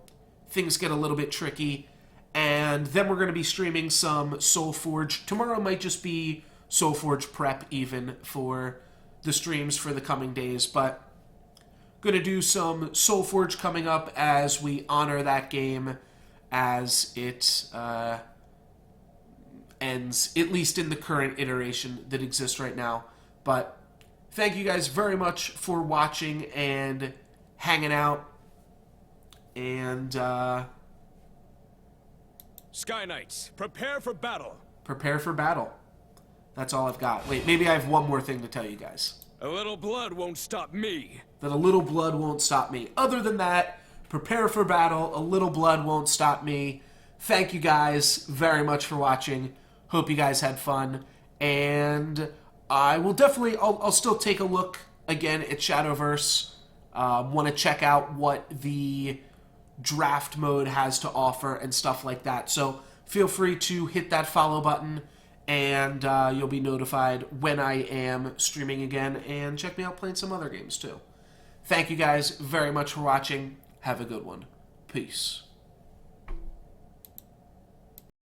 [SPEAKER 1] things get a little bit tricky. And then we're going to be streaming some Soulforge. Tomorrow might just be Soulforge prep even for the streams for the coming days. But going to do some Soulforge coming up as we honor that game as it ends, at least in the current iteration that exists right now. But thank you guys very much for watching and hanging out. And
[SPEAKER 4] Sky Knights, prepare for battle.
[SPEAKER 1] Prepare for battle. That's all I've got. Wait, maybe I have one more thing to tell you guys.
[SPEAKER 4] A little blood won't stop me.
[SPEAKER 1] That a little blood won't stop me. Other than that, prepare for battle. A little blood won't stop me. Thank you guys very much for watching. Hope you guys had fun, and I will definitely, I'll still take a look again at Shadowverse. Want to check out what the draft mode has to offer and stuff like that. So feel free to hit that follow button, and you'll be notified when I am streaming again, and check me out playing some other games too. Thank you guys very much for watching. Have a good one. Peace.